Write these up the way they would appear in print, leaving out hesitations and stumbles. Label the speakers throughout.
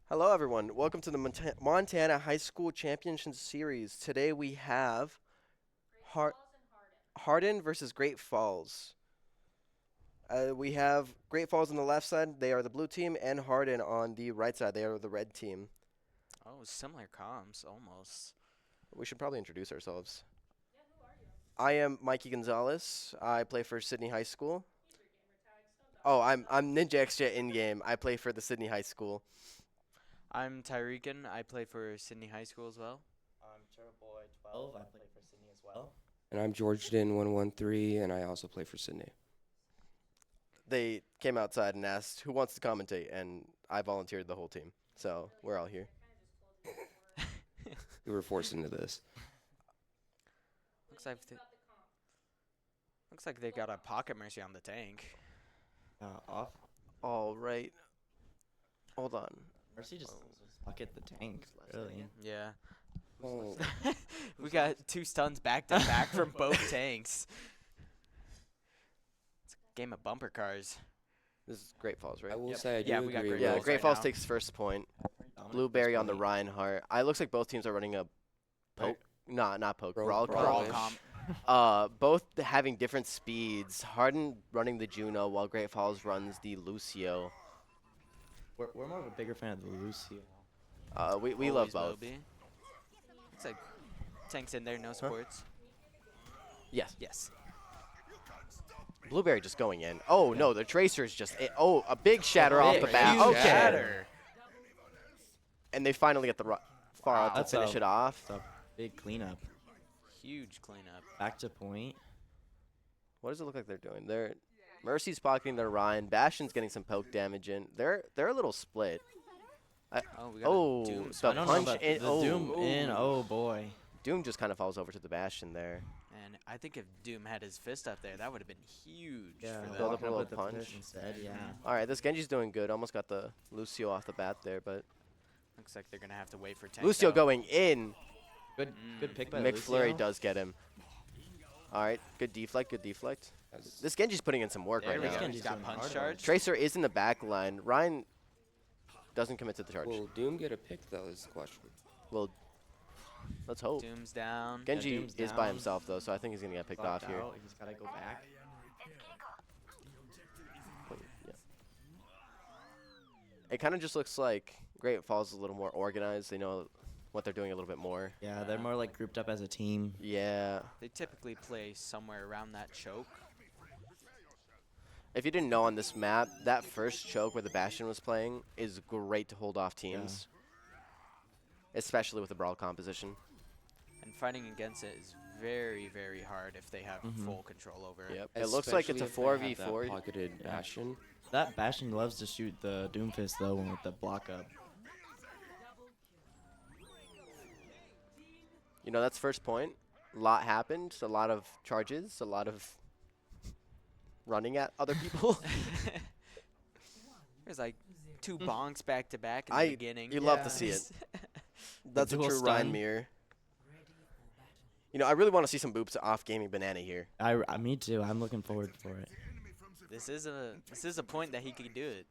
Speaker 1: Hello, everyone. Welcome to the Montana High School Championship Series. Today we have Har Hardin versus Great Falls. We have Great Falls on the left side. They are the blue team, and Hardin on the right side. They are the red team.
Speaker 2: Oh, similar comms, almost.
Speaker 1: We should probably introduce ourselves. I am Mikey Gonzalez. I play for Sydney High School. Oh, I'm Ninja Xjet in game. I play for the Sydney High School.
Speaker 2: I'm Tyreekan. I play for Sydney High School as well.
Speaker 3: I'm Turboy 12. I play for Sydney as well.
Speaker 4: And I'm Georgeden 113, and I also play for Sydney.
Speaker 1: They came outside and asked who wants to commentate, and I volunteered the whole team. So we're all here.
Speaker 4: We were forced into this.
Speaker 2: Looks like they got a pocket mercy on the tank.
Speaker 3: Off.
Speaker 1: All right. Hold on.
Speaker 3: Mercy just bucket the tank. Really.
Speaker 2: Yeah.
Speaker 4: Oh,
Speaker 2: We got two stuns back to back from both tanks. It's a game of bumper cars.
Speaker 1: This is Great Falls, right?
Speaker 4: I will
Speaker 2: Yep.
Speaker 4: say I do
Speaker 2: Yeah, we got
Speaker 4: agree
Speaker 2: Great
Speaker 1: Yeah,
Speaker 2: Falls
Speaker 4: with
Speaker 1: Great
Speaker 2: right
Speaker 1: Falls
Speaker 2: now.
Speaker 1: takes first point.
Speaker 3: Dominant
Speaker 1: Blueberry
Speaker 3: first
Speaker 1: on the
Speaker 3: point.
Speaker 1: Reinhardt. I looks like both teams are running a poke. Nah, not poke. Brawl
Speaker 2: Brawl
Speaker 1: comp.
Speaker 2: comp.
Speaker 1: Both having different speeds. Hardin running the Juno while Great Falls runs the Lucio.
Speaker 3: We're more of a bigger fan of the Lucio.
Speaker 1: We love
Speaker 2: Always
Speaker 1: both.
Speaker 2: will be. Looks like tanks in there, no supports.
Speaker 1: Yes.
Speaker 2: Yes.
Speaker 1: Blueberry just going in. Oh no, the Tracer's just. A big shatter off the
Speaker 3: Big
Speaker 1: bat.
Speaker 3: huge
Speaker 1: Okay.
Speaker 2: Shatter.
Speaker 1: And they finally get the far out to
Speaker 3: That's
Speaker 1: finish
Speaker 3: a-
Speaker 1: it off.
Speaker 3: It's a big cleanup.
Speaker 2: Huge cleanup.
Speaker 3: Back to point.
Speaker 1: What does it look like they're doing? Mercy's pocketing their Ryan. Bastion's getting some poke damage in. They're a little split.
Speaker 2: Oh, we got
Speaker 1: Oh,
Speaker 2: a Doom
Speaker 1: the
Speaker 3: I
Speaker 2: stun.
Speaker 3: don't know
Speaker 1: punch
Speaker 3: about
Speaker 1: in.
Speaker 3: the
Speaker 1: Oh,
Speaker 3: Doom in. Oh boy.
Speaker 1: Doom just kind of falls over to the Bastion there.
Speaker 2: And I think if Doom had his fist up there, that would have been huge
Speaker 3: Yeah.
Speaker 2: for
Speaker 1: Build
Speaker 2: them.
Speaker 1: up a little
Speaker 3: with the
Speaker 1: punch.
Speaker 3: finish instead. Yeah.
Speaker 1: All right, this Genji's doing good. Almost got the Lucio off the bat there, but
Speaker 2: Looks like they're gonna have to wait for tank.
Speaker 1: Lucio
Speaker 2: though.
Speaker 1: going in.
Speaker 3: Good pick by
Speaker 1: McFlurry
Speaker 3: Lucio.
Speaker 1: does get him. All right, good deflect, good deflect. This Genji's putting in some work
Speaker 2: There
Speaker 1: right
Speaker 2: we
Speaker 1: now.
Speaker 2: go.
Speaker 3: Genji's
Speaker 2: He's got
Speaker 3: doing
Speaker 2: punch
Speaker 3: hard
Speaker 2: charge.
Speaker 3: work.
Speaker 1: Tracer is in the back line. Ryan doesn't commit to the charge.
Speaker 4: Will Doom get a pick, though, is the question.
Speaker 1: Well, let's hope.
Speaker 2: Doom's down.
Speaker 1: Genji
Speaker 3: Doom's
Speaker 1: is by
Speaker 3: down.
Speaker 1: himself, though, so I think he's going to get picked
Speaker 3: Blocked
Speaker 1: off here.
Speaker 3: out. He's got to go back.
Speaker 1: Yeah. It kind of just looks like Great Falls is a little more organized. They know what they're doing a little bit more.
Speaker 3: Yeah, they're more like grouped up as a team.
Speaker 1: Yeah.
Speaker 2: They typically play somewhere around that choke.
Speaker 1: If you didn't know on this map, that first choke where the Bastion was playing is great to hold off teams. Especially with the Brawl composition.
Speaker 2: And fighting against it is very, very hard if they have full control over it.
Speaker 1: Yep. It looks like it's a
Speaker 4: Especially if they have
Speaker 1: 4v4.
Speaker 4: that pocketed Bastion.
Speaker 3: That Bastion loves to shoot the Doomfist though with the block up.
Speaker 1: You know, that's first point. A lot happened. A lot of charges. A lot of running at other people.
Speaker 2: There's like two bonks back to back in the beginning.
Speaker 1: You love to see it. That's a
Speaker 3: dual
Speaker 1: true Ryan
Speaker 3: stun.
Speaker 1: mirror. You know, I really want to see some boops off Gaming Banana here.
Speaker 3: Me too. I'm looking forward for it.
Speaker 2: This is a point that he could do it.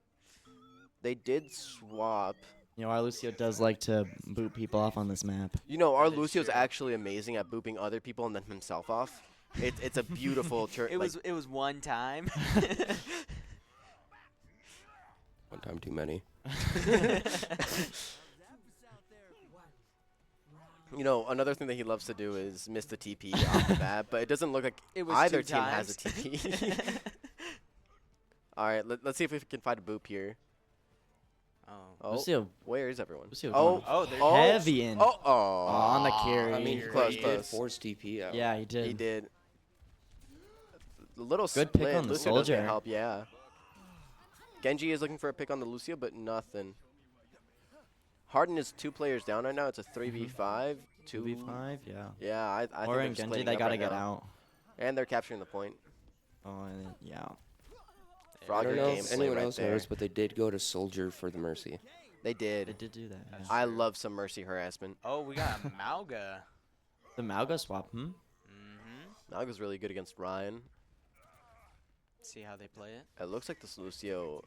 Speaker 1: They did swap.
Speaker 3: You know, our Lucio does like to boot people off on this map.
Speaker 1: You know, our
Speaker 2: That is
Speaker 1: Lucio's
Speaker 2: true.
Speaker 1: actually amazing at booping other people and then himself off. It's a beautiful turn.
Speaker 2: It was one time.
Speaker 4: One time too many.
Speaker 1: You know, another thing that he loves to do is miss the TP off the bat, but it doesn't look like
Speaker 2: It was
Speaker 1: either
Speaker 2: two
Speaker 1: team has a
Speaker 2: times.
Speaker 1: TP. All right, let's see if we can find a boop here.
Speaker 2: Oh.
Speaker 1: Oh,
Speaker 3: Lucio,
Speaker 1: where is everyone?
Speaker 3: Lucio
Speaker 1: Oh,
Speaker 3: going
Speaker 2: Oh, there's
Speaker 1: oh,
Speaker 3: heavy in.
Speaker 1: Oh,
Speaker 3: on the carry.
Speaker 4: I mean,
Speaker 2: Here
Speaker 1: close,
Speaker 4: he
Speaker 2: he
Speaker 4: did
Speaker 1: close.
Speaker 4: force TP out.
Speaker 3: Yeah, he did.
Speaker 1: He did. A little
Speaker 3: Good pick
Speaker 1: split.
Speaker 3: on the
Speaker 1: Lucio does get
Speaker 3: soldier.
Speaker 1: help, yeah. Genji is looking for a pick on the Lucio, but nothing. Hardin is 2 players down right now. It's a 3v5.
Speaker 3: 2v5, yeah.
Speaker 1: Yeah, I think
Speaker 3: Or
Speaker 1: they're
Speaker 3: in
Speaker 1: just
Speaker 3: Genji,
Speaker 1: cleaning
Speaker 3: they
Speaker 1: up
Speaker 3: gotta
Speaker 1: right
Speaker 3: get
Speaker 1: now.
Speaker 3: out.
Speaker 1: And they're capturing the point.
Speaker 3: Oh, and then, yeah.
Speaker 4: I
Speaker 1: Frogger
Speaker 4: don't know
Speaker 1: gameplay
Speaker 4: if anyone
Speaker 1: right
Speaker 4: else
Speaker 1: there.
Speaker 4: knows, but they did go to Soldier for the Mercy.
Speaker 1: They
Speaker 3: They
Speaker 1: did.
Speaker 3: did do that. Yeah.
Speaker 1: I love some Mercy harassment.
Speaker 2: Oh, we got a Mauga.
Speaker 3: The Mauga swap,
Speaker 2: Mm-hmm.
Speaker 1: Naga's really good against Ryan.
Speaker 2: See how they play it.
Speaker 1: It looks like this Lucio.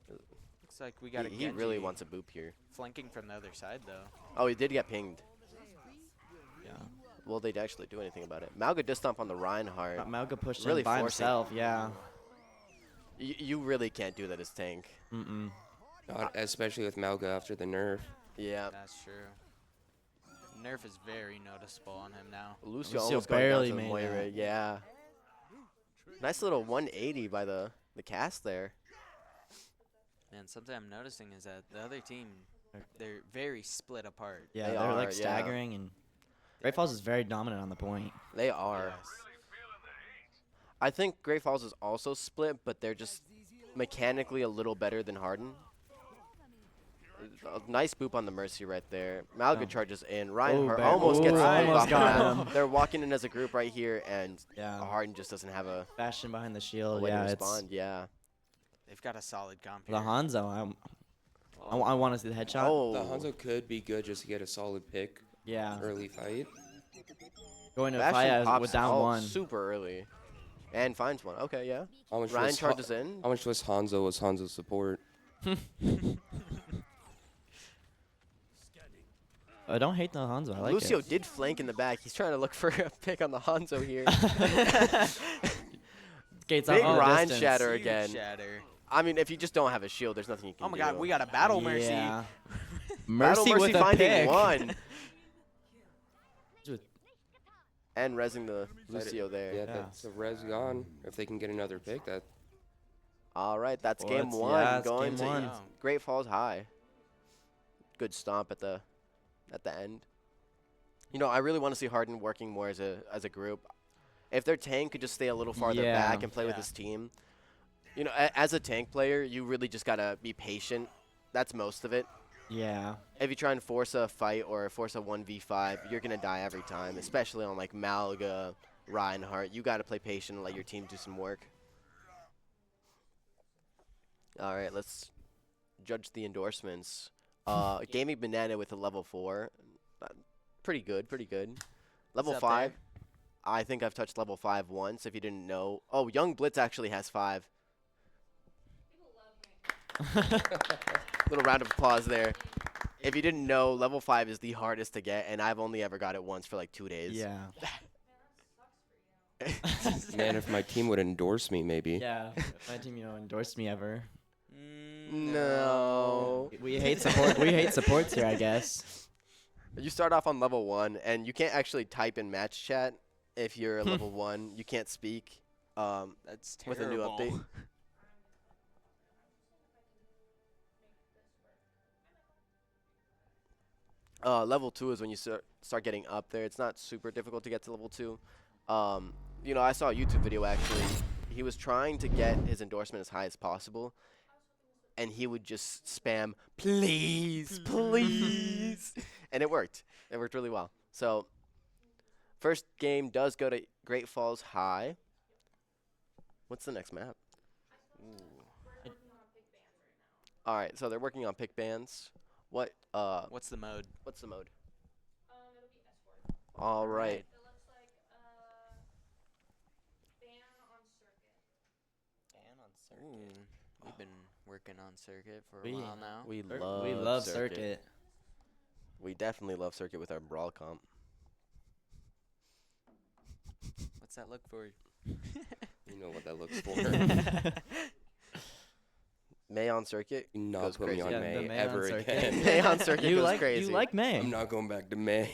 Speaker 2: Looks Looks like we got a
Speaker 1: He really
Speaker 2: Genji
Speaker 1: wants a boop here.
Speaker 2: flanking from the other side, though.
Speaker 1: Oh, he did get pinged.
Speaker 3: Yeah.
Speaker 1: Will they actually do anything about it? Malga does stomp on the Reinhardt.
Speaker 3: Malga pushed
Speaker 1: Really
Speaker 3: in by
Speaker 1: forcing.
Speaker 3: himself. Yeah.
Speaker 1: You really can't do that as tank.
Speaker 3: Mm-mm.
Speaker 4: Not, especially with Malga after the nerf.
Speaker 1: Yeah.
Speaker 2: That's true. Nerf is very noticeable on him now.
Speaker 1: Lucio
Speaker 3: Lucio
Speaker 1: almost going down
Speaker 3: barely
Speaker 1: to the
Speaker 3: made
Speaker 1: Moira.
Speaker 3: that.
Speaker 1: Yeah. Nice little 180 by the cast there.
Speaker 2: And something I'm noticing is that the other team, they're very split apart.
Speaker 3: Yeah,
Speaker 1: They
Speaker 3: they're
Speaker 1: are,
Speaker 3: like
Speaker 1: yeah.
Speaker 3: staggering, and Great Falls is very dominant on the point.
Speaker 1: They are.
Speaker 2: Yes.
Speaker 1: I think Great Falls is also split, but they're just mechanically a little better than Harden. A nice boop on the Mercy right there. Malga
Speaker 3: Oh.
Speaker 1: charges in. Reinhardt
Speaker 3: bad.
Speaker 1: almost gets
Speaker 3: Ooh,
Speaker 1: slammed
Speaker 3: almost
Speaker 1: off the
Speaker 3: got
Speaker 1: map.
Speaker 3: him.
Speaker 1: They're walking in as a group right here, and
Speaker 3: Yeah.
Speaker 1: Harden just doesn't have a
Speaker 3: Bastion behind the shield.
Speaker 1: way to
Speaker 3: Yeah, it's
Speaker 1: respond. Yeah.
Speaker 2: They've got a solid comp
Speaker 3: the
Speaker 2: here.
Speaker 3: Hanzo. I want to see the headshot.
Speaker 1: Oh.
Speaker 4: The Hanzo could be good just to get a solid pick
Speaker 3: Yeah.
Speaker 4: early fight.
Speaker 3: Going to
Speaker 1: Bastion
Speaker 3: Faya
Speaker 1: pops
Speaker 3: with down
Speaker 1: out
Speaker 3: one.
Speaker 1: super early. And finds one. Okay, yeah.
Speaker 4: How much
Speaker 1: Ryan
Speaker 4: was
Speaker 1: charges in.
Speaker 4: How much was Hanzo's support?
Speaker 3: I don't hate the Hanzo. I like
Speaker 1: Lucio
Speaker 3: it.
Speaker 1: did flank in the back. He's trying to look for a pick on the Hanzo here.
Speaker 3: Gates
Speaker 1: Big
Speaker 3: off the
Speaker 1: Ryan
Speaker 3: distance.
Speaker 1: shatter
Speaker 2: Huge
Speaker 1: again.
Speaker 2: shatter.
Speaker 1: I mean, if you just don't have a shield, there's nothing you can
Speaker 2: Oh
Speaker 1: do.
Speaker 2: my god, we got a battle Mercy.
Speaker 3: Yeah.
Speaker 1: Battle
Speaker 3: Mercy with a
Speaker 1: finding
Speaker 3: pick.
Speaker 1: one.
Speaker 3: Dude,
Speaker 1: And resing the Lucio there.
Speaker 4: Yeah,
Speaker 3: Yeah.
Speaker 4: that's a res gone. If they can get another pick, that
Speaker 1: All right, that's
Speaker 3: Well,
Speaker 1: game
Speaker 3: that's-
Speaker 1: one.
Speaker 3: yeah, it's
Speaker 1: Going
Speaker 3: game
Speaker 1: to
Speaker 3: one.
Speaker 2: Wow.
Speaker 1: Great Falls High. Good stomp at the end. You know, I really want to see Harden working more as a group. If their tank could just stay a little farther
Speaker 3: Yeah.
Speaker 1: back and play with
Speaker 2: Yeah.
Speaker 1: his team. You know, as a tank player, you really just gotta be patient. That's most of it.
Speaker 3: Yeah.
Speaker 1: If you try and force a fight or force a 1v5, you're gonna die every time, especially on like Malga, Reinhardt. You gotta play patient and let your team do some work. All right, let's judge the endorsements. Gaming Banana with a level 4. Pretty good, pretty good. Level
Speaker 2: up
Speaker 1: 5. I think I've touched level 5 once, if you didn't know. Oh, Young Blitz actually has 5. Little round of applause there. If you didn't know, level 5 is the hardest to get, and I've only ever got it once for like 2 days.
Speaker 3: Yeah.
Speaker 4: man, if my team would endorse me, maybe.
Speaker 3: Yeah. If my team, endorsed me ever.
Speaker 1: No.
Speaker 3: We hate support. We hate supports here, I guess.
Speaker 1: You start off on level 1, and you can't actually type in match chat if you're level 1. You can't speak
Speaker 2: That's
Speaker 1: with
Speaker 2: terrible.
Speaker 1: a new update. Level 2 is when you start getting up there. It's not super difficult to get to level 2. You know, I saw a YouTube video actually. He was trying to get his endorsement as high as possible, and he would just spam, please, please. And it worked. It worked really well. So, first game does go to Great Falls High. What's the next map? All right, so they're working on pick bands. What's
Speaker 2: What's the mode?
Speaker 1: the mode? All right.
Speaker 2: Ooh, we've been working on circuit for a
Speaker 3: We-
Speaker 2: while now.
Speaker 1: We
Speaker 3: We
Speaker 1: love
Speaker 3: love circuit.
Speaker 1: We definitely love circuit with our brawl comp.
Speaker 2: What's that look for?
Speaker 4: You know what that looks for.
Speaker 1: May on circuit
Speaker 4: Do not
Speaker 1: goes
Speaker 4: put me
Speaker 1: crazy.
Speaker 4: on
Speaker 3: Yeah, the
Speaker 4: May
Speaker 3: May on
Speaker 4: ever
Speaker 3: circuit.
Speaker 4: again.
Speaker 1: May on circuit
Speaker 3: You
Speaker 1: goes
Speaker 3: like
Speaker 1: crazy.
Speaker 3: you like May.
Speaker 4: I'm not going back to May.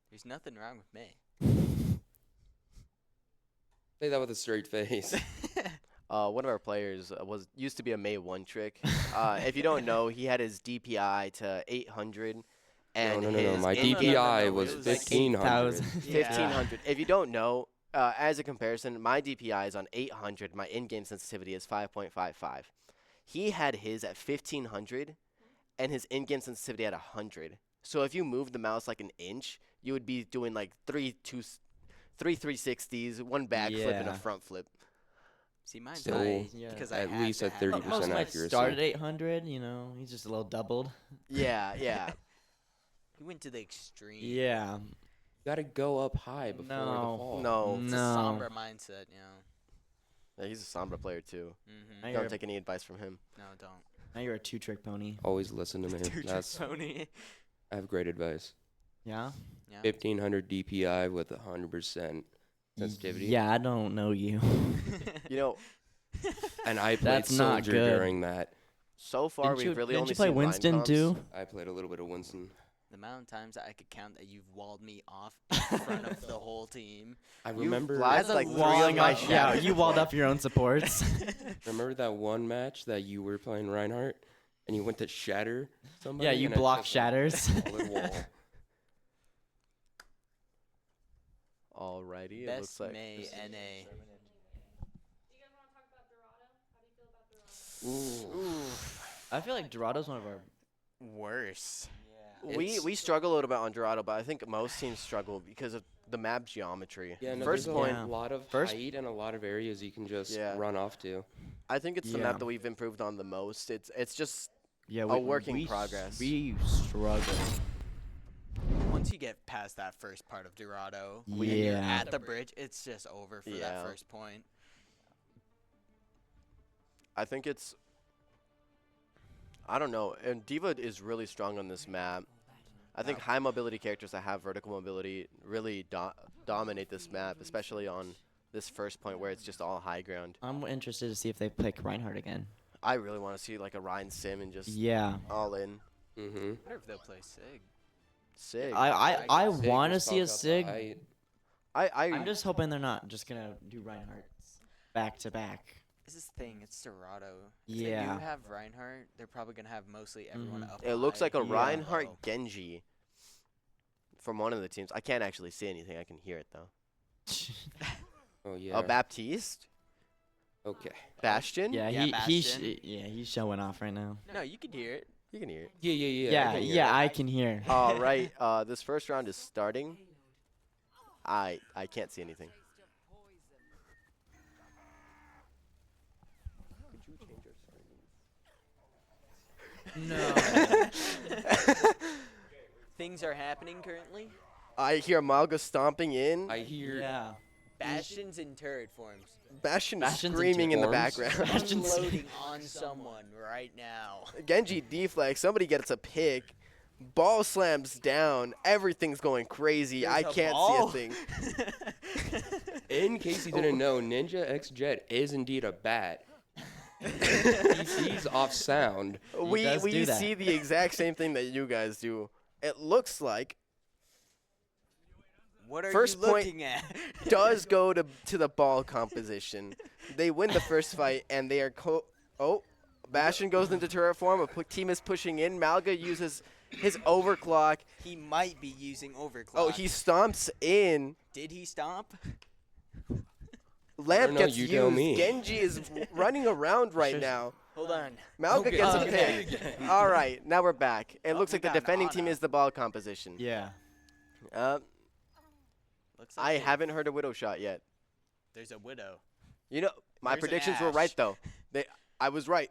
Speaker 2: There's nothing wrong with May.
Speaker 4: Say that with a straight face.
Speaker 1: One of our players used to be a May 1 trick. If you don't know, he had his DPI to 800. And
Speaker 4: no.
Speaker 1: his
Speaker 4: My
Speaker 1: in-game-
Speaker 4: DPI was
Speaker 2: It was like
Speaker 4: 1500.
Speaker 1: 1500. If you don't know, as a comparison, my DPI is on 800. My in-game sensitivity is 5.55. He had his at 1500, and his in-game sensitivity at 100. So if you move the mouse like an inch, you would be doing like three 360s, one back flip, and a
Speaker 3: Yeah.
Speaker 1: front flip.
Speaker 2: See, mine's
Speaker 4: Still,
Speaker 2: high
Speaker 3: yeah.
Speaker 2: because I
Speaker 4: at
Speaker 2: have
Speaker 4: least
Speaker 2: to
Speaker 4: at
Speaker 2: have
Speaker 4: 30%
Speaker 2: it.
Speaker 3: Most might
Speaker 4: accuracy.
Speaker 3: start at 800. He's just a little doubled.
Speaker 1: Yeah, yeah.
Speaker 2: He went to the extreme.
Speaker 3: Yeah.
Speaker 4: You gotta go up high before
Speaker 3: No.
Speaker 4: the fall.
Speaker 1: No.
Speaker 2: It's a
Speaker 3: No.
Speaker 2: somber mindset,
Speaker 1: Yeah, he's a Sombra player too.
Speaker 2: Mm-hmm.
Speaker 3: Now you're,
Speaker 1: Don't take any advice from him.
Speaker 2: No, don't.
Speaker 3: now you're a two-trick pony.
Speaker 4: Always listen to me.
Speaker 2: Two
Speaker 4: That's
Speaker 2: Pony.
Speaker 4: I have great advice.
Speaker 3: Yeah?
Speaker 2: Yeah.
Speaker 4: 1500 DPI with 100% sensitivity.
Speaker 3: Yeah, I don't know you.
Speaker 1: You know,
Speaker 4: And I played
Speaker 3: That's not
Speaker 4: Soldier
Speaker 3: good.
Speaker 4: during that.
Speaker 1: so far we've really
Speaker 3: didn't
Speaker 1: only
Speaker 3: you play
Speaker 1: seen
Speaker 3: Winston
Speaker 1: line
Speaker 3: too?
Speaker 1: comps.
Speaker 4: I played a little bit of Winston.
Speaker 2: The amount of times that I could count that you've walled me off in front of the whole team.
Speaker 4: I
Speaker 1: You
Speaker 4: remember
Speaker 1: flagged
Speaker 2: As a
Speaker 1: like 3
Speaker 3: Walling
Speaker 1: of my
Speaker 3: up, yeah,
Speaker 1: shatters
Speaker 3: you walled
Speaker 1: before.
Speaker 3: up your own supports.
Speaker 4: remember that one match that you were playing Reinhardt and you went to shatter somebody.
Speaker 3: Yeah, you
Speaker 4: and I
Speaker 3: blocked
Speaker 4: just,
Speaker 3: shatters.
Speaker 4: solid wall.
Speaker 1: Alrighty, it looks
Speaker 2: Best
Speaker 1: like
Speaker 2: May NA.
Speaker 3: I feel like Dorado's one of our.
Speaker 2: Worse.
Speaker 1: we struggle a little bit on Dorado, but I think most teams struggle because of the map geometry.
Speaker 4: Yeah, no,
Speaker 1: First
Speaker 4: there's
Speaker 1: point,
Speaker 3: Yeah.
Speaker 4: a lot of
Speaker 3: First-
Speaker 4: height and a lot of areas you can just
Speaker 1: Yeah.
Speaker 4: run off to.
Speaker 1: I think it's the
Speaker 3: Yeah.
Speaker 1: map that we've improved on the most. It's just
Speaker 3: Yeah,
Speaker 1: A work in progress.
Speaker 3: We struggle.
Speaker 2: Once you get past that first part of Dorado, when you're
Speaker 3: Yeah.
Speaker 2: at the bridge, it's just over for
Speaker 1: Yeah.
Speaker 2: that first point.
Speaker 1: I think it's I don't know. And Diva is really strong on this map. I think high mobility characters that have vertical mobility really dominate this map, especially on this first point where it's just all high ground.
Speaker 3: I'm interested to see if they pick Reinhardt again.
Speaker 1: I really want to see like a Ryan Sim and just
Speaker 3: Yeah.
Speaker 1: all in.
Speaker 4: Mm-hmm.
Speaker 2: I wonder if they'll play Sig.
Speaker 1: Sig.
Speaker 3: I want to see a Sig.
Speaker 1: I
Speaker 3: I'm just hoping they're not just gonna do Reinhardt back to back.
Speaker 2: This is the thing, it's Dorado. If
Speaker 3: Yeah.
Speaker 2: they do have Reinhardt, they're probably going to have mostly everyone up
Speaker 1: It looks
Speaker 2: high.
Speaker 1: like a
Speaker 3: Yeah.
Speaker 1: Reinhardt
Speaker 2: low.
Speaker 1: Genji from one of the teams. I can't actually see anything. I can hear it though.
Speaker 4: Oh yeah.
Speaker 1: A Baptiste,
Speaker 4: Okay.
Speaker 1: Bastion.
Speaker 3: Yeah,
Speaker 2: Yeah,
Speaker 3: he's he's showing off right now.
Speaker 2: No, you can hear it.
Speaker 1: You can hear it.
Speaker 4: Yeah.
Speaker 3: Yeah,
Speaker 4: I can hear
Speaker 3: yeah,
Speaker 4: it.
Speaker 3: I can hear.
Speaker 1: All right. This first round is starting. I can't see anything. Could you change your settings?
Speaker 3: No.
Speaker 2: Things are happening currently.
Speaker 1: I hear Malga stomping in.
Speaker 4: I hear.
Speaker 3: Yeah.
Speaker 2: Bastion's in turret forms.
Speaker 1: Bastion is
Speaker 3: Bastion's
Speaker 1: screaming in the
Speaker 4: forms.
Speaker 1: background.
Speaker 3: Bastion's-
Speaker 2: Unloading on someone right now.
Speaker 1: Genji deflex. Somebody gets a pick. Ball slams down. Everything's going crazy. I
Speaker 2: There's a
Speaker 1: can't
Speaker 2: ball.
Speaker 1: see a thing.
Speaker 4: In case you didn't know, Ninja X Jet is indeed a bat. He sees off sound.
Speaker 1: We
Speaker 3: does do that.
Speaker 1: see the exact same thing that you guys do. It looks like
Speaker 2: What are
Speaker 1: First
Speaker 2: you
Speaker 1: point
Speaker 2: looking at?
Speaker 1: does go to the ball composition. They win the first fight and they are Bastion goes into turret form. A team is pushing in. Malga uses his overclock.
Speaker 2: He might be using overclock.
Speaker 1: Oh, he stomps in.
Speaker 2: Did he stomp?
Speaker 1: Lamp
Speaker 4: know,
Speaker 1: gets
Speaker 4: you tell
Speaker 1: used.
Speaker 4: me.
Speaker 1: Genji is running around right now.
Speaker 2: Hold on.
Speaker 1: Malga
Speaker 4: Okay.
Speaker 1: gets a
Speaker 3: Okay.
Speaker 1: pick. All right, now we're back. It looks
Speaker 2: we
Speaker 1: like the
Speaker 2: got an
Speaker 1: defending team
Speaker 2: Ana.
Speaker 1: is the ball composition.
Speaker 3: Yeah.
Speaker 2: Looks like
Speaker 1: I
Speaker 2: they-
Speaker 1: haven't heard a widow shot yet.
Speaker 2: There's a widow.
Speaker 1: You know, my
Speaker 2: There's an
Speaker 1: predictions were right
Speaker 2: Ashe.
Speaker 1: though. I was right.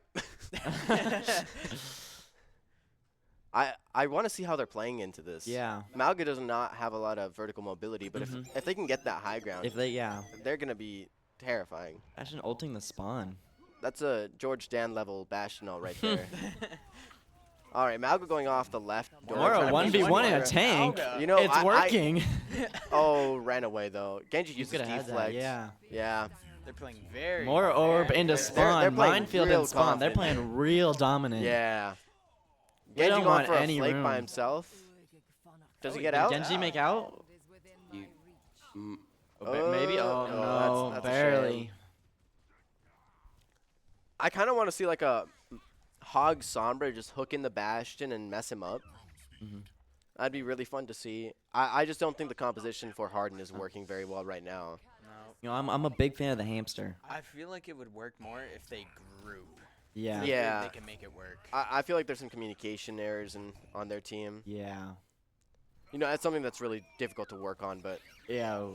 Speaker 1: I want to see how they're playing into this.
Speaker 3: Yeah.
Speaker 1: Malga does not have a lot of vertical mobility, but if they can get that high ground,
Speaker 3: If they, yeah.
Speaker 1: they're gonna be terrifying.
Speaker 3: Bastion ulting the spawn.
Speaker 1: That's a George Dan level Bastional right there. All right, Malga going off the left. door,
Speaker 3: Or
Speaker 1: trying
Speaker 3: a
Speaker 1: to push
Speaker 3: 1v1 in a
Speaker 1: forward.
Speaker 3: tank.
Speaker 2: Malga.
Speaker 1: You know,
Speaker 3: It's working.
Speaker 1: Oh, ran away though. Genji
Speaker 3: You
Speaker 1: uses
Speaker 3: could have had that.
Speaker 1: deflect.
Speaker 3: Yeah.
Speaker 1: Yeah.
Speaker 2: They're playing very.
Speaker 3: More orb
Speaker 2: very
Speaker 3: into
Speaker 2: good.
Speaker 3: spawn.
Speaker 1: they're playing
Speaker 3: Minefield
Speaker 1: real
Speaker 3: and spawn. They're
Speaker 1: confident.
Speaker 3: playing real dominant.
Speaker 1: Yeah.
Speaker 3: We
Speaker 1: Genji
Speaker 3: don't
Speaker 1: going
Speaker 3: want
Speaker 1: for a
Speaker 3: any
Speaker 1: flake
Speaker 3: room.
Speaker 1: by himself. Does he
Speaker 2: Oh,
Speaker 1: get
Speaker 2: he
Speaker 1: out?
Speaker 3: Genji make out?
Speaker 4: You, mm,
Speaker 3: Maybe. Oh
Speaker 1: no,
Speaker 3: no,
Speaker 1: that's a
Speaker 3: barely.
Speaker 1: shame. I kind of want to see like a Hog Sombra just hook in the Bastion and mess him up.
Speaker 3: Mhm.
Speaker 1: That'd be really fun to see. I just don't think the composition for Harden is working very well right now.
Speaker 2: No.
Speaker 3: You know, I'm a big fan of the hamster.
Speaker 2: I feel like it would work more if they group.
Speaker 3: Yeah.
Speaker 1: Yeah.
Speaker 2: They can make it work.
Speaker 1: I feel like there's some communication errors on their team.
Speaker 3: Yeah.
Speaker 1: You know, that's something that's really difficult to work on, but
Speaker 3: Yeah.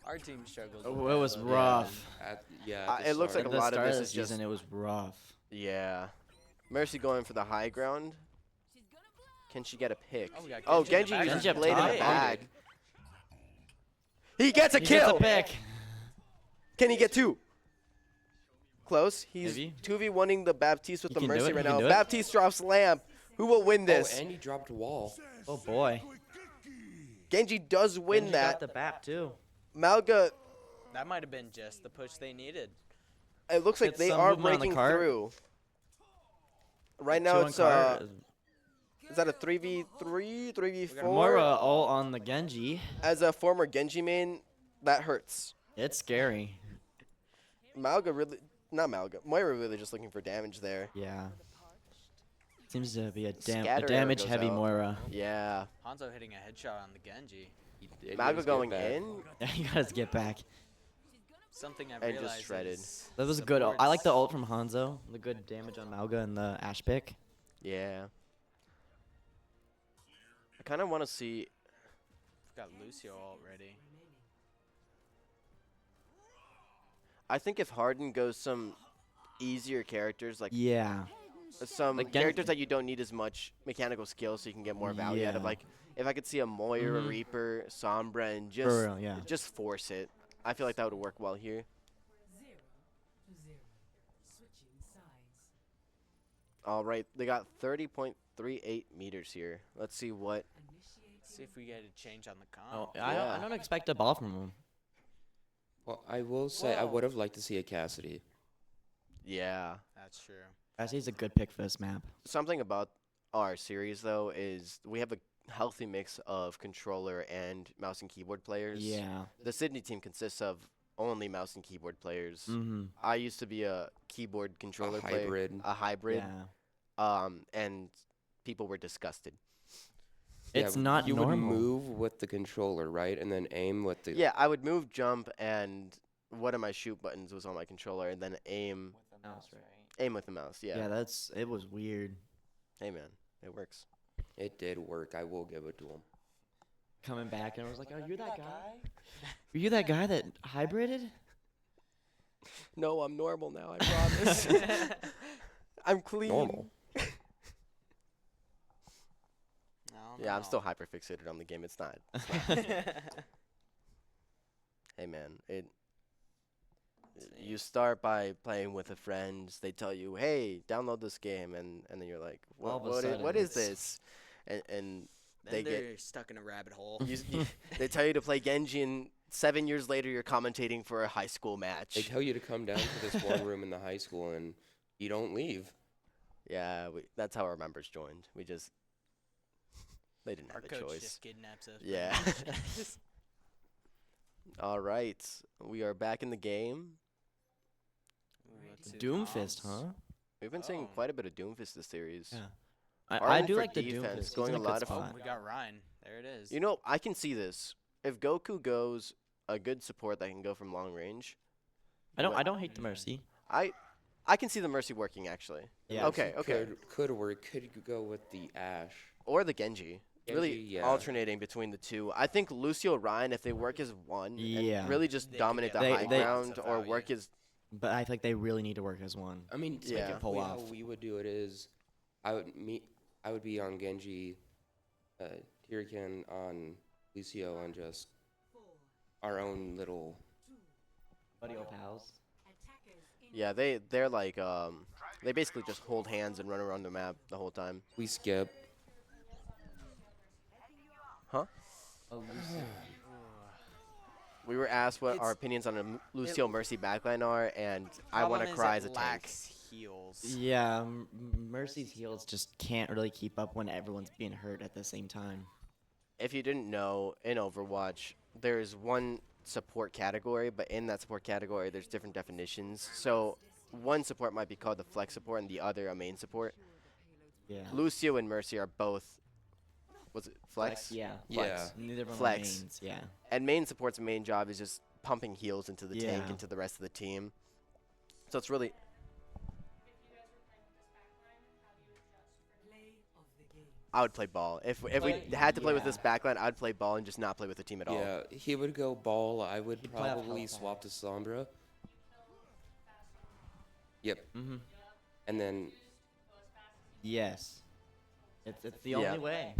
Speaker 2: Our team struggles.
Speaker 3: It
Speaker 2: with that
Speaker 3: was
Speaker 2: a little
Speaker 3: rough.
Speaker 4: at, yeah.
Speaker 1: Uh,
Speaker 4: at the
Speaker 1: it looks
Speaker 4: start.
Speaker 1: like
Speaker 3: At
Speaker 1: a
Speaker 3: the
Speaker 1: lot of
Speaker 3: start
Speaker 1: this
Speaker 3: of the
Speaker 1: is just-
Speaker 3: season, it was rough.
Speaker 1: yeah. Mercy going for the high ground. Can she get a pick?
Speaker 2: Oh, we got
Speaker 1: Oh,
Speaker 2: Genji
Speaker 1: Genji
Speaker 2: in the back.
Speaker 1: just
Speaker 3: Genji up
Speaker 1: played in
Speaker 3: top.
Speaker 1: the bag. He gets a
Speaker 3: He
Speaker 1: kill.
Speaker 3: gets a pick.
Speaker 1: Can he get 2? Close. He's
Speaker 3: Maybe.
Speaker 1: 2v1ing the Baptiste with
Speaker 3: He
Speaker 1: the
Speaker 3: can do
Speaker 1: Mercy
Speaker 3: it,
Speaker 1: right
Speaker 3: he can
Speaker 1: now.
Speaker 3: do it.
Speaker 1: Baptiste drops Lamp. Who will win this?
Speaker 4: Oh, and he dropped wall.
Speaker 3: Oh boy.
Speaker 1: Genji does win
Speaker 3: Genji
Speaker 1: that.
Speaker 3: got the BAP too.
Speaker 1: Malga,
Speaker 2: That might have been just the push they needed.
Speaker 1: it looks like
Speaker 3: Get
Speaker 1: they
Speaker 3: some
Speaker 1: are
Speaker 3: movement on the
Speaker 1: breaking
Speaker 3: cart.
Speaker 1: through. Right now
Speaker 3: Two on
Speaker 1: it's
Speaker 3: cart.
Speaker 1: is that a 3v3, 3v4?
Speaker 3: Moira all on the Genji.
Speaker 1: As a former Genji main, that hurts.
Speaker 3: It's scary.
Speaker 1: Malga really, not Malga, Moira really just looking for damage there.
Speaker 3: Yeah. Seems to be a
Speaker 1: Scatter arrow
Speaker 3: damage
Speaker 1: goes
Speaker 3: heavy
Speaker 1: out.
Speaker 3: Moira.
Speaker 1: Yeah.
Speaker 2: Hanzo hitting a headshot on the Genji.
Speaker 4: He did
Speaker 1: Malga
Speaker 4: get
Speaker 1: going
Speaker 4: back.
Speaker 1: in.
Speaker 3: Yeah, he got his get back.
Speaker 2: Something I've
Speaker 1: And just
Speaker 2: realized
Speaker 1: shredded.
Speaker 2: is
Speaker 3: That was a good. I like the
Speaker 2: supports-
Speaker 3: ult from Hanzo. The good damage on Malga and the Ash pick.
Speaker 1: Yeah. I kind of want to see.
Speaker 2: Got Lucio already.
Speaker 1: I think if Harden goes some easier characters, like
Speaker 3: Yeah.
Speaker 1: some
Speaker 3: Like Gen-
Speaker 1: characters that you don't need as much mechanical skill, so you can get more value out of.
Speaker 3: Yeah.
Speaker 1: Like if I could see a Moira,
Speaker 3: Mhm.
Speaker 1: Reaper, Sombra, and just
Speaker 3: For real, yeah.
Speaker 1: just force it. I feel like that would work well here. All right, they got 30.38 meters here. Let's see what.
Speaker 2: See if we get a change on the
Speaker 3: Oh,
Speaker 2: comp.
Speaker 3: I don't expect a ball from him.
Speaker 4: Well, I will say I
Speaker 2: Whoa.
Speaker 4: would have liked to see a Cassidy.
Speaker 1: Yeah.
Speaker 2: That's true.
Speaker 3: He's a good pick for this map.
Speaker 1: Something about our series though is we have a healthy mix of controller and mouse and keyboard players.
Speaker 3: Yeah.
Speaker 1: The Sydney team consists of only mouse and keyboard players.
Speaker 3: Mm-hmm.
Speaker 1: I used to be a keyboard controller player,
Speaker 4: hybrid.
Speaker 1: a hybrid,
Speaker 3: Yeah.
Speaker 1: and people were disgusted.
Speaker 3: It's
Speaker 4: Yeah,
Speaker 3: not
Speaker 4: you
Speaker 3: normal.
Speaker 4: would move with the controller, right, and then aim with the.
Speaker 1: Yeah, I would move, jump, and one of my shoot buttons was on my controller, and then aim with the mouse. Yeah.
Speaker 3: Yeah, it was weird.
Speaker 1: Hey man, it works.
Speaker 4: It did work. I will give it to him.
Speaker 3: Coming back and I was like, "Are you that guy? Were you that guy that hybrided?"
Speaker 1: No, I'm normal now. I promise. I'm clean.
Speaker 4: Normal.
Speaker 1: Yeah, I'm still hyper fixated on the game. It's not. Hey man, you start by playing with a friend. They tell you, "Hey, download this game," and then you're like,
Speaker 3: All of a
Speaker 1: what
Speaker 3: sudden
Speaker 1: is
Speaker 3: it's-
Speaker 1: this?" And
Speaker 2: Then
Speaker 1: they
Speaker 2: they're
Speaker 1: get
Speaker 2: stuck in a rabbit hole.
Speaker 1: they tell you to play Genji, and 7 years later you're commentating for a high school
Speaker 4: They
Speaker 1: match.
Speaker 4: tell you to come down to this one room in the high school, and you don't leave.
Speaker 1: Yeah, that's how our members joined. They didn't
Speaker 2: Our
Speaker 1: have a
Speaker 2: coach
Speaker 1: choice.
Speaker 2: just kidnaps us.
Speaker 1: Yeah. All right, we are back in the game.
Speaker 3: Doomfist, huh?
Speaker 1: We've been seeing
Speaker 2: Oh.
Speaker 1: quite a bit of Doomfist this series.
Speaker 3: Yeah. I
Speaker 1: Arlen
Speaker 3: do
Speaker 1: for
Speaker 3: like the
Speaker 1: defense,
Speaker 3: Doomfist. He's
Speaker 1: going
Speaker 3: in
Speaker 1: a
Speaker 3: a
Speaker 1: lot
Speaker 3: good
Speaker 1: of
Speaker 3: spot.
Speaker 2: We got Ryan. There it is.
Speaker 1: You know, I can see this. If Goku goes a good support that can go from long range,
Speaker 3: I don't hate the Mercy.
Speaker 1: I can see the Mercy working actually.
Speaker 3: Yeah.
Speaker 1: Okay, okay.
Speaker 4: Could work. Could go with the Ash.
Speaker 1: Or the Genji. Really
Speaker 4: Genji, yeah.
Speaker 1: alternating between the two. I think Lucio Ryan, if they work as one,
Speaker 3: Yeah.
Speaker 1: and really just
Speaker 2: They could
Speaker 1: dominate the
Speaker 2: get
Speaker 1: high
Speaker 3: They-
Speaker 1: ground
Speaker 2: lots of
Speaker 1: or
Speaker 2: value.
Speaker 1: work as
Speaker 3: But I feel like they really need to work as one.
Speaker 4: I mean,
Speaker 1: Yeah.
Speaker 3: Make it pull
Speaker 4: how
Speaker 3: off.
Speaker 4: we would do it is, I would be on Genji, Tirikan on Lucio, and just our own little.
Speaker 3: Buddy old pals.
Speaker 1: yeah. They're like they basically just hold hands and run around the map the whole time.
Speaker 4: We skip.
Speaker 1: Huh? We were asked what our opinions on a Lucio Mercy backline are, and I want to cry as a tank.
Speaker 2: lacks heals.
Speaker 3: Yeah, Mercy's heals just can't really keep up when everyone's being hurt at the same time.
Speaker 1: If you didn't know, in Overwatch, there's one support category, but in that support category, there's different definitions. So one support might be called the flex support, and the other a main support.
Speaker 3: Yeah.
Speaker 1: Lucio and Mercy are both. Was it flex?
Speaker 3: Yeah.
Speaker 1: Flex.
Speaker 3: Neither of them are
Speaker 1: Flex.
Speaker 3: mains. Yeah.
Speaker 1: And main support's main job is just pumping heals into the tank
Speaker 3: Yeah.
Speaker 1: and to the rest of the team. So it's really. I would play ball. If we had to play with this backline, I'd play ball and just not play with the team at all.
Speaker 4: Yeah, he would go ball. I would
Speaker 3: He'd play off
Speaker 4: probably
Speaker 3: health
Speaker 4: swap to Sombra. Yep.
Speaker 3: Mm-hmm.
Speaker 4: And then
Speaker 3: Yes. It's the
Speaker 1: Yeah.
Speaker 3: only way.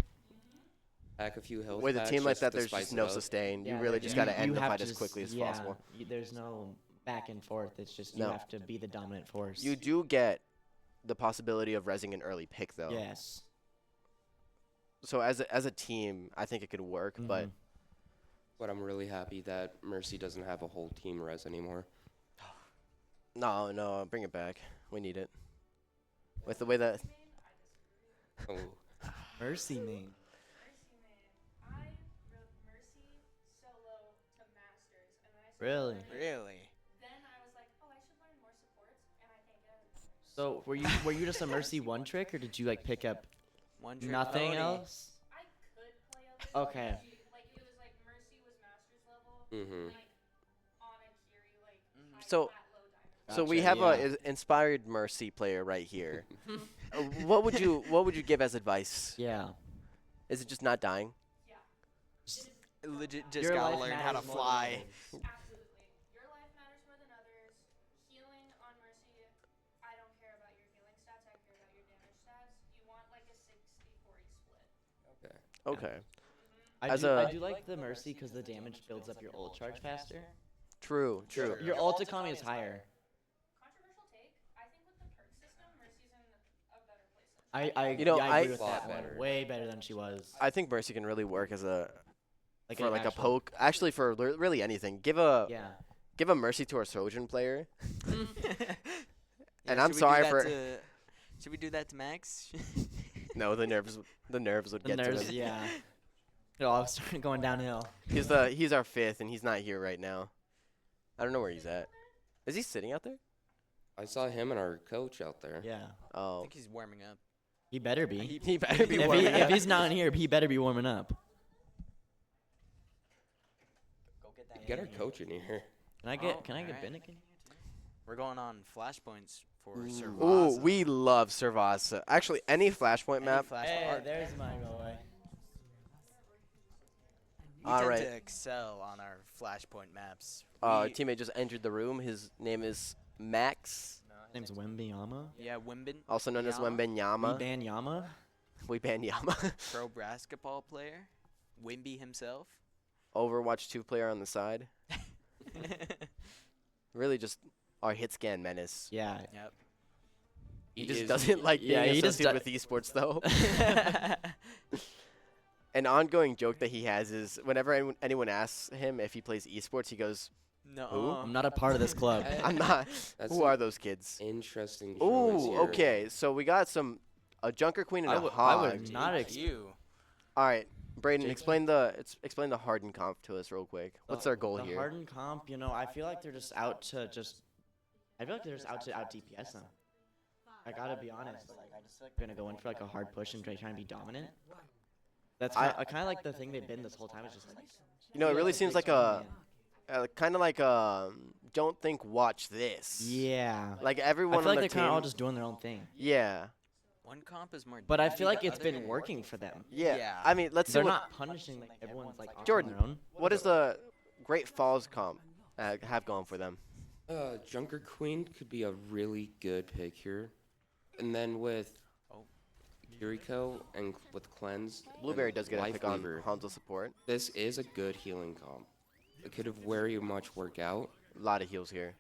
Speaker 4: pack a few health
Speaker 1: With a
Speaker 4: packs
Speaker 1: team like
Speaker 4: just
Speaker 1: that,
Speaker 4: to
Speaker 1: there's
Speaker 4: spice
Speaker 1: just
Speaker 4: it
Speaker 1: no
Speaker 4: up.
Speaker 1: sustain. You
Speaker 3: Yeah,
Speaker 1: really
Speaker 3: you-
Speaker 1: just got to
Speaker 3: you
Speaker 1: end the
Speaker 3: have
Speaker 1: fight
Speaker 3: to
Speaker 1: as
Speaker 3: just-
Speaker 1: quickly as
Speaker 3: yeah,
Speaker 1: possible.
Speaker 3: There's no back and forth. It's just you
Speaker 1: No.
Speaker 3: have to be the dominant force.
Speaker 1: You do get the possibility of resing an early pick though.
Speaker 3: Yes.
Speaker 1: So as a team, I think it could work, but
Speaker 3: Mhm.
Speaker 4: But I'm really happy that Mercy doesn't have a whole team res anymore.
Speaker 1: no, bring it back. We need it. With the way that
Speaker 4: Oh,
Speaker 3: Mercy main. Really?
Speaker 2: Really?
Speaker 3: So were you just a Mercy one trick, or did you like pick up
Speaker 2: One trick
Speaker 3: nothing
Speaker 2: pony.
Speaker 3: else? Okay.
Speaker 4: mm-hmm.
Speaker 1: so we
Speaker 3: Gotcha,
Speaker 1: have
Speaker 3: yeah.
Speaker 1: a inspired Mercy player right here. What would you give as advice?
Speaker 3: Yeah.
Speaker 1: Is it just not dying?
Speaker 2: Legit, just
Speaker 3: Your
Speaker 2: gotta
Speaker 3: life
Speaker 2: learn how to
Speaker 3: matters more than
Speaker 2: fly.
Speaker 3: others.
Speaker 1: Okay.
Speaker 3: I
Speaker 1: As
Speaker 3: do,
Speaker 1: a-
Speaker 3: I do like the Mercy because the damage builds up your ult charge faster.
Speaker 1: True.
Speaker 3: Your ult economy is higher. I
Speaker 1: You know,
Speaker 3: yeah, I
Speaker 1: I-
Speaker 3: agree with
Speaker 4: Lot
Speaker 3: that one.
Speaker 4: better.
Speaker 3: Way better than she was.
Speaker 1: I think Mercy can really work as a for
Speaker 3: an
Speaker 1: like a
Speaker 3: actual-
Speaker 1: poke. Actually, for really anything. Give
Speaker 3: Yeah.
Speaker 1: a Mercy to our Trojan player. And
Speaker 2: Yeah,
Speaker 1: I'm
Speaker 2: should we do
Speaker 1: sorry
Speaker 2: that
Speaker 1: for-
Speaker 2: to- should we do that to Max?
Speaker 1: No, the nerves would
Speaker 3: The
Speaker 1: get to
Speaker 3: nerves,
Speaker 1: him.
Speaker 3: yeah. It all started going downhill.
Speaker 1: He's our fifth, and he's not here right now. I don't know where he's at. Is he sitting out there?
Speaker 4: I saw him and our coach out there.
Speaker 3: Yeah.
Speaker 2: I
Speaker 1: Oh,
Speaker 2: think he's warming up.
Speaker 3: He better be.
Speaker 1: he better be
Speaker 3: If,
Speaker 1: warming
Speaker 3: if
Speaker 1: up.
Speaker 3: he's not in here, he better be warming up.
Speaker 4: Get our coach in here.
Speaker 3: Can I get
Speaker 2: Oh,
Speaker 3: can I get
Speaker 2: alright.
Speaker 3: Binnick in here too?
Speaker 2: We're going on flashpoints for Servasa.
Speaker 1: Ooh, we love Servasa. Actually, any flashpoint
Speaker 2: Any
Speaker 1: map.
Speaker 2: flashpoint-
Speaker 3: Hey,
Speaker 2: our-
Speaker 3: there's my boy.
Speaker 2: we tend
Speaker 1: Alright.
Speaker 2: to excel on our flashpoint maps.
Speaker 1: Our
Speaker 2: We-
Speaker 1: teammate just entered the room. His name is Max,
Speaker 3: His name's Wembanyama.
Speaker 2: yeah, Wimbin,
Speaker 1: also known as
Speaker 2: Yama?
Speaker 3: We
Speaker 1: Wembenyama.
Speaker 3: ban Yama.
Speaker 1: We ban Yama.
Speaker 2: pro basketball player, Wimby himself.
Speaker 1: Overwatch 2 player on the side. Really just our hit scan menace.
Speaker 3: Yeah.
Speaker 2: Yep.
Speaker 1: He
Speaker 4: He
Speaker 1: just
Speaker 4: is-
Speaker 1: doesn't like being
Speaker 3: yeah, he just
Speaker 1: associated with esports though. An ongoing joke that he has is whenever anyone asks him if he plays esports, he goes,
Speaker 2: No.
Speaker 3: I'm not a part of this club.
Speaker 1: "I'm not."
Speaker 4: That's
Speaker 1: Who
Speaker 4: an
Speaker 1: are those kids?
Speaker 4: Interesting choice
Speaker 1: Ooh,
Speaker 4: here.
Speaker 1: okay. So we got a Junker Queen and
Speaker 3: I
Speaker 1: a
Speaker 3: would
Speaker 1: Hog.
Speaker 3: not ex-
Speaker 2: you.
Speaker 1: All right, Braden,
Speaker 3: Jake-
Speaker 1: explain the Harden comp to us real quick. What's our goal
Speaker 3: the
Speaker 1: here?
Speaker 3: Harden comp, I feel like they're just out to I feel like they're just out to out DPS them. I gotta be honest. Like, I just feel like they're gonna go in for like a hard push and try to be dominant. That's kind of like the thing they've been this whole time. Is just like,
Speaker 1: You know, it really seems like a
Speaker 3: man.
Speaker 1: kind of like don't think, watch this.
Speaker 3: Yeah.
Speaker 1: Like
Speaker 3: I
Speaker 1: everyone
Speaker 3: feel like
Speaker 1: on the
Speaker 3: they're
Speaker 1: team.
Speaker 3: kind of all just doing their own thing.
Speaker 1: Yeah.
Speaker 2: One comp is more.
Speaker 3: But I
Speaker 2: damaging
Speaker 3: feel like
Speaker 2: than
Speaker 3: it's
Speaker 2: other.
Speaker 3: been working for them.
Speaker 1: Yeah.
Speaker 2: Yeah.
Speaker 1: I mean, let's see
Speaker 3: They're
Speaker 1: what
Speaker 3: not punishing like everyone's like off on
Speaker 1: Jordan.
Speaker 3: their own.
Speaker 1: what does the Great Falls comp have going for them.
Speaker 4: Junker Queen could be a really good pick here. And then with Kiriko and with Cleanse,
Speaker 1: Blueberry
Speaker 4: and
Speaker 1: does get a
Speaker 4: Life
Speaker 1: pick on
Speaker 4: Weaver,
Speaker 1: Hanzo support.
Speaker 4: this is a good healing comp. It could have very much work out.
Speaker 1: A lot of heals here.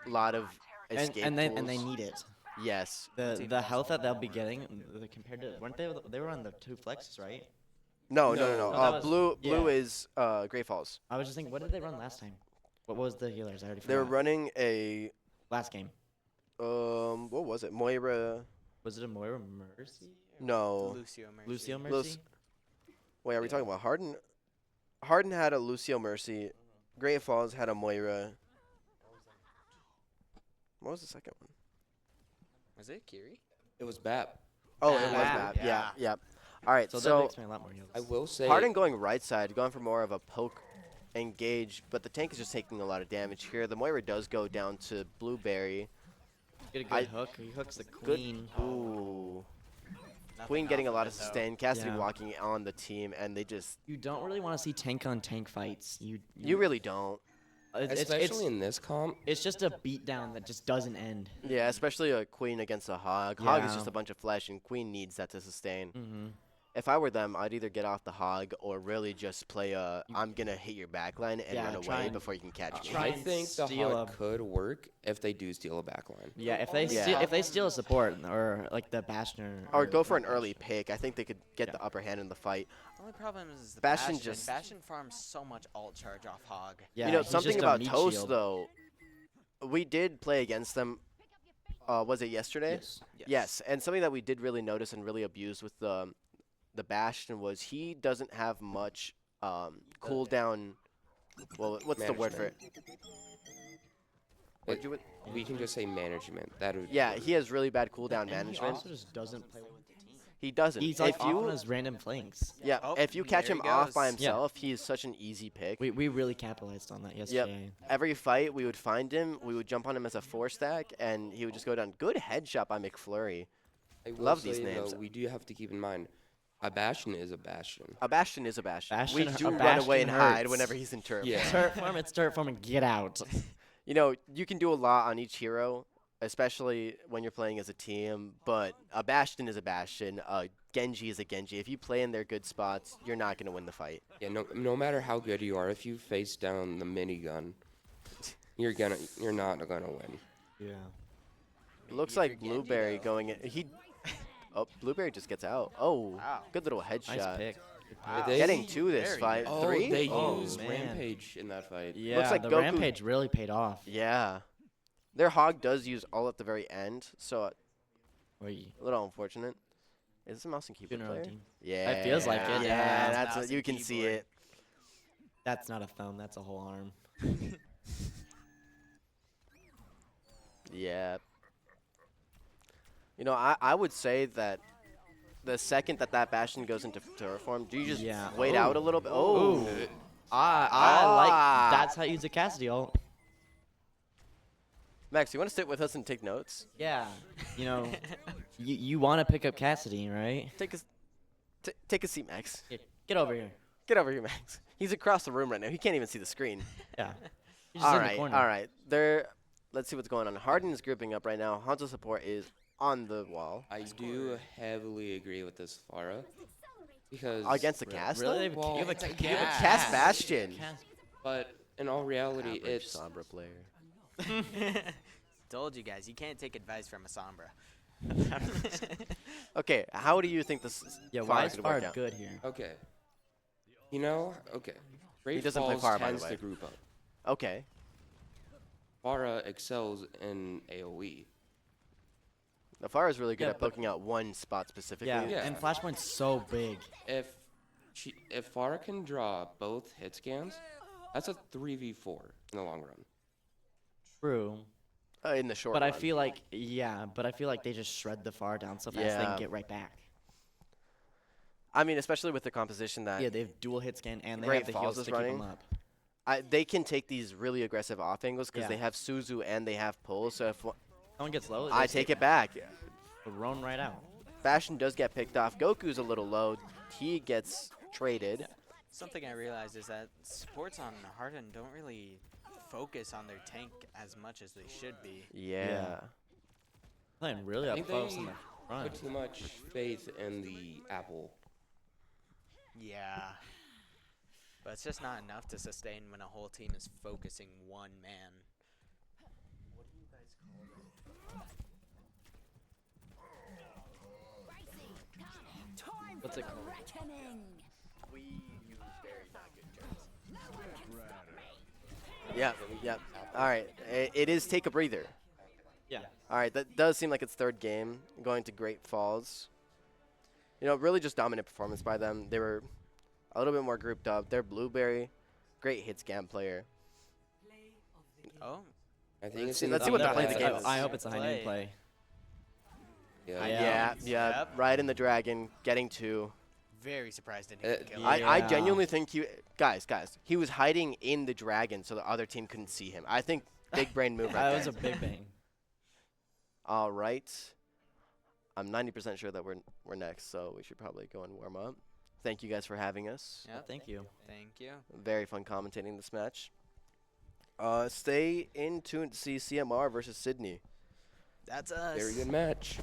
Speaker 1: A lot of escape
Speaker 3: And they
Speaker 1: tools.
Speaker 3: need it.
Speaker 1: Yes.
Speaker 3: The health that they'll be getting compared to weren't they were on the 2 flexes, right?
Speaker 1: No.
Speaker 3: No, that was-
Speaker 1: Blue
Speaker 3: yeah.
Speaker 1: is Great Falls.
Speaker 3: I was just thinking, what did they run last time? What was the healers? I already
Speaker 1: They were
Speaker 3: forgot.
Speaker 1: running a
Speaker 3: Last game.
Speaker 1: what was it? Moira.
Speaker 3: Was it a Moira Mercy?
Speaker 1: No.
Speaker 2: Lucio Mercy.
Speaker 3: Lucio
Speaker 1: Lus-
Speaker 3: Mercy?
Speaker 1: Wait, are we talking about Harden? Harden had a Lucio Mercy. Great Falls had a Moira. What was the second one?
Speaker 2: Was it Kiri?
Speaker 4: It was BAP.
Speaker 1: Oh, it was
Speaker 3: Map,
Speaker 1: Map. Yeah, yeah. All right,
Speaker 3: So, that
Speaker 1: so
Speaker 3: makes me a lot more heals.
Speaker 4: I will say
Speaker 1: Harden going right side, going for more of a poke engage, but the tank is just taking a lot of damage here. The Moira does go down to Blueberry.
Speaker 3: Get a good
Speaker 1: I-
Speaker 3: hook. He hooks the
Speaker 1: Good.
Speaker 3: queen.
Speaker 1: Ooh.
Speaker 2: Nothing
Speaker 1: Queen getting a
Speaker 2: off
Speaker 1: lot
Speaker 2: of
Speaker 1: of
Speaker 2: it, though.
Speaker 1: sustain. Cassidy
Speaker 3: Yeah.
Speaker 1: walking on the team, and they just.
Speaker 3: You don't really want to see tank on tank fights.
Speaker 1: You really don't.
Speaker 4: especially in this comp,
Speaker 3: it's just a beatdown that just doesn't end.
Speaker 1: Yeah, especially a Queen against a Hog. Hog is
Speaker 3: Yeah.
Speaker 1: just a bunch of flesh, and Queen needs that to sustain.
Speaker 3: Mm-hmm.
Speaker 1: If I were them, I'd either get off the hog or really just play I'm gonna hit your backline and
Speaker 3: Yeah,
Speaker 1: run
Speaker 3: try
Speaker 1: away
Speaker 3: and-
Speaker 1: before you can catch me.
Speaker 3: try
Speaker 4: I
Speaker 3: and
Speaker 4: think the
Speaker 3: steal
Speaker 4: hog
Speaker 3: a-
Speaker 4: could work if they do steal a backline.
Speaker 3: Yeah, if
Speaker 1: Yeah.
Speaker 3: they steal a support or like the Bastion
Speaker 1: Or go for
Speaker 3: not
Speaker 1: an early
Speaker 3: Bastion.
Speaker 1: pick. I think they could get
Speaker 3: Yeah.
Speaker 1: the upper hand in the fight.
Speaker 2: Only problem is the
Speaker 1: Bastion
Speaker 2: Bastion.
Speaker 1: just-
Speaker 2: Bastion farms so much alt charge off Hog.
Speaker 3: Yeah,
Speaker 1: You know,
Speaker 3: he's
Speaker 1: something
Speaker 3: just a
Speaker 1: about
Speaker 3: meat
Speaker 1: Toast,
Speaker 3: shield.
Speaker 1: though, we did play against them, was it yesterday?
Speaker 3: Yes.
Speaker 1: Yes, and something that we did really notice and really abuse with the Bastion was he doesn't have much cooldown. Well, what's the word for it? What'd you-
Speaker 4: We can just say management. That would.
Speaker 1: Yeah, he has really bad cooldown
Speaker 3: And he
Speaker 1: management.
Speaker 3: also just doesn't play with the team.
Speaker 1: He doesn't.
Speaker 3: He's like
Speaker 1: if
Speaker 3: off on
Speaker 1: you,
Speaker 3: his random flanks.
Speaker 1: yeah,
Speaker 2: Oh,
Speaker 1: if you catch
Speaker 2: there
Speaker 1: him
Speaker 2: he
Speaker 1: off by
Speaker 2: goes.
Speaker 3: Yeah.
Speaker 1: himself, he is such an easy pick.
Speaker 3: We really capitalized on that yesterday.
Speaker 1: Every fight we would find him, we would jump on him as a 4-stack, and he would just go down. Good headshot by McFlurry.
Speaker 4: I will
Speaker 1: Love these
Speaker 4: say,
Speaker 1: names.
Speaker 4: Though, we do have to keep in mind, a Bastion is a Bastion.
Speaker 1: A Bastion is a Bastion. We
Speaker 3: Bastion-
Speaker 1: do
Speaker 3: a
Speaker 1: run away and
Speaker 3: Bastion
Speaker 1: hide
Speaker 3: hurts.
Speaker 1: whenever he's in turf.
Speaker 4: Yeah.
Speaker 3: Turret farm, it's turret farm and get out.
Speaker 1: You know, you can do a lot on each hero, especially when you're playing as a team, but a Bastion is a Bastion. Genji is a Genji. If you play in their good spots, you're not going to win the fight.
Speaker 4: Yeah, no matter how good you are, if you face down the minigun, you're not gonna win.
Speaker 3: Yeah.
Speaker 1: Looks like Blueberry going in. Oh, Blueberry just gets out. Oh,
Speaker 2: Wow.
Speaker 1: good little
Speaker 3: Nice
Speaker 1: headshot.
Speaker 3: pick.
Speaker 2: Wow.
Speaker 4: They-
Speaker 1: Getting to this
Speaker 2: Very
Speaker 1: fight.
Speaker 2: good.
Speaker 1: Three?
Speaker 4: They
Speaker 3: Oh,
Speaker 4: used
Speaker 3: man.
Speaker 4: Rampage in that fight.
Speaker 3: Yeah,
Speaker 1: like
Speaker 3: the
Speaker 1: Goku-
Speaker 3: rampage really paid off.
Speaker 1: Yeah. Their hog does use all at the very end, so
Speaker 3: Oy.
Speaker 1: a little unfortunate. Is this a mouse and keyboard
Speaker 3: Funeral
Speaker 1: player?
Speaker 3: team.
Speaker 1: Yeah.
Speaker 3: It feels like it,
Speaker 1: Yeah,
Speaker 3: yeah.
Speaker 1: that's
Speaker 2: Mouse
Speaker 1: you
Speaker 2: and
Speaker 1: can see
Speaker 2: keyboard.
Speaker 1: it.
Speaker 3: That's not a thumb, that's a whole arm.
Speaker 1: Yeah. You know, I would say that the second that Bastion goes into turret form, do you just
Speaker 3: Yeah.
Speaker 1: wait
Speaker 3: Oh.
Speaker 1: out a little bit? Oh.
Speaker 3: I
Speaker 1: Ah.
Speaker 3: like that's how you use a Cassidy ult.
Speaker 1: Max, you want to sit with us and take notes?
Speaker 3: Yeah. You know, you want to pick up Cassidy, right?
Speaker 1: Take a seat, Max.
Speaker 3: Here, get over here.
Speaker 1: Get over here, Max. He's across the room right now. He can't even see the screen.
Speaker 3: Yeah. He's just
Speaker 1: All
Speaker 3: in the
Speaker 1: right,
Speaker 3: corner.
Speaker 1: all right. Let's see what's going on. Harden is grouping up right now. Hanzo support is on the wall.
Speaker 4: I do heavily agree with this Farah because
Speaker 1: Against the cast,
Speaker 3: Really?
Speaker 1: though?
Speaker 4: Well,
Speaker 3: You have a
Speaker 4: it's a
Speaker 3: ca-
Speaker 1: You have a
Speaker 2: Cast.
Speaker 1: cast Bastion.
Speaker 4: but in all reality,
Speaker 1: Average
Speaker 4: it's
Speaker 1: Sombra player.
Speaker 2: Told you guys, you can't take advice from a Sombra.
Speaker 1: Okay, how do you think this
Speaker 3: Yeah,
Speaker 1: Farah
Speaker 3: why is
Speaker 1: could work
Speaker 3: Far
Speaker 1: out?
Speaker 3: good here?
Speaker 4: okay. You know, okay. Great
Speaker 1: doesn't play
Speaker 4: Falls
Speaker 1: Farah, by the
Speaker 4: tends
Speaker 1: way.
Speaker 4: to group up.
Speaker 1: Okay.
Speaker 4: Farah excels in AOE.
Speaker 1: The Farah is really good
Speaker 3: Yeah,
Speaker 1: at
Speaker 3: but-
Speaker 1: poking out one spot specifically.
Speaker 3: Yeah,
Speaker 4: Yeah.
Speaker 3: and Flashpoint's so big.
Speaker 4: If Farah can draw both hit scans, that's a 3v4 in the long run.
Speaker 3: True.
Speaker 1: In the short
Speaker 3: But I
Speaker 1: run.
Speaker 3: feel like, they just shred the Far down so fast they
Speaker 1: Yeah.
Speaker 3: can get right back.
Speaker 1: I mean, especially with the composition that
Speaker 3: Yeah, they have dual hit scan and they
Speaker 1: Great
Speaker 3: have the
Speaker 1: Falls
Speaker 3: heals
Speaker 1: is
Speaker 3: to keep
Speaker 1: running.
Speaker 3: them up.
Speaker 1: they can take these really aggressive off angles because
Speaker 3: Yeah.
Speaker 1: they have Suzu and they have pull. So if
Speaker 3: Someone gets low,
Speaker 1: I
Speaker 3: they
Speaker 1: take it back,
Speaker 3: thrown right out.
Speaker 1: Bastion does get picked off. Goku's a little low. He gets traded.
Speaker 2: Something I realized is that supports on Harden don't really focus on their tank as much as they should be.
Speaker 1: Yeah.
Speaker 3: Playing really
Speaker 4: I
Speaker 3: up
Speaker 4: think
Speaker 3: close
Speaker 4: they
Speaker 3: in the
Speaker 4: Put
Speaker 3: front.
Speaker 4: too much faith in the apple.
Speaker 2: Yeah. But it's just not enough to sustain when a whole team is focusing one man.
Speaker 3: What's it called?
Speaker 1: We use very not good terms. Yeah, yeah. All right. It is take a breather.
Speaker 3: Yeah.
Speaker 1: All right. That does seem like its third game going to Great Falls. You know, really just dominant performance by them. They were a little bit more grouped up. They're Blueberry, great hit scam player.
Speaker 2: Oh,
Speaker 4: I think it's
Speaker 1: Let's see what the play of the game
Speaker 3: I
Speaker 1: is.
Speaker 3: I hope it's a high noon play.
Speaker 4: Yeah.
Speaker 1: Yeah, yeah.
Speaker 2: Yep.
Speaker 1: Right in the dragon, getting two.
Speaker 2: very surprised didn't hit the kill.
Speaker 3: yeah.
Speaker 1: I genuinely think guys, he was hiding in the dragon so the other team couldn't see him. I think big brain move right
Speaker 3: That was
Speaker 1: there.
Speaker 3: a big bang.
Speaker 1: All right. I'm 90% sure that we're next, so we should probably go and warm up. Thank you guys for having us.
Speaker 2: Yep.
Speaker 3: Thank you.
Speaker 2: Thank you.
Speaker 1: Very fun commentating this match. Stay in tune to see CMR versus Sydney.
Speaker 2: That's us.
Speaker 4: Very good match.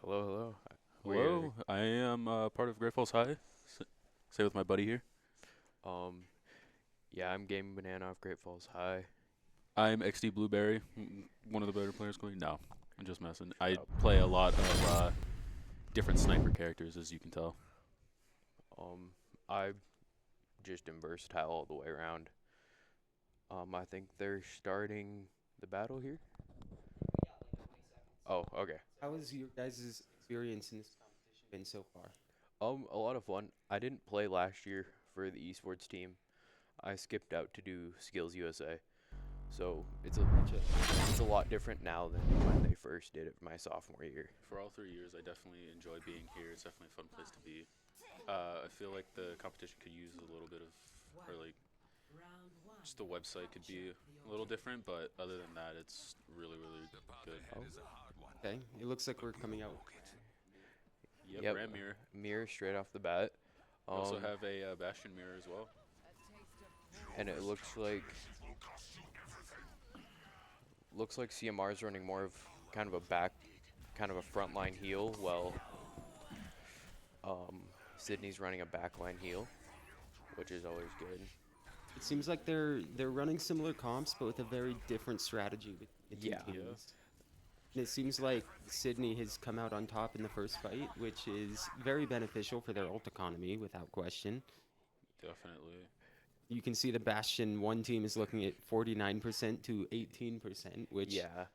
Speaker 5: Hello, hello.
Speaker 6: Hello, I am part of Great Falls High. Stay with my buddy here.
Speaker 5: Um, yeah, I'm Game Banana of Great Falls High.
Speaker 6: I'm XD Blueberry, one of the better players going. No, I'm just messing. I
Speaker 5: Oh.
Speaker 6: play a lot of different sniper characters, as you can tell.
Speaker 5: I just am versatile all the way around. I think they're starting the battle here. Oh, okay.
Speaker 7: How has your guys' experience in this competition been so far?
Speaker 5: A lot of fun. I didn't play last year for the esports team. I skipped out to do Skills USA. So it's a lot different now than when they first did it my sophomore year.
Speaker 6: For all 3 years, I definitely enjoy being here. It's definitely a fun place to be. I feel like the competition could use a little bit of, or like, just the website could be a little different, but other than that, it's really, really good.
Speaker 7: Okay, it looks like we're coming out.
Speaker 6: Yep, Ram mirror.
Speaker 5: Mirror straight off the bat.
Speaker 6: We also have a Bastion mirror as well.
Speaker 5: And it looks like CMR is running more of kind of a frontline heal, while Sydney's running a backline heal, which is always good.
Speaker 7: It seems like they're running similar comps, but with a very different strategy with the two
Speaker 5: Yeah.
Speaker 7: teams. And it seems like Sydney has come out on top in the first fight, which is very beneficial for their ult economy, without question.
Speaker 6: Definitely.
Speaker 7: You can see the Bastion one team is looking at 49% to 18%, which
Speaker 5: Yeah,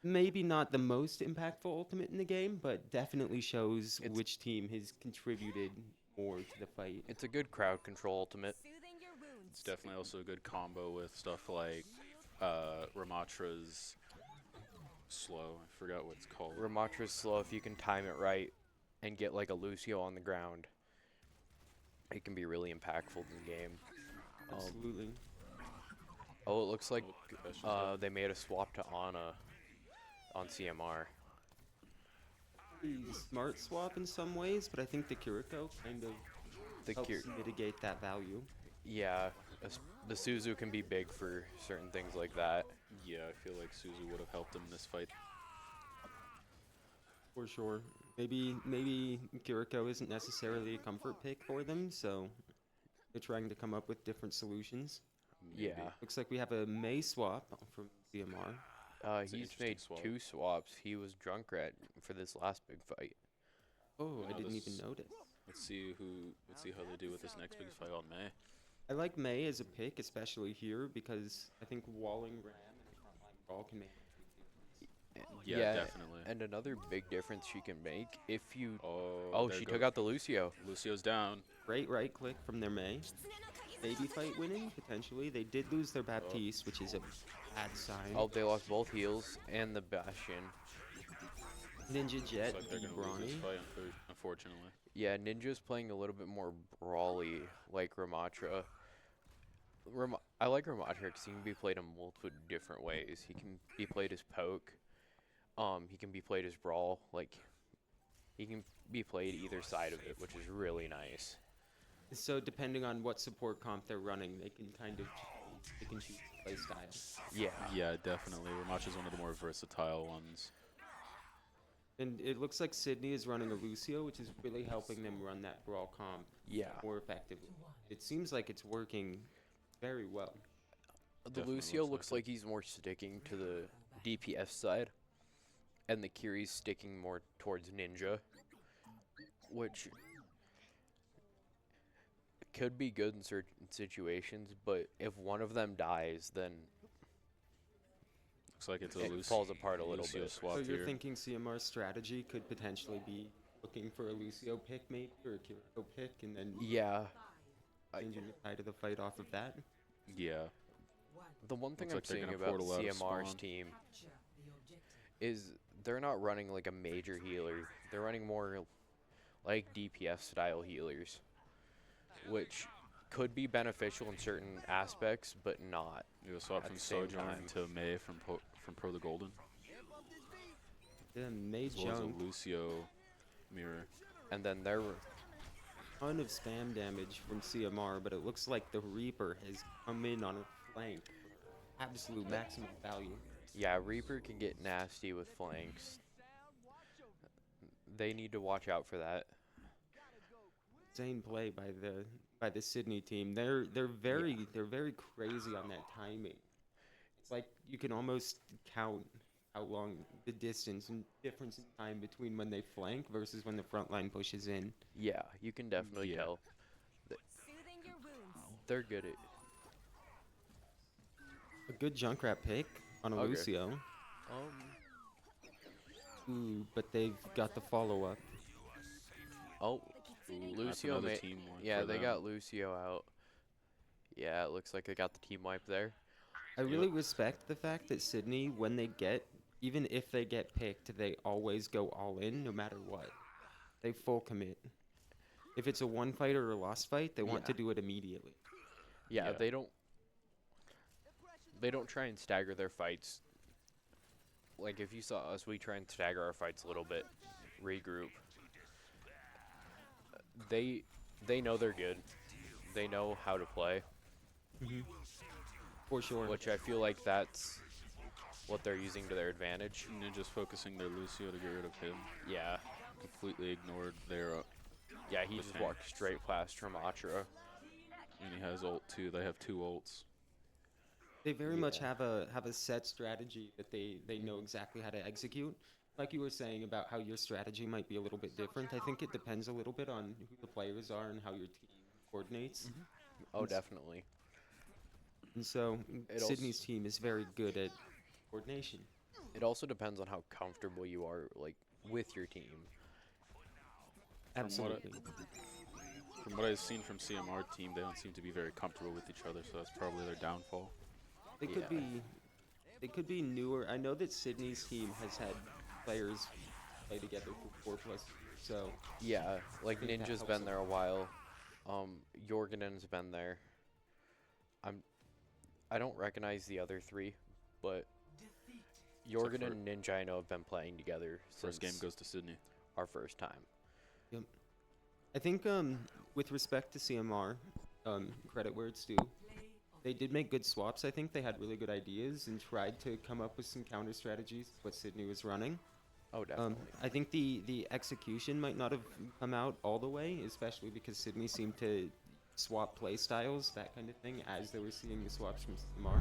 Speaker 7: maybe not the most impactful ultimate in the game, but definitely shows which team has contributed more to the fight.
Speaker 5: it's a good crowd control ultimate.
Speaker 6: It's definitely also a good combo with stuff like Ramatra's slow. I forgot what it's called.
Speaker 5: Ramatra's slow if you can time it right and get like a Lucio on the ground. It can be really impactful in the game.
Speaker 7: Absolutely.
Speaker 5: Oh, it looks like
Speaker 6: That's just it.
Speaker 5: they made a swap to Ana on CMR.
Speaker 7: Smart swap in some ways, but I think the Kiriko kind of
Speaker 5: The
Speaker 7: helps
Speaker 5: Kir-
Speaker 7: mitigate that value.
Speaker 5: yeah, the Suzu can be big for certain things like that.
Speaker 6: Yeah, I feel like Suzu would have helped him in this fight.
Speaker 7: For sure. Maybe Kiriko isn't necessarily a comfort pick for them, so they're trying to come up with different solutions.
Speaker 6: Maybe.
Speaker 5: Yeah.
Speaker 7: Looks like we have a May swap from CMR.
Speaker 6: It's an
Speaker 5: He's
Speaker 6: interesting
Speaker 5: made
Speaker 6: swap.
Speaker 5: 2 swaps. He was Junkrat for this last big fight.
Speaker 7: Oh, I
Speaker 6: Now
Speaker 7: didn't
Speaker 6: this-
Speaker 7: even notice.
Speaker 6: Let's see how they do with this next big fight on May.
Speaker 7: I like May as a pick, especially here, because I think walling Ram and the frontline brawl can make
Speaker 6: Yeah, definitely.
Speaker 5: And another big difference she can make if you.
Speaker 6: Oh, there
Speaker 5: She
Speaker 6: goes-
Speaker 5: took out the Lucio.
Speaker 6: Lucio's down.
Speaker 7: great right click from their May. Maybe fight winning, potentially. They did lose their Baptiste, which is a bad sign.
Speaker 5: Oh, they lost both heals and the Bastion.
Speaker 7: Ninja Jet
Speaker 6: Looks like they're
Speaker 7: beat
Speaker 6: gonna lose this
Speaker 7: Brawny.
Speaker 6: fight, unfortunately.
Speaker 5: Yeah, Ninja's playing a little bit more brawly, like Ramatra. I like Ramatra because he can be played in multiple different ways. He can be played as poke. He can be played as brawl. Like, he can be played either side of it, which is really nice.
Speaker 7: So depending on what support comp they're running, they can kind of they can choose play style.
Speaker 5: Yeah.
Speaker 6: Yeah, definitely. Ramacha's one of the more versatile ones.
Speaker 7: And it looks like Sydney is running a Lucio, which is really helping them run that brawl comp
Speaker 5: Yeah.
Speaker 7: more effectively. It seems like it's working very well.
Speaker 5: The
Speaker 6: Definitely
Speaker 5: Lucio
Speaker 6: looks
Speaker 5: looks
Speaker 6: like
Speaker 5: like he's more sticking to the DPS side, and the Kiri's sticking more towards Ninja, which could be good in certain situations, but if one of them dies, then
Speaker 6: Looks like it's a
Speaker 5: it falls apart a little
Speaker 6: Lucio
Speaker 5: bit.
Speaker 6: swap
Speaker 7: So you're
Speaker 6: here.
Speaker 7: thinking CMR's strategy could potentially be looking for a Lucio pick maybe, or a Kiriko pick, and then
Speaker 5: Yeah.
Speaker 7: changing the tide of the fight off of that?
Speaker 6: Yeah.
Speaker 5: The one thing
Speaker 6: Looks
Speaker 5: I'm
Speaker 6: like they're
Speaker 5: seeing
Speaker 6: gonna
Speaker 5: about
Speaker 6: portal out of
Speaker 5: CMR's
Speaker 6: spawn.
Speaker 5: team is they're not running like a major healer. They're running more like DPS style healers, which could be beneficial in certain aspects, but not.
Speaker 6: You swap
Speaker 5: At
Speaker 6: from
Speaker 5: the same
Speaker 6: Sojourn
Speaker 5: time.
Speaker 6: to May from Pro the Golden.
Speaker 7: Yeah, May
Speaker 6: As well as a
Speaker 7: junk.
Speaker 6: Lucio mirror.
Speaker 5: And then they're
Speaker 7: Ton of spam damage from CMR, but it looks like the Reaper has come in on a flank. Absolute maximum value.
Speaker 5: yeah, Reaper can get nasty with flanks. they need to watch out for that.
Speaker 7: Insane play by the Sydney team. They're very crazy on that timing. It's like you can almost count how long the distance and difference in time between when they flank versus when the front line pushes in.
Speaker 5: Yeah, you can definitely
Speaker 6: Yeah.
Speaker 5: tell. They're good at.
Speaker 7: A good Junkrat pick on a
Speaker 5: Okay.
Speaker 7: Lucio.
Speaker 5: Um.
Speaker 7: Ooh, but they've got the follow up.
Speaker 5: Oh,
Speaker 6: That's
Speaker 5: Lucio.
Speaker 6: another team wipe
Speaker 5: Yeah,
Speaker 6: for
Speaker 5: they
Speaker 6: them.
Speaker 5: got Lucio out. Yeah, it looks like they got the team wipe there.
Speaker 7: I really respect the fact that Sydney, when they get, even if they get picked, they always go all in no matter what. They full commit. If it's a one fight or a lost fight, they want
Speaker 5: Yeah.
Speaker 7: to do it immediately.
Speaker 5: Yeah,
Speaker 6: Yeah.
Speaker 5: they don't. They don't try and stagger their fights. Like if you saw us, we try and stagger our fights a little bit, regroup. They they know they're good. They know how to play,
Speaker 7: For sure.
Speaker 5: which I feel like that's what they're using to their advantage.
Speaker 6: Ninja's focusing their Lucio to get rid of him.
Speaker 5: Yeah,
Speaker 6: Completely ignored their,
Speaker 5: yeah, he just
Speaker 6: Defense.
Speaker 5: walked straight past Tramatra.
Speaker 6: and he has ult too. They have 2 ults.
Speaker 7: They very much
Speaker 5: Yeah.
Speaker 7: have a set strategy that they know exactly how to execute. Like you were saying about how your strategy might be a little bit different. I think it depends a little bit on who the players are and how your team coordinates.
Speaker 5: Oh,
Speaker 7: It's-
Speaker 5: definitely.
Speaker 7: And so
Speaker 5: It
Speaker 7: Sydney's team is very good at coordination.
Speaker 5: It also depends on how comfortable you are, like with your team.
Speaker 7: Absolutely.
Speaker 6: From what I've seen from CMR team, they don't seem to be very comfortable with each other, so that's probably their downfall.
Speaker 7: They could
Speaker 5: Yeah.
Speaker 7: be they could be newer. I know that Sydney's team has had players play together for 4+ years. So
Speaker 5: Yeah, like
Speaker 7: think that
Speaker 5: Ninja's
Speaker 7: helps
Speaker 5: been
Speaker 7: a
Speaker 5: there a while. Jorgenen's been there. I don't recognize the other three, but Jorgen and Ninja I know have been playing together since
Speaker 6: First game goes to Sydney.
Speaker 5: our first time.
Speaker 7: I think with respect to CMR, credit where it's due. They did make good swaps. I think they had really good ideas and tried to come up with some counter strategies to what Sydney was running.
Speaker 5: Oh, definitely.
Speaker 7: I think the execution might not have come out all the way, especially because Sydney seemed to swap play styles, that kind of thing, as they were seeing the swaps from CMR.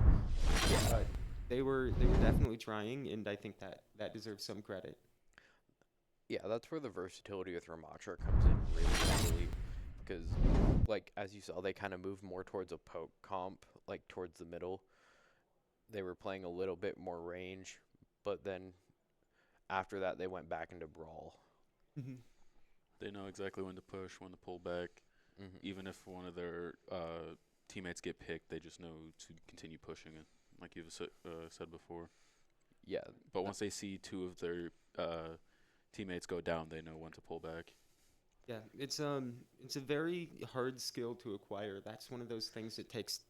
Speaker 7: But they were definitely trying, and I think that deserves some credit.
Speaker 5: Yeah, that's where the versatility with Ramatra comes in really heavily. Because, like, as you saw, they kind of moved more towards a poke comp, like towards the middle. They were playing a little bit more range, but then after that, they went back into brawl.
Speaker 6: They know exactly when to push, when to pull back.
Speaker 5: Hmm.
Speaker 6: Even if one of their teammates get picked, they just know to continue pushing it, like you've said before.
Speaker 5: Yeah,
Speaker 6: But once they see 2 of their teammates go down, they know when to pull back.
Speaker 7: Yeah, it's a very hard skill to acquire. That's one of those things that takes,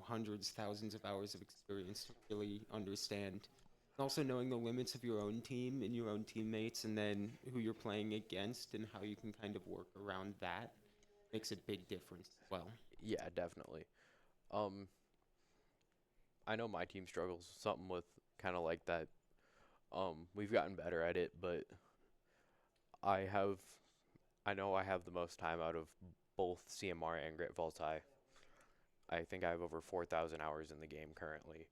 Speaker 7: hundreds, thousands of hours of experience to really understand. Also knowing the limits of your own team and your own teammates, and then who you're playing against and how you can kind of work around that makes a big difference as well.
Speaker 5: yeah, definitely. I know my team struggles something with kind of like that. We've gotten better at it, but I know I have the most time out of both CMR and Great Voltai. I think I have over 4,000 hours in the game currently.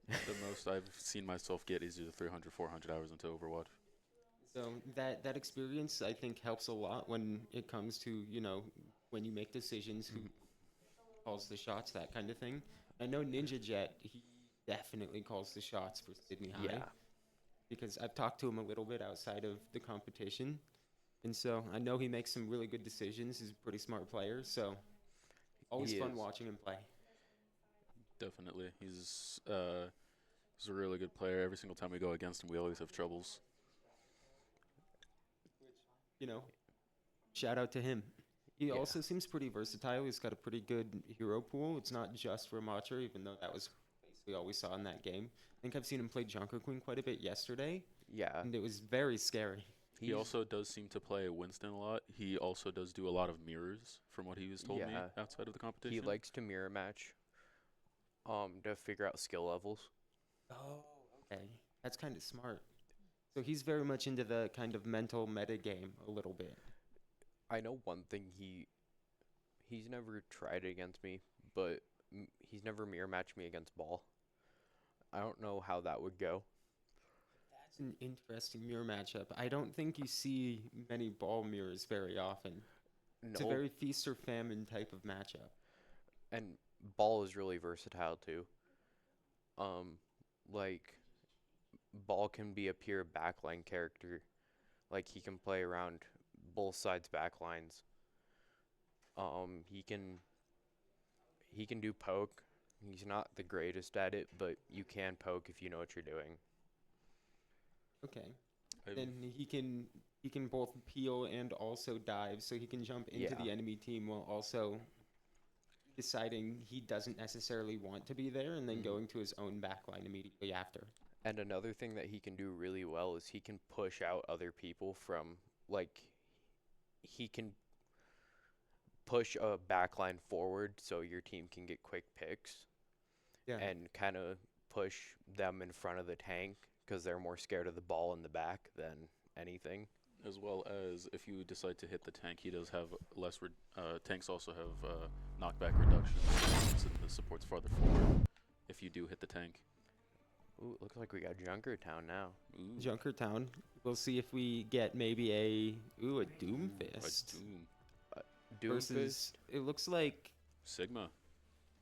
Speaker 6: The most I've seen myself get is either 300, 400 hours into Overwatch.
Speaker 7: So that experience I think helps a lot when it comes to, when you make decisions, who calls the shots, that kind of thing. I know Ninja Jet, he definitely calls the shots for Sydney High.
Speaker 5: Yeah,
Speaker 7: Because I've talked to him a little bit outside of the competition. And so I know he makes some really good decisions. He's a pretty smart player, so always
Speaker 5: He
Speaker 7: fun
Speaker 5: is.
Speaker 7: watching him play.
Speaker 6: Definitely. He's a really good player. Every single time we go against him, we always have troubles.
Speaker 7: Shout out to him. He
Speaker 5: Yeah.
Speaker 7: also seems pretty versatile. He's got a pretty good hero pool. It's not just Ramatra, even though that was basically all we saw in that game. I think I've seen him play Junker Queen quite a bit yesterday,
Speaker 5: yeah.
Speaker 7: and it was very scary.
Speaker 6: He also does seem to play Winston a lot. He also does do a lot of mirrors, from what he was told me
Speaker 5: Yeah.
Speaker 6: outside of the competition.
Speaker 5: He likes to mirror match, to figure out skill levels.
Speaker 7: Oh, okay. That's kind of smart. So he's very much into the kind of mental meta game a little bit.
Speaker 5: I know one thing he's never tried it against me, but he's never mirror matched me against Ball. I don't know how that would go.
Speaker 7: That's an interesting mirror matchup. I don't think you see many ball mirrors very often. It's a
Speaker 5: No,
Speaker 7: very feast or famine type of matchup.
Speaker 5: and Ball is really versatile too. Um, like Ball can be a pure backline character. Like he can play around both sides backlines. He can do poke. He's not the greatest at it, but you can poke if you know what you're doing.
Speaker 7: Okay.
Speaker 6: I've-
Speaker 7: Then he can both peel and also dive, so he can jump into
Speaker 5: Yeah.
Speaker 7: the enemy team while also deciding he doesn't necessarily want to be there and then
Speaker 5: Mhm.
Speaker 7: going to his own backline immediately after.
Speaker 5: And another thing that he can do really well is he can push out other people from like he can push a backline forward so your team can get quick picks
Speaker 7: Yeah.
Speaker 5: and kind of push them in front of the tank because they're more scared of the ball in the back than anything.
Speaker 6: As well as if you decide to hit the tank, he does have less. Tanks also have knockback reduction since the support's farther forward. If you do hit the tank,
Speaker 5: Ooh, it looks like we got Junkertown now.
Speaker 6: ooh,
Speaker 7: Junkertown. We'll see if we get maybe a
Speaker 6: a
Speaker 7: Doomfist
Speaker 6: Doom.
Speaker 7: versus. It looks like
Speaker 6: Sigma.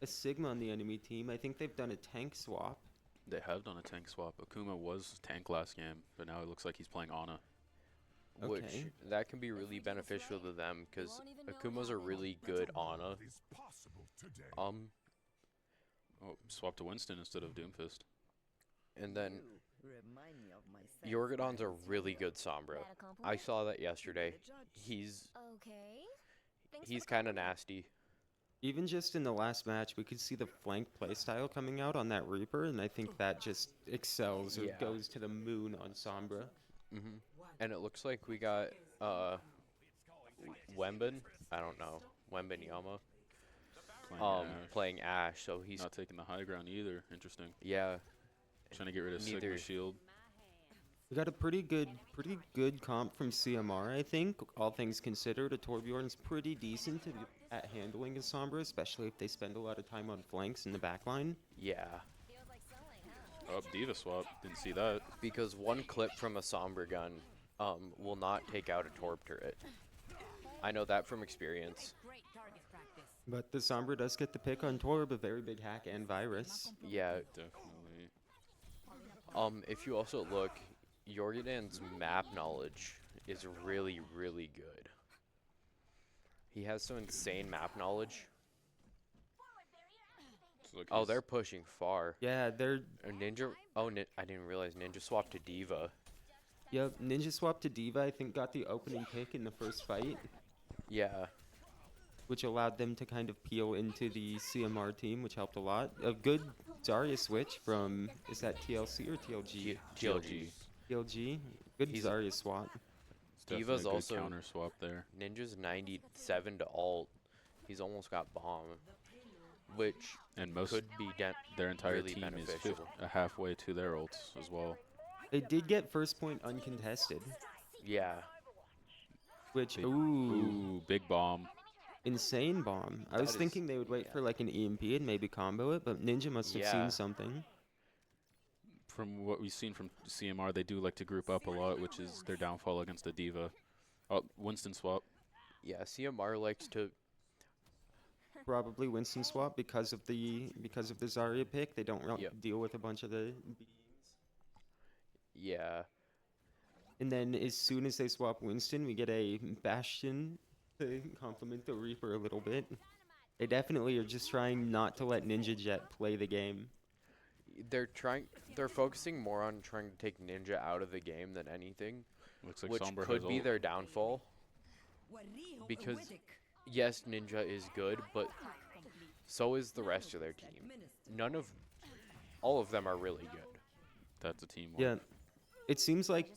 Speaker 7: a Sigma on the enemy team. I think they've done a tank swap.
Speaker 6: They have done a tank swap. Akuma was tank last game, but now it looks like he's playing Ana.
Speaker 5: Which
Speaker 7: Okay.
Speaker 5: that can be really beneficial to them because Akuma's a really good Ana.
Speaker 6: Oh, swap to Winston instead of Doomfist.
Speaker 5: And then Yorgodon's a really good Sombra. I saw that yesterday. He's
Speaker 8: Okay.
Speaker 5: he's kind of nasty.
Speaker 7: Even just in the last match, we could see the flank playstyle coming out on that Reaper, and I think that just excels or
Speaker 5: Yeah.
Speaker 7: goes to the moon on Sombra.
Speaker 5: And it looks like we got Wemben. I don't know. Wembenyama.
Speaker 6: Playing Ash.
Speaker 5: Playing Ash, so he's
Speaker 6: Not taking the high ground either. Interesting.
Speaker 5: yeah.
Speaker 6: Trying to get rid of
Speaker 5: Neither-
Speaker 6: Sigma Shield.
Speaker 7: We got a pretty good comp from CMR, I think. All things considered, a Torbjorn's pretty decent at handling a Sombra, especially if they spend a lot of time on flanks in the backline.
Speaker 5: Yeah.
Speaker 6: Oh, Diva swap. Didn't see that.
Speaker 5: Because one clip from a Sombra gun will not take out a Torb turret. I know that from experience.
Speaker 7: But the Sombra does get the pick on Torb, a very big hack and virus.
Speaker 5: Yeah.
Speaker 6: Definitely.
Speaker 5: If you also look, Yorgodan's map knowledge is really, really good. He has some insane map knowledge.
Speaker 6: So look,
Speaker 5: Oh,
Speaker 6: he's-
Speaker 5: they're pushing far.
Speaker 7: Yeah, they're
Speaker 5: Ninja. Oh, I didn't realize Ninja swapped to Diva.
Speaker 7: Yep, Ninja Swap to Diva, I think, got the opening pick in the first fight,
Speaker 5: Yeah.
Speaker 7: which allowed them to kind of peel into the CMR team, which helped a lot. A good Zarya switch from, is that TLC or TLG?
Speaker 5: TLG.
Speaker 7: TLG? Good
Speaker 5: He's-
Speaker 7: Zarya swap.
Speaker 6: it's definitely
Speaker 5: Diva's
Speaker 6: a good
Speaker 5: also-
Speaker 6: counter swap there.
Speaker 5: Ninja's 97 to alt. He's almost got bomb, which
Speaker 6: And most
Speaker 5: could be
Speaker 6: their entire
Speaker 5: really
Speaker 6: team is
Speaker 5: beneficial.
Speaker 6: halfway to their ults as well.
Speaker 7: They did get first point uncontested,
Speaker 5: Yeah.
Speaker 7: which,
Speaker 6: Big-
Speaker 7: ooh,
Speaker 6: Ooh, big bomb.
Speaker 7: insane bomb. I
Speaker 5: That
Speaker 7: was
Speaker 5: is-
Speaker 7: thinking they would wait
Speaker 5: yeah.
Speaker 7: for like an EMP and maybe combo it, but Ninja must have
Speaker 5: Yeah.
Speaker 7: seen something.
Speaker 6: From what we've seen from CMR, they do like to group up a lot, which is their downfall against the Diva. Oh, Winston swap.
Speaker 5: Yeah, CMR likes to.
Speaker 7: Probably Winston swap because of the Zarya pick. They don't
Speaker 5: Yep.
Speaker 7: deal with a bunch of the
Speaker 5: Yeah.
Speaker 7: And then as soon as they swap Winston, we get a Bastion to complement the Reaper a little bit. They definitely are just trying not to let Ninja Jet play the game.
Speaker 5: They're focusing more on trying to take Ninja out of the game than anything,
Speaker 6: Looks like
Speaker 5: which
Speaker 6: Sombra
Speaker 5: could
Speaker 6: has
Speaker 5: be
Speaker 6: ult.
Speaker 5: their downfall. Because yes, Ninja is good, but so is the rest of their team. All of them are really good.
Speaker 6: That's a team.
Speaker 7: Yeah, it seems like,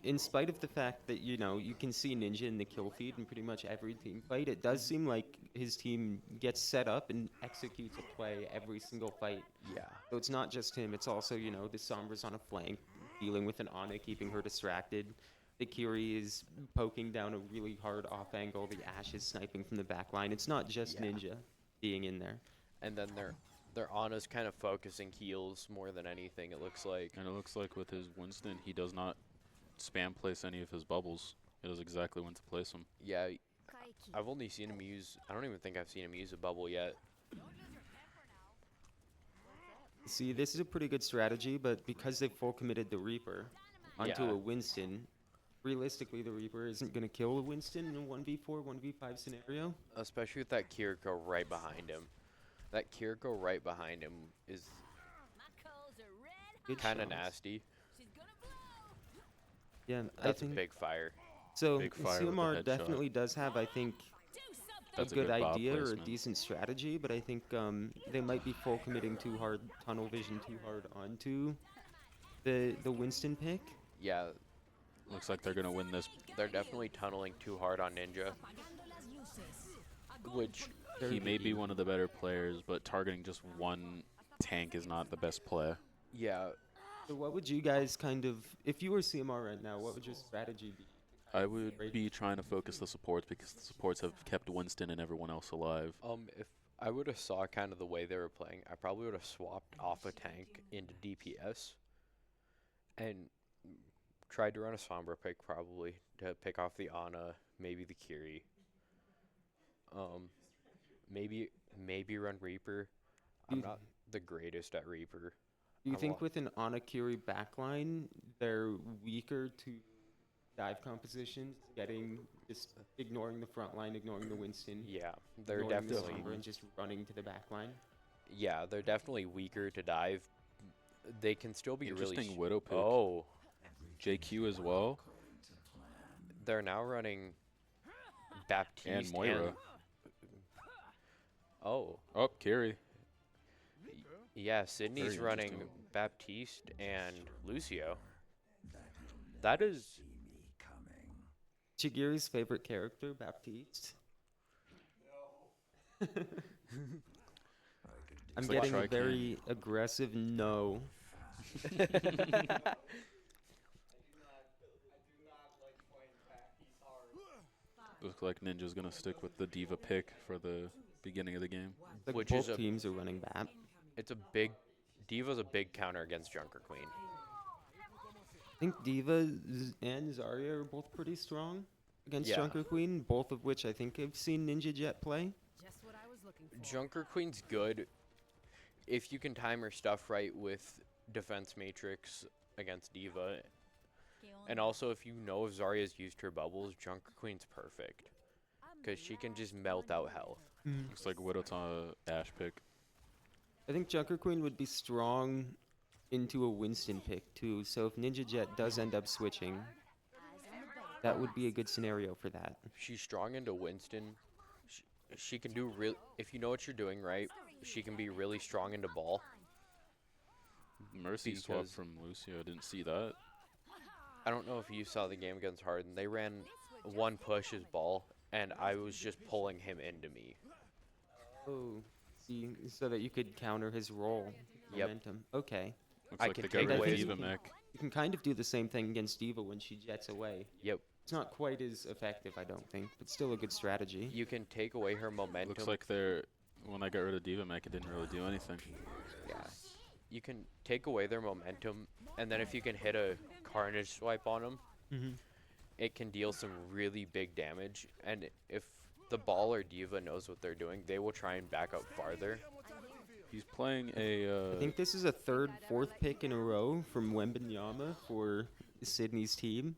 Speaker 7: in spite of the fact that, you can see Ninja in the kill feed in pretty much every team fight, it does seem like his team gets set up and executes a play every single fight.
Speaker 5: Yeah.
Speaker 7: So it's not just him, it's also, the Sombras on a flank dealing with an Ana, keeping her distracted. The Kiri is poking down a really hard off angle. The Ashe is sniping from the back line. It's not just
Speaker 5: Yeah.
Speaker 7: Ninja being in there.
Speaker 5: And then their Ana's kind of focusing heals more than anything, it looks like.
Speaker 6: And it looks like with his Winston, he does not spam place any of his bubbles. He knows exactly when to place them.
Speaker 5: Yeah, I've only seen him use, I don't even think I've seen him use a bubble yet.
Speaker 7: See, this is a pretty good strategy, but because they've full committed the Reaper onto
Speaker 5: Yeah.
Speaker 7: a Winston, realistically, the Reaper isn't going to kill a Winston in a 1v4, 1v5 scenario.
Speaker 5: Especially with that Kiriko right behind him. That Kiriko right behind him is
Speaker 7: Good
Speaker 5: kind of
Speaker 7: shots.
Speaker 5: nasty.
Speaker 7: Yeah, I
Speaker 5: That's a
Speaker 7: think
Speaker 5: big fire.
Speaker 7: so.
Speaker 6: Big fire with the
Speaker 7: CMR
Speaker 6: headshot.
Speaker 7: definitely does have, I think,
Speaker 6: That's
Speaker 7: a good
Speaker 6: bob
Speaker 7: idea or a
Speaker 6: placement.
Speaker 7: decent strategy, but I think they might be full committing too hard, tunnel vision too hard onto the Winston pick.
Speaker 5: Yeah,
Speaker 6: Looks like they're gonna win this.
Speaker 5: they're definitely tunneling too hard on Ninja. Which,
Speaker 6: He may be one of the better players, but targeting just one tank is not the best play.
Speaker 5: yeah,
Speaker 7: So what would you guys kind of, if you were CMR right now, what would your strategy be?
Speaker 6: I would be trying to focus the supports because the supports have kept Winston and everyone else alive.
Speaker 5: if I would have saw kind of the way they were playing, I probably would have swapped off a tank into DPS and tried to run a Sombra pick probably to pick off the Ana, maybe the Kiri. Maybe run Reaper. I'm
Speaker 7: You-
Speaker 5: not the greatest at Reaper.
Speaker 7: Do you
Speaker 5: I
Speaker 7: think
Speaker 5: wa-
Speaker 7: with an Anakiri backline, they're weaker to dive compositions, just ignoring the front line, ignoring the Winston,
Speaker 5: Yeah, they're
Speaker 7: ignoring the
Speaker 5: definitely
Speaker 7: Sombra, and just running to the back line?
Speaker 5: yeah, they're definitely weaker to dive. They can still be really
Speaker 6: Interesting Widow pick.
Speaker 5: Oh,
Speaker 6: JQ as well.
Speaker 5: they're now running Baptiste
Speaker 6: And Moira.
Speaker 5: Oh,
Speaker 6: Oh, Carry.
Speaker 5: yeah, Sydney's
Speaker 6: Very
Speaker 5: running
Speaker 6: interesting.
Speaker 5: Baptiste and Lucio. That is
Speaker 7: Chigiri's favorite character, Baptiste. I'm
Speaker 6: Looks like
Speaker 7: getting a
Speaker 6: Trican.
Speaker 7: very aggressive no.
Speaker 6: Looks like Ninja's gonna stick with the Diva pick for the beginning of the game.
Speaker 7: Like
Speaker 5: Which
Speaker 7: both
Speaker 5: is a-
Speaker 7: teams are running Bap.
Speaker 5: it's a big Diva's a big counter against Junker Queen.
Speaker 7: I think Diva and Zarya are both pretty strong against
Speaker 5: Yeah.
Speaker 7: Junker Queen, both of which I think I've seen Ninja Jet play.
Speaker 8: Just what I was looking for.
Speaker 5: Junker Queen's good if you can time her stuff right with defense matrix against Diva. And also if you know if Zarya's used her bubbles, Junker Queen's perfect. Because she can just melt out health.
Speaker 6: Looks like Widow's Ash pick.
Speaker 7: I think Junker Queen would be strong into a Winston pick too. So if Ninja Jet does end up switching, that would be a good scenario for that.
Speaker 5: She's strong into Winston. She can do real. If you know what you're doing right, she can be really strong into ball.
Speaker 6: Mercy swap
Speaker 5: Because-
Speaker 6: from Lucio. Didn't see that.
Speaker 5: I don't know if you saw the game against Harden. They ran one push as ball, and I was just pulling him into me.
Speaker 7: Oh, see, so that you could counter his roll
Speaker 5: Yep.
Speaker 7: momentum. Okay.
Speaker 6: Looks
Speaker 5: I
Speaker 6: like
Speaker 5: can
Speaker 6: they
Speaker 5: take
Speaker 6: got rid
Speaker 7: away
Speaker 6: of
Speaker 7: his-
Speaker 6: Diva mech.
Speaker 7: You can kind of do the same thing against Diva when she jets away.
Speaker 5: Yep.
Speaker 7: It's not quite as effective, I don't think, but still a good strategy.
Speaker 5: You can take away her momentum.
Speaker 6: Looks like they're when I got rid of Diva mech, it didn't really do anything.
Speaker 5: Yeah. You can take away their momentum, and then if you can hit a Carnage swipe on them,
Speaker 7: Mm-hmm.
Speaker 5: it can deal some really big damage. And if the ball or Diva knows what they're doing, they will try and back up farther.
Speaker 6: He's playing a.
Speaker 7: I think this is a third, fourth pick in a row from Wembenyama for Sydney's team.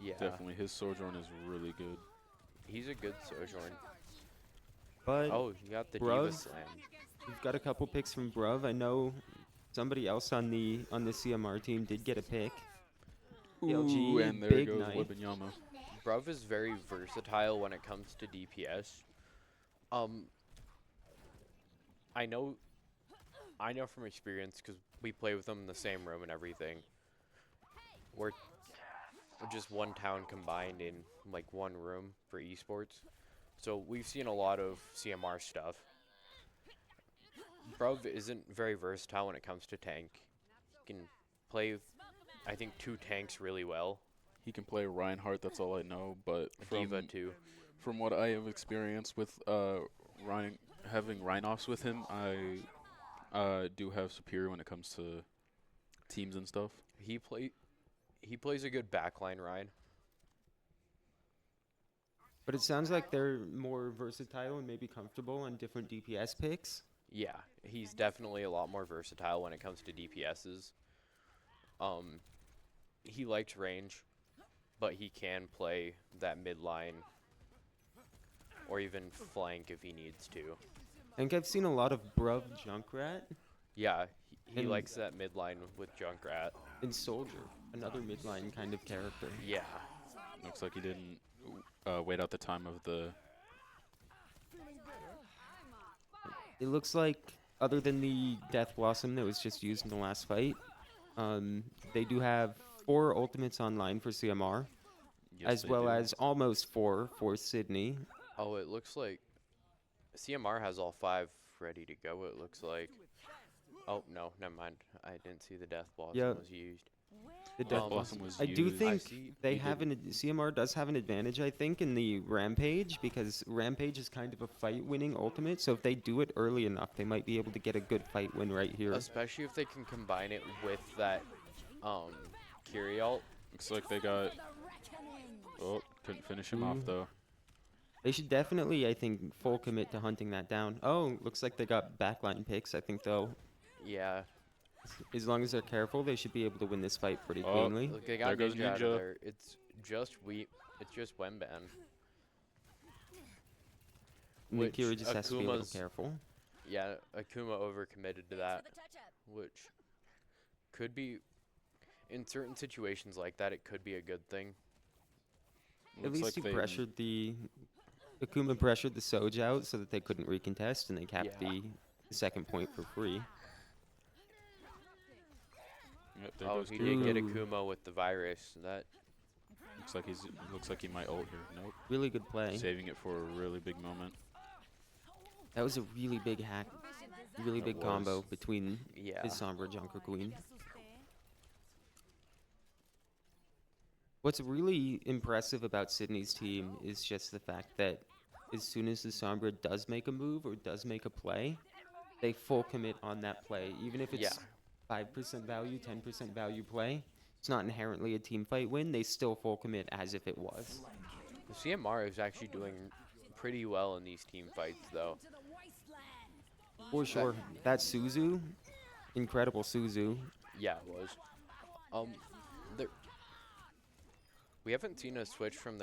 Speaker 5: Yeah.
Speaker 6: Definitely, his Sojourn is really good.
Speaker 5: He's a good Sojourn.
Speaker 7: But
Speaker 5: Oh, you got the
Speaker 7: Bruv.
Speaker 5: Diva slam.
Speaker 7: we've got a couple picks from Bruv. I know somebody else on the CMR team did get a pick. PLG,
Speaker 6: Ooh, and there
Speaker 7: big
Speaker 6: goes
Speaker 7: knife.
Speaker 6: Webanyama.
Speaker 5: Bruv is very versatile when it comes to DPS. I know from experience because we play with them in the same room and everything. We're just one town combined in like one room for eSports. So we've seen a lot of CMR stuff. Bruv isn't very versatile when it comes to tank. He can play I think two tanks really well.
Speaker 6: He can play Reinhardt. That's all I know. But
Speaker 5: Diva too.
Speaker 6: from what I have experienced with having Rhinoffs with him, I do have superior when it comes to teams and stuff.
Speaker 5: He plays a good backline Ryan.
Speaker 7: But it sounds like they're more versatile and maybe comfortable on different DPS picks.
Speaker 5: Yeah, he's definitely a lot more versatile when it comes to DPSs. He likes range, but he can play that mid line or even flank if he needs to.
Speaker 7: I think I've seen a lot of Bruv Junkrat
Speaker 5: Yeah, he
Speaker 7: And-
Speaker 5: likes that mid line with Junkrat.
Speaker 7: and Soldier, another midline kind of character.
Speaker 5: Yeah,
Speaker 6: Looks like he didn't wait out the time of the.
Speaker 7: It looks like, other than the Death Blossom that was just used in the last fight, they do have 4 ultimates online for CMR,
Speaker 6: Yes,
Speaker 7: as
Speaker 6: they
Speaker 7: well
Speaker 6: do.
Speaker 7: as almost 4 for Sydney.
Speaker 5: oh, it looks like CMR has all 5 ready to go, it looks like. Oh, no, never mind. I didn't see the Death Blossom
Speaker 7: Yeah.
Speaker 5: was used.
Speaker 7: The Death
Speaker 5: Um,
Speaker 7: Blossom.
Speaker 6: was
Speaker 7: I do
Speaker 6: used.
Speaker 7: think
Speaker 5: see
Speaker 7: they
Speaker 6: he
Speaker 7: have CMR does have an advantage, I think, in the Rampage, because Rampage is kind of a fight-winning ultimate. So if they do it early enough, they might be able to get a good fight win right here.
Speaker 5: Especially if they can combine it with that Curie ult.
Speaker 6: Looks like they got. Oh, couldn't finish him off
Speaker 7: Ooh.
Speaker 6: though.
Speaker 7: They should definitely, I think, full commit to hunting that down. Oh, looks like they got backline picks. I think they'll,
Speaker 5: Yeah.
Speaker 7: as long as they're careful, they should be able to win this fight pretty
Speaker 6: Oh.
Speaker 7: cleanly.
Speaker 5: Look, they got
Speaker 6: There goes
Speaker 5: Ninja out
Speaker 6: Ninja.
Speaker 5: of there. It's just Wenban.
Speaker 7: And
Speaker 5: which
Speaker 7: Kira just has to be a little
Speaker 5: Akuma's-
Speaker 7: careful.
Speaker 5: Yeah, Akuma overcommitted to that, which could be, in certain situations like that, it could be a good thing.
Speaker 7: At
Speaker 6: Looks
Speaker 7: least
Speaker 6: like
Speaker 7: he
Speaker 6: they-
Speaker 7: pressured the Akuma pressured the Soj out so that they couldn't recontest, and they capped
Speaker 5: Yeah.
Speaker 7: the second point for free.
Speaker 6: Yep, there
Speaker 5: Oh,
Speaker 6: goes
Speaker 5: he
Speaker 6: Kira.
Speaker 5: did get
Speaker 7: Ooh.
Speaker 5: Akuma with the virus. That
Speaker 6: Looks like he might ult here. Nope.
Speaker 7: Really good play.
Speaker 6: Saving it for a really big moment.
Speaker 7: That was a really big hack, really
Speaker 6: It
Speaker 7: big combo
Speaker 6: was.
Speaker 7: between
Speaker 5: yeah.
Speaker 7: his Sombra Junker Queen. What's really impressive about Sydney's team is just the fact that as soon as the Sombra does make a move or does make a play, they full commit on that play. Even if it's
Speaker 5: Yeah.
Speaker 7: 5% value, 10% value play, it's not inherently a team fight win. They still full commit as if it was.
Speaker 5: The CMR is actually doing pretty well in these team fights, though.
Speaker 7: For sure. That Suzu, incredible Suzu.
Speaker 5: Yeah, it was. There. We haven't seen a switch from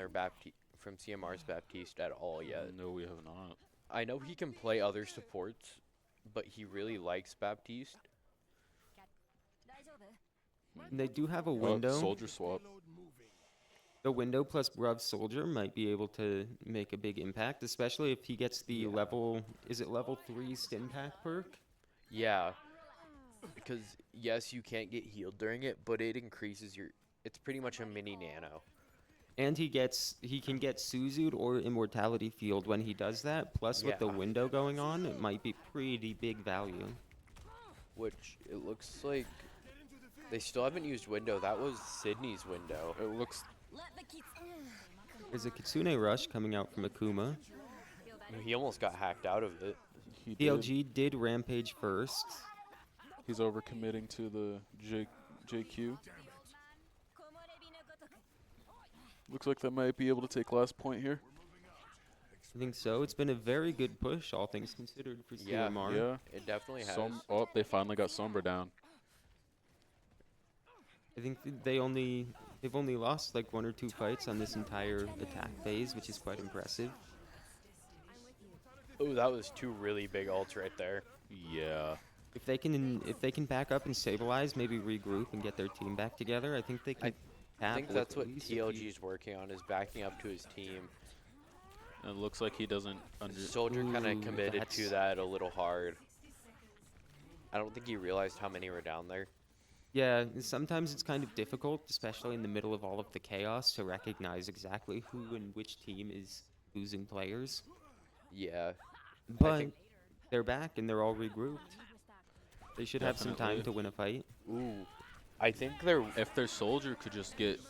Speaker 5: from CMR's Baptiste at all yet.
Speaker 6: No, we have not.
Speaker 5: I know he can play other supports, but he really likes Baptiste.
Speaker 7: And they do have a
Speaker 6: Oh,
Speaker 7: window.
Speaker 6: soldier swap.
Speaker 7: The window plus Bruv Soldier might be able to make a big impact, especially if he gets the level 3 stim pack perk?
Speaker 5: Yeah, because yes, you can't get healed during it, but it increases your. It's pretty much a mini nano.
Speaker 7: And he can get Suzu'd or Immortality Field when he does that. Plus, with the
Speaker 5: Yeah.
Speaker 7: window going on, it might be pretty big value.
Speaker 5: Which it looks like they still haven't used window. That was Sydney's window.
Speaker 6: It looks.
Speaker 7: There's a Kitsune Rush coming out from Akuma.
Speaker 5: He almost got hacked out of it.
Speaker 6: He did.
Speaker 7: DLG did Rampage first.
Speaker 6: He's overcommitting to the JQ. Looks like they might be able to take last point here.
Speaker 7: I think so. It's been a very good push, all things considered, for
Speaker 5: Yeah.
Speaker 7: CMR.
Speaker 6: Yeah.
Speaker 5: It definitely has.
Speaker 6: Oh, they finally got Sombra down.
Speaker 7: I think they've only lost like 1 or 2 fights on this entire attack phase, which is quite impressive.
Speaker 5: Oh, that was 2 really big ults right there.
Speaker 6: Yeah.
Speaker 7: If they can back up and stabilize, maybe regroup and get their team back together, I think they can.
Speaker 5: I think
Speaker 7: tap
Speaker 5: that's
Speaker 7: at
Speaker 5: what
Speaker 7: least a
Speaker 5: TLG
Speaker 7: few-
Speaker 5: is working on, is backing up to his team.
Speaker 6: And it looks like he doesn't
Speaker 5: Soldier kind
Speaker 7: Ooh,
Speaker 5: of committed to
Speaker 7: that's-
Speaker 5: that a little hard. I don't think he realized how many were down there.
Speaker 7: Yeah, sometimes it's kind of difficult, especially in the middle of all of the chaos, to recognize exactly who and which team is losing players.
Speaker 5: Yeah.
Speaker 7: But
Speaker 5: think-
Speaker 7: they're back and they're all regrouped. They should have some time
Speaker 6: Definitely.
Speaker 7: to win a fight.
Speaker 5: Ooh. I think they're.
Speaker 6: If their soldier could just get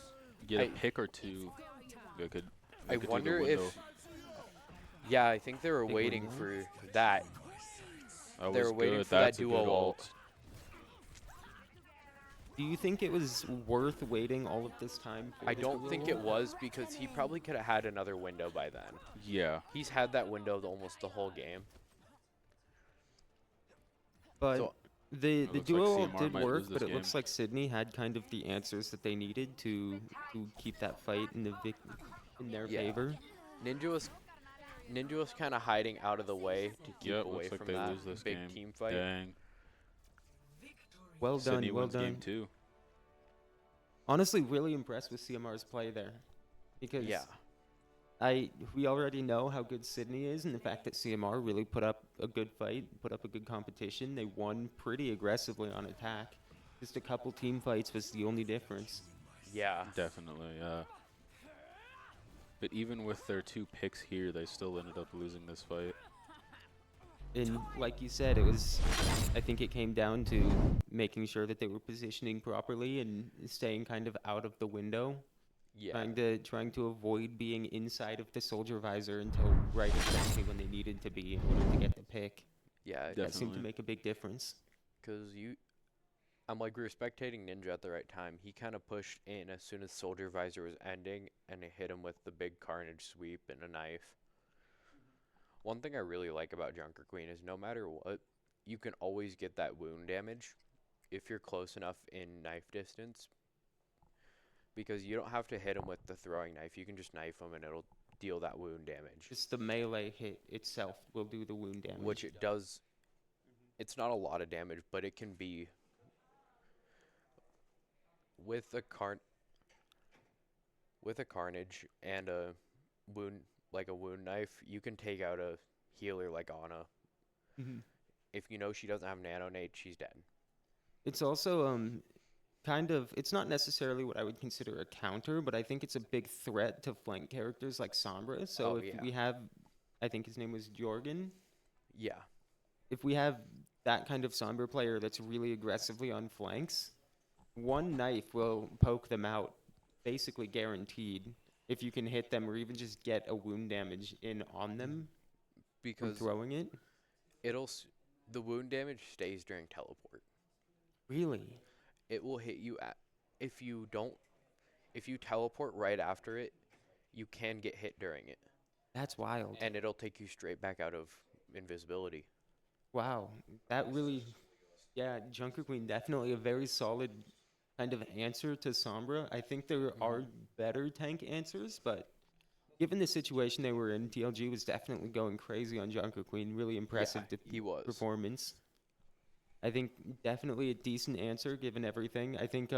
Speaker 6: a
Speaker 5: I
Speaker 6: pick or two, they could
Speaker 5: I
Speaker 6: they could do
Speaker 5: wonder
Speaker 6: their window.
Speaker 5: if. Yeah, I think they were
Speaker 3: Big
Speaker 5: waiting
Speaker 3: window.
Speaker 5: for that.
Speaker 6: That
Speaker 5: They
Speaker 6: was
Speaker 5: were waiting
Speaker 6: good.
Speaker 5: for that
Speaker 6: That's a
Speaker 5: duo
Speaker 6: good
Speaker 5: ult.
Speaker 7: Do you think it was worth waiting all of this time? For
Speaker 5: I
Speaker 7: the
Speaker 5: don't
Speaker 7: duo
Speaker 5: think it
Speaker 7: ult?
Speaker 5: was because he probably could have had another window by then.
Speaker 6: Yeah.
Speaker 5: He's had that window almost the whole game.
Speaker 7: But
Speaker 5: So
Speaker 7: the
Speaker 6: It looks like
Speaker 7: duo ult
Speaker 6: CMR
Speaker 7: did
Speaker 6: might
Speaker 7: work,
Speaker 6: lose this
Speaker 7: but it
Speaker 6: game.
Speaker 7: looks like Sydney had kind of the answers that they needed to keep that fight in in their
Speaker 5: Yeah.
Speaker 7: favor.
Speaker 5: Ninja was kind of hiding out of the way to keep
Speaker 6: Yep.
Speaker 5: away
Speaker 6: Looks like
Speaker 5: from
Speaker 6: they
Speaker 5: that
Speaker 6: lose this
Speaker 5: big
Speaker 6: game.
Speaker 5: team fight.
Speaker 6: Dang.
Speaker 7: Well
Speaker 6: Sydney
Speaker 7: done, well
Speaker 6: wins game
Speaker 7: done.
Speaker 6: 2.
Speaker 7: Honestly, really impressed with CMR's play there, because
Speaker 5: Yeah.
Speaker 7: we already know how good Sydney is, and the fact that CMR really put up a good fight, put up a good competition. They won pretty aggressively on attack. Just a couple team fights was the only difference.
Speaker 5: Yeah.
Speaker 6: Definitely. Yeah. But even with their 2 picks here, they still ended up losing this fight.
Speaker 7: And like you said, I think it came down to making sure that they were positioning properly and staying kind of out of the window,
Speaker 5: Yeah.
Speaker 7: trying to avoid being inside of the soldier visor until right exactly when they needed to be in order to get the pick.
Speaker 5: Yeah.
Speaker 7: That seemed to
Speaker 6: Definitely.
Speaker 7: make a big difference.
Speaker 5: Because I'm like, we were spectating Ninja at the right time. He kind of pushed in as soon as Soldier Visor was ending, and it hit him with the big Carnage sweep and a knife. One thing I really like about Junker Queen is no matter what, you can always get that wound damage if you're close enough in knife distance. Because you don't have to hit him with the throwing knife. You can just knife him and it'll deal that wound damage.
Speaker 7: Just the melee hit itself will do the wound damage.
Speaker 5: Which it does. It's not a lot of damage, but it can be with a Carnage and a wound like a wound knife, you can take out a healer like Ana.
Speaker 7: Mhm.
Speaker 5: If you know she doesn't have nano nade, she's dead.
Speaker 7: It's also kind of, it's not necessarily what I would consider a counter, but I think it's a big threat to flank characters like Sombra. So
Speaker 5: Oh,
Speaker 7: if
Speaker 5: yeah.
Speaker 7: we have, I think his name was Jorgen,
Speaker 5: Yeah.
Speaker 7: if we have that kind of Sombra player that's really aggressively on flanks, one knife will poke them out, basically guaranteed, if you can hit them or even just get a wound damage in on them from
Speaker 5: Because
Speaker 7: throwing it.
Speaker 5: the wound damage stays during teleport.
Speaker 7: Really?
Speaker 5: It will hit you if you teleport right after it, you can get hit during it,
Speaker 7: That's wild.
Speaker 5: and it'll take you straight back out of invisibility.
Speaker 7: Wow, that really, yeah, Junker Queen definitely a very solid kind of answer to Sombra. I think there are better tank answers, but given the situation they were in, TLG was definitely going crazy on Junker Queen. Really impressive
Speaker 5: he was.
Speaker 7: performance. I think definitely a decent answer given everything. I think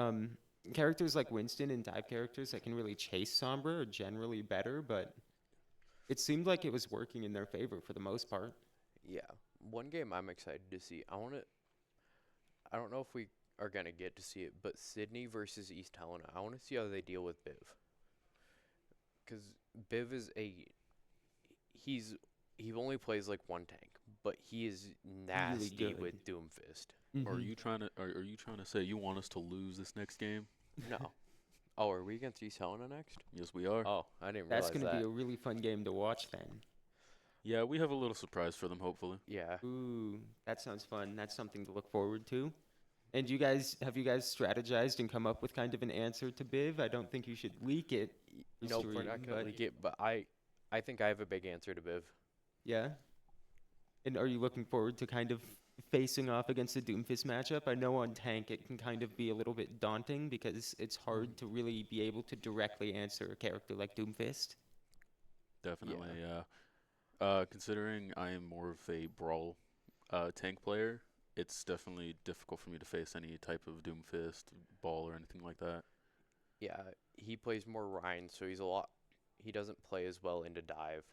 Speaker 7: characters like Winston and dive characters that can really chase Sombra are generally better, but it seemed like it was working in their favor for the most part.
Speaker 5: Yeah. One game I'm excited to see. I don't know if we are going to get to see it, but Sydney versus East Helena. I want to see how they deal with Biv. Cuz Biv is he only plays like one tank, but he is nasty
Speaker 7: good.
Speaker 5: with Doomfist.
Speaker 6: Are
Speaker 7: Mhm.
Speaker 6: you trying to say you want us to lose this next game?
Speaker 5: No. Oh, are we against East Helena next?
Speaker 6: Yes, we are.
Speaker 5: Oh, I didn't
Speaker 7: That's
Speaker 5: realize
Speaker 7: going to
Speaker 5: that.
Speaker 7: be a really fun game to watch then.
Speaker 6: Yeah, we have a little surprise for them, hopefully.
Speaker 5: Yeah.
Speaker 7: Ooh, that sounds fun. That's something to look forward to. And have you guys strategized and come up with kind of an answer to Biv? I don't think you should leak it. for
Speaker 5: Nope, we're
Speaker 7: stream,
Speaker 5: not going
Speaker 7: but
Speaker 5: to leak it, but I think I have a big answer to Biv.
Speaker 7: Yeah. And are you looking forward to kind of facing off against the Doomfist matchup? I know on tank it can kind of be a little bit daunting because it's hard to really be able to directly answer a character like Doomfist.
Speaker 6: Definitely, yeah. Considering I am more of a brawl tank player, it's definitely difficult for me to face any type of Doomfist, ball, or anything like that.
Speaker 5: Yeah, he plays more Rhine, so he doesn't play as well into dive.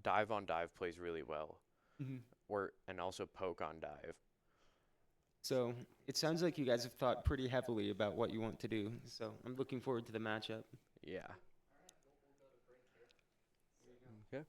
Speaker 5: Dive on dive plays really well. And also poke on dive.
Speaker 7: So it sounds like you guys have thought pretty heavily about what you want to do. So I'm looking forward to the matchup.
Speaker 5: Yeah. Okay.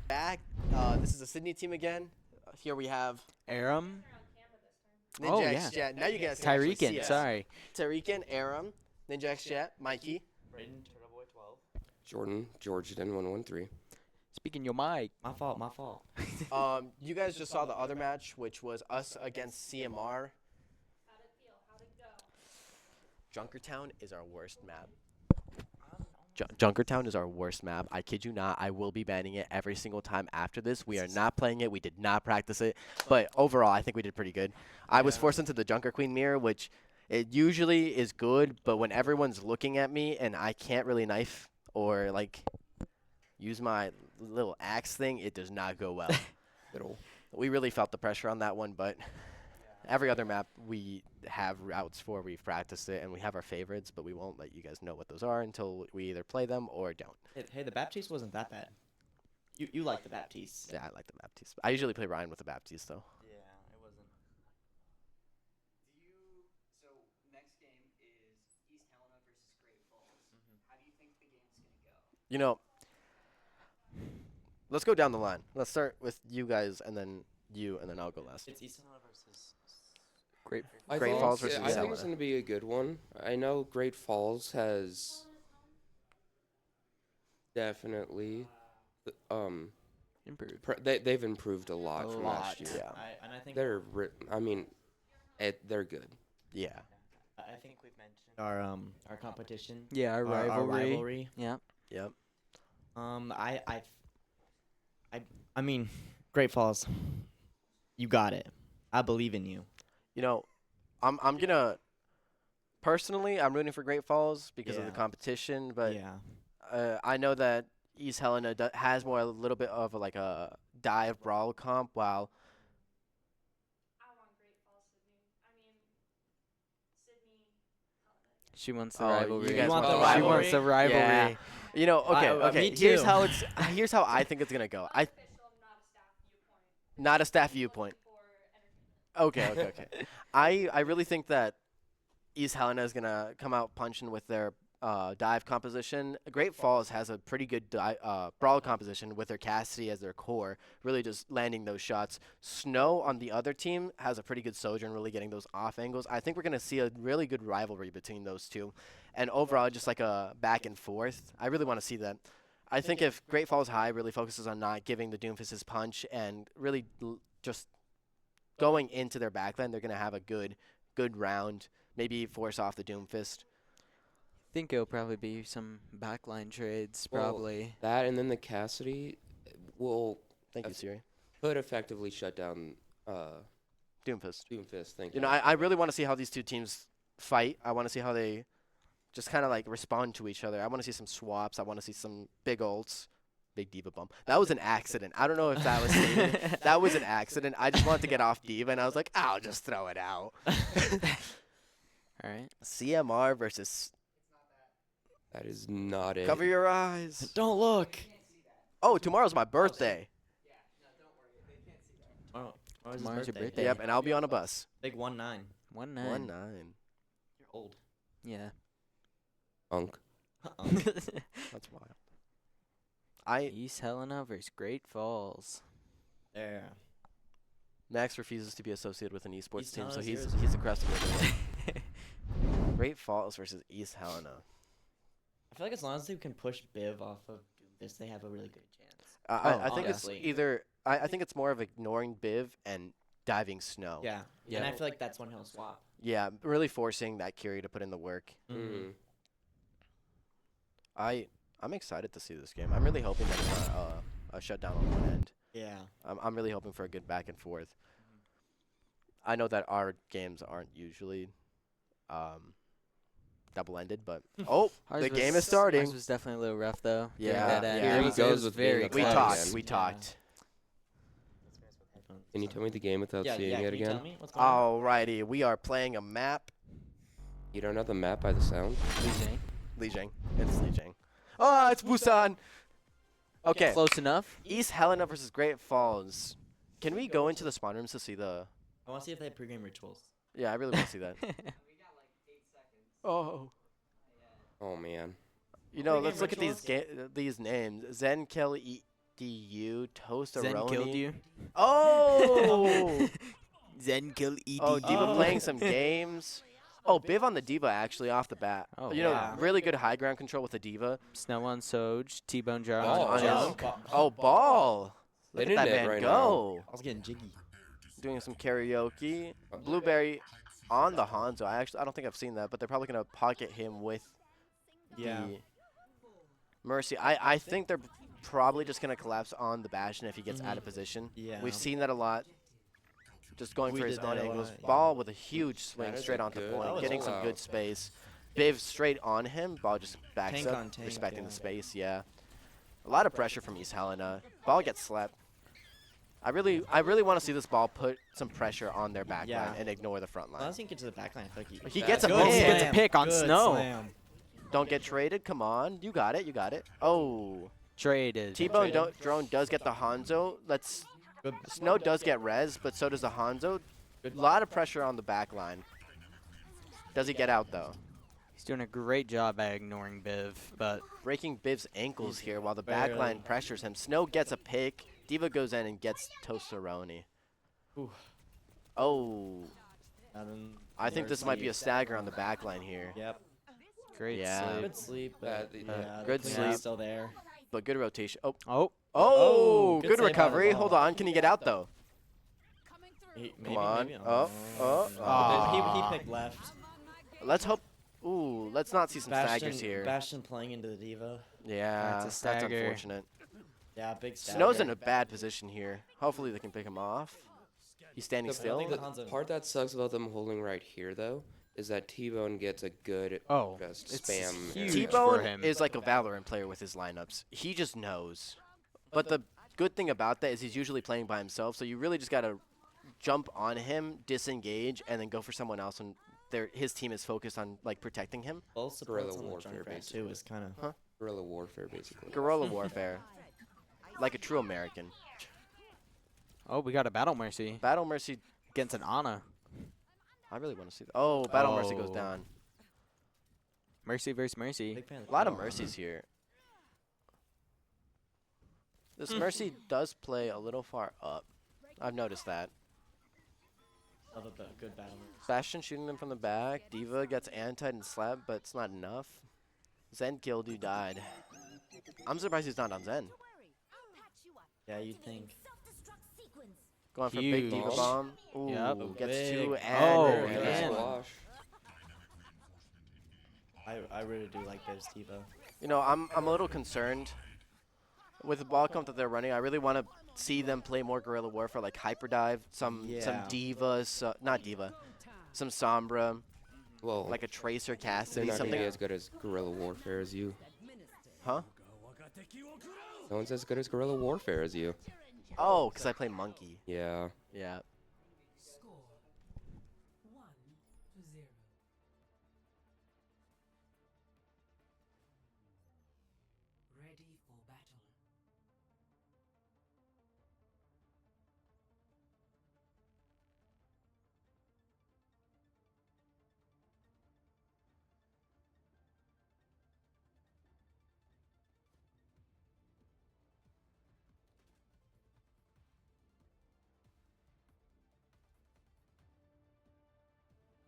Speaker 1: Back. This is a Sydney team again. Here we have
Speaker 2: Aram?
Speaker 1: Ninja
Speaker 2: Oh,
Speaker 1: X
Speaker 2: yeah.
Speaker 1: Jet. Now you guys can actually see
Speaker 2: Tyreekin,
Speaker 1: us.
Speaker 2: sorry.
Speaker 1: Tyreekin, Aram, Ninja X Jet, Mikey.
Speaker 4: Jordan, George, Den 113.
Speaker 2: Speaking your mic.
Speaker 3: My fault. My fault.
Speaker 1: You guys just saw the other match, which was us against CMR. Junkertown is our worst map. Junkertown is our worst map. I kid you not. I will be banning it every single time after this. We are not playing it. We did not practice it. But overall, I think we did pretty good. I was forced into the Junker Queen mirror, which it usually is good. But when everyone's looking at me and I can't really knife or like use my little axe thing, it does not go well. We really felt the pressure on that one. But every other map we have routes for, we've practiced it, and we have our favorites, but we won't let you guys know what those are until we either play them or don't.
Speaker 3: Hey, the Baptiste wasn't that bad. You like the Baptiste?
Speaker 1: Yeah, I like the Baptiste. I usually play Ryan with the Baptiste, though.
Speaker 3: Yeah, it wasn't.
Speaker 8: So next game is East Helena versus Great Falls. How do you think the game's gonna go?
Speaker 1: You know, let's go down the line. Let's start with you guys, and then you, and then I'll go last.
Speaker 3: It's East Helena versus.
Speaker 1: Great.
Speaker 4: I
Speaker 1: Great
Speaker 4: think
Speaker 1: Falls
Speaker 4: it's-
Speaker 1: versus
Speaker 4: I think it's
Speaker 1: Helena.
Speaker 4: going to be a good one. I know Great Falls has definitely
Speaker 2: Improved.
Speaker 4: they've improved a lot from last year.
Speaker 1: Yeah.
Speaker 3: And I think
Speaker 4: I mean, they're good.
Speaker 1: Yeah.
Speaker 3: I think we've mentioned our competition.
Speaker 2: Yeah, our
Speaker 3: Our
Speaker 2: rivalry.
Speaker 3: rivalry.
Speaker 2: Yeah.
Speaker 1: Yep.
Speaker 3: I mean, Great Falls. You got it. I believe in you.
Speaker 1: You know, I'm gonna personally, I'm rooting for Great Falls because of the
Speaker 3: Yeah.
Speaker 1: competition, but
Speaker 3: Yeah.
Speaker 1: I know that East Helena has more a little bit of like a dive brawl comp, while
Speaker 2: She wants the
Speaker 1: Oh, you
Speaker 2: rivalry.
Speaker 1: guys
Speaker 3: want the
Speaker 2: She
Speaker 3: rivalry?
Speaker 2: wants the rivalry.
Speaker 1: Yeah. You know, okay, okay.
Speaker 3: me
Speaker 1: Here's
Speaker 3: too.
Speaker 1: how here's how I think it's gonna go. Not a staff viewpoint. Okay, okay, okay. I really think that East Helena is gonna come out punching with their dive composition. Great Falls has a pretty good brawl composition with their Cassidy as their core, really just landing those shots. Snow on the other team has a pretty good Sojourn, really getting those off angles. I think we're gonna see a really good rivalry between those two, and overall just like a back and forth. I really want to see that. I think if Great Falls High really focuses on not giving the Doomfist his punch and really just going into their backline, they're gonna have a good round. Maybe force off the Doomfist.
Speaker 2: Think it'll probably be some backline trades,
Speaker 4: Well,
Speaker 2: probably.
Speaker 4: That and then the Cassidy will
Speaker 1: Thank you, Siri.
Speaker 4: could effectively shut down
Speaker 1: Doomfist.
Speaker 4: Doomfist. Thank
Speaker 1: You know, I really want to see how these two teams fight. I want to see how they just kind of like respond to each other. I want to see some swaps. I want to see some big ults. Big Diva bump. That was an accident. I don't know if that was stated. That was an accident. I just wanted to get off Diva, and I was like, I'll just throw it out.
Speaker 2: All right.
Speaker 1: CMR versus
Speaker 4: That is not it.
Speaker 1: Cover Your Eyes.
Speaker 3: Don't look.
Speaker 1: Oh, tomorrow's my birthday.
Speaker 3: Oh, his
Speaker 2: Tomorrow's your birthday.
Speaker 1: Yep, and I'll be on a bus.
Speaker 3: Big 1-9.
Speaker 2: 1-9.
Speaker 1: 1-9.
Speaker 3: You're old.
Speaker 2: Yeah.
Speaker 4: Unk.
Speaker 1: That's wild.
Speaker 2: East Helena versus Great Falls.
Speaker 3: There.
Speaker 1: Max refuses to be associated with an esports
Speaker 3: East
Speaker 1: team, so
Speaker 3: Helena's
Speaker 1: he's
Speaker 3: yours.
Speaker 1: across the river. Great Falls versus East Helena.
Speaker 3: I feel like as long as they can push Biv off of Doomfist, they have a really good chance.
Speaker 1: I think
Speaker 3: honestly.
Speaker 1: it's either. I think it's more of ignoring Biv and diving Snow.
Speaker 3: Yeah.
Speaker 2: Yeah.
Speaker 3: And I feel like that's when he'll swap.
Speaker 1: Yeah, really forcing that Curie to put in the work.
Speaker 4: Mm.
Speaker 1: I'm excited to see this game. I'm really hoping that it's not a shutdown on one end.
Speaker 3: Yeah.
Speaker 1: I'm really hoping for a good back and forth. I know that our games aren't usually double-ended, but oh, the game is starting.
Speaker 2: Ours was definitely a little rough, though. during
Speaker 1: Yeah,
Speaker 2: that end.
Speaker 1: yeah.
Speaker 2: It
Speaker 1: Here
Speaker 2: was,
Speaker 1: he
Speaker 2: it
Speaker 4: goes
Speaker 2: was
Speaker 4: with
Speaker 2: very
Speaker 4: being a
Speaker 1: We
Speaker 2: close.
Speaker 1: talked.
Speaker 4: again.
Speaker 1: We talked.
Speaker 4: Can you tell me the game without
Speaker 3: Yeah,
Speaker 4: seeing
Speaker 3: yeah.
Speaker 4: it
Speaker 3: Can you
Speaker 4: again?
Speaker 3: tell me what's going on?
Speaker 1: Alrighty, we are playing a map.
Speaker 4: You don't know the map by the sound?
Speaker 2: Losing.
Speaker 1: Lijiang. It's Lijiang. Oh, it's Busan. Okay.
Speaker 2: Close enough.
Speaker 1: East Helena versus Great Falls. Can we go into the spawn rooms to see the?
Speaker 3: I want to see if they have pregame rituals.
Speaker 1: Yeah, I really want to see that. Oh.
Speaker 4: Oh man.
Speaker 1: You know,
Speaker 3: Pregame
Speaker 1: let's look at
Speaker 3: rituals?
Speaker 1: these names. Zen, Kelly, DU, Toast
Speaker 2: Zen killed
Speaker 1: Aroni.
Speaker 2: you.
Speaker 1: Oh!
Speaker 2: Zen killed EDU.
Speaker 1: Oh, Diva playing some games. Oh, Biv on the Diva actually off the bat.
Speaker 2: Oh,
Speaker 1: you know,
Speaker 3: yeah.
Speaker 1: really good high ground control with the Diva.
Speaker 2: Snow on Soj. T-Bone Jar
Speaker 4: Ball.
Speaker 2: on
Speaker 1: Junk.
Speaker 2: Junk.
Speaker 1: Oh, ball. Look at that
Speaker 4: Internet
Speaker 1: man
Speaker 4: right
Speaker 1: go.
Speaker 3: I was getting jiggy.
Speaker 1: Doing some karaoke. Blueberry on the Hanzo. I don't think I've seen that, but they're probably gonna pocket him with
Speaker 3: Yeah.
Speaker 1: the Mercy. I think they're probably just gonna collapse on the Bastion if he gets out of position.
Speaker 3: Yeah.
Speaker 1: We've seen that a lot. Just going
Speaker 3: We
Speaker 1: for his
Speaker 3: did
Speaker 1: own
Speaker 3: that a
Speaker 1: angles.
Speaker 3: lot, yeah.
Speaker 1: Ball with a huge swing
Speaker 4: That is
Speaker 1: straight
Speaker 4: a
Speaker 1: onto
Speaker 4: good
Speaker 1: point, getting some
Speaker 4: pull
Speaker 1: good
Speaker 4: out.
Speaker 1: space. Biv straight on him. Ball just backs
Speaker 3: Tank
Speaker 1: up,
Speaker 3: on tank,
Speaker 1: respecting
Speaker 3: yeah.
Speaker 1: the space. Yeah, a lot of pressure from East Helena. Ball gets slapped. I really want to see this ball put some pressure on their back
Speaker 3: Yeah.
Speaker 1: line and ignore the front line.
Speaker 3: Unless he can get to the back line, I feel like
Speaker 1: He gets a
Speaker 3: Good
Speaker 1: pick.
Speaker 2: He gets a
Speaker 3: slam,
Speaker 2: pick on
Speaker 3: good
Speaker 2: Snow.
Speaker 3: slam.
Speaker 1: Don't get traded. Come on, you got it. You got it. Oh,
Speaker 2: Traded.
Speaker 1: T-Bone drone does get the Hanzo.
Speaker 3: Good.
Speaker 1: Snow does get res, but so does the Hanzo. A lot of pressure on the back line. Does he get out though?
Speaker 2: He's doing a great job at ignoring Biv, but
Speaker 1: Breaking Biv's ankles here while the
Speaker 3: barely.
Speaker 1: back line pressures him. Snow gets a pick. Diva goes in and gets Toastaroni.
Speaker 3: Ooh.
Speaker 1: Oh,
Speaker 3: Adam
Speaker 1: I think this might be a
Speaker 3: Mercy.
Speaker 1: stagger on the back line here.
Speaker 3: Yep.
Speaker 2: great
Speaker 1: Yeah.
Speaker 2: sleep.
Speaker 3: Good sleep.
Speaker 4: That-
Speaker 3: But,
Speaker 4: yeah.
Speaker 3: the
Speaker 1: Good
Speaker 3: clean
Speaker 1: sleep.
Speaker 3: out's still there.
Speaker 1: But good rotation. Oh,
Speaker 2: Oh,
Speaker 1: oh,
Speaker 3: good
Speaker 1: good
Speaker 3: save on the
Speaker 1: recovery.
Speaker 3: ball.
Speaker 1: Hold on. Can he get out though?
Speaker 3: Maybe,
Speaker 1: on.
Speaker 3: Maybe.
Speaker 1: Oh, oh.
Speaker 3: He picked left.
Speaker 1: Let's hope. Ooh, let's not see some staggers here.
Speaker 3: Bastion playing into the Diva.
Speaker 1: Yeah,
Speaker 2: That's a
Speaker 1: that's
Speaker 2: stagger.
Speaker 1: unfortunate.
Speaker 3: Yeah, big stagger.
Speaker 1: Snow's in a bad position here. Hopefully they can pick him off. He's standing
Speaker 4: The,
Speaker 1: still.
Speaker 3: think
Speaker 4: the
Speaker 3: Hanzo-
Speaker 4: part that sucks about them holding right here, though, is that T-Bone gets a good
Speaker 2: oh.
Speaker 4: just
Speaker 2: It's
Speaker 4: spam.
Speaker 2: huge.
Speaker 4: area.
Speaker 2: for
Speaker 1: T-Bone
Speaker 2: him.
Speaker 1: is like a Valorant player with his lineups. He just knows. But the good thing about that is he's usually playing by himself, so you really just gotta jump on him, disengage, and then go for someone else when his team is focused on like protecting him.
Speaker 3: Both
Speaker 4: Guerrilla
Speaker 3: supports on the
Speaker 4: warfare,
Speaker 3: jump rack
Speaker 4: basically.
Speaker 3: too is kind of.
Speaker 4: Guerrilla warfare, basically.
Speaker 1: Guerrilla warfare. Like a true American.
Speaker 2: Oh, we got a Battle Mercy
Speaker 1: Battle Mercy,
Speaker 2: against an Ana.
Speaker 1: I really want to see that. Oh, Battle Mercy goes
Speaker 2: Oh.
Speaker 1: down.
Speaker 2: Mercy versus Mercy.
Speaker 3: Big fan of
Speaker 1: A lot of
Speaker 3: Guerrilla.
Speaker 1: Mercies here. This Mercy does play a little far up. I've noticed that.
Speaker 3: Love a good battle.
Speaker 1: Bastion shooting them from the back. Diva gets anti and slapped, but it's not enough. Zen killed you, died. I'm surprised he's not on Zen.
Speaker 3: Yeah, you'd think.
Speaker 1: Going for big
Speaker 2: Huge.
Speaker 1: Diva bomb. Ooh,
Speaker 2: Yep.
Speaker 1: gets
Speaker 3: Big.
Speaker 1: two
Speaker 2: Oh,
Speaker 1: and
Speaker 4: And
Speaker 2: man.
Speaker 4: a squash.
Speaker 3: I really do like Biv's Diva.
Speaker 1: You know, I'm a little concerned with the ball count that they're running. I really want to see them play more guerrilla warfare, like hyperdive, some
Speaker 3: Yeah.
Speaker 1: divas, not diva, some sombra,
Speaker 4: Well,
Speaker 1: like a tracer
Speaker 4: they're
Speaker 1: Cassidy,
Speaker 4: not going to
Speaker 1: something.
Speaker 4: be as good as guerrilla warfare as you.
Speaker 1: Huh?
Speaker 4: No one's as good as guerrilla warfare as you.
Speaker 1: Oh, because I play monkey.
Speaker 4: Yeah.
Speaker 1: Yeah.
Speaker 9: Ready for battle.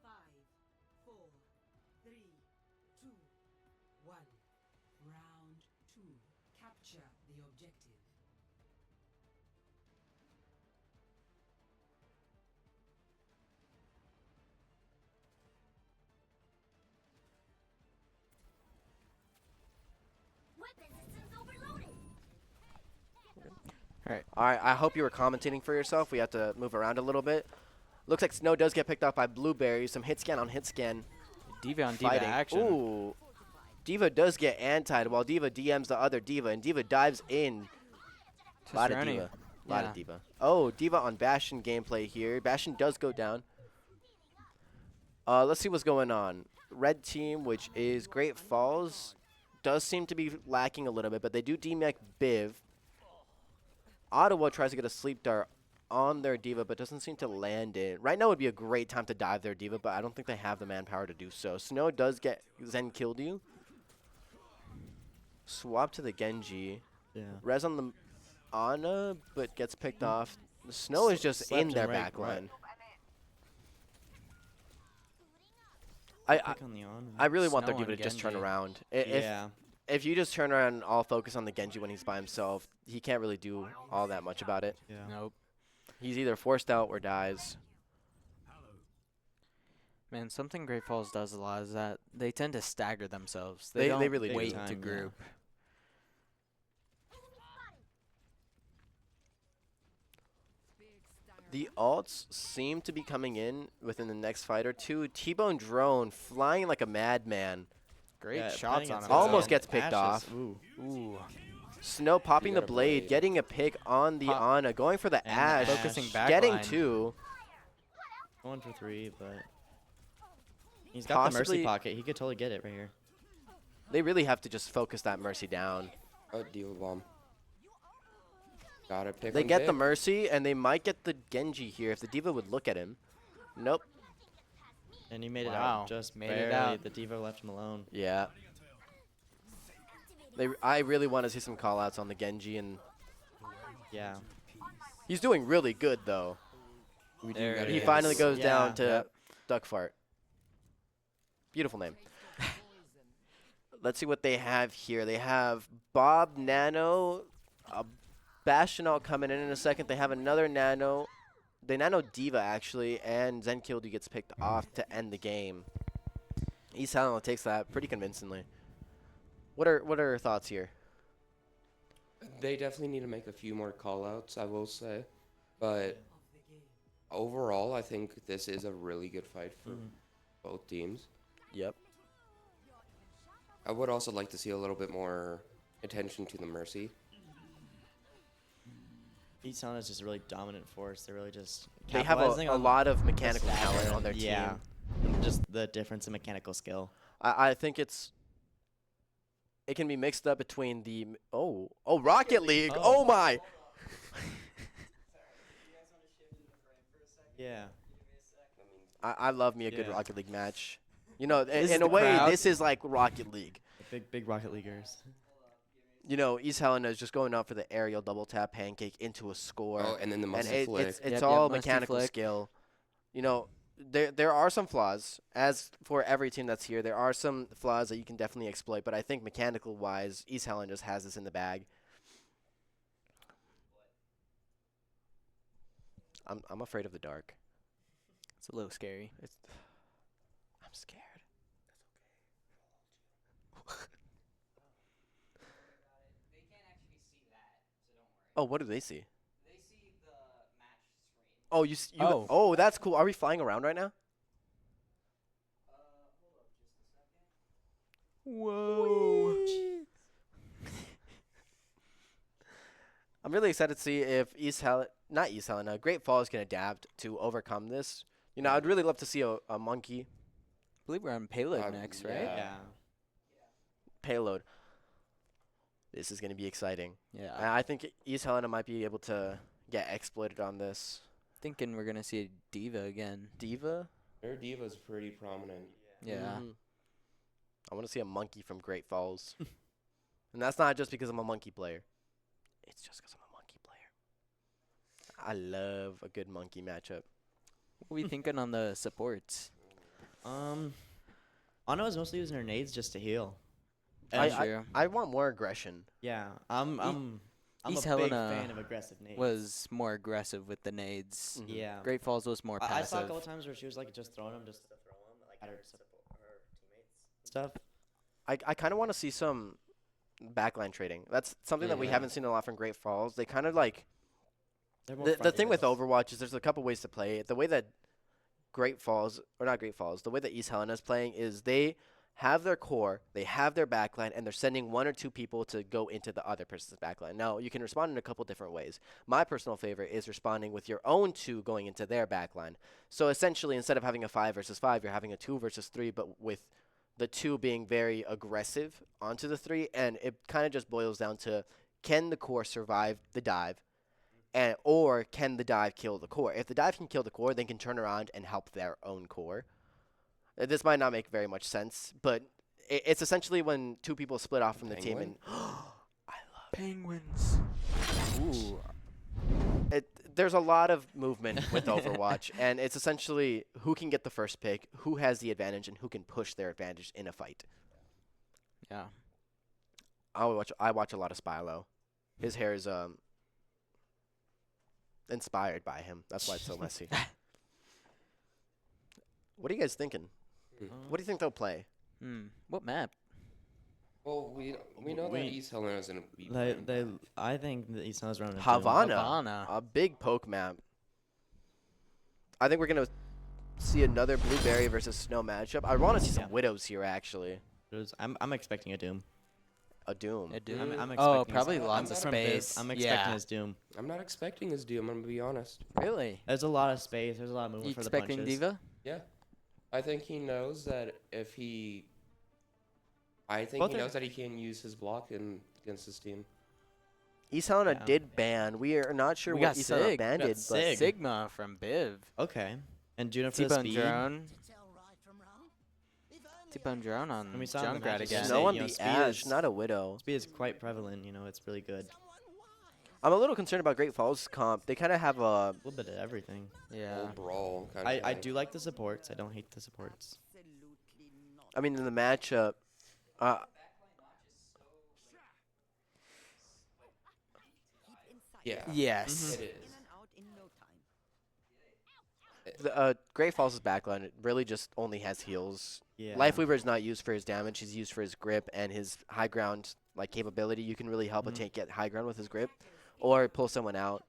Speaker 9: Five, four, three, two, one. Round two. Capture the objective.
Speaker 1: All right. I hope you were commentating for yourself. We have to move around a little bit. Looks like Snow does get picked up by Blueberry. Some hit scan on hit scan.
Speaker 2: Diva on Diva
Speaker 1: Fighting.
Speaker 2: action.
Speaker 1: Ooh. Diva does get antied while Diva DMs the other Diva, and Diva dives in. Lot of
Speaker 2: Cicerone.
Speaker 1: Diva. Lot
Speaker 2: Yeah.
Speaker 1: of Diva. Oh, Diva on Bastion gameplay here. Bastion does go down. Let's see what's going on. Red team, which is Great Falls, does seem to be lacking a little bit, but they do DMAC Biv. Ottawa tries to get a sleep dart on their Diva, but doesn't seem to land it. Right now would be a great time to dive their Diva, but I don't think they have the manpower to do so. Snow does get Zen killed you. Swap to the Genji.
Speaker 3: Yeah.
Speaker 1: Res on the Anna, but gets picked off. The Snow is just
Speaker 3: Slapped
Speaker 1: in
Speaker 3: him
Speaker 1: their
Speaker 3: right-
Speaker 1: back line.
Speaker 3: Pick
Speaker 1: I
Speaker 3: on the on.
Speaker 1: I really want their
Speaker 2: Snow on
Speaker 1: Diva to just turn
Speaker 2: Genji.
Speaker 1: around.
Speaker 3: Yeah.
Speaker 1: If you just turn around and all focus on the Genji when he's by himself, he can't really do all that much about it.
Speaker 3: Yeah.
Speaker 2: Nope.
Speaker 1: He's either forced out or dies.
Speaker 2: Man, something Great Falls does a lot is that they tend to stagger themselves.
Speaker 1: They
Speaker 2: don't
Speaker 1: really do.
Speaker 2: wait
Speaker 3: Big
Speaker 2: to
Speaker 3: time, yeah.
Speaker 2: group.
Speaker 1: The alts seem to be coming in within the next fight or two. T-Bone Drone flying like a madman.
Speaker 2: Great
Speaker 3: Yeah,
Speaker 2: shots
Speaker 3: playing
Speaker 2: on
Speaker 3: against
Speaker 2: him.
Speaker 1: Almost
Speaker 3: Ashes.
Speaker 1: gets picked off.
Speaker 3: Ooh.
Speaker 2: Ooh.
Speaker 1: Snow popping
Speaker 4: You
Speaker 1: the
Speaker 4: got a
Speaker 1: blade,
Speaker 4: blade.
Speaker 1: getting a pick on the
Speaker 2: Pop-
Speaker 1: Ana, going for the
Speaker 3: And
Speaker 1: Ash,
Speaker 2: Focusing back
Speaker 1: getting
Speaker 2: line.
Speaker 1: 2.
Speaker 3: Going for 3, but he's got the
Speaker 1: Possibly-
Speaker 3: mercy pocket. He could totally get it right here.
Speaker 1: They really have to just focus that Mercy down.
Speaker 4: Oh, Diva bomb. Gotta pick
Speaker 1: They
Speaker 4: on
Speaker 1: get the
Speaker 4: pick.
Speaker 1: Mercy, and they might get the Genji here if the Diva would look at him. Nope.
Speaker 3: And he made it
Speaker 2: Wow,
Speaker 3: out just
Speaker 2: made it
Speaker 3: barely.
Speaker 2: out.
Speaker 3: The Diva left him alone.
Speaker 1: Yeah. I really want to see some callouts on the Genji, and
Speaker 3: Yeah.
Speaker 1: he's doing really good, though.
Speaker 2: There it
Speaker 1: He
Speaker 2: is.
Speaker 1: finally goes down
Speaker 3: Yeah.
Speaker 1: to
Speaker 2: Yep.
Speaker 1: Duckfart. Beautiful name. Let's see what they have here. They have Bob Nano, Bastionalt coming in a second. They have another Nano. They Nano Diva, actually, and Zenkildu gets picked off to end the game. East Helena takes that pretty convincingly. What are your thoughts here?
Speaker 4: They definitely need to make a few more callouts, I will say. But overall, I think this is a really good fight for both teams.
Speaker 1: Yep.
Speaker 4: I would also like to see a little bit more attention to the Mercy.
Speaker 3: East Helena is just a really dominant force. They're really just
Speaker 1: They have
Speaker 3: capitalizing
Speaker 1: a
Speaker 3: on
Speaker 1: lot of
Speaker 3: the
Speaker 1: mechanical
Speaker 3: stagger
Speaker 1: talent on
Speaker 3: and-
Speaker 1: their
Speaker 3: yeah.
Speaker 1: team.
Speaker 3: Just the difference in mechanical skill.
Speaker 1: I think it can be mixed up between the Rocket League.
Speaker 3: Oh.
Speaker 1: Oh my.
Speaker 3: Yeah.
Speaker 1: I love me a good
Speaker 3: Yeah.
Speaker 1: Rocket League match. You know,
Speaker 2: This is
Speaker 1: in a
Speaker 2: the
Speaker 1: way,
Speaker 2: crowd.
Speaker 1: this is like Rocket League.
Speaker 3: Big Rocket Leaguers.
Speaker 1: You know, East Helena is just going up for the aerial double tap pancake into a score.
Speaker 4: Oh, and then the
Speaker 1: and
Speaker 4: musty flick.
Speaker 1: it's
Speaker 2: Yep,
Speaker 1: all
Speaker 2: musty
Speaker 1: mechanical
Speaker 2: flick.
Speaker 1: skill. You know, there are some flaws. As for every team that's here, there are some flaws that you can definitely exploit. But I think mechanical wise, East Helena just has this in the bag. I'm afraid of the dark.
Speaker 2: It's a little scary.
Speaker 1: I'm scared.
Speaker 8: They can't actually see that, so don't worry.
Speaker 1: Oh, what do they see?
Speaker 8: They see the match screen.
Speaker 1: Oh, oh, that's cool. Are we flying around right now?
Speaker 8: Hold up just a second.
Speaker 2: Whoa.
Speaker 1: I'm really excited to see if Great Falls can adapt to overcome this. You know, I'd really love to see a monkey
Speaker 2: I believe we're on payload
Speaker 4: Uh,
Speaker 2: next, right?
Speaker 4: yeah.
Speaker 3: Yeah.
Speaker 1: payload. This is going to be exciting.
Speaker 2: Yeah.
Speaker 1: And I think East Helena might be able to get exploited on this.
Speaker 2: Thinking we're gonna see a diva again.
Speaker 1: Diva?
Speaker 4: Their Diva's pretty prominent.
Speaker 2: Yeah.
Speaker 1: Mhm. I want to see a monkey from Great Falls. And that's not just because I'm a monkey player. It's just because I'm a monkey player. I love a good monkey matchup.
Speaker 2: What are we thinking on the supports?
Speaker 3: Ano is mostly using her nades just to heal.
Speaker 1: I,
Speaker 3: And
Speaker 2: Sure.
Speaker 1: I want more aggression.
Speaker 3: yeah, I'm
Speaker 2: East
Speaker 3: a big
Speaker 2: Helena
Speaker 3: fan of aggressive nades.
Speaker 2: Was more aggressive with the nades.
Speaker 1: Mhm.
Speaker 3: Yeah.
Speaker 2: Great Falls was more
Speaker 3: I saw a
Speaker 2: passive.
Speaker 3: couple times where she was like just throwing them just to throw them, like at her teammates and stuff.
Speaker 1: I kind of want to see some backline trading. That's something that we
Speaker 3: Yeah.
Speaker 1: haven't seen a lot from Great Falls. They kind of like
Speaker 3: They're more
Speaker 1: the
Speaker 3: friendly
Speaker 1: thing with
Speaker 3: us.
Speaker 1: Overwatch is there's a couple ways to play it. The way that Great Falls, or not Great Falls, the way that East Helena is playing is they have their core, they have their backline, and they're sending one or two people to go into the other person's backline. Now, you can respond in a couple different ways. My personal favorite is responding with your own two going into their backline. So essentially, instead of having a 5 versus 5, you're having a 2 versus 3, but with the 2 being very aggressive onto the 3, and it kind of just boils down to, can the core survive the dive? Or can the dive kill the core? If the dive can kill the core, they can turn around and help their own core. This might not make very much sense, but it's essentially when two people split off from the team. And
Speaker 2: Penguins. Ooh.
Speaker 1: There's a lot of movement with Overwatch, and it's essentially who can get the first pick, who has the advantage, and who can push their advantage in a fight.
Speaker 2: Yeah.
Speaker 1: I watch a lot of Spylo. His hair is inspired by him. That's why it's so messy. What are you guys thinking? What do you think they'll play?
Speaker 2: What map?
Speaker 4: Well, we know that East Helena is going to be
Speaker 3: I think the East Hellena's running
Speaker 1: Havana, a big poke map. I think we're gonna see another Blueberry versus Snow matchup. I want to see some Widows here, actually.
Speaker 3: I'm expecting a Doom.
Speaker 1: A Doom.
Speaker 2: A Doom?
Speaker 3: I'm
Speaker 2: Oh,
Speaker 3: expecting
Speaker 2: probably
Speaker 3: some-
Speaker 2: lots of
Speaker 3: from Viv,
Speaker 2: space.
Speaker 3: I'm expecting
Speaker 2: Yeah.
Speaker 3: his Doom.
Speaker 4: I'm not expecting his Doom, I'm going to be honest.
Speaker 2: Really?
Speaker 3: There's a lot of space. There's a lot of
Speaker 2: You
Speaker 3: movement for the
Speaker 2: expecting
Speaker 3: punches.
Speaker 2: Diva?
Speaker 4: Yeah. I think he knows that if he... I think
Speaker 3: Both
Speaker 4: he
Speaker 3: are-
Speaker 4: knows that he can use his block against his team.
Speaker 1: East Helena
Speaker 3: Yeah.
Speaker 1: did ban. We are not sure
Speaker 2: We
Speaker 1: what
Speaker 2: got
Speaker 1: East Helena
Speaker 2: Sig.
Speaker 1: banned,
Speaker 3: We
Speaker 1: but
Speaker 3: got Sig.
Speaker 2: Sigma from Biv.
Speaker 3: Okay. And Juno for the
Speaker 2: T-Bone
Speaker 3: speed.
Speaker 2: drone. T-Bone drone on
Speaker 3: And we saw in the
Speaker 2: Junkrat
Speaker 3: matches
Speaker 2: again.
Speaker 3: yesterday,
Speaker 1: Snow on
Speaker 3: you know,
Speaker 1: the
Speaker 3: speed
Speaker 1: Ash,
Speaker 3: is-
Speaker 1: not a Widow.
Speaker 3: Speed is quite prevalent. You know, it's really good.
Speaker 1: I'm a little concerned about Great Falls comp. They kind of have a...
Speaker 3: A little bit of everything.
Speaker 2: Yeah.
Speaker 4: Old brawl kind of
Speaker 3: I
Speaker 4: thing.
Speaker 3: do like the supports. I don't hate the supports.
Speaker 1: I mean, in the matchup...
Speaker 4: Yeah.
Speaker 2: Yes.
Speaker 4: It is.
Speaker 1: Great Falls' backline it really just only has heals.
Speaker 3: Yeah.
Speaker 1: Lifeweaver is not used for his damage. He's used for his grip and his high ground like capability. You can really help a tank get high ground with his grip, or pull someone out.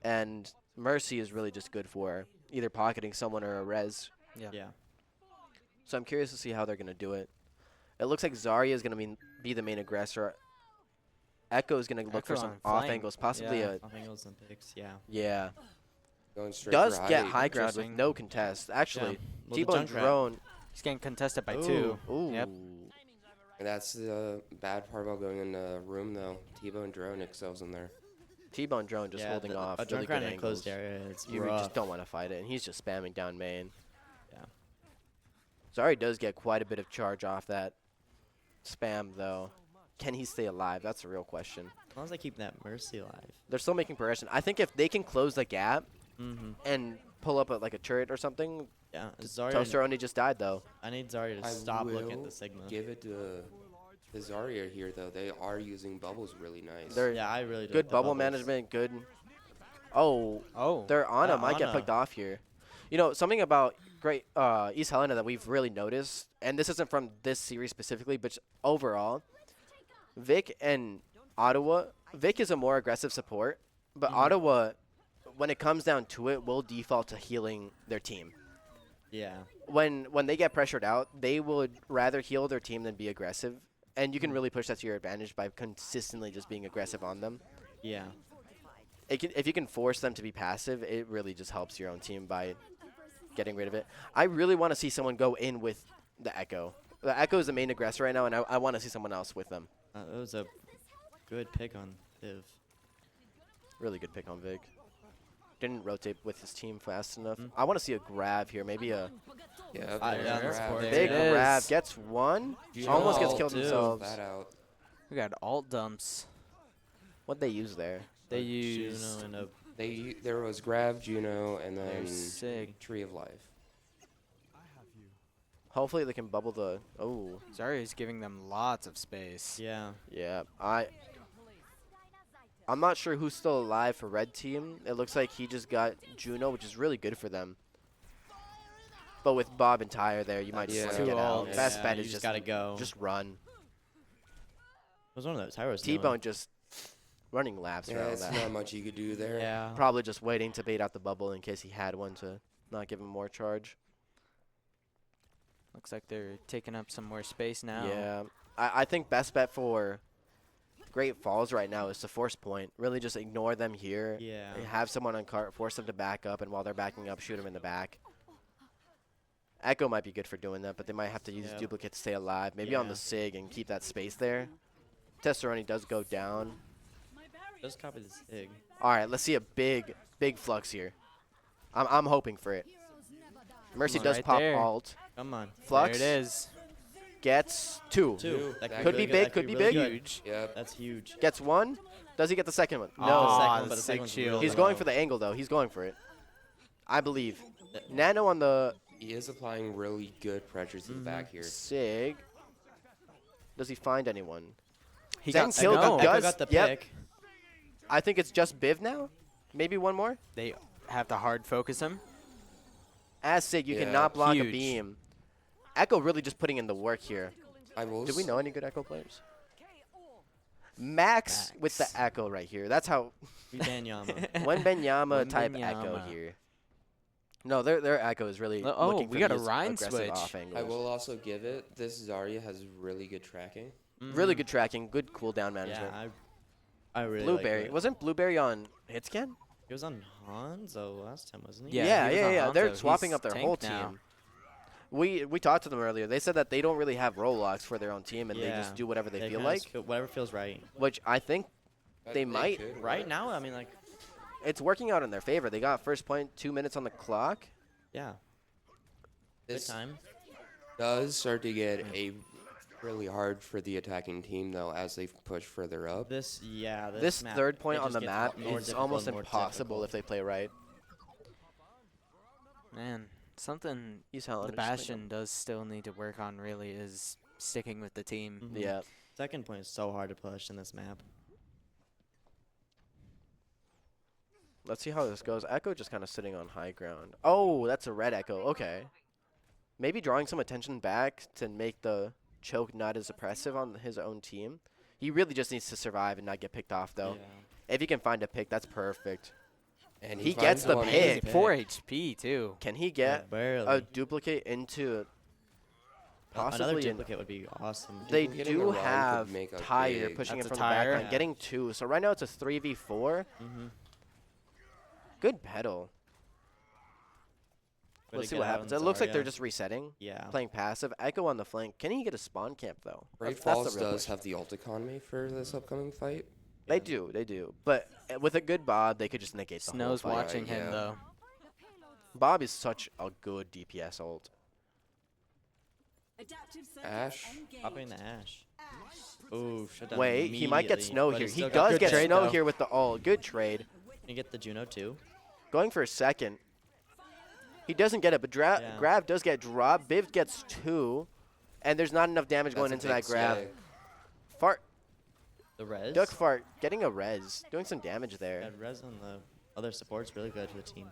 Speaker 1: And Mercy is really just good for either pocketing someone or a res.
Speaker 3: Yeah.
Speaker 1: So I'm curious to see how they're gonna do it. It looks like Zarya is gonna be the main aggressor. Echo is gonna look for
Speaker 2: Echo
Speaker 1: some
Speaker 2: on
Speaker 1: off
Speaker 2: flank,
Speaker 1: angles, possibly
Speaker 2: yeah.
Speaker 1: a
Speaker 3: Off angles and picks. Yeah.
Speaker 1: yeah.
Speaker 4: Going straight
Speaker 1: Does
Speaker 4: for
Speaker 1: get
Speaker 4: height.
Speaker 1: high ground with
Speaker 2: Interesting.
Speaker 1: no contest. Actually,
Speaker 3: Well, the
Speaker 1: T-Bone
Speaker 3: Junkrat-
Speaker 1: drone.
Speaker 2: He's getting contested by
Speaker 3: Ooh.
Speaker 2: 2.
Speaker 1: Ooh.
Speaker 2: Yep.
Speaker 4: And that's the bad part about going in the room, though. T-Bone drone excels in there.
Speaker 1: T-Bone drone just
Speaker 3: Yeah,
Speaker 1: holding
Speaker 3: the-
Speaker 1: off
Speaker 3: a
Speaker 1: really
Speaker 3: Junkrat
Speaker 1: good
Speaker 3: in a
Speaker 1: angles.
Speaker 3: closed area. It's
Speaker 1: You
Speaker 3: rough.
Speaker 1: just don't want to fight it, and he's just spamming down main.
Speaker 3: Yeah.
Speaker 1: Zari does get quite a bit of charge off that spam, though. Can he stay alive? That's a real question.
Speaker 3: As long as they keep that Mercy alive.
Speaker 1: They're still making progression. I think if they can close the gap
Speaker 3: Mm-hmm.
Speaker 1: and pull up like a turret or something,
Speaker 3: Yeah. Zarya.
Speaker 1: Toaster only just died, though.
Speaker 3: I need Zarya to
Speaker 4: I
Speaker 3: stop looking at
Speaker 4: will
Speaker 3: the Sigma.
Speaker 4: Give it to the Zarya here, though. They are using bubbles really nice.
Speaker 1: They're
Speaker 3: Yeah, I really do.
Speaker 1: good
Speaker 3: like the
Speaker 1: bubble
Speaker 3: bubbles.
Speaker 1: management, good. Oh,
Speaker 2: Oh.
Speaker 1: their Ana
Speaker 3: Yeah,
Speaker 1: might get
Speaker 3: Ana.
Speaker 1: picked off here. You know, something about great East Helena that we've really noticed, and this isn't from this series specifically, but overall, Vic and Ottawa. Vic is a more aggressive support, but Ottawa, when it comes down to it, will default to healing their team.
Speaker 3: Yeah.
Speaker 1: When they get pressured out, they would rather heal their team than be aggressive, and you can really push that to your advantage by consistently just being aggressive on them.
Speaker 3: Yeah.
Speaker 1: If you can force them to be passive, it really just helps your own team by getting rid of it. I really want to see someone go in with the Echo. The Echo is the main aggressor right now, and I want to see someone else with them.
Speaker 3: That was a good pick on Viv.
Speaker 1: Really good pick on Vig. Didn't rotate with his team fast enough. I want to see a grab here, maybe a
Speaker 4: Yeah,
Speaker 3: Yeah,
Speaker 4: there's
Speaker 3: that's
Speaker 4: grab.
Speaker 3: support.
Speaker 2: There
Speaker 1: big
Speaker 2: it is.
Speaker 1: grab. Gets one.
Speaker 4: You
Speaker 1: Almost gets
Speaker 4: know,
Speaker 1: killed
Speaker 3: too.
Speaker 1: themselves.
Speaker 4: That out.
Speaker 2: We got alt dumps.
Speaker 1: What'd they use there?
Speaker 2: They
Speaker 3: Juno
Speaker 2: use
Speaker 3: and a
Speaker 4: There was grab, Juno, and then
Speaker 2: There's Sig.
Speaker 4: Tree of Life.
Speaker 1: Hopefully they can bubble the. Oh,
Speaker 2: Zarya's giving them lots of space.
Speaker 3: yeah.
Speaker 1: yeah. I'm not sure who's still alive for red team. It looks like he just got Juno, which is really good for them. But with Bob and Tyre there, you might just
Speaker 4: Yeah.
Speaker 1: want
Speaker 2: Two
Speaker 1: to get out.
Speaker 2: ults.
Speaker 1: Best
Speaker 3: Yeah,
Speaker 1: bet
Speaker 3: you
Speaker 1: is
Speaker 3: just
Speaker 1: just
Speaker 3: gotta go.
Speaker 1: Just run.
Speaker 3: It was one of those. Tyro's
Speaker 1: T-Bone just running laps
Speaker 4: Yeah,
Speaker 1: around
Speaker 4: it's
Speaker 1: that.
Speaker 4: not much you could do there.
Speaker 3: Yeah.
Speaker 1: Probably just waiting to bait out the bubble in case he had one to not give him more charge.
Speaker 2: Looks like they're taking up some more space now.
Speaker 1: Yeah. I think best bet for Great Falls right now is to force point. Really just ignore them here.
Speaker 3: Yeah.
Speaker 1: Have someone on cart, force them to back up, and while they're backing up, shoot them in the back. Echo might be good for doing that, but they might have to use
Speaker 3: Yeah.
Speaker 1: duplicate to stay alive. Maybe on
Speaker 3: Yeah.
Speaker 1: the SIG and keep that space there. Tesseroni does go down.
Speaker 3: Just copy the Sig.
Speaker 1: All right, let's see a big flux here. I'm hoping for it. Mercy
Speaker 2: on,
Speaker 1: does
Speaker 2: right
Speaker 1: pop
Speaker 2: there.
Speaker 1: alt.
Speaker 3: Come on.
Speaker 1: Flux
Speaker 2: There it is.
Speaker 1: gets two.
Speaker 3: Two.
Speaker 4: That
Speaker 3: That
Speaker 1: Could be
Speaker 3: really
Speaker 1: big,
Speaker 3: that
Speaker 1: could be
Speaker 3: really
Speaker 1: big.
Speaker 3: good.
Speaker 2: Huge.
Speaker 4: Yep.
Speaker 3: That's huge.
Speaker 1: Gets one. Does he get the second one?
Speaker 3: Not
Speaker 1: No.
Speaker 3: the second
Speaker 2: Aw,
Speaker 3: one,
Speaker 2: the
Speaker 3: but the
Speaker 2: sig
Speaker 3: second one's
Speaker 2: shield.
Speaker 3: really
Speaker 1: He's going
Speaker 3: low.
Speaker 1: for the angle, though. He's going for it. I believe. Nano on the
Speaker 4: He is applying really good pressure to the back here.
Speaker 1: Sig. Does he find anyone?
Speaker 2: He
Speaker 1: Zen
Speaker 2: got
Speaker 1: killed
Speaker 2: no.
Speaker 1: the
Speaker 3: Echo
Speaker 1: does.
Speaker 3: got the
Speaker 1: Yep.
Speaker 3: pick.
Speaker 1: I think it's just Biv now. Maybe one more.
Speaker 2: They have to hard focus him.
Speaker 1: As Sig, you
Speaker 4: Yeah.
Speaker 1: cannot block a
Speaker 2: Huge.
Speaker 1: beam. Echo really just putting in the work here.
Speaker 4: I will.
Speaker 1: Do we know any good Echo players? Max with the
Speaker 2: Max.
Speaker 1: Echo right here. That's how
Speaker 3: Benyama.
Speaker 1: one Benyama type
Speaker 2: Wembenyama.
Speaker 1: Echo here. No, their Echo is really
Speaker 2: Oh,
Speaker 1: looking
Speaker 2: we
Speaker 1: for
Speaker 2: got a
Speaker 1: these
Speaker 2: Rhine
Speaker 1: aggressive
Speaker 2: switch.
Speaker 1: off
Speaker 4: I
Speaker 1: angles.
Speaker 4: will also give it. This Zarya has really good tracking.
Speaker 1: Really good tracking, good cooldown management.
Speaker 3: Yeah, I really
Speaker 1: Blueberry.
Speaker 3: Like it.
Speaker 1: Wasn't Blueberry on Hitscan?
Speaker 3: He was on Hanzo last time, wasn't he?
Speaker 2: Yeah, he was on
Speaker 1: yeah. They're
Speaker 2: Hanzo.
Speaker 1: swapping
Speaker 2: He's
Speaker 1: up their
Speaker 2: tank
Speaker 1: whole
Speaker 2: now.
Speaker 1: team. We talked to them earlier. They said that they don't really have role locks for their own team, and they just
Speaker 3: Yeah.
Speaker 1: do whatever they feel
Speaker 3: kinda
Speaker 1: like.
Speaker 3: just whatever feels right.
Speaker 1: Which I think
Speaker 4: But
Speaker 1: They might.
Speaker 4: could
Speaker 3: Right
Speaker 4: work.
Speaker 3: now, I mean, like,
Speaker 1: it's working out in their favor. They got first point, 2 minutes on the clock.
Speaker 3: yeah,
Speaker 4: This
Speaker 3: good time.
Speaker 4: does start to get really hard for the attacking team though as they push further up.
Speaker 3: This
Speaker 1: This
Speaker 3: map,
Speaker 1: third point
Speaker 3: it
Speaker 1: on
Speaker 3: just
Speaker 1: the
Speaker 3: gets
Speaker 1: map
Speaker 3: more
Speaker 1: is
Speaker 3: difficult
Speaker 1: almost
Speaker 3: and more
Speaker 1: impossible
Speaker 3: difficult.
Speaker 1: if they play right.
Speaker 2: Man, something
Speaker 1: He's hella
Speaker 2: the Bastion does still need to work on really is sticking with the team.
Speaker 3: Mhm.
Speaker 1: Yeah.
Speaker 3: Second point is so hard to push in this map.
Speaker 1: Let's see how this goes. Echo just kind of sitting on high ground. Oh, that's a red Echo. Okay. Maybe drawing some attention back to make the choke not as oppressive on his own team. He really just needs to survive and not get picked off, though.
Speaker 3: Yeah.
Speaker 1: If he can find a pick, that's perfect.
Speaker 4: And
Speaker 1: He gets
Speaker 4: finds
Speaker 1: the
Speaker 4: one.
Speaker 1: pick.
Speaker 3: Pick.
Speaker 2: 4 HP too.
Speaker 1: Can he
Speaker 3: Yeah,
Speaker 1: get
Speaker 3: barely.
Speaker 1: a duplicate into
Speaker 3: Another
Speaker 1: possibly an
Speaker 3: duplicate would be awesome.
Speaker 1: They
Speaker 4: Duplicating a
Speaker 1: do
Speaker 4: Ryan could
Speaker 1: have
Speaker 4: make a
Speaker 1: Tire
Speaker 4: big-
Speaker 1: pushing
Speaker 2: That's
Speaker 1: it
Speaker 2: a
Speaker 1: from the back
Speaker 2: Tire.
Speaker 1: line,
Speaker 3: Yeah.
Speaker 1: getting 2. So right now it's a 3v4.
Speaker 3: Mm-hmm.
Speaker 1: Good pedal. Let's see what happens. It looks like they're just resetting,
Speaker 3: Yeah.
Speaker 1: playing passive. Echo on the flank. Can he get a spawn camp, though?
Speaker 4: Great
Speaker 1: That's the
Speaker 4: Falls
Speaker 1: real
Speaker 4: does
Speaker 1: question.
Speaker 4: have the ult economy for this upcoming fight.
Speaker 1: They do. But with a good Bob, they could just negate the whole
Speaker 2: Snow's
Speaker 1: fight.
Speaker 2: watching him
Speaker 4: yeah.
Speaker 2: though.
Speaker 1: Bob is such a good DPS ult.
Speaker 4: Ash.
Speaker 3: Popping the Ash. Ooh, should have
Speaker 1: Wait, he might get
Speaker 3: immediately,
Speaker 1: Snow
Speaker 3: but
Speaker 1: here.
Speaker 3: he's
Speaker 1: He
Speaker 3: still got
Speaker 1: does
Speaker 3: good
Speaker 1: get
Speaker 3: trade,
Speaker 1: Snow
Speaker 3: though.
Speaker 1: here with the ult. Good trade.
Speaker 3: Can you get the Juno too?
Speaker 1: Going for a second. He doesn't get it, but
Speaker 3: Yeah.
Speaker 1: Grab does get dropped. Biv gets 2. And there's not enough damage going
Speaker 4: That's a
Speaker 1: into
Speaker 4: big
Speaker 1: that grab.
Speaker 4: stick.
Speaker 1: Fart.
Speaker 3: The res.
Speaker 1: Duck Fart getting a res. Doing some damage there.
Speaker 3: Yeah, res on the other support's really good for the team.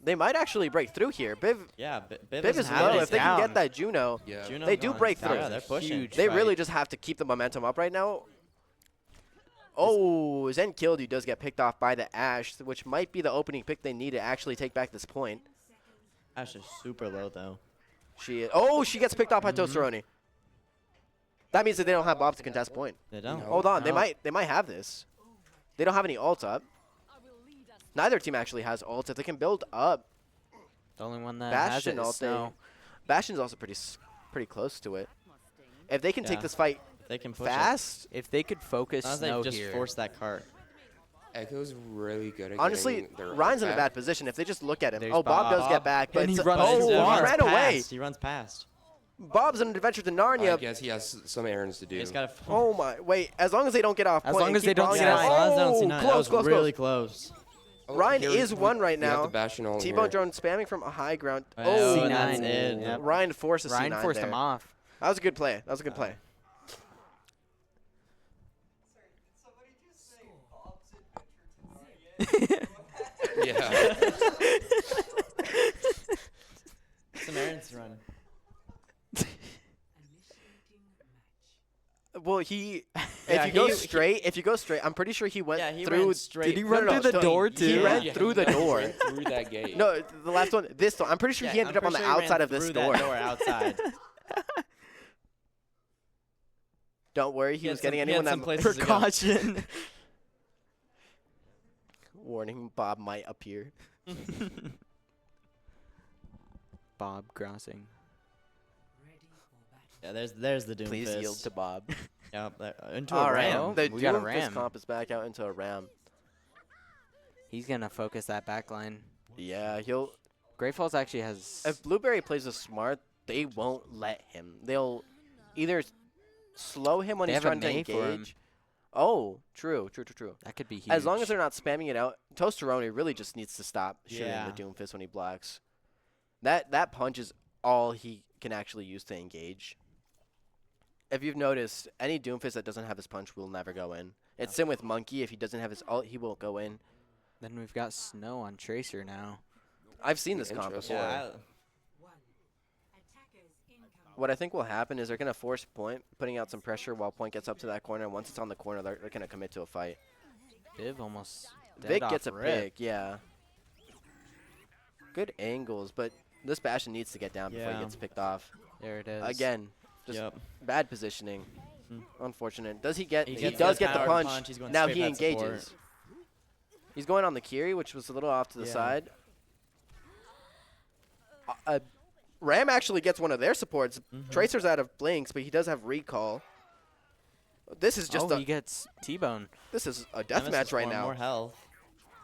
Speaker 1: They might actually break through here. Biv
Speaker 3: Yeah, Biv
Speaker 1: is
Speaker 3: doesn't
Speaker 1: low.
Speaker 3: have
Speaker 1: If
Speaker 3: it.
Speaker 1: they can
Speaker 2: down.
Speaker 1: get that Juno,
Speaker 4: Yeah.
Speaker 3: Juno
Speaker 1: They do
Speaker 3: gone.
Speaker 1: break through.
Speaker 3: Yeah, they're pushing.
Speaker 2: Huge
Speaker 1: they
Speaker 2: fight.
Speaker 1: really just have to keep the momentum up right now. Oh, Zen killed you does get picked off by the Ash, which might be the opening pick they need to actually take back this point.
Speaker 3: Ash is super low though.
Speaker 1: She gets picked off by Tosteroni. That means that they don't have Bob to contest point.
Speaker 3: They don't.
Speaker 4: No.
Speaker 1: Hold on,
Speaker 3: No.
Speaker 1: they might have this. They don't have any ult up. Neither team actually has ult. If they can build up,
Speaker 2: The only one that
Speaker 1: Bastion
Speaker 2: has it
Speaker 1: ult,
Speaker 2: is Snow.
Speaker 1: Bastion's also pretty close to it. If they can take
Speaker 3: Yeah.
Speaker 1: this fight
Speaker 3: If they can push
Speaker 1: fast,
Speaker 2: If they could focus
Speaker 3: As
Speaker 2: Snow
Speaker 3: they just
Speaker 2: here.
Speaker 3: force that cart.
Speaker 4: Echo's really good at
Speaker 1: honestly,
Speaker 4: getting their
Speaker 1: Ryan's in a
Speaker 4: back.
Speaker 1: bad position. If they just look at him,
Speaker 2: There's
Speaker 1: oh, Bob does
Speaker 2: Bob.
Speaker 1: get back, but
Speaker 2: And he
Speaker 1: it's-
Speaker 2: runs
Speaker 1: oh,
Speaker 2: too
Speaker 1: he
Speaker 2: far.
Speaker 1: ran away.
Speaker 3: He runs past.
Speaker 1: Bob's on an adventure to
Speaker 4: I
Speaker 1: Narnia.
Speaker 4: guess he has some errands to do.
Speaker 3: He's got a.
Speaker 1: Oh my! Wait, as long as they don't get off
Speaker 2: As
Speaker 1: point
Speaker 2: long
Speaker 1: and
Speaker 2: as they
Speaker 1: keep
Speaker 2: don't
Speaker 1: rolling
Speaker 2: see
Speaker 1: it
Speaker 2: nine.
Speaker 1: out.
Speaker 3: As long as they don't see
Speaker 1: Oh,
Speaker 3: nine.
Speaker 1: close,
Speaker 3: That was
Speaker 1: close,
Speaker 3: really
Speaker 1: close.
Speaker 3: close.
Speaker 4: Oh,
Speaker 1: Ryan
Speaker 4: here
Speaker 1: is
Speaker 4: we-
Speaker 1: one right
Speaker 4: we got
Speaker 1: now.
Speaker 4: the Bastion ult
Speaker 1: T-Bone
Speaker 4: here.
Speaker 1: drone spamming from a high ground.
Speaker 3: Oh,
Speaker 1: Oh,
Speaker 3: and that's
Speaker 2: C9.
Speaker 3: it.
Speaker 2: Yep.
Speaker 1: Ryan forces
Speaker 2: Ryan
Speaker 1: C9
Speaker 2: forced
Speaker 1: there.
Speaker 2: him off.
Speaker 1: That was a good play. That was a good play.
Speaker 4: Yeah.
Speaker 3: Some errands to run.
Speaker 1: Well, he
Speaker 3: Yeah,
Speaker 1: if you
Speaker 3: he-
Speaker 1: go straight, I'm pretty sure he went
Speaker 3: Yeah, he
Speaker 1: through.
Speaker 3: ran straight.
Speaker 2: Did he
Speaker 1: No,
Speaker 2: run
Speaker 1: no,
Speaker 2: through the
Speaker 1: no,
Speaker 2: door
Speaker 1: he
Speaker 2: too?
Speaker 1: ran
Speaker 4: Yeah,
Speaker 1: through the
Speaker 4: he
Speaker 1: door.
Speaker 4: ran through that gate.
Speaker 1: No, the last one. This door. I'm pretty sure he
Speaker 3: Yeah,
Speaker 1: ended
Speaker 3: I'm
Speaker 1: up on the
Speaker 3: pretty sure he
Speaker 1: outside
Speaker 3: ran
Speaker 1: of this
Speaker 3: through
Speaker 1: door.
Speaker 3: that door outside.
Speaker 1: Don't worry, he
Speaker 3: He
Speaker 1: was
Speaker 3: had
Speaker 1: getting
Speaker 3: some- he
Speaker 1: anyone
Speaker 3: had
Speaker 1: that
Speaker 3: some places to go.
Speaker 2: Precaution.
Speaker 1: warning Bob might appear.
Speaker 2: Bob crossing.
Speaker 3: Yeah, there's the Doom
Speaker 1: Please
Speaker 3: Fist.
Speaker 1: yield to Bob.
Speaker 3: Yeah, into
Speaker 1: All
Speaker 3: a
Speaker 1: right,
Speaker 3: ram.
Speaker 1: the
Speaker 2: We got a
Speaker 1: Doomfist
Speaker 2: ram.
Speaker 1: comp is back out into a ram.
Speaker 2: He's gonna focus that back line.
Speaker 1: Yeah, he'll.
Speaker 2: Great Falls actually has.
Speaker 1: If Blueberry plays this smart, they won't let him. They'll either slow him when
Speaker 2: They
Speaker 1: he's
Speaker 2: have a
Speaker 1: trying to
Speaker 2: Mei for him.
Speaker 1: engage. Oh, true.
Speaker 2: That could be huge.
Speaker 1: As long as they're not spamming it out, Toasteroni really just needs to stop shooting
Speaker 3: Yeah.
Speaker 1: the Doomfist when he blocks. That punch is all he can actually use to engage. If you've noticed, any Doomfist that doesn't have his punch will never go in. It's same with Monkey. If he doesn't have his ult, he won't go in.
Speaker 2: Then we've got Snow on Tracer now.
Speaker 1: I've seen this comp
Speaker 4: Interesting.
Speaker 1: before.
Speaker 3: Yeah.
Speaker 9: Attackers incoming.
Speaker 1: What I think will happen is they're going to force point, putting out some pressure while point gets up to that corner. And once it's on the corner, they're going to commit to a fight.
Speaker 2: Viv almost dead
Speaker 1: Vic
Speaker 2: off
Speaker 1: gets a
Speaker 2: rip.
Speaker 1: pick, yeah. Good angles, but this Bastion needs to get down before he
Speaker 3: Yeah.
Speaker 1: gets picked off.
Speaker 2: There it is.
Speaker 1: Again, just
Speaker 3: Yep.
Speaker 1: bad positioning.
Speaker 3: Mm.
Speaker 1: Unfortunate. Does he get?
Speaker 3: He
Speaker 1: He,
Speaker 3: gets
Speaker 1: does
Speaker 3: the
Speaker 1: get the
Speaker 3: power
Speaker 1: punch.
Speaker 3: he's going
Speaker 1: Now
Speaker 3: straight
Speaker 1: he
Speaker 3: past support.
Speaker 1: engages. He's going on the Kiri, which was a little off to the
Speaker 3: Yeah.
Speaker 1: side. Ram actually gets one of their supports. Tracer's out of blinks, but he does have recall. This is just
Speaker 2: he gets T-bone.
Speaker 1: this is a
Speaker 3: Nemesis
Speaker 1: deathmatch right
Speaker 3: more and
Speaker 1: now.
Speaker 3: More health.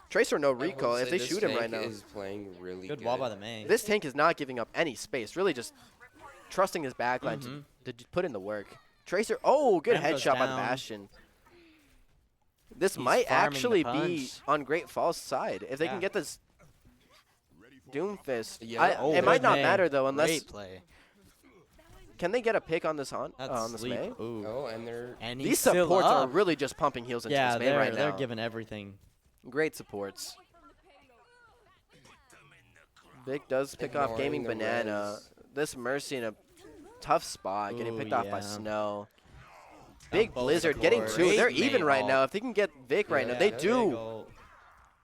Speaker 1: Tracer no
Speaker 4: I will
Speaker 1: recall. If
Speaker 4: say
Speaker 1: they
Speaker 4: this
Speaker 1: shoot him right
Speaker 4: tank
Speaker 1: now,
Speaker 4: is playing really
Speaker 3: Good
Speaker 4: good.
Speaker 3: wall by the main.
Speaker 1: this tank is not giving up any space. Really, just trusting his backline to just put in the work. Tracer, oh, good
Speaker 3: Ram goes
Speaker 1: headshot by the
Speaker 3: down.
Speaker 1: Bastion. This
Speaker 2: He's
Speaker 1: might
Speaker 2: farming the
Speaker 1: actually be
Speaker 2: punch.
Speaker 1: on Great Falls' side if they can
Speaker 3: Yeah.
Speaker 1: get this Doomfist.
Speaker 4: Yeah.
Speaker 1: It might
Speaker 3: Good
Speaker 1: not
Speaker 3: May.
Speaker 1: matter though, unless
Speaker 2: Great play.
Speaker 1: can they get a pick on this
Speaker 3: That's
Speaker 1: on this
Speaker 3: sleep.
Speaker 1: May?
Speaker 3: Ooh.
Speaker 4: Oh, and they're
Speaker 2: And
Speaker 1: These
Speaker 2: he's still
Speaker 1: supports are
Speaker 2: up.
Speaker 1: really just pumping heals into
Speaker 3: Yeah,
Speaker 1: this May
Speaker 3: they're
Speaker 1: right
Speaker 3: they're
Speaker 1: now.
Speaker 3: giving everything.
Speaker 1: Great supports. Vic does pick off
Speaker 4: Ignoring
Speaker 1: Gaming
Speaker 4: the
Speaker 1: Banana.
Speaker 4: res.
Speaker 1: This Mercy in a tough spot, getting
Speaker 3: Ooh,
Speaker 1: picked off by
Speaker 3: yeah.
Speaker 1: Snow. Big
Speaker 3: both
Speaker 1: Blizzard getting
Speaker 3: supports.
Speaker 1: two. They're
Speaker 2: Great
Speaker 1: even right
Speaker 2: May
Speaker 1: now.
Speaker 2: ult.
Speaker 1: If they can get Vic right now,
Speaker 4: Yeah,
Speaker 1: they
Speaker 4: there
Speaker 1: do.
Speaker 3: Big ult.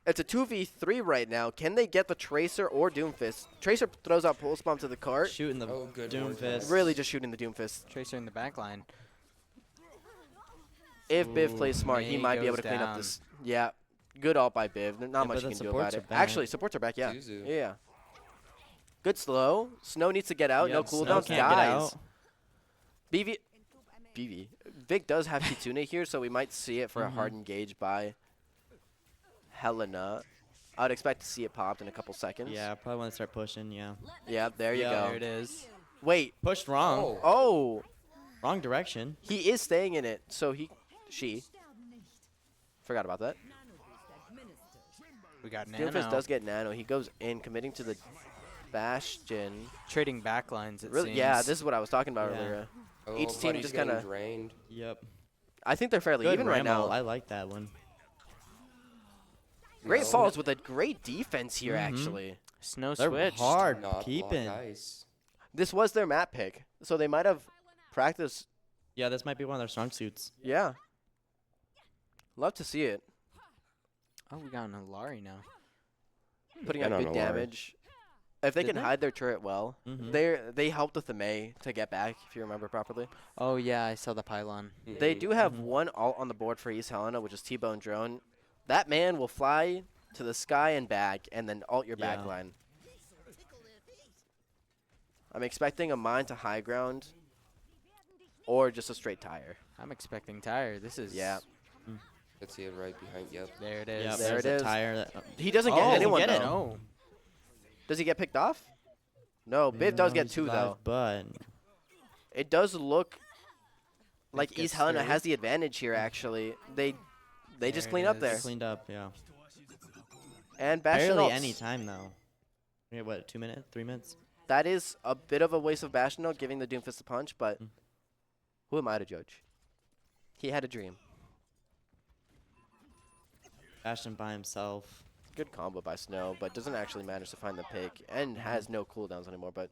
Speaker 1: It's a 2v3 right now. Can they get the Tracer or Doomfist? Tracer throws out Pulse Bomb to the cart.
Speaker 3: Shooting the
Speaker 4: Oh, good ward
Speaker 3: Doomfist.
Speaker 1: Really just shooting the Doomfist.
Speaker 2: Tracer in the back line.
Speaker 1: If Biv
Speaker 3: Ooh,
Speaker 1: plays smart, he
Speaker 2: May
Speaker 1: might be able to
Speaker 2: goes
Speaker 1: clean up
Speaker 2: down.
Speaker 1: this. Yeah, good ult by Biv. Not
Speaker 3: Yeah,
Speaker 1: much
Speaker 3: but
Speaker 1: you
Speaker 3: the
Speaker 1: can do about
Speaker 3: supports
Speaker 1: it.
Speaker 3: are back.
Speaker 1: Actually, supports are back, yeah.
Speaker 4: Zuzu.
Speaker 1: Yeah. Good slow. Snow needs to get out.
Speaker 3: Yeah,
Speaker 1: No
Speaker 3: Snow
Speaker 1: cooldowns.
Speaker 3: can't get
Speaker 1: Dies.
Speaker 3: out.
Speaker 1: BV. Vic does have Kitsune here, so we might see it for a
Speaker 3: Mhm.
Speaker 1: hard engage by Helena. I would expect to see it popped in a couple seconds.
Speaker 3: Yeah, probably want to start pushing. Yeah.
Speaker 1: Yeah, there you
Speaker 3: Yeah.
Speaker 1: go.
Speaker 2: There it is.
Speaker 1: Wait.
Speaker 3: Pushed wrong.
Speaker 4: Oh,
Speaker 1: Oh,
Speaker 3: Wrong direction.
Speaker 1: he is staying in it, so she. Forgot about that.
Speaker 2: We got Nano.
Speaker 1: Doomfist does get Nano. He goes in, committing to the Bastion.
Speaker 2: Trading backlines, it
Speaker 1: Really,
Speaker 2: seems.
Speaker 1: yeah, this is what I was talking about
Speaker 3: Yeah.
Speaker 1: earlier.
Speaker 4: oh,
Speaker 1: Each team
Speaker 4: Buddy's
Speaker 1: just
Speaker 4: getting
Speaker 1: kinda-
Speaker 4: drained.
Speaker 3: Yep.
Speaker 1: I think they're fairly
Speaker 3: Good
Speaker 1: even right
Speaker 3: Ram
Speaker 1: now.
Speaker 3: ult. I like that one.
Speaker 1: Great
Speaker 4: No.
Speaker 1: Falls with a great defense here,
Speaker 3: Mhm.
Speaker 1: actually.
Speaker 2: Snow
Speaker 3: They're
Speaker 2: switched.
Speaker 3: hard
Speaker 4: Not
Speaker 3: keeping.
Speaker 4: block ice.
Speaker 1: This was their map pick, so they might have practiced.
Speaker 3: Yeah, this might be one of their strong suits.
Speaker 1: Yeah. Love to see it.
Speaker 2: Oh, we got an Alari now.
Speaker 1: Putting
Speaker 4: I
Speaker 1: out
Speaker 4: don't
Speaker 1: good
Speaker 4: know why.
Speaker 1: damage. If they
Speaker 3: Did
Speaker 1: can
Speaker 3: they?
Speaker 1: hide their turret well,
Speaker 3: Mhm.
Speaker 1: they helped with the May to get back, if you remember properly.
Speaker 2: Oh, yeah, I saw the pylon.
Speaker 1: They
Speaker 4: Mhm.
Speaker 1: do have
Speaker 3: Mhm.
Speaker 1: one ult on the board for East Helena, which is T-Bone Drone. That man will fly to the sky and back, and then ult your
Speaker 3: Yeah.
Speaker 1: backline. I'm expecting a mine to high ground, or just a straight tire.
Speaker 2: I'm expecting tire. This is...
Speaker 1: Yeah.
Speaker 4: Let's see it right behind. Yep.
Speaker 2: There it is.
Speaker 3: Yep,
Speaker 1: There
Speaker 3: there's
Speaker 1: it
Speaker 3: a
Speaker 1: is.
Speaker 3: tire. That,
Speaker 1: He doesn't
Speaker 3: Oh,
Speaker 1: get
Speaker 3: doesn't
Speaker 1: anyone
Speaker 3: get it.
Speaker 1: though.
Speaker 2: No.
Speaker 1: Does he get picked off? No, Biv does get two though.
Speaker 3: But
Speaker 1: It does look like
Speaker 3: gets
Speaker 1: East Helena
Speaker 3: scary.
Speaker 1: has the advantage here. Actually, they just
Speaker 2: There
Speaker 1: clean
Speaker 2: it
Speaker 1: up there.
Speaker 2: is.
Speaker 3: cleaned up. Yeah.
Speaker 1: And Bastion
Speaker 3: Barely
Speaker 1: ults.
Speaker 3: any time though. We have what? 2 minutes? 3 minutes?
Speaker 1: That is a bit of a waste of Bastion ult, giving the Doomfist a punch, but
Speaker 3: Mm.
Speaker 1: who am I to judge? He had a dream.
Speaker 3: Bastion by himself.
Speaker 1: Good combo by Snow, but doesn't actually manage to find the pick and has no cooldowns anymore. But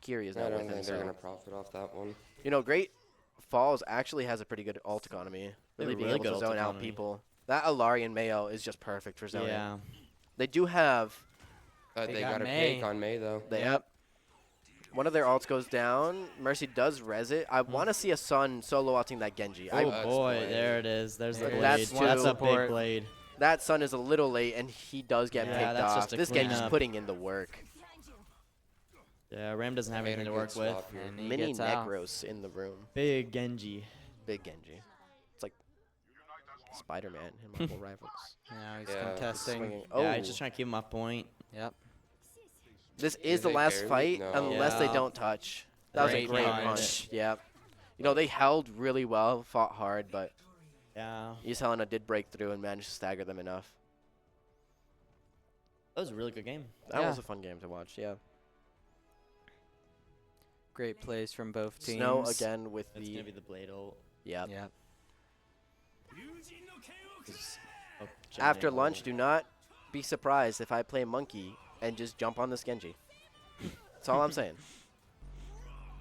Speaker 1: Kiri is
Speaker 4: I
Speaker 1: not
Speaker 4: don't
Speaker 1: with him.
Speaker 4: think they're
Speaker 1: So.
Speaker 4: gonna profit off that one.
Speaker 1: You know, Great Falls actually has a pretty good ult economy.
Speaker 3: They have
Speaker 1: Really
Speaker 3: a
Speaker 1: being
Speaker 3: really
Speaker 1: able
Speaker 3: good
Speaker 1: to
Speaker 3: ult
Speaker 1: zone out
Speaker 3: economy.
Speaker 1: people. That Alarian Mayo is just perfect for zoning.
Speaker 3: Yeah.
Speaker 1: They do have
Speaker 2: They
Speaker 4: They
Speaker 2: got
Speaker 4: got a
Speaker 2: May.
Speaker 4: pick on May though.
Speaker 1: they yep. One of their ults goes down. Mercy does res it. I want to see a Sun solo ulting that Genji.
Speaker 3: Oh
Speaker 4: That's
Speaker 3: boy,
Speaker 4: blade.
Speaker 3: there it is. There's the
Speaker 2: There
Speaker 3: blade.
Speaker 2: it
Speaker 1: is.
Speaker 3: That's a
Speaker 2: Support.
Speaker 3: big blade.
Speaker 1: That Sun is a little late, and he does get
Speaker 3: Yeah,
Speaker 1: picked
Speaker 3: that's
Speaker 1: off.
Speaker 3: just a
Speaker 1: This Genji's
Speaker 3: cleanup.
Speaker 1: putting in the work.
Speaker 3: Yeah, Ram doesn't have
Speaker 4: Made a
Speaker 3: anything to
Speaker 4: good
Speaker 3: work with.
Speaker 4: swap here.
Speaker 2: And he
Speaker 1: Mini
Speaker 2: gets out.
Speaker 1: Necros in the room.
Speaker 3: Big Genji.
Speaker 1: Big Genji. It's like Spider-Man and Marvel Rivals.
Speaker 2: Now he's
Speaker 4: Yeah, he's
Speaker 2: contesting.
Speaker 1: Swinging.
Speaker 3: Yeah,
Speaker 1: Oh,
Speaker 3: he's just trying to keep him off point.
Speaker 2: Yep.
Speaker 1: this is
Speaker 4: Did
Speaker 1: the
Speaker 4: they
Speaker 1: last
Speaker 4: barely?
Speaker 1: fight
Speaker 4: No.
Speaker 1: unless they
Speaker 3: Yeah.
Speaker 1: don't touch. That was a
Speaker 2: Great
Speaker 1: great
Speaker 2: punch.
Speaker 1: punch. Yeah. You know, they held really well, fought hard, but
Speaker 3: Yeah.
Speaker 1: East Helena did break through and managed to stagger them enough.
Speaker 3: That was a really good game.
Speaker 1: That
Speaker 2: Yeah.
Speaker 1: was a fun game to watch. Yeah.
Speaker 2: Great plays from both teams.
Speaker 1: Snow again with
Speaker 3: It's
Speaker 1: the.
Speaker 3: gonna be the blade ult.
Speaker 1: Yep.
Speaker 2: Yep.
Speaker 3: Just up
Speaker 1: After
Speaker 3: jumping
Speaker 1: lunch,
Speaker 3: ult.
Speaker 1: do not be surprised if I play Monkey and just jump on this Genji. That's all I'm saying.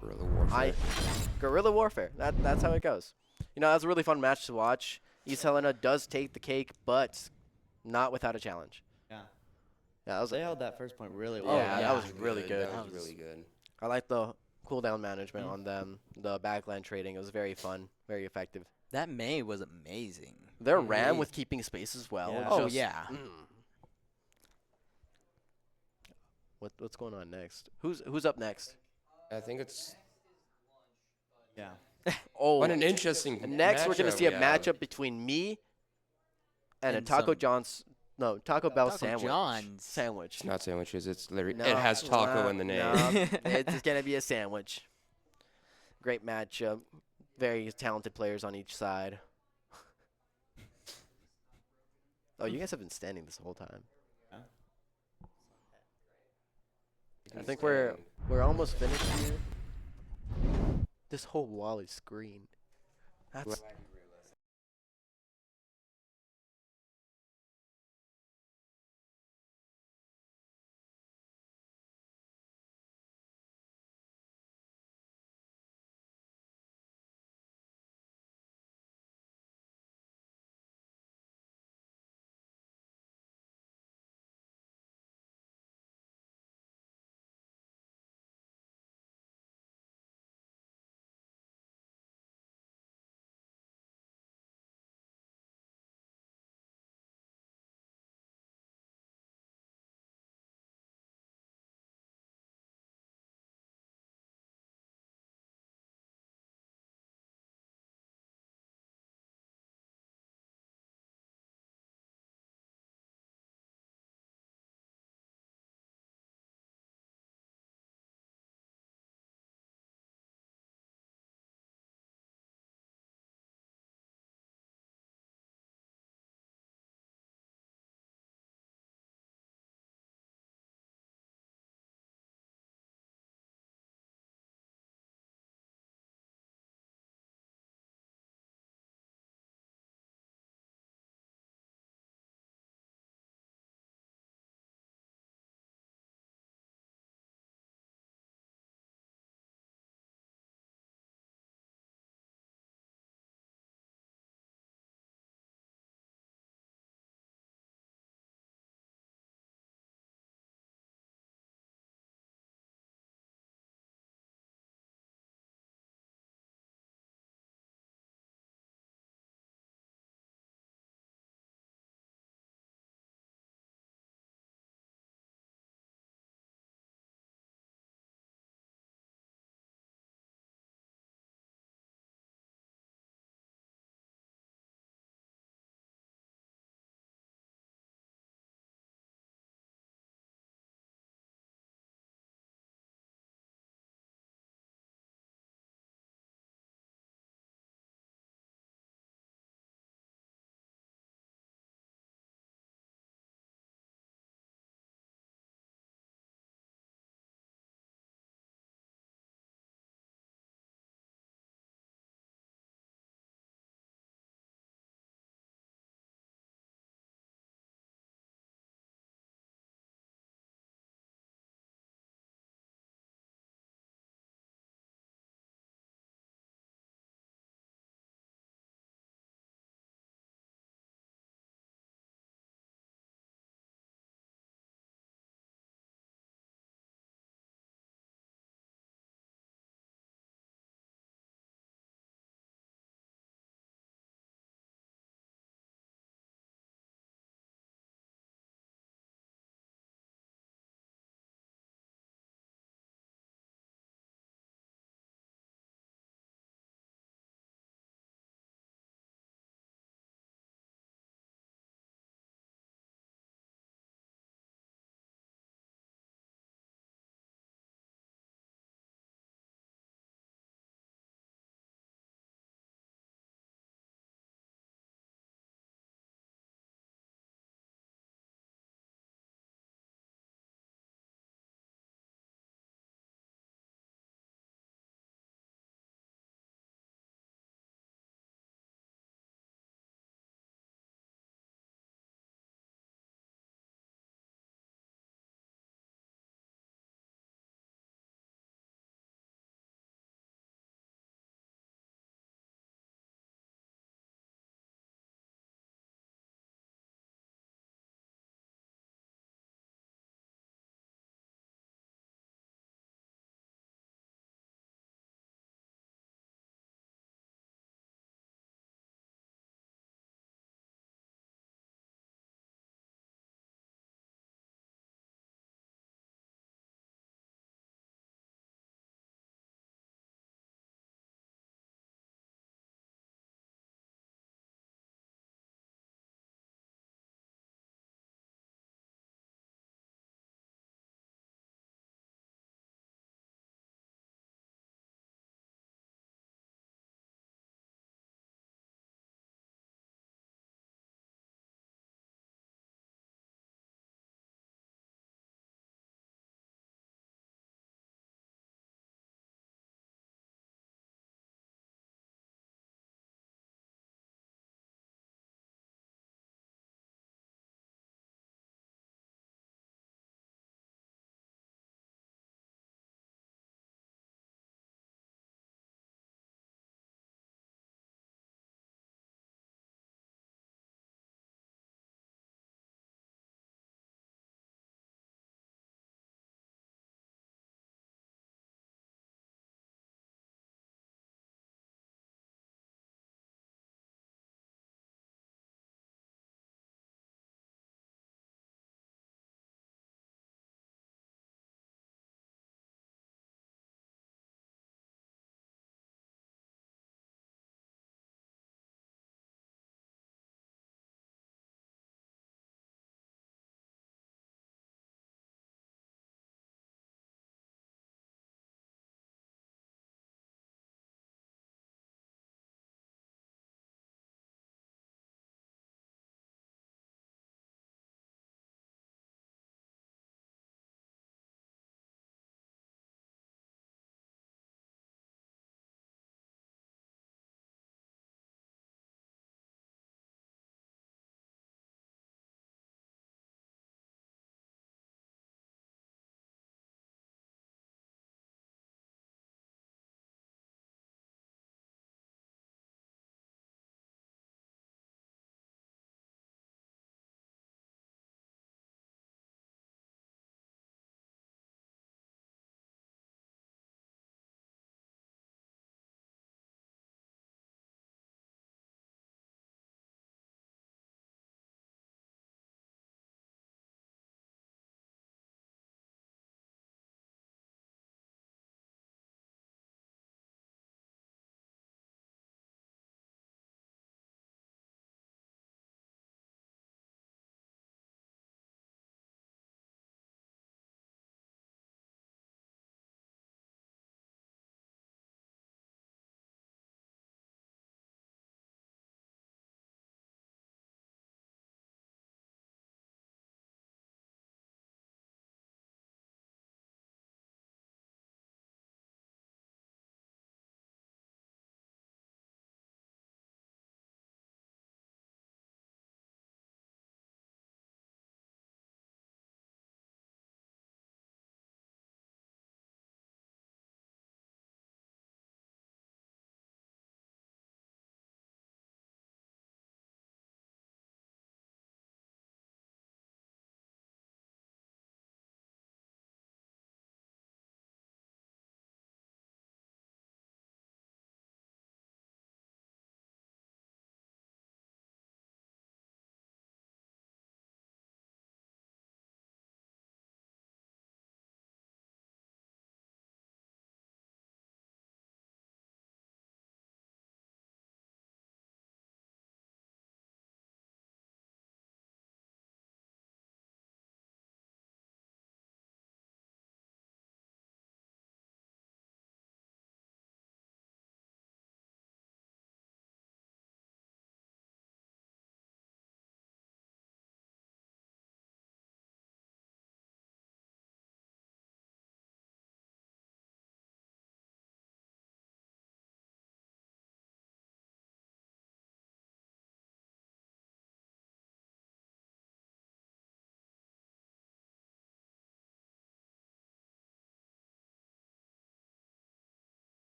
Speaker 4: Guerrilla warfare.
Speaker 1: Guerrilla warfare. That's how it goes. You know, that was a really fun match to watch. East Helena does take the cake, but not without a challenge.
Speaker 3: Yeah.
Speaker 1: Yeah, that was.
Speaker 3: They held that first point really
Speaker 1: Oh,
Speaker 3: well.
Speaker 1: yeah, that was
Speaker 4: That
Speaker 1: really good.
Speaker 4: That was really good.
Speaker 1: I like the cooldown management on them. The backline trading. It was very fun, very effective.
Speaker 2: That May was amazing.
Speaker 1: Their ram with keeping space as well.
Speaker 3: Yeah.
Speaker 2: Oh,
Speaker 1: just-
Speaker 2: yeah.
Speaker 1: What's going on next? Who's up next?
Speaker 4: I think it's
Speaker 3: Yeah.
Speaker 1: Oh,
Speaker 4: what an interesting.
Speaker 1: next we're gonna
Speaker 4: matchup
Speaker 1: see a
Speaker 4: we have.
Speaker 1: matchup between me and a
Speaker 2: And
Speaker 1: Taco
Speaker 2: some-
Speaker 1: John's. No, Taco Bell
Speaker 2: Taco
Speaker 1: sandwich.
Speaker 2: John's.
Speaker 1: Sandwich.
Speaker 4: It's not sandwiches. It's literally.
Speaker 1: No,
Speaker 4: it has taco
Speaker 1: no,
Speaker 4: in the name.
Speaker 1: no, it's gonna be a sandwich. Great matchup. Very talented players on each side. Oh, you guys have been standing this whole time. I think we're almost finished here. This whole wall is green. That's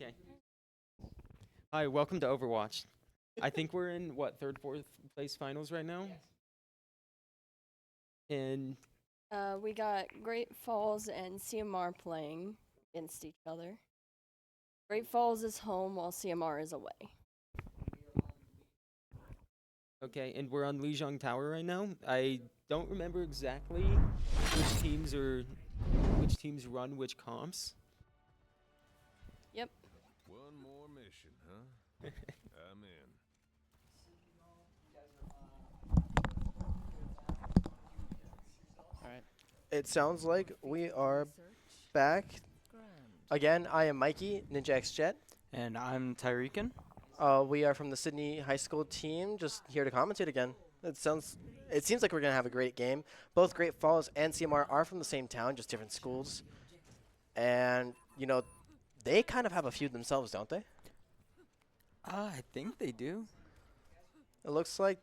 Speaker 7: Okay. Hi, welcome to Overwatch. I think we're in what, third, fourth place finals right now? And
Speaker 10: We got Great Falls and CMR playing against each other. Great Falls is home while CMR is away.
Speaker 7: okay, and we're on Lijiang Tower right now. I don't remember exactly which teams run which comps.
Speaker 10: Yep.
Speaker 11: One more mission, huh? I'm in.
Speaker 3: Alright.
Speaker 1: It sounds like we are back. Again, I am Mikey, Ninja X Jet.
Speaker 2: And I'm Tyreekan.
Speaker 1: We are from the Sydney High School team, just here to commentate again. It seems like we're gonna have a great game. Both Great Falls and CMR are from the same town, just different schools. And they kind of have a feud themselves, don't they?
Speaker 2: I think they do.
Speaker 1: It looks like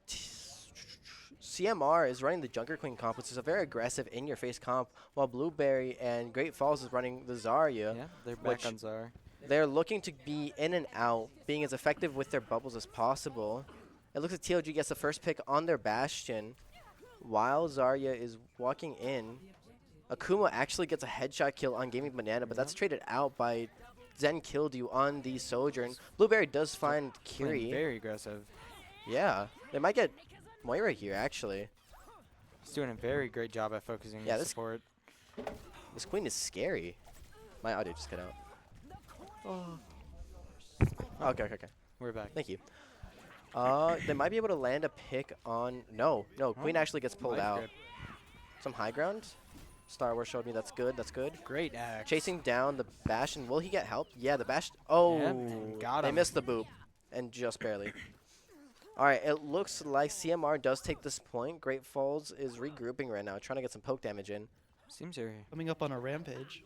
Speaker 1: CMR is running the Junker Queen comp, which is a very aggressive in-your-face comp, while Blueberry and Great Falls is running the Zarya.
Speaker 2: Yeah, they're
Speaker 1: which-
Speaker 2: back on Zar.
Speaker 1: They're looking to be in and out, being as effective with their bubbles as possible. It looks like TLG gets the first pick on their Bastion, while Zarya is walking in. Akuma actually gets a headshot kill on Gaming Banana, but that's traded out by Zen Killed You on the Sojourn. Blueberry does find
Speaker 2: Playing
Speaker 1: Kiri.
Speaker 2: very aggressive.
Speaker 1: Yeah, they might get Moira here, actually.
Speaker 2: He's doing a very great job at focusing
Speaker 1: Yeah,
Speaker 2: on
Speaker 1: this-
Speaker 2: support.
Speaker 1: This queen is scary. My audio just cut out. Oh. Okay.
Speaker 2: We're back.
Speaker 1: Thank you. They might be able to land a pick on... No, queen actually gets pulled
Speaker 2: Life
Speaker 1: out.
Speaker 2: grip.
Speaker 1: Some high ground. Star Wars showed me that's good.
Speaker 2: Great axe.
Speaker 1: Chasing down the Bastion. Will he get help? Yeah, the Bastion. Oh,
Speaker 2: Yep, got
Speaker 1: they
Speaker 2: him.
Speaker 1: missed the boop. And just barely. All right, it looks like CMR does take this point. Great Falls is regrouping right now, trying to get some poke damage in.
Speaker 2: Seems they're
Speaker 3: Coming up on a rampage.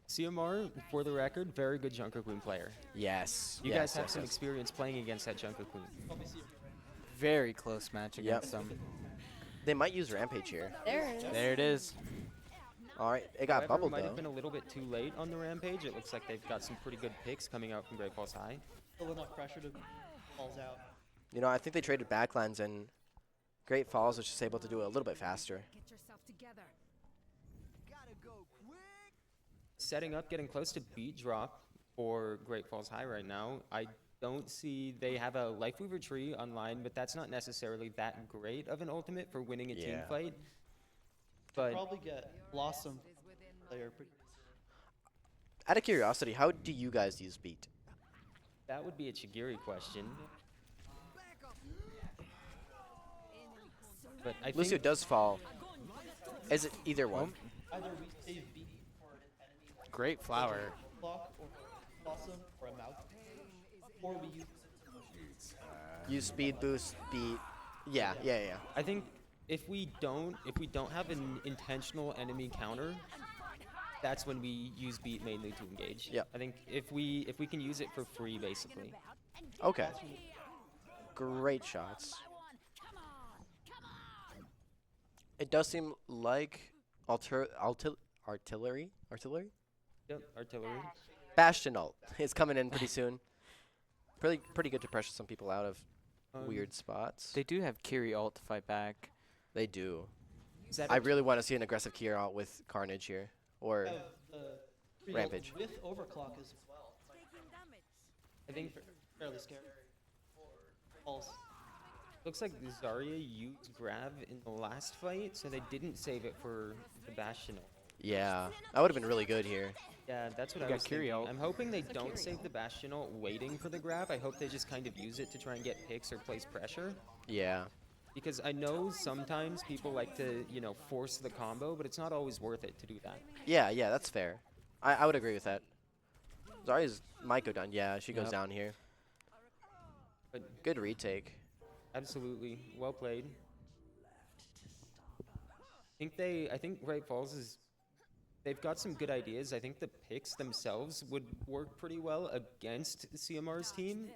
Speaker 7: CMR, for the record, very good Junker Queen player.
Speaker 1: Yes.
Speaker 7: You
Speaker 1: yes,
Speaker 7: guys have
Speaker 1: yes,
Speaker 7: some
Speaker 1: yes.
Speaker 7: experience playing against that Junker Queen.
Speaker 2: very close match against them.
Speaker 1: They might use Rampage here.
Speaker 10: There it is.
Speaker 2: There it is.
Speaker 1: All right, it got
Speaker 7: However,
Speaker 1: bubbled,
Speaker 7: might
Speaker 1: though.
Speaker 7: have been a little bit too late on the Rampage. It looks like they've got some pretty good picks coming out from Great Falls High.
Speaker 3: Still enough pressure to falls out.
Speaker 1: I think they traded backlines, and Great Falls was just able to do it a little bit faster.
Speaker 9: Get yourself together.
Speaker 7: Setting up, getting close to beat drop for Great Falls High right now. I don't see they have a Life Weaver tree online, but that's not necessarily that great of an ultimate for winning a team
Speaker 1: Yeah.
Speaker 7: fight. But
Speaker 3: Probably get Blossom player pretty.
Speaker 1: Out of curiosity, how do you guys use beat?
Speaker 7: that would be a Chigiri question. But I
Speaker 1: Lucio
Speaker 7: think
Speaker 1: does fall. Is it either one?
Speaker 3: Either we save beat for an enemy like
Speaker 2: Great flower.
Speaker 3: block or Blossom or a mouth, or we use
Speaker 1: Use speed boost, beat. Yeah.
Speaker 7: I think if we don't have an intentional enemy counter, that's when we use beat mainly to engage.
Speaker 1: Yep.
Speaker 7: I think if we can use it for free basically.
Speaker 1: Okay. Great shots. It does seem like artillery?
Speaker 7: Yep, artillery.
Speaker 1: Bastion ult is coming in pretty soon. Pretty good to pressure some people out of weird spots.
Speaker 2: They do have Kiri ult to fight back.
Speaker 1: They do.
Speaker 7: Is that
Speaker 1: I
Speaker 7: a-
Speaker 1: really want to see an aggressive Kier ult with Carnage here. Or
Speaker 3: have the
Speaker 1: Rampage.
Speaker 3: with overclock as well.
Speaker 7: I think
Speaker 3: Fairly scary. Falls.
Speaker 7: looks like Zarya used grab in the last fight, so they didn't save it for the Bastion ult.
Speaker 1: yeah, that would have been really good here.
Speaker 7: Yeah, that's what
Speaker 2: You
Speaker 7: I
Speaker 2: got
Speaker 7: was
Speaker 2: Kiri
Speaker 7: thinking.
Speaker 2: ult.
Speaker 7: I'm hoping they don't save the Bastion ult waiting for the grab. I hope they just kind of use it to try and get picks or place pressure.
Speaker 1: Yeah.
Speaker 7: Because I know sometimes people like to, force the combo, but it's not always worth it to do that.
Speaker 1: Yeah, that's fair. I would agree with that. Zarya's might go down. Yeah, she goes
Speaker 7: Yep.
Speaker 1: down here.
Speaker 7: But
Speaker 1: Good retake.
Speaker 7: absolutely, well played. I think Great Falls they've got some good ideas. I think the picks themselves would work pretty well against CMR's team.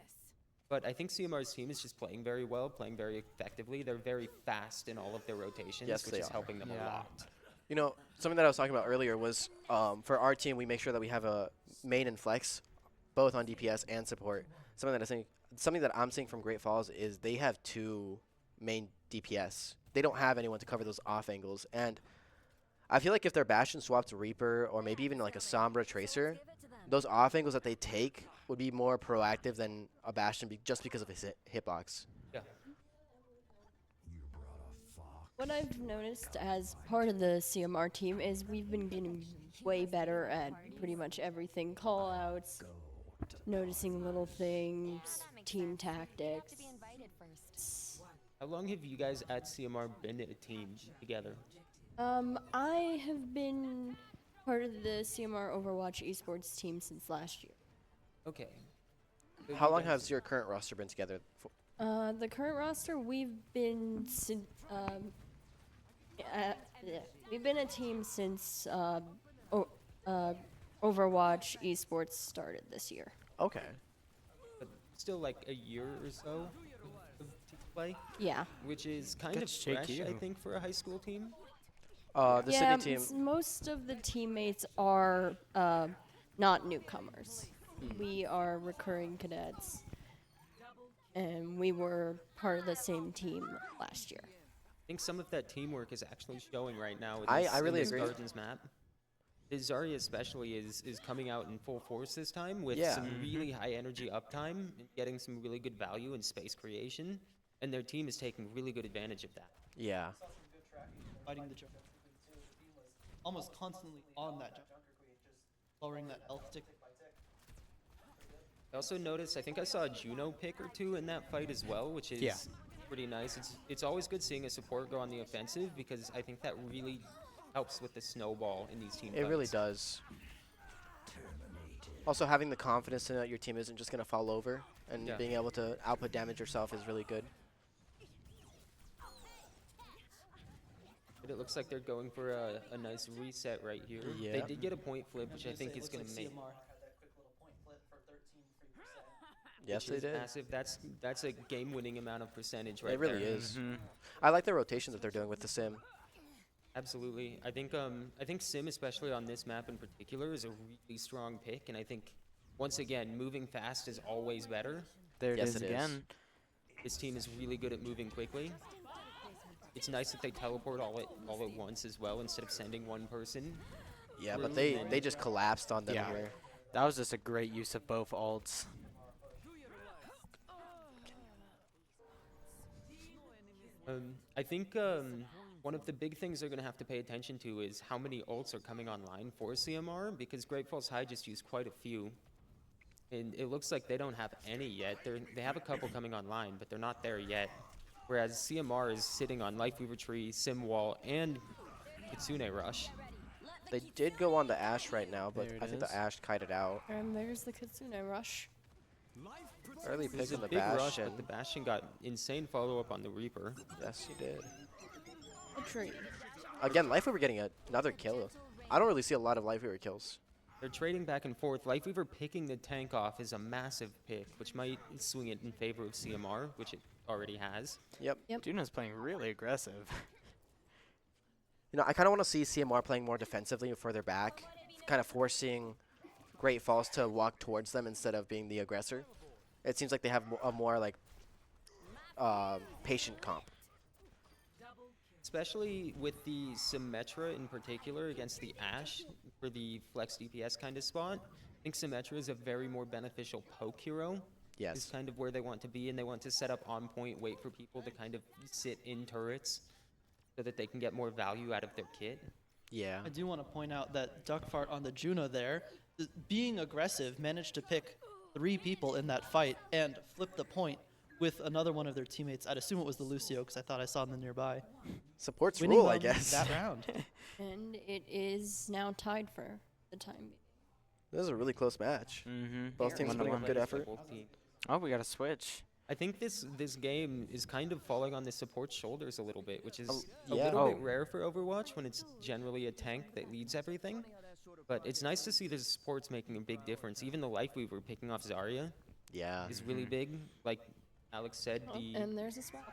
Speaker 7: But I think CMR's team is just playing very well, playing very effectively. They're very fast in all of their rotations,
Speaker 1: Yes,
Speaker 7: which
Speaker 1: they
Speaker 7: is
Speaker 1: are.
Speaker 7: helping them a
Speaker 2: Yeah.
Speaker 7: lot.
Speaker 1: something that I was talking about earlier was for our team, we make sure that we have a main and flex, both on DPS and support. Something that I'm seeing from Great Falls is they have 2 main DPS. They don't have anyone to cover those off angles, and I feel like if their Bastion swapped to Reaper or maybe even like a Sombra Tracer, those off angles that they take would be more proactive than a Bastion just because of his hitbox.
Speaker 7: Yeah.
Speaker 10: What I've noticed as part of the CMR team is we've been getting way better at pretty much everything. Call outs, noticing little things, team tactics.
Speaker 7: How long have you guys at CMR been a team together?
Speaker 10: I have been part of the CMR Overwatch eSports team since last year.
Speaker 7: Okay. So
Speaker 1: How
Speaker 7: you
Speaker 1: long
Speaker 7: guys-
Speaker 1: has your current roster been together?
Speaker 10: The current roster, we've been we've been a team since Overwatch eSports started this year.
Speaker 1: Okay.
Speaker 7: But still like a year or so of team play,
Speaker 10: Yeah.
Speaker 7: which is kind
Speaker 2: Good
Speaker 7: of
Speaker 2: shake
Speaker 7: fresh, I
Speaker 2: you.
Speaker 7: think, for a high school team.
Speaker 1: The
Speaker 10: Yeah,
Speaker 1: Sydney team.
Speaker 10: most of the teammates are not newcomers. We are recurring cadets, and we were part of the same team last year.
Speaker 7: I think some of that teamwork is actually showing right now. With
Speaker 1: I
Speaker 7: this,
Speaker 1: really
Speaker 7: in this
Speaker 1: agree.
Speaker 7: Gardens map. Zarya especially is coming out in full force this time with
Speaker 1: Yeah.
Speaker 7: some really high energy uptime and getting some really good value in space creation, and their team is taking really good advantage of that.
Speaker 1: Yeah.
Speaker 12: Saw some good tracking, fighting the junker quickly too. The team was almost constantly on that junker quick, just lowering that health tick by tick.
Speaker 7: I also noticed, I think I saw a Juno pick or 2 in that fight as well, which is pretty nice. It's always good seeing a support go on the offensive because I think that really helps with the snowball in these team
Speaker 1: It really
Speaker 7: fights.
Speaker 1: does. Also, having the confidence in that your team isn't just going to fall over and
Speaker 7: Yeah.
Speaker 1: being able to output damage yourself is really good.
Speaker 7: But it looks like they're going for a nice reset right here. They
Speaker 1: Yeah.
Speaker 7: did get a point flip, which I think is going to make.
Speaker 12: CMR had that quick little point flip for 13 free percent.
Speaker 1: Yes,
Speaker 7: which
Speaker 1: they
Speaker 7: is
Speaker 1: did.
Speaker 7: Massive. That's a game-winning amount of percentage right
Speaker 1: It really
Speaker 7: there.
Speaker 1: is. I like the rotation that they're doing with the sim.
Speaker 7: Absolutely. I think Sim, especially on this map in particular, is a really strong pick, and I think once again, moving fast is always better.
Speaker 2: There
Speaker 1: Yes,
Speaker 2: it is
Speaker 1: it is.
Speaker 2: again.
Speaker 7: This team is really good at moving quickly. It's nice that they teleport all at once as well instead of sending one person.
Speaker 1: Yeah, but
Speaker 7: through,
Speaker 1: they just collapsed on them
Speaker 2: Yeah.
Speaker 1: here.
Speaker 2: That was just a great use of both ults.
Speaker 7: I think one of the big things they're going to have to pay attention to is how many ults are coming online for CMR, because Great Falls High just used quite a few. And it looks like they don't have any yet. They have a couple coming online, but they're not there yet. Whereas CMR is sitting on Lifeweaver Tree, Sim Wall, and Kitsune Rush.
Speaker 1: They did go on the Ash right now, but
Speaker 2: There it
Speaker 1: I think
Speaker 2: is.
Speaker 1: the Ash kited out.
Speaker 10: And there's the Kitsune Rush.
Speaker 1: Early
Speaker 7: It
Speaker 1: pick
Speaker 7: was a
Speaker 1: on the
Speaker 7: big rush,
Speaker 1: Bastion.
Speaker 7: but the Bastion got insane follow-up on the Reaper.
Speaker 1: Yes, he did.
Speaker 10: A tree.
Speaker 1: Again, Lifeweaver getting another kill. I don't really see a lot of Lifeweaver kills.
Speaker 7: They're trading back and forth. Lifeweaver picking the tank off is a massive pick, which might swing it in favor of CMR, which it already has.
Speaker 1: Yep.
Speaker 2: Juno's playing really aggressive.
Speaker 1: You know, I kind of want to see CMR playing more defensively further back, kind of forcing Great Falls to walk towards them instead of being the aggressor. It seems like they have a more like patient comp.
Speaker 7: Especially with the Symmetra in particular against the Ashe for the flex DPS kind of spot. I think Symmetra is a very more beneficial poke hero.
Speaker 1: Yes.
Speaker 7: Is kind of where they want to be, and they want to set up on point, wait for people to kind of sit in turrets so that they can get more value out of their kit.
Speaker 1: Yeah.
Speaker 12: I do want to point out that Duckfart on the Juno there, being aggressive, managed to pick 3 people in that fight and flip the point with another one of their teammates. I'd assume it was the Lucio because I thought I saw them nearby.
Speaker 1: Supports
Speaker 12: Winning
Speaker 1: rule, I
Speaker 12: them
Speaker 1: guess.
Speaker 12: that round.
Speaker 10: And it is now tied for the time being.
Speaker 1: This is a really close match.
Speaker 2: Mm-hmm.
Speaker 1: Both teams putting up good effort.
Speaker 2: Oh, we got a switch.
Speaker 7: I think this game is kind of falling on the support's shoulders a little bit, which is a
Speaker 1: yeah.
Speaker 7: little bit
Speaker 2: Oh.
Speaker 7: rare for Overwatch when it's generally a tank that leads everything. But it's nice to see the supports making a big difference. Even the Lifeweaver picking off Zarya
Speaker 1: Yeah.
Speaker 7: is really big. Like Alex said,
Speaker 10: Oh,
Speaker 7: the
Speaker 10: and there's a swap.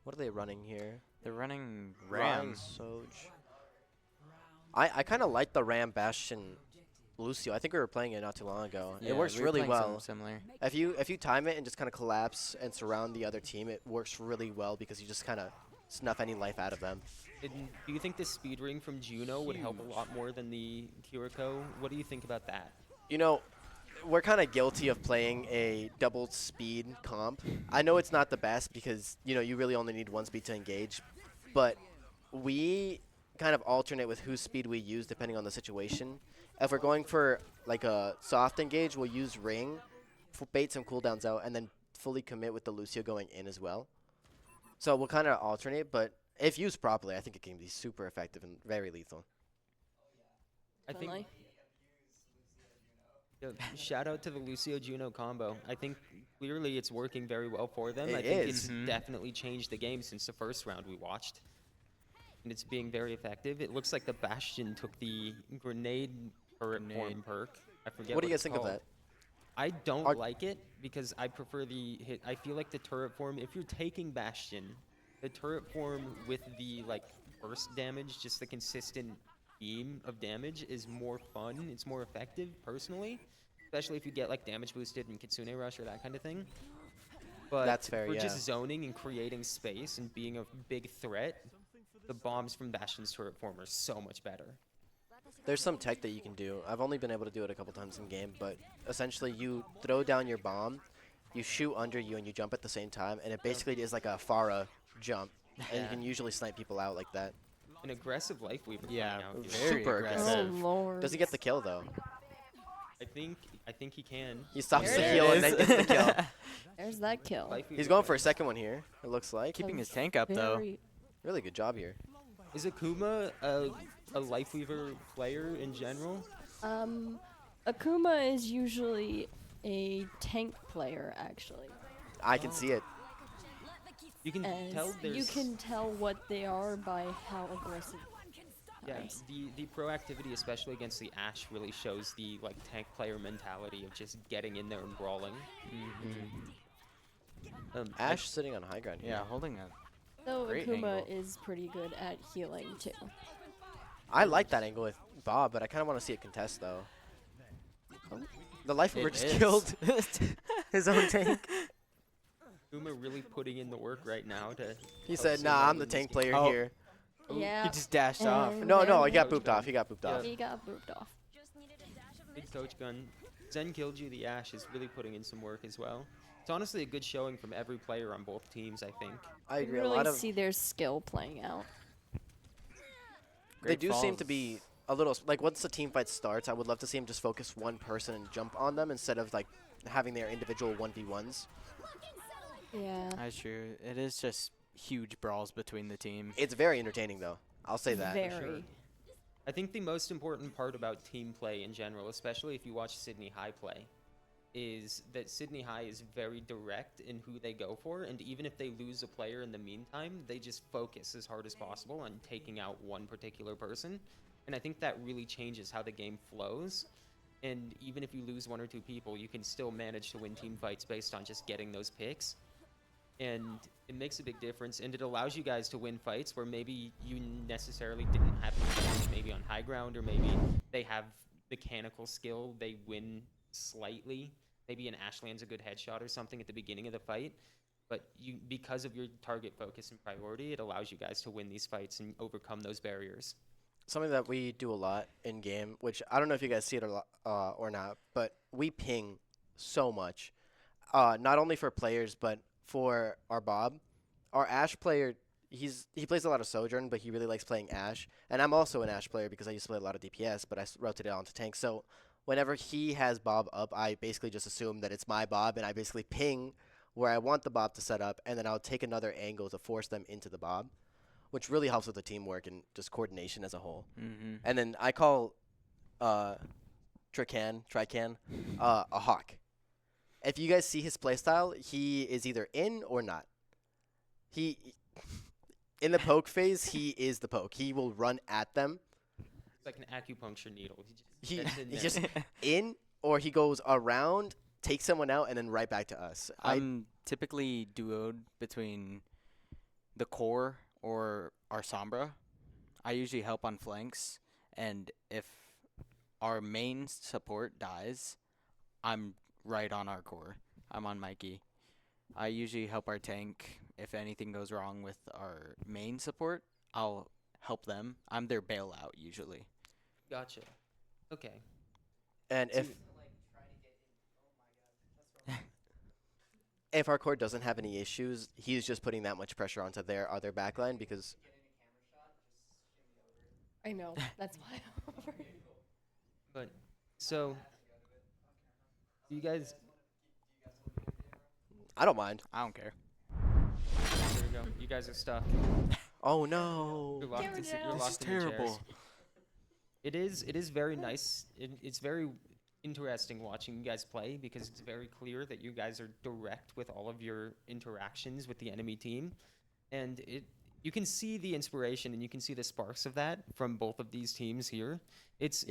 Speaker 1: What are they running here?
Speaker 2: They're running
Speaker 1: Ram
Speaker 2: Ram.
Speaker 1: Soj. I kind of like the Ram Bastion Lucio. I think we were playing it not too long ago.
Speaker 2: Yeah,
Speaker 1: It works
Speaker 2: we were
Speaker 1: really
Speaker 2: playing
Speaker 1: well.
Speaker 2: something similar.
Speaker 1: If you time it and just kind of collapse and surround the other team, it works really well because you just kind of snuff any life out of them.
Speaker 4: And do you think the speed ring from Juno would help a lot more than the Kiriko? What do you think about that?
Speaker 1: You know, we're kind of guilty of playing a double speed comp. I know it's not the best because, you know, you really only need one speed to engage, but we kind of alternate with whose speed we use depending on the situation. If we're going for like a soft engage, we'll use ring, bait some cooldowns out, and then fully commit with the Lucio going in as well. So we'll kind of alternate, but if used properly, I think it can be super effective and very lethal.
Speaker 4: I think
Speaker 10: Definitely.
Speaker 4: shout out to the Lucio Juno combo. I think clearly it's working very well for them. I
Speaker 1: It
Speaker 4: think
Speaker 1: is.
Speaker 4: it's definitely changed the game since the first round we watched. And it's being very effective. It looks like the Bastion took the grenade turret form perk. I forget
Speaker 1: What do you
Speaker 4: it's
Speaker 1: guys think of
Speaker 4: called.
Speaker 1: that?
Speaker 4: I don't
Speaker 1: Are-
Speaker 4: like it because I prefer the hit. I feel like the turret form, if you're taking Bastion, the turret form with the like burst damage, just the consistent beam of damage is more fun. It's more effective personally, especially if you get like damage boosted and Kitsune Rush or that kind of thing. But
Speaker 1: That's fair,
Speaker 4: for
Speaker 1: yeah.
Speaker 4: just zoning and creating space and being a big threat, the bombs from Bastion's turret form are so much better.
Speaker 1: There's some tech that you can do. I've only been able to do it a couple times in game, but essentially you throw down your bomb, you shoot under you, and you jump at the same time, and it basically is like a Pharah jump, and you
Speaker 4: Yeah.
Speaker 1: can usually snipe people out like that.
Speaker 4: An aggressive life weaver
Speaker 2: Yeah,
Speaker 4: coming out here.
Speaker 2: very
Speaker 1: Super
Speaker 10: Oh
Speaker 1: aggressive.
Speaker 10: lord.
Speaker 1: Does he get the kill though?
Speaker 4: I think he can.
Speaker 1: He stops the
Speaker 10: There it
Speaker 1: heal and then gets the kill.
Speaker 10: There's that kill.
Speaker 4: Life
Speaker 1: He's
Speaker 4: weaver
Speaker 1: going for a second one here, it looks like.
Speaker 2: Keeping his tank up though.
Speaker 10: Very-
Speaker 1: Really good job here.
Speaker 4: Is Akuma a life weaver player in general?
Speaker 10: Akuma is usually a tank player, actually.
Speaker 1: I can see it.
Speaker 4: You can
Speaker 10: As
Speaker 4: tell there's
Speaker 10: you can tell what they are by how aggressive.
Speaker 4: yeah,
Speaker 10: times.
Speaker 4: the proactivity, especially against the Ashe, really shows the like tank player mentality of just getting in there and brawling.
Speaker 1: Ash sitting on high ground here.
Speaker 2: Yeah, holding that.
Speaker 10: Though
Speaker 2: Great
Speaker 10: Akuma
Speaker 2: angle.
Speaker 10: is pretty good at healing too.
Speaker 1: I like that angle with Bob, but I kind of want to see it contest though. The life weaver
Speaker 2: It
Speaker 1: just
Speaker 2: is.
Speaker 1: killed his own tank.
Speaker 4: Akuma really putting in the work right now to.
Speaker 1: He
Speaker 4: help
Speaker 1: said,
Speaker 4: Sumo
Speaker 1: "Nah, I'm
Speaker 4: win
Speaker 1: the
Speaker 4: this
Speaker 1: tank
Speaker 4: game."
Speaker 1: player
Speaker 2: Oh.
Speaker 1: here."
Speaker 10: Yeah.
Speaker 2: He just dashed off.
Speaker 10: and
Speaker 1: No, no,
Speaker 10: then
Speaker 1: he got booped off. He got booped off.
Speaker 10: He got booped off.
Speaker 4: Big coach gun. Zen Killju, the Ashe, is really putting in some work as well. It's honestly a good showing from every player on both teams, I think.
Speaker 1: I
Speaker 10: You
Speaker 1: agree. A
Speaker 10: really
Speaker 1: lot of
Speaker 10: see their skill playing out.
Speaker 1: they do seem to be a little like once the team fight starts, I would love to see him just focus one person and jump on them instead of like having their individual 1v1s.
Speaker 10: Yeah.
Speaker 2: That's true. It is just huge brawls between the team.
Speaker 1: It's very entertaining though. I'll say that.
Speaker 10: Very.
Speaker 4: I think the most important part about team play in general, especially if you watch Sydney High play, is that Sydney High is very direct in who they go for, and even if they lose a player in the meantime, they just focus as hard as possible on taking out one particular person. And I think that really changes how the game flows. And even if you lose one or two people, you can still manage to win team fights based on just getting those picks. And it makes a big difference, and it allows you guys to win fights where maybe you necessarily didn't have the advantage, maybe on high ground, or maybe they have mechanical skill, they win slightly. Maybe an Ashe lands a good headshot or something at the beginning of the fight, but you, because of your target focus and priority, it allows you guys to win these fights and overcome those barriers.
Speaker 1: Something that we do a lot in game, which I don't know if you guys see it or not, but we ping so much. Not only for players, but for our Bob. Our Ashe player, he plays a lot of Sojourn, but he really likes playing Ashe. And I'm also an Ashe player because I used to play a lot of DPS, but I rotated onto tank. So whenever he has Bob up, I basically just assume that it's my Bob, and I basically ping where I want the Bob to set up, and then I'll take another angle to force them into the Bob, which really helps with the teamwork and just coordination as a whole.
Speaker 2: Mm-hmm.
Speaker 1: And then I call Trican a hawk. If you guys see his playstyle, he is either in or not. He in the poke phase, he is the poke. He will run at them.
Speaker 4: It's like an acupuncture needle.
Speaker 1: He,
Speaker 4: gets in
Speaker 1: he's
Speaker 4: there.
Speaker 1: just in, or he goes around, takes someone out, and then right back to us.
Speaker 2: I'm typically duoed between the core or our Sombra. I usually help on flanks, and if our main support dies, I'm right on our core. I'm on Mikey. I usually help our tank. If anything goes wrong with our main support, I'll help them. I'm their bailout usually.
Speaker 4: Gotcha. Okay.
Speaker 1: And
Speaker 4: So
Speaker 1: if if our core doesn't have any issues, he's just putting that much pressure onto their other backline because
Speaker 10: I know. That's why.
Speaker 4: But so you guys,
Speaker 1: I don't mind.
Speaker 2: I don't care.
Speaker 4: there we go. You guys are stuck.
Speaker 1: Oh no.
Speaker 4: You're locked.
Speaker 10: Camera
Speaker 4: You're
Speaker 10: down.
Speaker 4: locked in the chairs. It is very nice. It's very interesting watching you guys play because it's very clear that you guys are direct with all of your interactions with the enemy team, and you can see the inspiration and you can see the sparks of that from both of these teams here.
Speaker 1: Yes.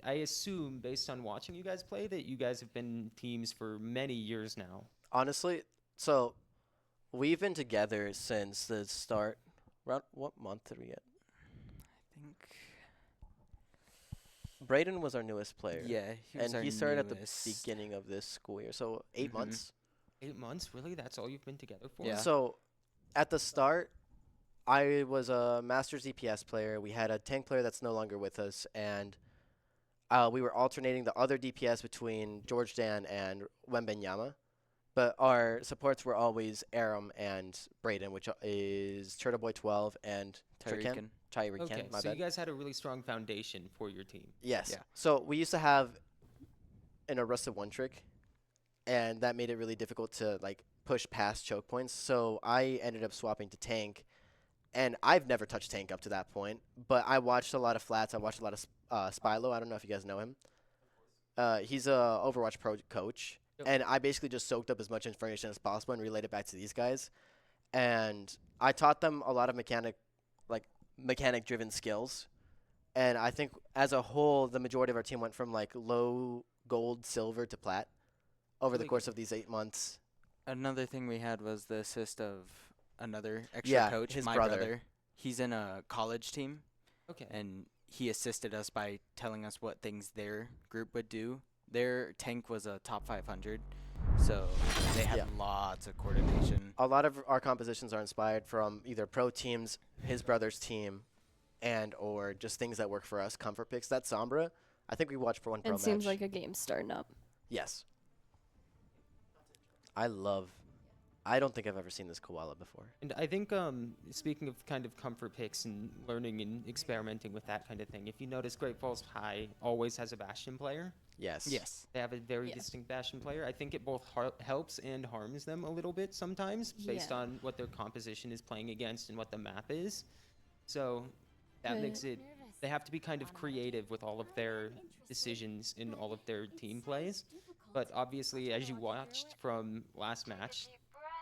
Speaker 4: I assume based on watching you guys play that you guys have been teams for many years now.
Speaker 1: Honestly, so we've been together since the start. Around what month did we get?
Speaker 2: I think.
Speaker 1: Brayden was our newest player.
Speaker 2: Yeah,
Speaker 1: And he started
Speaker 2: newest.
Speaker 1: at the beginning of this school year, so 8
Speaker 2: Mhm.
Speaker 1: months.
Speaker 4: 8 months, really? That's all you've been together for?
Speaker 2: Yeah.
Speaker 1: So at the start, I was a Masters DPS player. We had a tank player that's no longer with us, and we were alternating the other DPS between George Dan and Wembenyama. But our supports were always Aram and Brayden, which is Turtle Boy 12 and Triken.
Speaker 2: Tyreek.
Speaker 4: Okay,
Speaker 1: my
Speaker 4: so
Speaker 1: bad.
Speaker 4: you guys had a really strong foundation for your team.
Speaker 1: Yes.
Speaker 2: Yeah.
Speaker 1: So we used to have an arrested one trick, and that made it really difficult to like push past choke points. So I ended up swapping to tank, and I've never touched tank up to that point. But I watched a lot of flats. I watched a lot of Spylo. I don't know if you guys know him. He's a Overwatch Pro coach,
Speaker 4: Yep.
Speaker 1: and I basically just soaked up as much information as possible and relayed it back to these guys. And I taught them a lot of mechanic-driven skills. And I think as a whole, the majority of our team went from like low gold, silver to plat over the
Speaker 4: Really
Speaker 1: course of these 8 months.
Speaker 2: Another thing we had was the assist of another extra
Speaker 1: Yeah,
Speaker 2: coach,
Speaker 1: his
Speaker 2: my
Speaker 1: brother.
Speaker 2: He's in a college team,
Speaker 4: Okay.
Speaker 2: and he assisted us by telling us what things their group would do. Their tank was a top 500, so they had
Speaker 1: Yeah.
Speaker 2: lots of coordination.
Speaker 1: A lot of our compositions are inspired from either pro teams, his brother's team, and or just things that work for us. Comfort picks. That Sombra, I think we watched for one pro
Speaker 10: It
Speaker 1: match.
Speaker 10: seems like a game starting up.
Speaker 1: Yes. I don't think I've ever seen this koala before.
Speaker 4: And I think, speaking of kind of comfort picks and learning and experimenting with that kind of thing, if you notice, Great Falls High always has a Bastion player.
Speaker 1: Yes.
Speaker 2: Yes.
Speaker 4: They have a very
Speaker 10: Yeah.
Speaker 4: distinct Bastion player. I think it both helps and harms them a little bit sometimes based
Speaker 10: Yeah.
Speaker 4: on what their composition is playing against and what the map is. So that
Speaker 10: But-
Speaker 4: makes it, they have to be kind of creative with all of their decisions in all of their team plays. But obviously, as you watched from last match,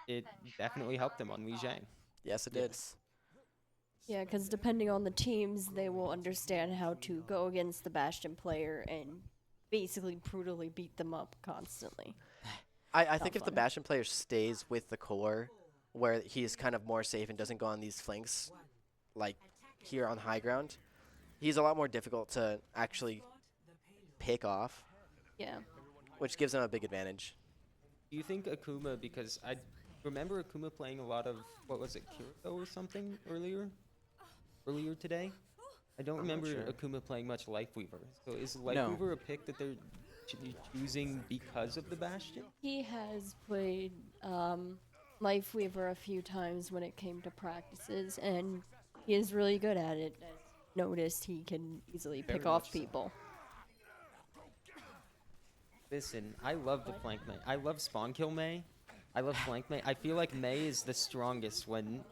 Speaker 4: it definitely helped them on Li Zhang.
Speaker 1: Yes, it did.
Speaker 2: Yes.
Speaker 10: Yeah, because depending on the teams, they will understand how to go against the Bastion player and basically brutally beat them up constantly.
Speaker 1: I think if the
Speaker 10: fun.
Speaker 1: Bastion player stays with the core, where he's kind of more safe and doesn't go on these flanks, like here on high ground, he's a lot more difficult to actually pick off,
Speaker 10: Yeah.
Speaker 1: which gives him a big advantage.
Speaker 4: Do you think Akuma, because I remember Akuma playing a lot of, what was it, Kiriko or something earlier today? I don't
Speaker 2: I'm not
Speaker 4: remember
Speaker 2: sure.
Speaker 4: Akuma playing much Lifeweaver. So is
Speaker 2: No.
Speaker 4: Lifeweaver a pick that they're choosing because of the Bastion?
Speaker 10: He has played Lifeweaver a few times when it came to practices, and he is really good at it. I've noticed he can easily pick
Speaker 4: Very
Speaker 10: off
Speaker 4: much so.
Speaker 10: people.
Speaker 4: Listen, I love the flank Mei. I love spawn kill Mei. I love flank Mei. I feel like Mei is the strongest when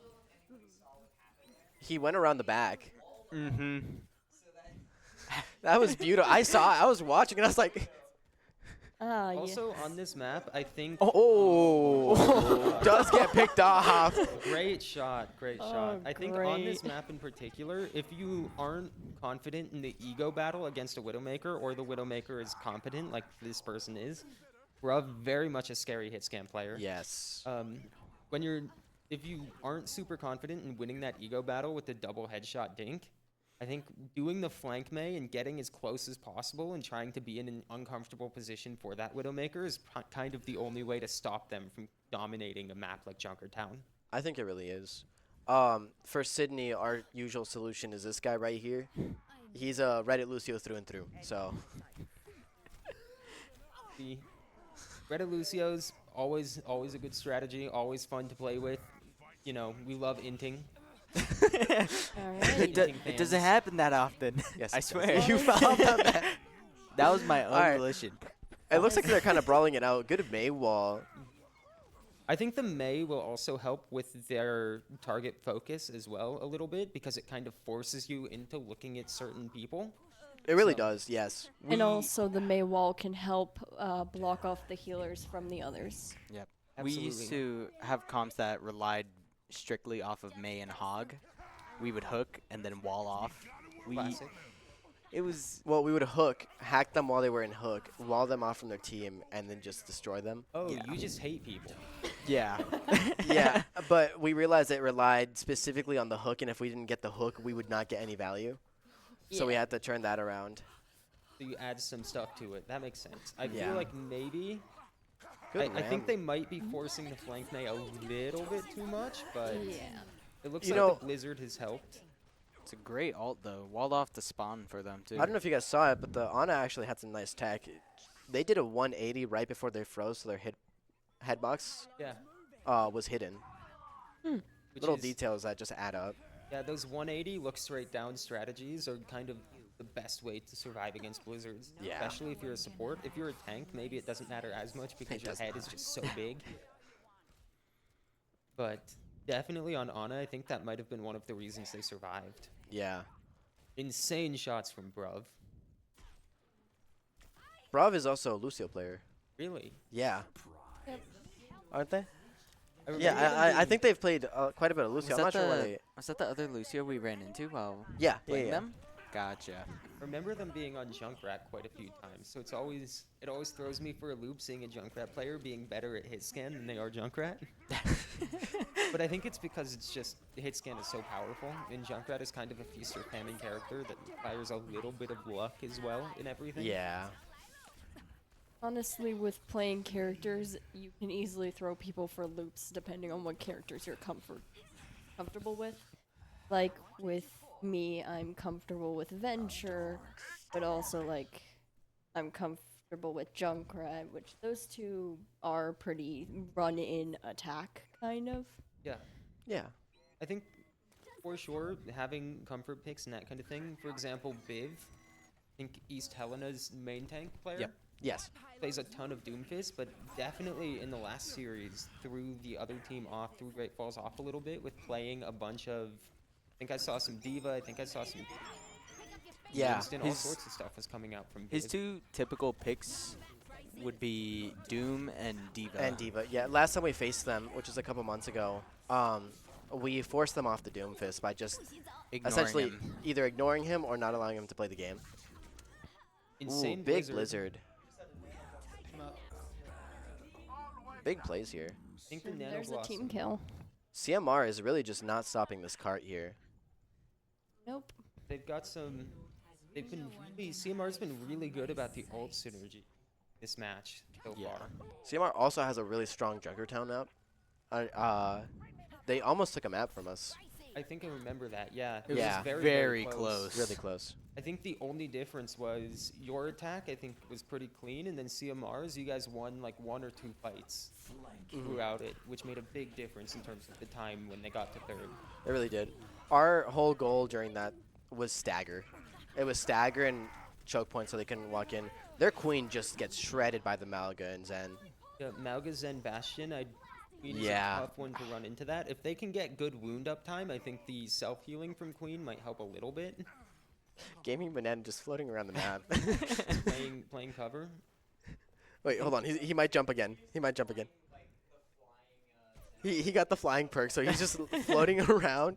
Speaker 1: He went around the back.
Speaker 2: Mm-hmm.
Speaker 1: That was beautiful. I was watching and I was like,
Speaker 10: Ah,
Speaker 4: also on this map, I think
Speaker 1: oh, does get picked off.
Speaker 4: great shot.
Speaker 10: Oh,
Speaker 4: I think on this
Speaker 10: great.
Speaker 4: map in particular, if you aren't confident in the ego battle against a Widowmaker, or the Widowmaker is competent, like this person is, Bruv very much a scary hit scan player.
Speaker 1: Yes.
Speaker 4: When you're if you aren't super confident in winning that ego battle with the double headshot dink, I think doing the flank May and getting as close as possible and trying to be in an uncomfortable position for that Widowmaker is kind of the only way to stop them from dominating a map like Junkertown.
Speaker 1: I think it really is. For Sydney, our usual solution is this guy right here. He's a Reddit Lucio through and through. So
Speaker 4: The Reddit Lucio's always a good strategy, always fun to play with. You know, we love inting.
Speaker 10: Alright.
Speaker 2: It doesn't happen that often.
Speaker 1: Yes,
Speaker 2: I
Speaker 1: it does.
Speaker 2: swear.
Speaker 1: You found that.
Speaker 2: That was my own
Speaker 1: Alright.
Speaker 2: volition.
Speaker 1: It looks like they're kind of brawling it out. Good May wall.
Speaker 4: I think the May will also help with their target focus as well a little bit because it kind of forces you into looking at certain people.
Speaker 1: It really
Speaker 4: So-
Speaker 1: does. Yes.
Speaker 10: And also the May wall can help block off the healers from the others.
Speaker 2: Yep. We used to have comps that relied strictly off of May and Hog. We would hook and then wall off.
Speaker 4: Classic.
Speaker 2: It was
Speaker 1: Well, we would hook, hack them while they were in hook, wall them off from their team, and then just destroy them.
Speaker 4: Oh,
Speaker 2: Yeah.
Speaker 4: you just hate people.
Speaker 2: yeah.
Speaker 1: Yeah, but we realized it relied specifically on the hook, and if we didn't get the hook, we would not get any value. So we
Speaker 10: Yeah.
Speaker 1: had to turn that around.
Speaker 4: So you add some stuff to it. That makes sense. I
Speaker 1: Yeah.
Speaker 4: feel like maybe
Speaker 1: Good
Speaker 4: I think
Speaker 1: ram.
Speaker 4: they might be forcing the flank May a little bit too much, but
Speaker 10: Yeah.
Speaker 4: it looks
Speaker 1: You
Speaker 4: like
Speaker 1: know-
Speaker 4: the Blizzard has helped.
Speaker 2: It's a great ult though. Walled off the spawn for them too.
Speaker 1: I don't know if you guys saw it, but the Ana actually had some nice tech. They did a 180 right before they froze, so their headbox
Speaker 4: Yeah.
Speaker 1: was hidden.
Speaker 4: Which
Speaker 1: Little
Speaker 4: is-
Speaker 1: details that just add up.
Speaker 4: Yeah, those 180 look straight down strategies are kind of the best way to survive against Blizzards.
Speaker 1: Yeah.
Speaker 4: Especially if you're a support. If you're a tank, maybe it doesn't matter as much because
Speaker 1: It
Speaker 4: your
Speaker 1: does
Speaker 4: head is
Speaker 1: not.
Speaker 4: just so big. But definitely on Ana, I think that might have been one of the reasons they survived.
Speaker 1: Yeah.
Speaker 4: Insane shots from Bruv.
Speaker 1: Brav is also a Lucio player.
Speaker 4: Really?
Speaker 1: Yeah.
Speaker 10: Yep.
Speaker 1: Aren't they?
Speaker 4: I
Speaker 1: Yeah,
Speaker 4: remember them
Speaker 1: I
Speaker 4: being-
Speaker 1: think they've played quite a bit of Lucio. I'm not sure why they.
Speaker 2: was that the other Lucio we ran into while
Speaker 1: Yeah, yeah,
Speaker 2: playing
Speaker 1: yeah.
Speaker 2: them? Gotcha.
Speaker 4: remember them being on Junkrat quite a few times, so it always throws me for a loop seeing a Junkrat player being better at hit scan than they are Junkrat. But I think it's because it's just hit scan is so powerful, and Junkrat is kind of a feast or famine character that requires a little bit of luck as well in everything.
Speaker 1: Yeah.
Speaker 10: Honestly, with playing characters, you can easily throw people for loops depending on what characters you're comfortable with. Like with me, I'm comfortable with Venture, but also like I'm comfortable with Junkrat, which those two are pretty run-in attack kind of.
Speaker 4: Yeah.
Speaker 1: Yeah.
Speaker 4: I think for sure having comfort picks and that kind of thing. For example, Biv, I think East Helena's main tank player.
Speaker 1: Yep. Yes.
Speaker 4: Plays a ton of Doomfist, but definitely in the last series threw the other team off, threw Great Falls off a little bit with playing a bunch of. I think I saw some Diva. I think I saw some.
Speaker 1: Yeah.
Speaker 4: Winston, all
Speaker 2: His-
Speaker 4: sorts of stuff was coming out from
Speaker 2: His
Speaker 4: Biv.
Speaker 2: two typical picks would be Doom and Diva.
Speaker 1: And Diva. Yeah. Last time we faced them, which was a couple months ago, we forced them off the Doomfist by just
Speaker 2: Ignoring
Speaker 1: essentially
Speaker 2: him.
Speaker 1: either ignoring him or not allowing him to play the game.
Speaker 4: Insane
Speaker 1: Ooh, big Blizzard. Big plays here.
Speaker 4: I think the Nano
Speaker 10: There's a
Speaker 4: Blossom.
Speaker 10: team kill.
Speaker 1: CMR is really just not stopping this cart here.
Speaker 10: Nope.
Speaker 4: They've got some. They've been really. CMR's been really good about the ult synergy this match so
Speaker 1: Yeah.
Speaker 4: far.
Speaker 1: CMR also has a really strong Junkertown map. They almost took a map from us.
Speaker 4: I think I remember that. Yeah.
Speaker 2: It was
Speaker 1: Yeah.
Speaker 2: very close.
Speaker 1: Really close.
Speaker 4: I think the only difference was your attack, I think, was pretty clean, and then CMR's, you guys won like 1 or 2 fights throughout it, which made a big difference in terms of the time when they got to third.
Speaker 1: It really did. Our whole goal during that was stagger. It was stagger and choke point so they couldn't walk in. Their queen just gets shredded by the Malga and Zen.
Speaker 4: Yeah, Malga Zen Bastion, Queen is
Speaker 1: Yeah.
Speaker 4: a tough one to run into that. If they can get good wound up time, I think the self-healing from Queen might help a little bit.
Speaker 1: Gaming Banana just floating around the map.
Speaker 4: playing cover.
Speaker 1: Wait, hold on. He might jump again. He might jump again. He got the flying perk, so he's just floating around.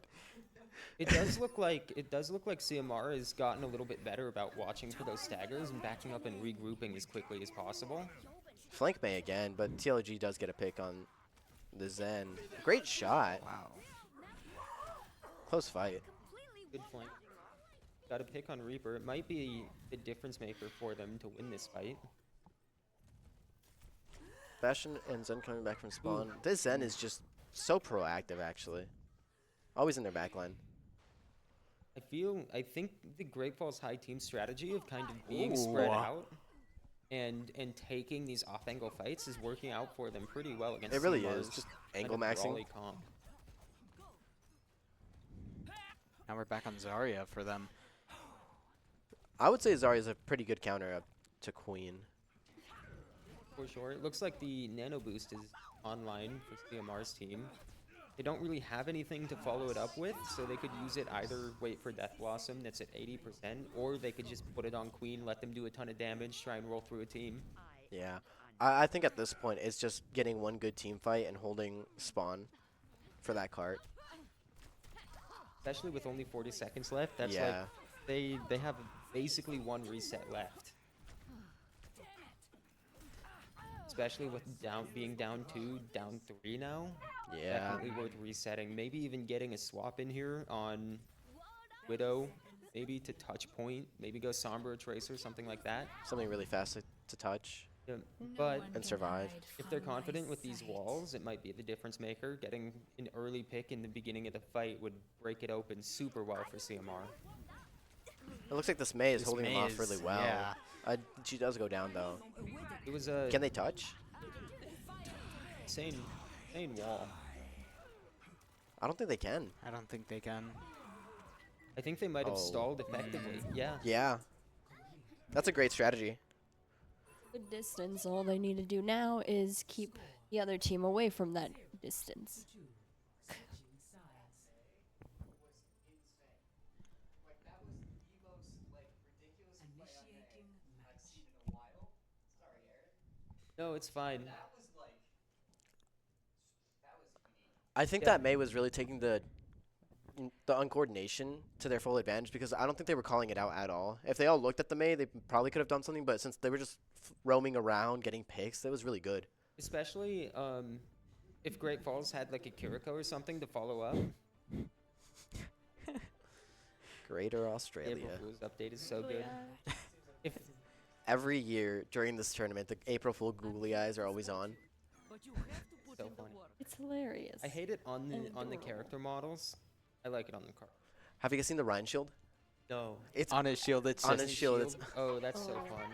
Speaker 4: It does look like CMR has gotten a little bit better about watching for those staggers and backing up and regrouping as quickly as possible.
Speaker 1: Flank May again, but TLG does get a pick on The Zen. Great shot.
Speaker 2: Wow.
Speaker 1: Close fight.
Speaker 4: Good flank. Got to pick on Reaper. It might be the difference maker for them to win this fight.
Speaker 1: Bastion and Zen coming back from spawn. This Zen is just so proactive, actually. Always in their backline.
Speaker 4: I think the Great Falls High team strategy of kind of being spread out and taking these off-angle fights is working out for them pretty well against
Speaker 1: It really
Speaker 4: CMR's
Speaker 1: is. Just
Speaker 4: kind
Speaker 1: angle
Speaker 4: of
Speaker 1: maxing.
Speaker 4: brawly comp.
Speaker 2: Now we're back on Zarya for them.
Speaker 1: I would say Zarya's a pretty good counter up to Queen.
Speaker 4: For sure. It looks like the Nano Boost is online for CMR's team. They don't really have anything to follow it up with, so they could use it either wait for Death Blossom that's at 80%, or they could just put it on Queen, let them do a ton of damage, try and roll through a team.
Speaker 1: Yeah. I think at this point it's just getting one good team fight and holding spawn for that cart.
Speaker 4: Especially with only 40 seconds left, that's
Speaker 1: Yeah.
Speaker 4: like they have basically one reset left. Especially with being down 2, down 3 now.
Speaker 1: Yeah.
Speaker 4: Definitely worth resetting. Maybe even getting a swap in here on Widow, maybe to touch point, maybe go Sombra or Tracer, something like that.
Speaker 1: Something really fast to touch
Speaker 4: Yeah, but
Speaker 1: and survive.
Speaker 4: if they're confident with these walls, it might be the difference maker. Getting an early pick in the beginning of the fight would break it open super well for CMR.
Speaker 1: It looks like this Mei is
Speaker 2: This
Speaker 1: holding them
Speaker 2: Mei
Speaker 1: off really
Speaker 2: is-
Speaker 1: well.
Speaker 2: yeah.
Speaker 1: She does go down though.
Speaker 4: It was a
Speaker 1: Can they touch?
Speaker 4: insane wall.
Speaker 1: I don't think they can.
Speaker 2: I don't think they can.
Speaker 4: I think they might have
Speaker 1: Oh.
Speaker 4: stalled effectively. Yeah.
Speaker 1: Yeah. That's a great strategy.
Speaker 10: Good distance. All they need to do now is keep the other team away from that distance.
Speaker 4: No, it's fine.
Speaker 1: I think
Speaker 4: Yeah.
Speaker 1: that Mei was really taking the uncoordination to their full advantage because I don't think they were calling it out at all. If they all looked at the Mei, they probably could have done something, but since they were just roaming around, getting picks, that was really good.
Speaker 4: Especially if Great Falls had like a Kiriko or something to follow up.
Speaker 1: Greater
Speaker 4: April
Speaker 1: Australia.
Speaker 4: Fool's update is so good. If
Speaker 1: Every year during this tournament, the April Fool googly eyes are always on.
Speaker 4: so funny.
Speaker 10: It's hilarious.
Speaker 4: I hate it on the
Speaker 10: Adorable.
Speaker 4: character models. I like it on the card.
Speaker 1: Have you guys seen the Rhine Shield?
Speaker 4: No.
Speaker 1: It's
Speaker 2: On his shield, it's
Speaker 1: on
Speaker 2: just
Speaker 1: his shield. It's,
Speaker 4: Oh, that's so
Speaker 10: Oh.
Speaker 4: fun.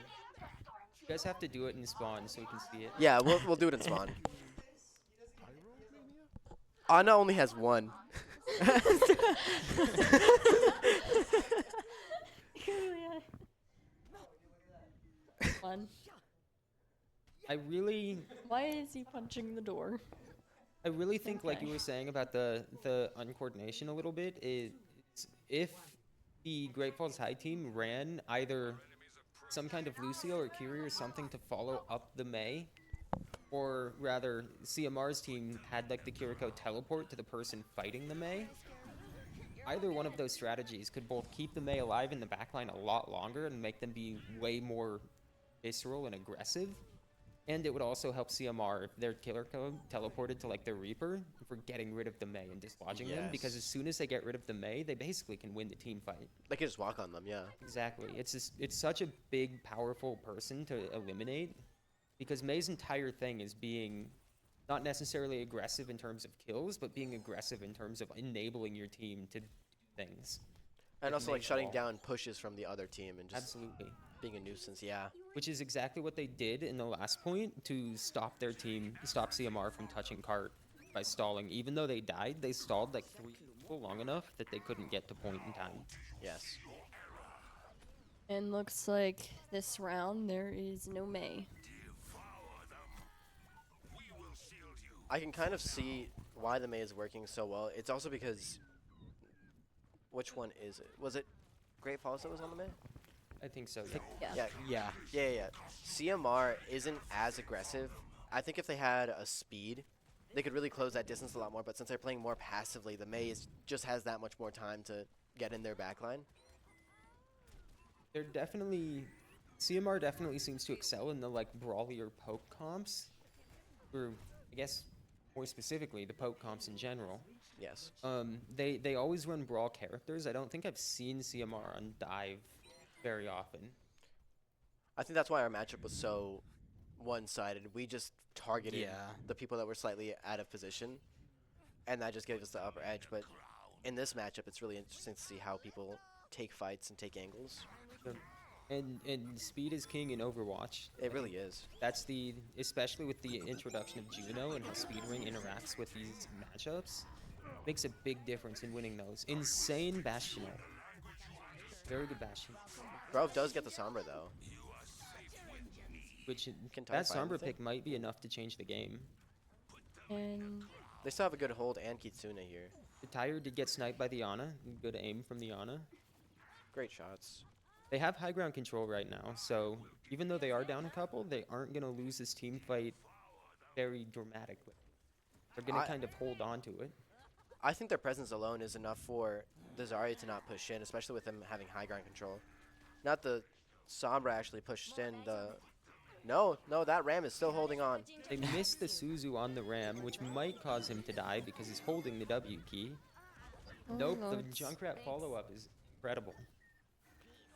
Speaker 4: You guys have to do it in spawn so we can see it.
Speaker 1: yeah, we'll do it in spawn. Ana only has one.
Speaker 10: Fun.
Speaker 4: I really
Speaker 10: Why is he punching the door?
Speaker 4: think like you
Speaker 10: Okay.
Speaker 4: were saying about the uncoordination a little bit is if the Great Falls High team ran either some kind of Lucio or Kiri or something to follow up the Mei, or rather CMR's team had like the Kiriko teleport to the person fighting the Mei. Either one of those strategies could both keep the Mei alive in the backline a lot longer and make them be way more visceral and aggressive. And it would also help CMR if their killer code teleported to like their Reaper for getting rid of the Mei and dislodging them. Because
Speaker 1: Yes.
Speaker 4: as soon as they get rid of the Mei, they basically can win the team fight.
Speaker 1: They can just walk on them, yeah.
Speaker 4: Exactly. It's such a big, powerful person to eliminate. Because Mei's entire thing is being not necessarily aggressive in terms of kills, but being aggressive in terms of enabling your team to do things.
Speaker 1: And
Speaker 4: Like
Speaker 1: also like
Speaker 4: Mei's
Speaker 1: shutting
Speaker 4: wall.
Speaker 1: down pushes from the other team and just
Speaker 4: Absolutely.
Speaker 1: being a nuisance, yeah.
Speaker 4: Which is exactly what they did in the last point to stop their team, stop CMR from touching cart by stalling. Even though they died, they stalled like 3 people long enough that they couldn't get to point in time.
Speaker 1: Yes.
Speaker 10: And looks like this round there is no May.
Speaker 1: I can kind of see why the Mei is working so well. It's also because which one is it? Was it Great Falls that was on the Mei?
Speaker 4: I think so, yeah.
Speaker 10: Yeah.
Speaker 1: Yeah.
Speaker 2: Yeah.
Speaker 1: Yeah. CMR isn't as aggressive. I think if they had a speed, they could really close that distance a lot more. But since they're playing more passively, the Mei just has that much more time to get in their backline.
Speaker 4: They're definitely... CMR definitely seems to excel in the like brawlier poke comps. Or, I guess, more specifically the poke comps in general,
Speaker 1: Yes.
Speaker 4: they always run brawl characters. I don't think I've seen CMR on dive very often.
Speaker 1: I think that's why our matchup was so one-sided. We just targeted
Speaker 2: Yeah.
Speaker 1: the people that were slightly out of position, and that just gave us the upper edge. But in this matchup, it's really interesting to see how people take fights and take angles.
Speaker 4: And speed is king in Overwatch.
Speaker 1: It really is.
Speaker 4: That's especially with the introduction of Juno and how Speedring interacts with these matchups, makes a big difference in winning those. Insane Bastion. Very good Bastion.
Speaker 1: Grove does get the Sombra, though.
Speaker 4: Which
Speaker 1: Can
Speaker 4: that
Speaker 1: Typhine
Speaker 4: Sombra
Speaker 1: with it?
Speaker 4: pick might be enough to change the game.
Speaker 10: And
Speaker 1: They still have a good hold and Kitsune here.
Speaker 4: The Tire did get sniped by the Ana. Good aim from the Ana.
Speaker 1: Great shots.
Speaker 4: They have high ground control right now, so even though they are down a couple, they aren't going to lose this team fight very dramatically. They're going to kind of hold on to it.
Speaker 1: I think their presence alone is enough for the Zarya to not push in, especially with them having high ground control. Not the Sombra actually pushed in. No, that Ram is still holding on.
Speaker 4: They missed the Suzu on the Ram, which might cause him to die because he's holding the W key. Nope, the Junkrat follow-up is incredible.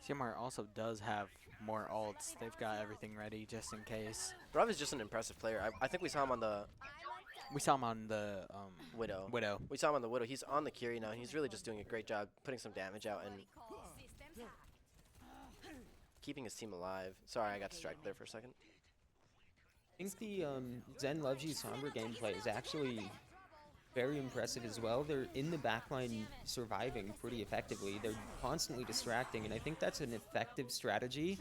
Speaker 2: CMR also does have more ults. They've got everything ready just in case.
Speaker 1: Brav is just an impressive player. I think we saw him on the
Speaker 2: We saw him on the
Speaker 1: Widow.
Speaker 2: Widow.
Speaker 1: We saw him on the Widow. He's on the Curie now. He's really just doing a great job putting some damage out and keeping his team alive. Sorry, I got distracted there for a second.
Speaker 4: I think the Zen Loves You Sombra gameplay is actually very impressive as well. They're in the backline surviving pretty effectively. They're constantly distracting, and I think that's an effective strategy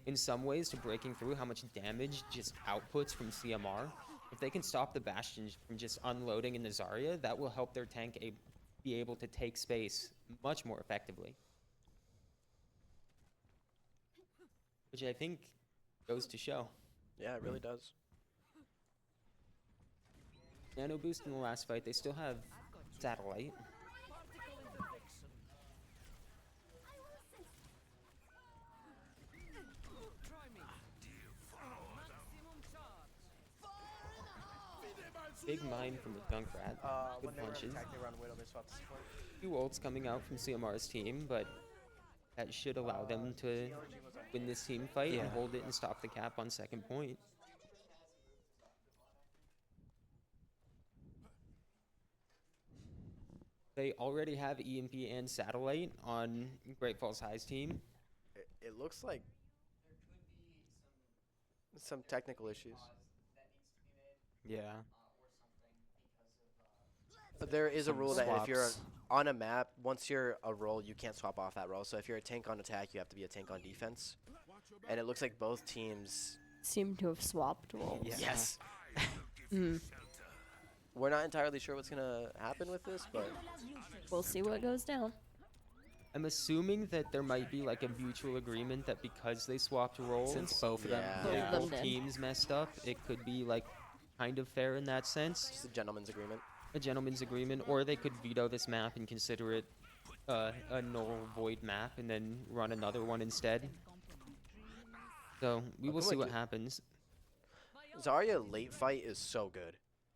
Speaker 4: in some ways to breaking through how much damage just outputs from CMR. If they can stop the Bastion from just unloading in the Zarya, that will help their tank be able to take space much more effectively. Which I think goes to show.
Speaker 1: Yeah, it really does.
Speaker 4: Nano boost in the last fight. They still have Satellite. Big mind from the Junkrat. Good punches. Few ults coming out from CMR's team, but that should allow them to win this team fight and hold it and stop the cap on second point. They already have EMP and Satellite on Great Falls High's team.
Speaker 1: It looks like some technical issues.
Speaker 2: Yeah.
Speaker 1: But there is a
Speaker 2: Some
Speaker 1: rule that if you're
Speaker 2: swaps.
Speaker 1: on a map, once you're a role, you can't swap off that role. So if you're a tank on attack, you have to be a tank on defense. And it looks like both teams.
Speaker 10: seem to have swapped roles.
Speaker 2: Yeah.
Speaker 1: Yes.
Speaker 10: Mm.
Speaker 1: We're not entirely sure what's gonna happen with this, but
Speaker 10: We'll see what goes down.
Speaker 4: I'm assuming that there might be like a mutual agreement that because they swapped roles,
Speaker 2: Since both of them.
Speaker 1: Yeah.
Speaker 10: Both of them
Speaker 4: both
Speaker 10: did.
Speaker 4: teams messed up, it could be like kind of fair in that sense.
Speaker 1: just a gentleman's agreement.
Speaker 4: A gentleman's agreement, or they could veto this map and consider it a null void map and then run another one instead. So we will
Speaker 1: can
Speaker 4: see
Speaker 1: we
Speaker 4: what
Speaker 1: do-
Speaker 4: happens.
Speaker 1: Zarya late fight is so good.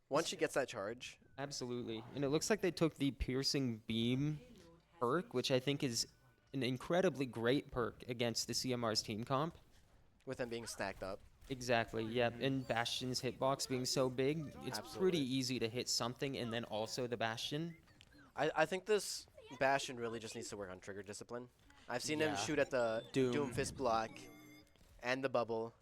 Speaker 1: Once she gets that charge,
Speaker 4: Absolutely. And it looks like they took the piercing beam perk, which I think is an incredibly great perk against the CMR's team comp.
Speaker 1: with them being stacked up.
Speaker 4: Exactly, yeah. And Bastion's hitbox being so big, it's
Speaker 1: Absolutely.
Speaker 4: pretty easy to hit something and then also the Bastion.
Speaker 1: I think this Bastion really just needs to work on trigger discipline. I've seen him
Speaker 2: Yeah.
Speaker 1: shoot at the
Speaker 2: Doom.
Speaker 1: Doom Fist block and the bubble.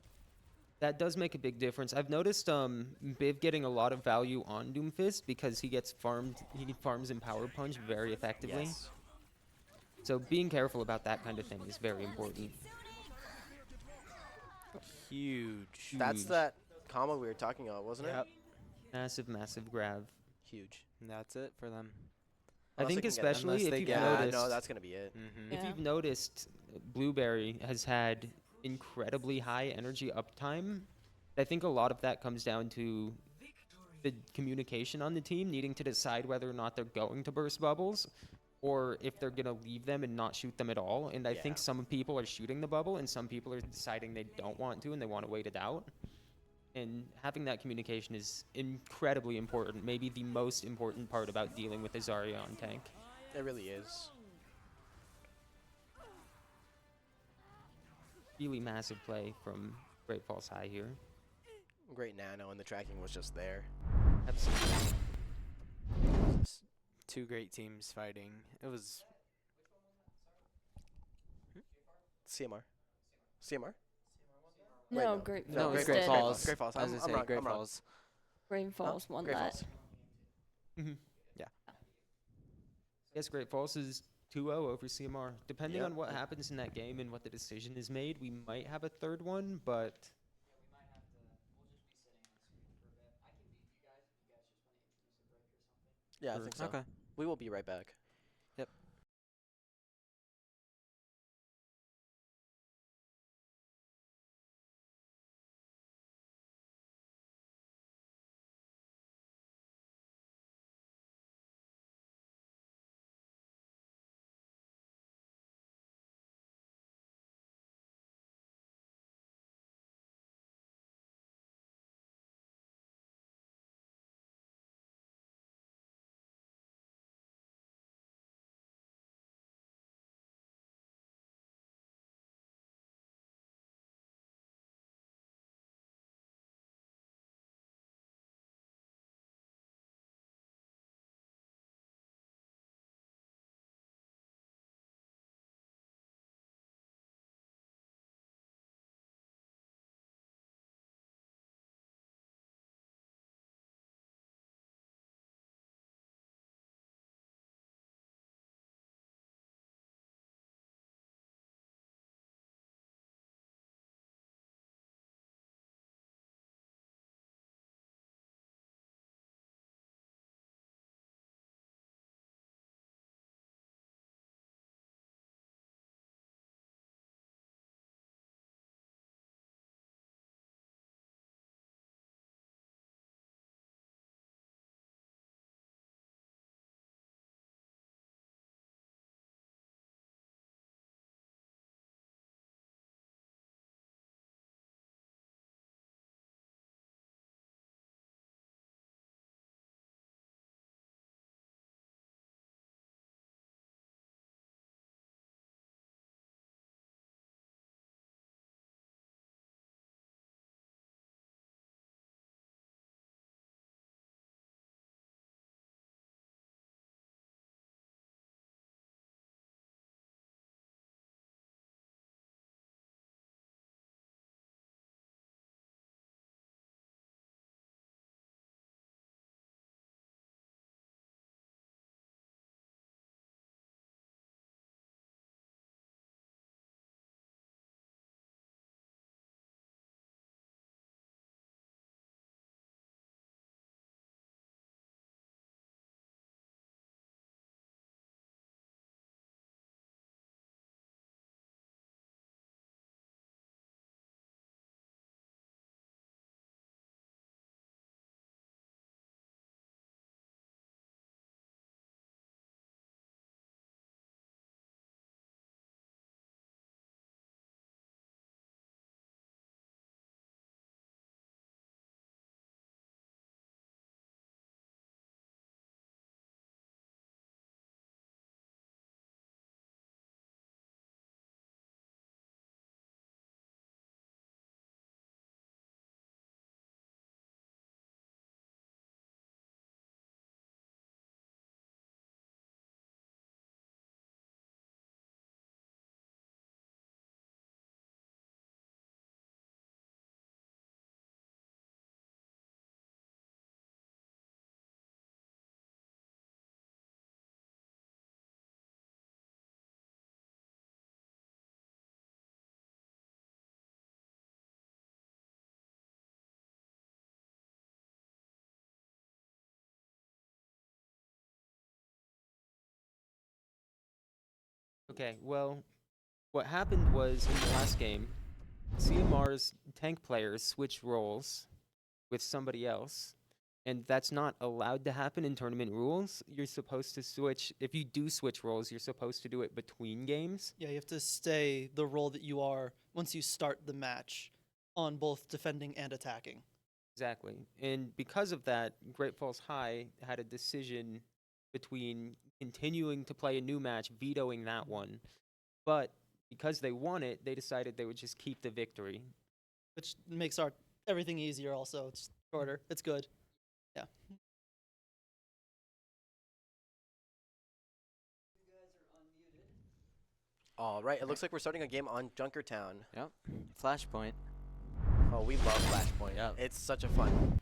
Speaker 4: That does make a big difference. I've noticed Biv getting a lot of value on Doomfist because he farms in Power Punch very effectively.
Speaker 1: Yes.
Speaker 4: So being careful about that kind of thing is very important.
Speaker 2: Huge.
Speaker 1: That's
Speaker 4: Huge.
Speaker 1: that combo we were talking about, wasn't
Speaker 2: Yep.
Speaker 1: it?
Speaker 4: Massive, massive grab.
Speaker 1: Huge.
Speaker 2: And that's it for them.
Speaker 4: I
Speaker 1: Unless
Speaker 4: think
Speaker 1: they can get-
Speaker 4: especially
Speaker 2: unless
Speaker 4: if
Speaker 2: they
Speaker 4: you've
Speaker 2: get-
Speaker 1: Yeah,
Speaker 4: noticed,
Speaker 1: no, that's gonna be it.
Speaker 2: Mm-hmm.
Speaker 4: if
Speaker 10: Yeah.
Speaker 4: you've noticed, Blueberry has had incredibly high energy uptime. I think a lot of that comes down to the communication on the team needing to decide whether or not they're going to burst bubbles or if they're going to leave them and not shoot them at all. And I think
Speaker 1: Yeah.
Speaker 4: some people are shooting the bubble and some people are deciding they don't want to and they want to wait it out. And having that communication is incredibly important, maybe the most important part about dealing with a Zarya on tank.
Speaker 1: It really is.
Speaker 4: Really massive play from Great Falls High here.
Speaker 1: Great nano, and the tracking was just there.
Speaker 4: Absolutely.
Speaker 2: Two great teams fighting. It was
Speaker 1: CMR. CMR?
Speaker 10: No,
Speaker 1: Wait, no.
Speaker 10: Great
Speaker 2: no,
Speaker 10: Falls
Speaker 2: it's
Speaker 10: did.
Speaker 2: Great Falls.
Speaker 1: Great Falls.
Speaker 2: I was gonna say
Speaker 1: wrong,
Speaker 2: Great
Speaker 1: I'm wrong.
Speaker 2: Falls.
Speaker 10: Great Falls won
Speaker 1: Great
Speaker 10: that.
Speaker 1: Falls.
Speaker 4: Mm-hmm.
Speaker 2: Yeah.
Speaker 4: Yes, Great Falls is 2-0 over CMR. Depending
Speaker 1: Yep.
Speaker 4: on what happens in that game and what the decision is made, we might have a third one, but
Speaker 1: Yeah, I
Speaker 4: Sure.
Speaker 1: think so.
Speaker 2: Okay.
Speaker 1: We will be right back.
Speaker 2: Yep.
Speaker 4: okay, well, what happened was in the last game, CMR's tank players switched roles with somebody else, and that's not allowed to happen in tournament rules. You're supposed to switch, if you do switch roles, you're supposed to do it between games.
Speaker 12: Yeah, you have to stay the role that you are once you start the match on both defending and attacking.
Speaker 4: Exactly. And because of that, Great Falls High had a decision between continuing to play a new match, vetoing that one. But because they won it, they decided they would just keep the victory.
Speaker 12: Which makes our everything easier. Also, it's shorter. It's good. Yeah.
Speaker 1: All right, it looks like we're starting a game on Junkertown.
Speaker 2: Yep. Flashpoint.
Speaker 1: Oh, we love Flashpoint.
Speaker 2: Yep.
Speaker 1: It's such a fun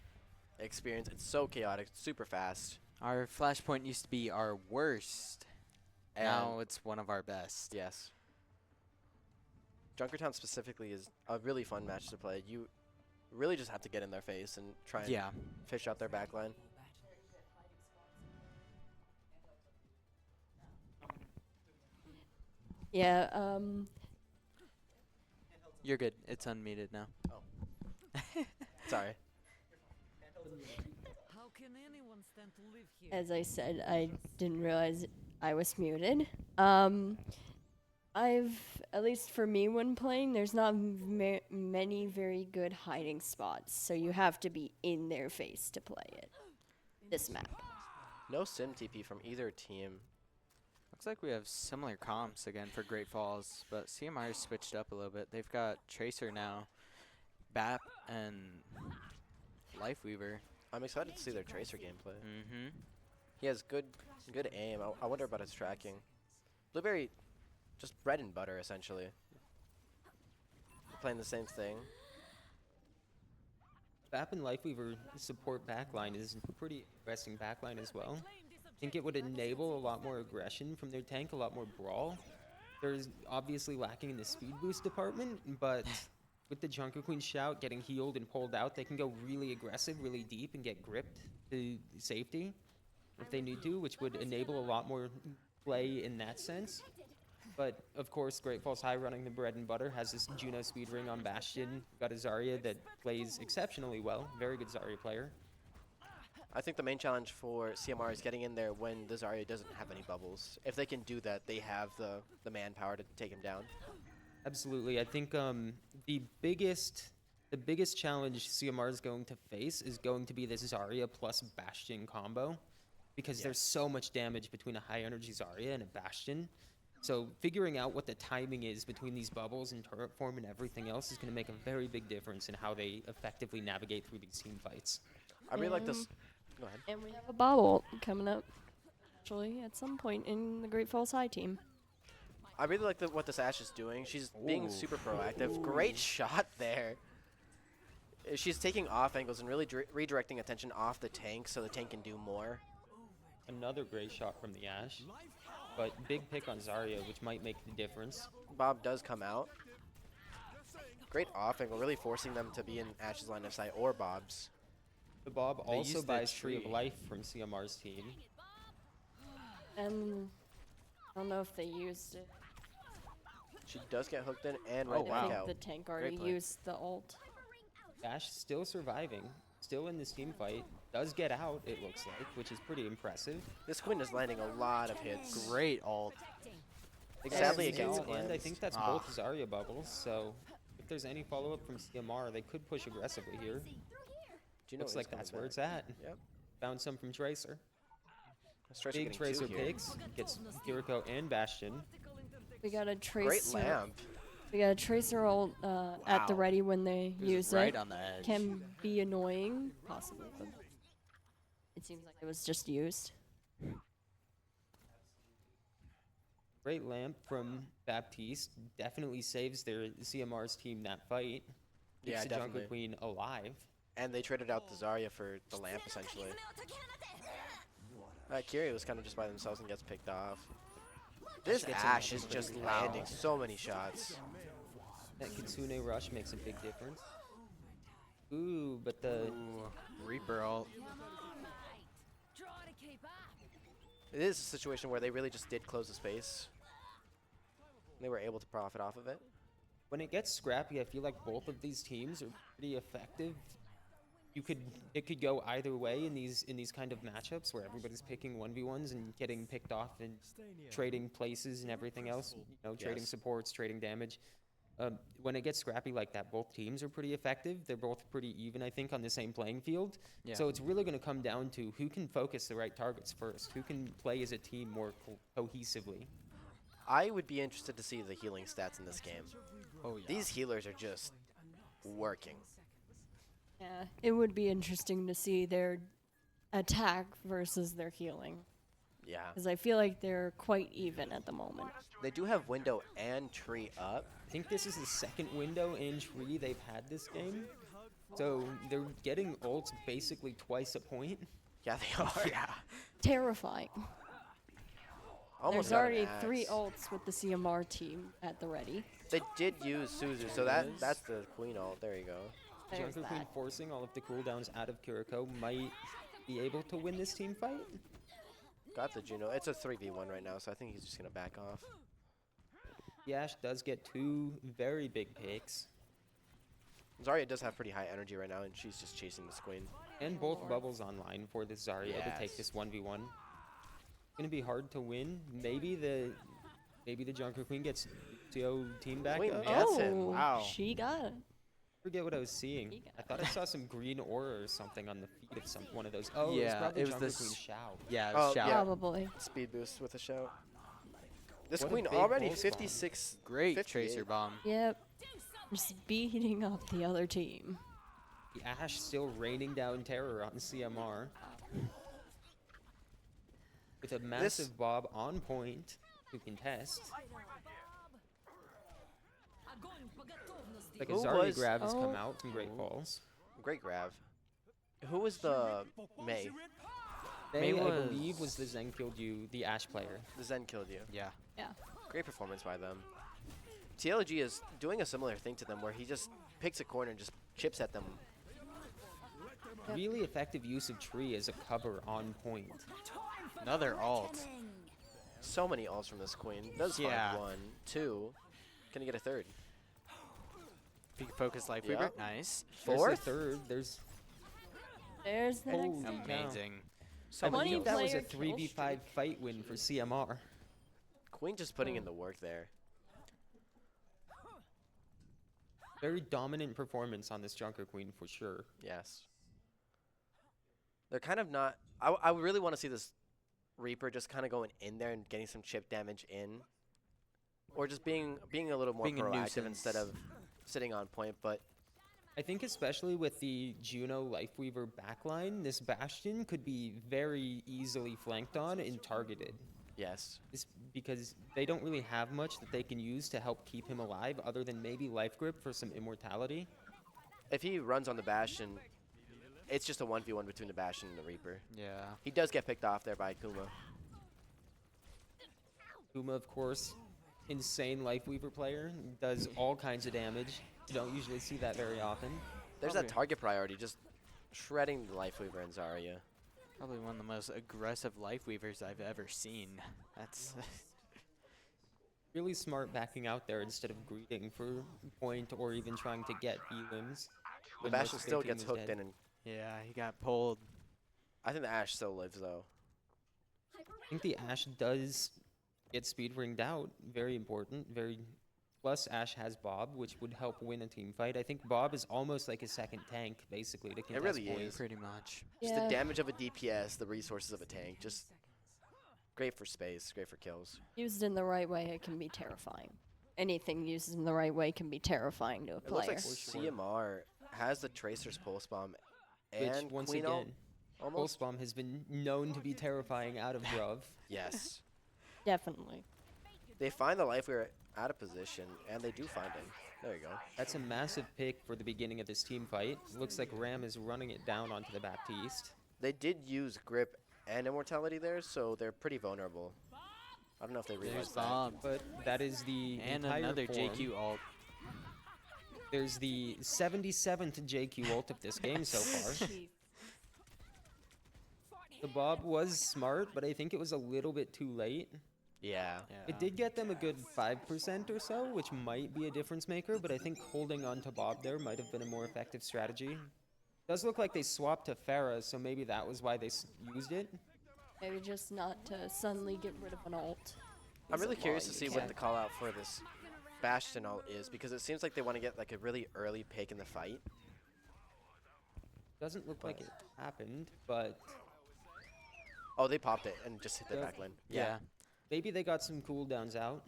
Speaker 1: experience. It's so chaotic, super fast.
Speaker 2: Our Flashpoint used to be our worst.
Speaker 1: And
Speaker 2: Now it's one of our best.
Speaker 1: yes. Junkertown specifically is a really fun match to play. You really just have to get in their face and try and
Speaker 2: Yeah.
Speaker 1: fish out their backline.
Speaker 10: Yeah,
Speaker 2: You're good. It's unmuted now.
Speaker 1: Sorry.
Speaker 9: How can anyone stand to live here?
Speaker 10: as I said, I didn't realize I was muted. At least for me when playing, there's not many very good hiding spots, so you have to be in their face to play it. This map.
Speaker 1: No sim TP from either team.
Speaker 2: Looks like we have similar comps again for Great Falls, but CMR switched up a little bit. They've got Tracer now, BAP, and Lifeweaver.
Speaker 1: I'm excited to see their Tracer gameplay.
Speaker 2: Mm-hmm.
Speaker 1: He has good aim. I wonder about his tracking. Blueberry, just bread and butter essentially. They're playing the same thing.
Speaker 4: BAP and Lifeweaver support backline is a pretty interesting backline as well. I think it would enable a lot more aggression from their tank, a lot more brawl. There's obviously lacking in the speed boost department, but with the Junker Queen shout getting healed and pulled out, they can go really aggressive, really deep, and get gripped to safety if they need to, which would enable a lot more play in that sense. But of course, Great Falls High running the bread and butter has this Juno speed ring on Bastion. Got a Zarya that plays exceptionally well, very good Zarya player.
Speaker 1: I think the main challenge for CMR is getting in there when the Zarya doesn't have any bubbles. If they can do that, they have the manpower to take him down.
Speaker 4: Absolutely. I think the biggest challenge CMR is going to face is going to be this Zarya plus Bastion combo, because there's so much damage between a high energy Zarya and a Bastion. So figuring out what the timing is between these bubbles and turret form and everything else is going to make a very big difference in how they effectively navigate through these team fights.
Speaker 1: I really like this. Go ahead.
Speaker 10: And we have a bobble coming up, actually, at some point in the Great Falls High team.
Speaker 1: I really like what this Ashe is doing. She's being
Speaker 2: Ooh.
Speaker 1: super proactive. Great shot there. She's taking off angles and really redirecting attention off the tank so the tank can do more.
Speaker 4: Another great shot from the Ashe, but big pick on Zarya, which might make the difference.
Speaker 1: Bob does come out. Great off angle, really forcing them to be in Ashe's line of sight or Bob's.
Speaker 4: The Bob
Speaker 2: They
Speaker 4: also
Speaker 2: used the
Speaker 4: buys Tree of
Speaker 2: tree.
Speaker 4: Life from CMR's team.
Speaker 10: And I don't know if they used it.
Speaker 1: She does get hooked in and
Speaker 2: Oh,
Speaker 1: right
Speaker 10: I
Speaker 1: back
Speaker 10: think
Speaker 1: out.
Speaker 10: the tank already
Speaker 1: play.
Speaker 10: used the ult.
Speaker 4: Ashe still surviving, still in this team fight, does get out, it looks like, which is pretty impressive.
Speaker 1: This Quinn is landing a lot of hits.
Speaker 2: Great ult.
Speaker 1: Sadly, it
Speaker 4: And
Speaker 1: gets
Speaker 4: I
Speaker 1: cleansed.
Speaker 4: think that's
Speaker 2: Ah.
Speaker 4: both Zarya bubbles, so if there's any follow-up from CMR, they could push aggressively here.
Speaker 1: Juno
Speaker 4: Looks
Speaker 1: is
Speaker 4: like
Speaker 1: coming
Speaker 4: that's where
Speaker 1: back.
Speaker 4: it's at.
Speaker 1: Yep.
Speaker 4: Found some from Tracer.
Speaker 1: Tracer
Speaker 4: Big
Speaker 1: getting two
Speaker 4: Tracer
Speaker 1: here.
Speaker 4: picks, gets Kiriko and Bastion.
Speaker 10: We got a
Speaker 1: Great
Speaker 10: tracer.
Speaker 1: lamp.
Speaker 10: We got a tracer ult at the
Speaker 1: Wow.
Speaker 10: ready when they use
Speaker 2: right
Speaker 10: it.
Speaker 2: on the edge.
Speaker 10: Can be annoying, possibly, but it seems like it was just used.
Speaker 4: Great lamp from Baptiste. Definitely saves their CMR's team that fight. Keeps
Speaker 1: Yeah,
Speaker 4: the Junker
Speaker 1: definitely.
Speaker 4: Queen alive.
Speaker 1: And they traded out the Zarya for the lamp, essentially. Kiri was kind of just by themselves and gets picked off. This
Speaker 4: Gets
Speaker 1: Ashe
Speaker 4: another
Speaker 1: is just
Speaker 4: pretty
Speaker 1: landing
Speaker 4: foul.
Speaker 1: so many shots.
Speaker 4: That Kitsune rush makes a big difference. Ooh, but the
Speaker 2: Ooh, Reaper ult.
Speaker 1: It is a situation where they really just did close the space. They were able to profit off of it.
Speaker 4: when it gets scrappy, I feel like both of these teams are pretty effective. It could go either way in these kind of matchups where everybody's picking 1v1s and getting picked off and trading places and everything else, trading
Speaker 1: Yes.
Speaker 4: supports, trading damage. When it gets scrappy like that, both teams are pretty effective. They're both pretty even, I think, on the same playing field.
Speaker 2: Yeah.
Speaker 4: So it's really going to come down to who can focus the right targets first, who can play as a team more cohesively.
Speaker 1: I would be interested to see the healing stats in this game.
Speaker 2: Oh, yeah.
Speaker 1: These healers are just working.
Speaker 10: Yeah, it would be interesting to see their attack versus their healing.
Speaker 1: Yeah.
Speaker 10: Because I feel like they're quite even at the moment.
Speaker 1: They do have window and tree up.
Speaker 4: I think this is the second window and tree they've had this game. So they're getting ults basically twice a point.
Speaker 1: Yeah, they are.
Speaker 2: Yeah.
Speaker 10: Terrifying.
Speaker 1: Almost
Speaker 10: There's
Speaker 1: got an
Speaker 10: already 3
Speaker 1: axe.
Speaker 10: ults with the CMR team at the ready.
Speaker 1: They did use Suzu, so that's the queen ult. There you go.
Speaker 10: There's
Speaker 4: Junker Queen
Speaker 10: that.
Speaker 4: forcing all of the cooldowns out of Kiriko might be able to win this team fight.
Speaker 1: Got the Juno. It's a 3v1 right now, so I think he's just going to back off.
Speaker 4: The Ashe does get 2 very big picks.
Speaker 1: Zarya does have pretty high energy right now, and she's just chasing this queen.
Speaker 4: And both bubbles online for this Zarya to take
Speaker 1: Yes.
Speaker 4: this 1v1. Gonna be hard to win. Maybe the Junker Queen gets CO team back
Speaker 1: Queen
Speaker 4: up.
Speaker 1: gets
Speaker 10: Oh,
Speaker 1: it. Wow.
Speaker 10: she got it.
Speaker 4: Forget what I was seeing.
Speaker 10: He got
Speaker 4: I thought I saw some green aura or something on the feet of one of those. Oh,
Speaker 2: Yeah,
Speaker 4: probably
Speaker 2: it was
Speaker 4: Junker
Speaker 2: this-
Speaker 4: Queen Shao.
Speaker 2: Yeah, it
Speaker 1: Oh,
Speaker 2: was Shao.
Speaker 1: yeah.
Speaker 10: Probably.
Speaker 1: Speed boost with a shout. This
Speaker 4: What a
Speaker 1: queen
Speaker 4: big
Speaker 1: already
Speaker 4: pulse bomb.
Speaker 1: 56.
Speaker 2: Great
Speaker 1: 58.
Speaker 2: tracer bomb.
Speaker 10: Yep. Just beating up the other team.
Speaker 4: The Ashe still raining down terror on CMR. With a massive Bob on point to contest. Like a
Speaker 1: Who
Speaker 4: Zarya
Speaker 1: was-
Speaker 4: grab has come
Speaker 10: Oh.
Speaker 4: out from Great Falls.
Speaker 1: Great grab. Who was the Mei?
Speaker 4: May, I
Speaker 2: was-
Speaker 4: believe, was the Zen killed you, the Ashe player.
Speaker 1: The Zen killed you.
Speaker 2: Yeah.
Speaker 10: Yeah.
Speaker 1: Great performance by them. TLG is doing a similar thing to them where he just picks a corner and just chips at them.
Speaker 10: Yep.
Speaker 4: Really effective use of tree as a cover on point.
Speaker 2: Another alt.
Speaker 1: So many ults from this queen. Does
Speaker 2: Yeah.
Speaker 1: find 1, 2. Can he get a third?
Speaker 2: Big focus life
Speaker 1: Yeah.
Speaker 2: weaver. Nice.
Speaker 4: There's
Speaker 1: Fourth?
Speaker 4: the third. There's
Speaker 10: There's the next
Speaker 4: Holy
Speaker 10: one.
Speaker 2: Amazing.
Speaker 1: So
Speaker 4: I
Speaker 1: many
Speaker 4: believe that was a
Speaker 10: player kill
Speaker 4: 3v5 fight win for CMR.
Speaker 1: Queen just putting in the work there.
Speaker 4: Very dominant performance on this Junker Queen for sure.
Speaker 1: Yes. They're kind of not. I would really want to see this Reaper just kind of going in there and getting some chip damage in, or just being a little more
Speaker 2: Being a
Speaker 1: proactive instead
Speaker 2: nuisance.
Speaker 1: of sitting on point. But
Speaker 4: I think especially with the Juno Lifeweaver backline, this Bastion could be very easily flanked on and targeted.
Speaker 1: yes,
Speaker 4: It's because they don't really have much that they can use to help keep him alive other than maybe Life Grip for some immortality.
Speaker 1: if he runs on the Bastion, it's just a 1v1 between the Bastion and the Reaper.
Speaker 2: Yeah.
Speaker 1: He does get picked off there by Kuma.
Speaker 4: Uma, of course, insane Lifeweaver player, does all kinds of damage. You don't usually see that very often.
Speaker 1: There's that
Speaker 2: Probably-
Speaker 1: target priority, just shredding the Lifeweaver and Zarya.
Speaker 2: Probably one of the most aggressive life weavers I've ever seen. That's
Speaker 4: Really smart backing out there instead of greeting for point or even trying to get elims.
Speaker 1: The
Speaker 4: when
Speaker 1: Bastion
Speaker 4: most of
Speaker 1: still
Speaker 4: their team
Speaker 1: gets
Speaker 4: is
Speaker 1: hooked
Speaker 4: dead.
Speaker 1: in, and
Speaker 2: yeah. He got pulled.
Speaker 1: I think the Ashe still lives though.
Speaker 4: I think the Ashe does get speed ringed out. Very important. Plus, Ashe has Bob, which would help win a team fight. I think Bob is almost like a second tank, basically, to contest
Speaker 1: really
Speaker 4: points.
Speaker 1: is.
Speaker 2: Pretty much.
Speaker 1: Just
Speaker 10: Yeah.
Speaker 1: the damage of a DPS, the resources of a tank, just great for space, great for kills.
Speaker 10: Used in the right way, it can be terrifying. Anything used in the right way can be terrifying to a
Speaker 1: It looks
Speaker 10: player.
Speaker 1: like CMR has the Tracer's Pulse Bomb
Speaker 4: Which,
Speaker 1: and
Speaker 4: once
Speaker 1: Queen ult,
Speaker 4: again, Pulse
Speaker 1: almost.
Speaker 4: Bomb has been known to be terrifying out of Bruv.
Speaker 1: Yes.
Speaker 10: Definitely.
Speaker 1: They find the Lifeweaver out of position, and they do find him. There you go.
Speaker 4: That's a massive pick for the beginning of this team fight. Looks like Ram is running it down onto the Baptiste.
Speaker 1: They did use Grip and Immortality there, so they're pretty vulnerable. I don't know if they
Speaker 2: There's
Speaker 1: realized that.
Speaker 2: Bob.
Speaker 4: But that is the
Speaker 2: And
Speaker 4: entire
Speaker 2: another
Speaker 4: form.
Speaker 2: JQ alt.
Speaker 4: There's the 77th JQ ult of this game so far. The Bob was smart, but I think it was a little bit too late.
Speaker 1: Yeah.
Speaker 4: It did get them a good 5% or so, which might be a difference maker, but I think holding on to Bob there might have been a more effective strategy. Does look like they swapped to Farah, so maybe that was why they used it.
Speaker 10: Maybe just not to suddenly get rid of an ult.
Speaker 1: I'm really
Speaker 10: Because
Speaker 1: curious to
Speaker 10: while
Speaker 1: see
Speaker 10: you
Speaker 1: what
Speaker 10: can.
Speaker 1: the call out for this Bastion ult is, because it seems like they want to get like a really early pick in the fight.
Speaker 4: Doesn't look like it happened, but
Speaker 1: Oh, they popped it and just hit the back line.
Speaker 2: Yeah.
Speaker 4: maybe they got some cooldowns out.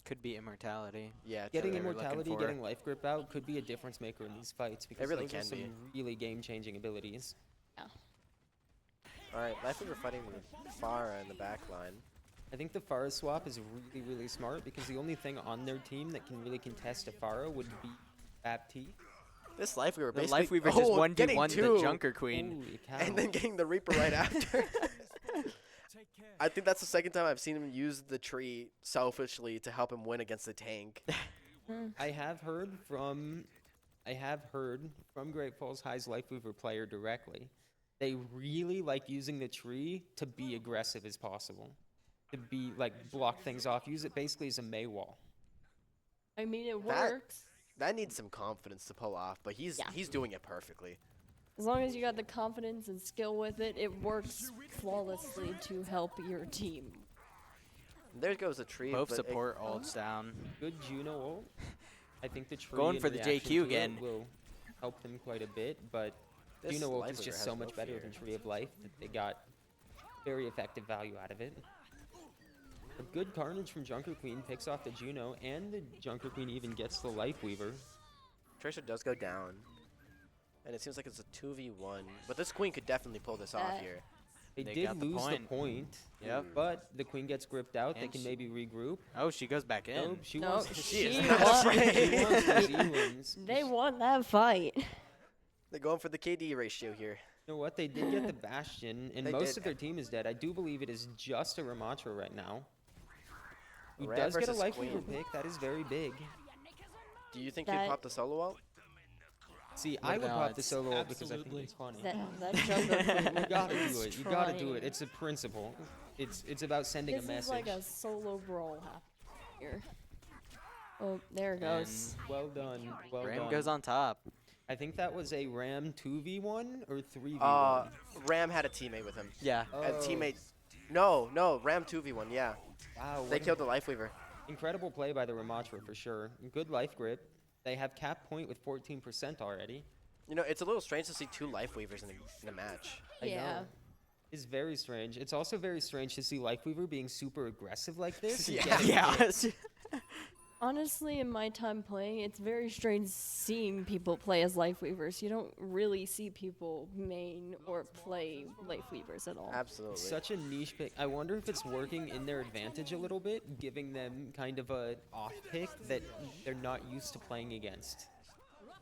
Speaker 2: Could be immortality.
Speaker 1: Yeah,
Speaker 4: Getting
Speaker 2: they were looking
Speaker 4: immortality,
Speaker 2: for.
Speaker 4: getting life grip out could be a difference maker in these fights because
Speaker 1: really
Speaker 4: those are
Speaker 1: can
Speaker 4: some
Speaker 1: be.
Speaker 4: really game-changing abilities.
Speaker 1: All right, I think we're fighting with Farah in the back line.
Speaker 4: I think the Pharah swap is really, really smart because the only thing on their team that can really contest a Pharah would be Baptiste.
Speaker 1: This life we were
Speaker 2: The
Speaker 1: basically
Speaker 2: Life Weaver just
Speaker 1: getting
Speaker 2: 1v1 the
Speaker 1: two,
Speaker 2: Junker Queen.
Speaker 4: Holy cow.
Speaker 1: and then getting the Reaper right after. I think that's the second time I've seen him use the tree selfishly to help him win against the tank.
Speaker 4: I have heard from Great Falls High's Life Weaver player directly. They really like using the tree to be aggressive as possible. To be like block things off, use it basically as a Mei wall.
Speaker 10: I mean, it
Speaker 1: That-
Speaker 10: works.
Speaker 1: That needs some confidence to pull off, but he's doing it perfectly.
Speaker 10: As long as you got the confidence and skill with it, it works flawlessly to help your team.
Speaker 1: There goes the tree.
Speaker 2: Both
Speaker 1: but it-
Speaker 2: support ults down.
Speaker 4: Good Juno ult. I think the tree
Speaker 2: Going
Speaker 4: in
Speaker 2: for the
Speaker 4: reaction
Speaker 2: JQ
Speaker 4: to it
Speaker 2: again.
Speaker 4: will help them quite a bit, but
Speaker 1: This
Speaker 4: Juno ult
Speaker 1: Life
Speaker 4: is
Speaker 1: Weaver
Speaker 4: just
Speaker 1: has
Speaker 4: so
Speaker 1: no
Speaker 4: much better
Speaker 1: fear.
Speaker 4: than Tree of Life that they got very effective value out of it. A good Carnage from Junker Queen picks off the Juno, and the Junker Queen even gets the Life Weaver.
Speaker 1: Tracer does go down, and it seems like it's a 2v1. But this queen could definitely pull this off here.
Speaker 4: They
Speaker 2: They
Speaker 4: did
Speaker 2: got the
Speaker 4: lose the
Speaker 2: point.
Speaker 4: point,
Speaker 2: Yep.
Speaker 4: but the Queen gets gripped out. They
Speaker 2: And
Speaker 4: can
Speaker 2: she-
Speaker 4: maybe regroup.
Speaker 2: Oh, she goes back in.
Speaker 4: Nope, she
Speaker 10: No,
Speaker 4: wants
Speaker 1: she is
Speaker 10: she
Speaker 1: not
Speaker 10: won-
Speaker 1: afraid.
Speaker 4: she wants the Z-wins.
Speaker 10: They won that fight.
Speaker 1: They're going for the KD ratio here.
Speaker 4: You know what? They did get the Bastion, and
Speaker 1: They
Speaker 4: most
Speaker 1: did.
Speaker 4: of their team is dead. I do believe it is just a Ramatra right now. Who
Speaker 1: Ram
Speaker 4: does get a
Speaker 1: versus
Speaker 4: Life Weaver
Speaker 1: Queen.
Speaker 4: pick. That is very big.
Speaker 1: Do you think
Speaker 10: That-
Speaker 1: you'd pop the solo out?
Speaker 4: See,
Speaker 2: What
Speaker 4: I would
Speaker 2: are the
Speaker 4: pop the
Speaker 2: odds?
Speaker 4: solo ult because I think
Speaker 12: Absolutely.
Speaker 4: it's funny.
Speaker 10: That Jungle Queen
Speaker 4: You gotta
Speaker 10: is
Speaker 4: do it. You gotta do
Speaker 10: trying.
Speaker 4: it. It's a principle. It's about sending
Speaker 10: This
Speaker 4: a message.
Speaker 10: is like a solo brawl here. Oh, there it goes.
Speaker 4: Well done. Well
Speaker 2: Ram
Speaker 4: done.
Speaker 2: goes on top.
Speaker 4: I think that was a Ram 2v1 or 3v1.
Speaker 1: Ram had a teammate with him.
Speaker 2: Yeah.
Speaker 1: A
Speaker 4: Oh.
Speaker 1: teammate. No, Ram 2v1. Yeah,
Speaker 4: Wow.
Speaker 1: they
Speaker 4: what
Speaker 1: killed the Life Weaver.
Speaker 4: incredible play by the Ramatra for sure. Good life grip. They have cap point with 14% already.
Speaker 1: You know, it's a little strange to see two Life Weavers in a match.
Speaker 4: I
Speaker 10: Yeah.
Speaker 4: know. It's very strange. It's also very strange to see Lifeweaver being super aggressive like this. and
Speaker 1: Yeah.
Speaker 4: getting
Speaker 2: Yeah.
Speaker 4: hit.
Speaker 10: Honestly, in my time playing, it's very strange seeing people play as Life Weavers. You don't really see people main or play Life Weavers at all.
Speaker 1: Absolutely.
Speaker 4: Such a niche pick. I wonder if it's working in their advantage a little bit, giving them kind of a off pick that they're not used to playing against.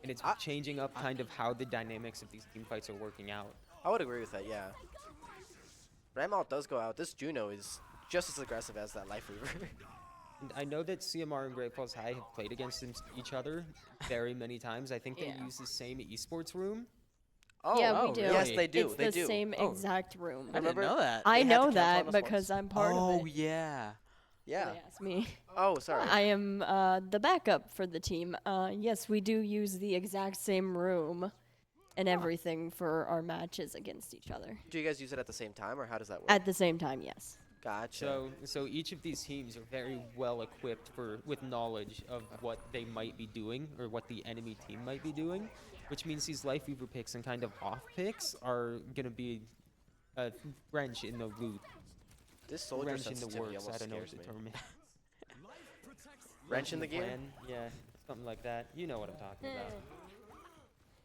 Speaker 4: And it's changing up kind of how the dynamics of these team fights are working out.
Speaker 1: I would agree with that. Yeah. Ram ult does go out. This Juno is just as aggressive as that Life Weaver.
Speaker 4: And I know that CMR and Great Falls High have played against each other very many times. I think they
Speaker 10: Yeah.
Speaker 4: use the same esports room.
Speaker 1: Oh,
Speaker 10: Yeah, we
Speaker 2: oh,
Speaker 10: do.
Speaker 2: really?
Speaker 1: Yes, they do.
Speaker 10: It's
Speaker 1: they
Speaker 10: the
Speaker 1: do.
Speaker 10: same
Speaker 2: Oh.
Speaker 10: exact room.
Speaker 2: I didn't
Speaker 1: Remember?
Speaker 2: know that.
Speaker 10: I
Speaker 1: They had
Speaker 10: know
Speaker 1: to cancel
Speaker 10: that
Speaker 1: on us
Speaker 10: because
Speaker 1: once.
Speaker 10: I'm part
Speaker 2: Oh,
Speaker 10: of it.
Speaker 2: yeah.
Speaker 1: Yeah.
Speaker 10: They asked me.
Speaker 1: Oh, sorry.
Speaker 10: I am the backup for the team. Yes, we do use the exact same room and everything for our matches against each other.
Speaker 1: Do you guys use it at the same time, or how does that work?
Speaker 10: At the same time, yes.
Speaker 1: Gotcha.
Speaker 4: So each of these teams are very well equipped with knowledge of what they might be doing or what the enemy team might be doing, which means these Life Weaver picks and kind of off picks are gonna be a wrench in the loop.
Speaker 1: This soldier
Speaker 4: Wrench in the
Speaker 1: sensitivity
Speaker 4: works. I
Speaker 1: almost
Speaker 4: don't know what
Speaker 1: scares
Speaker 4: the
Speaker 1: me.
Speaker 4: term is.
Speaker 1: Wrench in the gear?
Speaker 4: plan, yeah, something like that. You know what I'm talking about.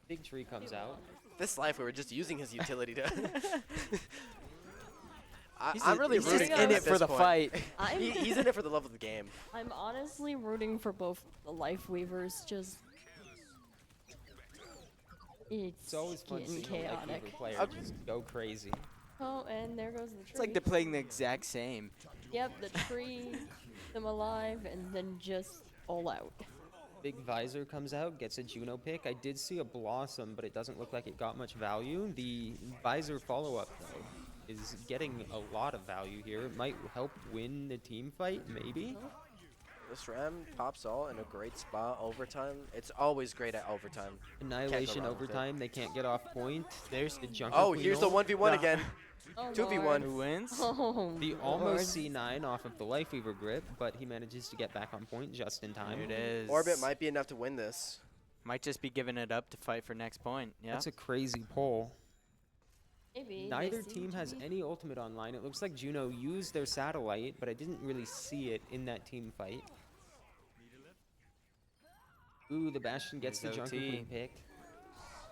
Speaker 4: Big tree comes out.
Speaker 1: This Life Weaver just using his utility to.
Speaker 2: He's
Speaker 1: I'm really
Speaker 2: he's
Speaker 1: rooting
Speaker 2: just
Speaker 10: for
Speaker 2: in
Speaker 10: him
Speaker 2: it
Speaker 1: at
Speaker 2: for
Speaker 1: this
Speaker 2: the
Speaker 1: point.
Speaker 2: fight.
Speaker 1: He's in it for the love of the game.
Speaker 10: I'm honestly rooting for both the Life Weavers. Just
Speaker 4: It's always fun
Speaker 10: getting
Speaker 4: seeing a Life
Speaker 10: chaotic.
Speaker 4: Weaver player just go crazy.
Speaker 10: Oh, and there goes the tree.
Speaker 2: It's like they're playing the exact same.
Speaker 10: Yep, the tree, them alive, and then just all out.
Speaker 4: Big Visor comes out, gets a Juno pick. I did see a Blossom, but it doesn't look like it got much value. The Visor follow-up, though, is getting a lot of value here. It might help win the team fight, maybe.
Speaker 1: This Ram pops all in a great spot. Overtime. It's always great at overtime.
Speaker 4: Annihilation
Speaker 1: wrong with it.
Speaker 4: overtime, they can't get off point. There's the Junker
Speaker 1: Oh,
Speaker 4: Queen
Speaker 1: here's the
Speaker 4: ult.
Speaker 1: 1v1 again.
Speaker 10: Oh,
Speaker 1: 2v1.
Speaker 10: Lord.
Speaker 2: Who wins?
Speaker 10: Oh,
Speaker 4: The
Speaker 10: Lord.
Speaker 4: almost C9 off of the Lifeweaver grip, but he manages to get back on point just in time.
Speaker 2: There it is.
Speaker 1: Orbit might be enough to win this.
Speaker 2: Might just be giving it up to fight for next point. Yeah.
Speaker 4: That's a crazy pull.
Speaker 10: Maybe. they
Speaker 4: Neither
Speaker 10: seem
Speaker 4: team
Speaker 10: to
Speaker 4: has
Speaker 10: be.
Speaker 4: any ultimate online. It looks like Juno used their satellite, but I didn't really see it in that team fight. Ooh, the Bastion gets the
Speaker 2: There's
Speaker 4: Junker
Speaker 2: OT.
Speaker 4: Queen pick.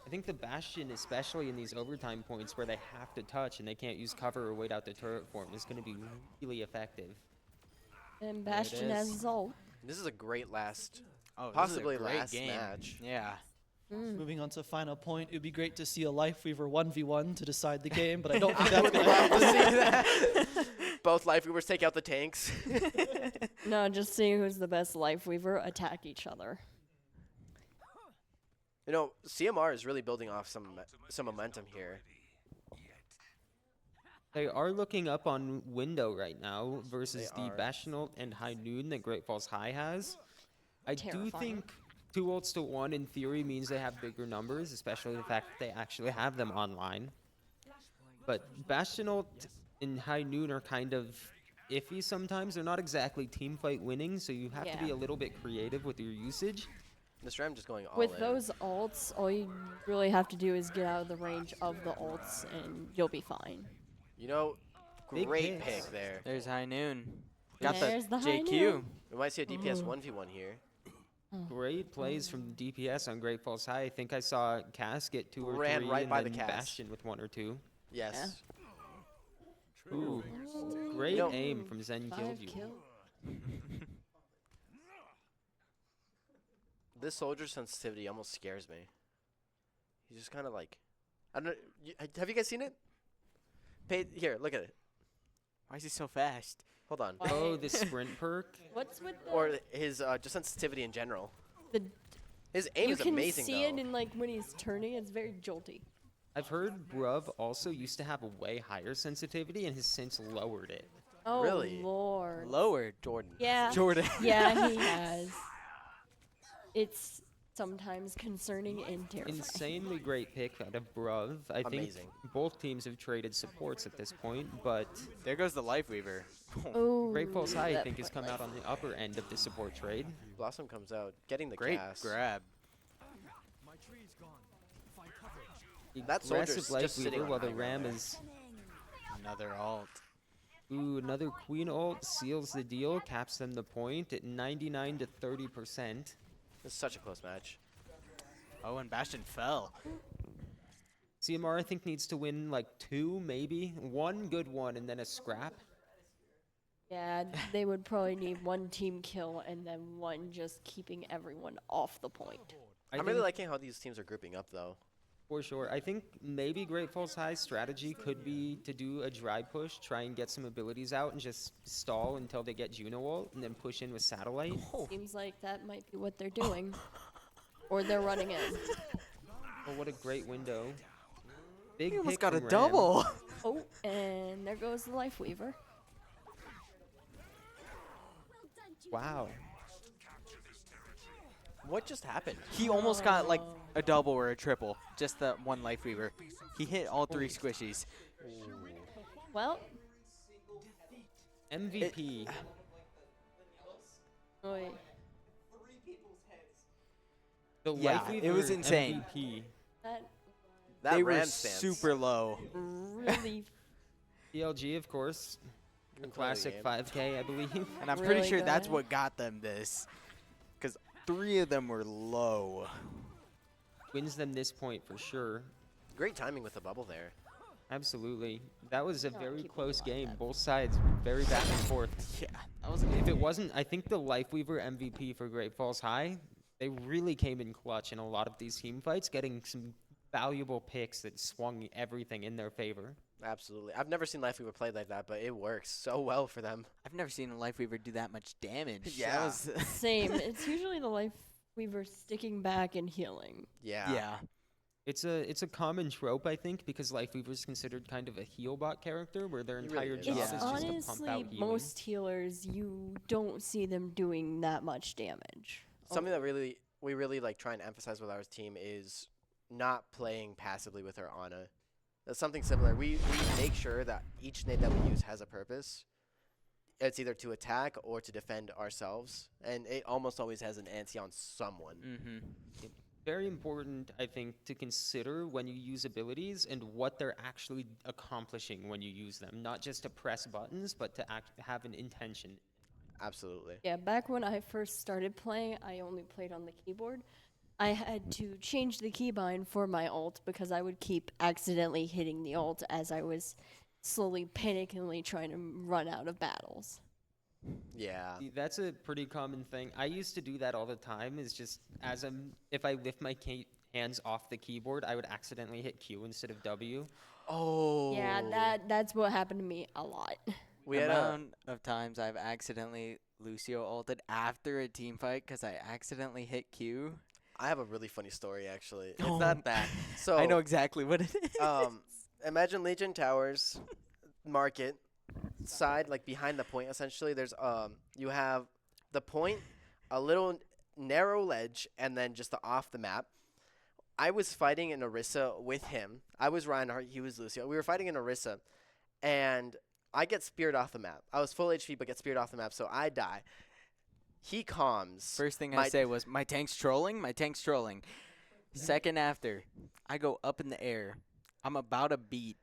Speaker 4: I think the Bastion, especially in these overtime points where they have to touch and they can't use cover or wait out the turret form, is going to be really effective.
Speaker 10: And
Speaker 2: There it
Speaker 10: Bastion has
Speaker 2: is.
Speaker 10: his ult.
Speaker 1: This is a great last,
Speaker 2: Oh, this is a
Speaker 1: possibly
Speaker 2: great
Speaker 1: last
Speaker 2: game.
Speaker 1: match.
Speaker 2: Yeah.
Speaker 12: Moving on to final point, it would be great to see a Lifeweaver 1v1 to decide the game, but I don't think that's going to happen.
Speaker 1: Both Lifeweavers take out the tanks.
Speaker 10: No, just seeing who's the best Lifeweaver attack each other.
Speaker 1: You know, CMR is really building off some momentum here.
Speaker 4: They are looking up on window right now versus
Speaker 1: They
Speaker 4: the
Speaker 1: are.
Speaker 4: Bastion ult and High Noon that Great Falls High has. I do
Speaker 10: Terrifying.
Speaker 4: think 2 ults to 1 in theory means they have bigger numbers, especially the fact that they actually have them online. But Bastion ult and High Noon are kind of iffy sometimes. They're not exactly team fight winning, so you have to be
Speaker 10: Yeah.
Speaker 4: a little bit creative with your usage.
Speaker 1: This Ram just going all
Speaker 10: With
Speaker 1: in.
Speaker 10: those ults, all you really have to do is get out of the range of the ults, and you'll be fine.
Speaker 1: You know,
Speaker 4: Big
Speaker 1: great
Speaker 4: hits.
Speaker 1: pick there.
Speaker 2: There's High Noon. Got
Speaker 10: There's the High
Speaker 2: JQ.
Speaker 10: Noon.
Speaker 1: We might see a DPS
Speaker 10: Ooh.
Speaker 1: 1v1 here.
Speaker 4: Great plays from DPS on Great Falls High. I think I saw Cass get 2 or
Speaker 1: Ran
Speaker 4: 3
Speaker 1: right
Speaker 4: and
Speaker 1: by the
Speaker 4: then
Speaker 1: Cass.
Speaker 4: Bastion with 1 or 2.
Speaker 1: Yes.
Speaker 4: Ooh, great
Speaker 1: know-
Speaker 4: aim from Zen
Speaker 10: 5
Speaker 4: Killed You.
Speaker 10: kill.
Speaker 1: This soldier's sensitivity almost scares me. He's just kind of like, I don't know. Have you guys seen it? Here, look at it.
Speaker 2: Why is he so fast?
Speaker 1: Hold on.
Speaker 4: Oh, the sprint perk.
Speaker 10: What's with the...
Speaker 1: Or his just sensitivity in general.
Speaker 10: the
Speaker 1: His aim
Speaker 10: you
Speaker 1: is
Speaker 10: can
Speaker 1: amazing
Speaker 10: see
Speaker 1: though.
Speaker 10: it in, like, when he's turning. It's very jolty.
Speaker 4: I've heard Bruv also used to have a way higher sensitivity and has since lowered it.
Speaker 10: Oh,
Speaker 1: Really?
Speaker 10: Lord.
Speaker 2: Lowered.
Speaker 1: Jordan.
Speaker 10: Yeah.
Speaker 2: Jordan.
Speaker 10: Yeah, he has. It's sometimes concerning and terrifying.
Speaker 4: Insanely great pick out of Bruv. I think
Speaker 1: Amazing.
Speaker 4: both teams have traded supports at this point, but
Speaker 2: There goes the Lifeweaver.
Speaker 10: Oh,
Speaker 4: Great Falls High, I
Speaker 10: that
Speaker 4: think, has come out on the upper end of the support trade.
Speaker 1: Blossom comes out, getting the
Speaker 2: Great
Speaker 1: cast.
Speaker 2: grab.
Speaker 1: That soldier's
Speaker 4: Aggressive
Speaker 1: just sitting
Speaker 4: Lifeweaver
Speaker 1: on
Speaker 4: while the
Speaker 1: high
Speaker 4: Ram
Speaker 1: ground.
Speaker 4: is...
Speaker 2: Another alt.
Speaker 4: Ooh, another Queen ult seals the deal, caps them the point at 99 to 30%.
Speaker 1: This is such a close match.
Speaker 2: Oh, and Bastion fell.
Speaker 4: CMR, I think, needs to win like 2, maybe. 1 good one, and then a scrap.
Speaker 10: Yeah, they would probably need 1 team kill and then 1 just keeping everyone off the point.
Speaker 4: I
Speaker 1: I'm really
Speaker 4: think-
Speaker 1: liking how these teams are grouping up though.
Speaker 4: For sure. I think maybe Great Falls High's strategy could be to do a dry push, try and get some abilities out, and just stall until they get Juno ult, and then push in with Satellite.
Speaker 10: Seems like that might be what they're doing. Or they're running in.
Speaker 4: Oh, what a great window. Big
Speaker 2: He almost
Speaker 4: pick
Speaker 2: got a
Speaker 4: from Ram.
Speaker 2: double.
Speaker 10: Oh, and there goes the Lifeweaver.
Speaker 4: Wow.
Speaker 1: What just happened?
Speaker 2: He almost got like a double or a triple. Just that one Lifeweaver. He hit all 3 squishies.
Speaker 10: Well,
Speaker 4: MVP.
Speaker 10: wait.
Speaker 4: The
Speaker 2: Yeah, it was
Speaker 4: Lifeweaver
Speaker 2: insane.
Speaker 4: MVP.
Speaker 10: That
Speaker 2: They
Speaker 1: Ram
Speaker 2: were
Speaker 1: stance.
Speaker 2: super low.
Speaker 10: really,
Speaker 4: PLG, of course. The
Speaker 1: Can play the
Speaker 4: classic
Speaker 1: game.
Speaker 4: 5K, I believe.
Speaker 2: And I'm
Speaker 10: Really
Speaker 2: pretty sure that's
Speaker 10: good.
Speaker 2: what got them this. Because 3 of them were low.
Speaker 4: Wins them this point for sure.
Speaker 1: Great timing with the bubble there.
Speaker 4: Absolutely. That was a
Speaker 10: Oh,
Speaker 4: very
Speaker 10: keep it
Speaker 4: close
Speaker 10: like
Speaker 4: game.
Speaker 10: that.
Speaker 4: Both sides very back and forth.
Speaker 2: Yeah, that was
Speaker 4: If it wasn't, I think the Lifeweaver MVP for Great Falls High, they really came in clutch in a lot of these team fights, getting some valuable picks that swung everything in their favor.
Speaker 1: Absolutely. I've never seen Lifeweaver play like that, but it works so well for them.
Speaker 2: I've never seen a Lifeweaver do that much damage. That
Speaker 1: Yeah.
Speaker 2: was-
Speaker 10: same. It's usually the Lifeweaver sticking back and healing.
Speaker 1: Yeah.
Speaker 2: yeah.
Speaker 4: It's a common trope, I think, because Lifeweaver is considered kind of a heal bot character, where their
Speaker 1: He
Speaker 4: entire
Speaker 1: really is.
Speaker 4: job
Speaker 10: It's
Speaker 4: is just to pump
Speaker 10: honestly,
Speaker 4: out healing.
Speaker 10: most healers, you don't see them doing that much damage.
Speaker 1: Something that we really like try and emphasize with our team is not playing passively with our Ana. That's something similar. We make sure that each nade that we use has a purpose. It's either to attack or to defend ourselves, and it almost always has an anti on someone.
Speaker 2: Mm-hmm.
Speaker 4: Very important, I think, to consider when you use abilities and what they're actually accomplishing when you use them. Not just to press buttons, but to have an intention.
Speaker 1: Absolutely.
Speaker 10: Yeah, back when I first started playing, I only played on the keyboard. I had to change the keybind for my ult because I would keep accidentally hitting the ult as I was slowly panickingly trying to run out of battles.
Speaker 1: Yeah.
Speaker 4: See, that's a pretty common thing. I used to do that all the time. Is just if I lift my hands off the keyboard, I would accidentally hit Q instead of W.
Speaker 1: Oh.
Speaker 10: Yeah, that's what happened to me a lot.
Speaker 1: We
Speaker 2: The
Speaker 1: had
Speaker 2: amount of times I've accidentally Lucio ulted after a team fight because I accidentally hit Q.
Speaker 1: I have a really funny story actually. It's
Speaker 2: Oh,
Speaker 1: not that. So
Speaker 2: I know exactly what it is.
Speaker 1: imagine Legion Towers, market side, like behind the point. Essentially, there's you have the point, a little narrow ledge, and then just the off the map. I was fighting in Orisa with him. I was Reinhardt, he was Lucio. We were fighting in Orisa, and I get speared off the map. I was full HP, but get speared off the map, so I die. He calms.
Speaker 2: First thing I
Speaker 1: my-
Speaker 2: say was, my tank's trolling, my tank's trolling. Second after, I go up in the air. I'm about to beat,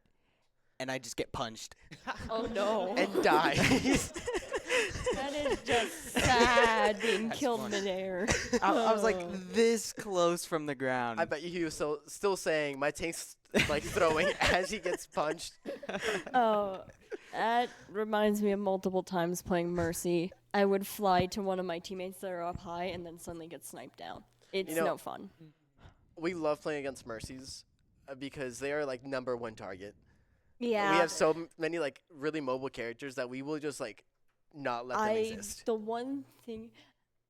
Speaker 2: and I just get punched.
Speaker 10: Oh no.
Speaker 1: and die.
Speaker 10: That is just sad being
Speaker 4: That's
Speaker 10: killed
Speaker 4: funny.
Speaker 10: midair.
Speaker 2: I was like this close from the ground.
Speaker 1: I bet he was still saying my tank's like throwing as he gets punched.
Speaker 10: Oh, that reminds me of multiple times playing Mercy. I would fly to one of my teammates that are up high and then suddenly get sniped down. It's
Speaker 1: know-
Speaker 10: no fun.
Speaker 1: We love playing against Mercies because they are like #1 target.
Speaker 10: Yeah.
Speaker 1: We have so many like really mobile characters that we will just like not let them exist.
Speaker 10: The one thing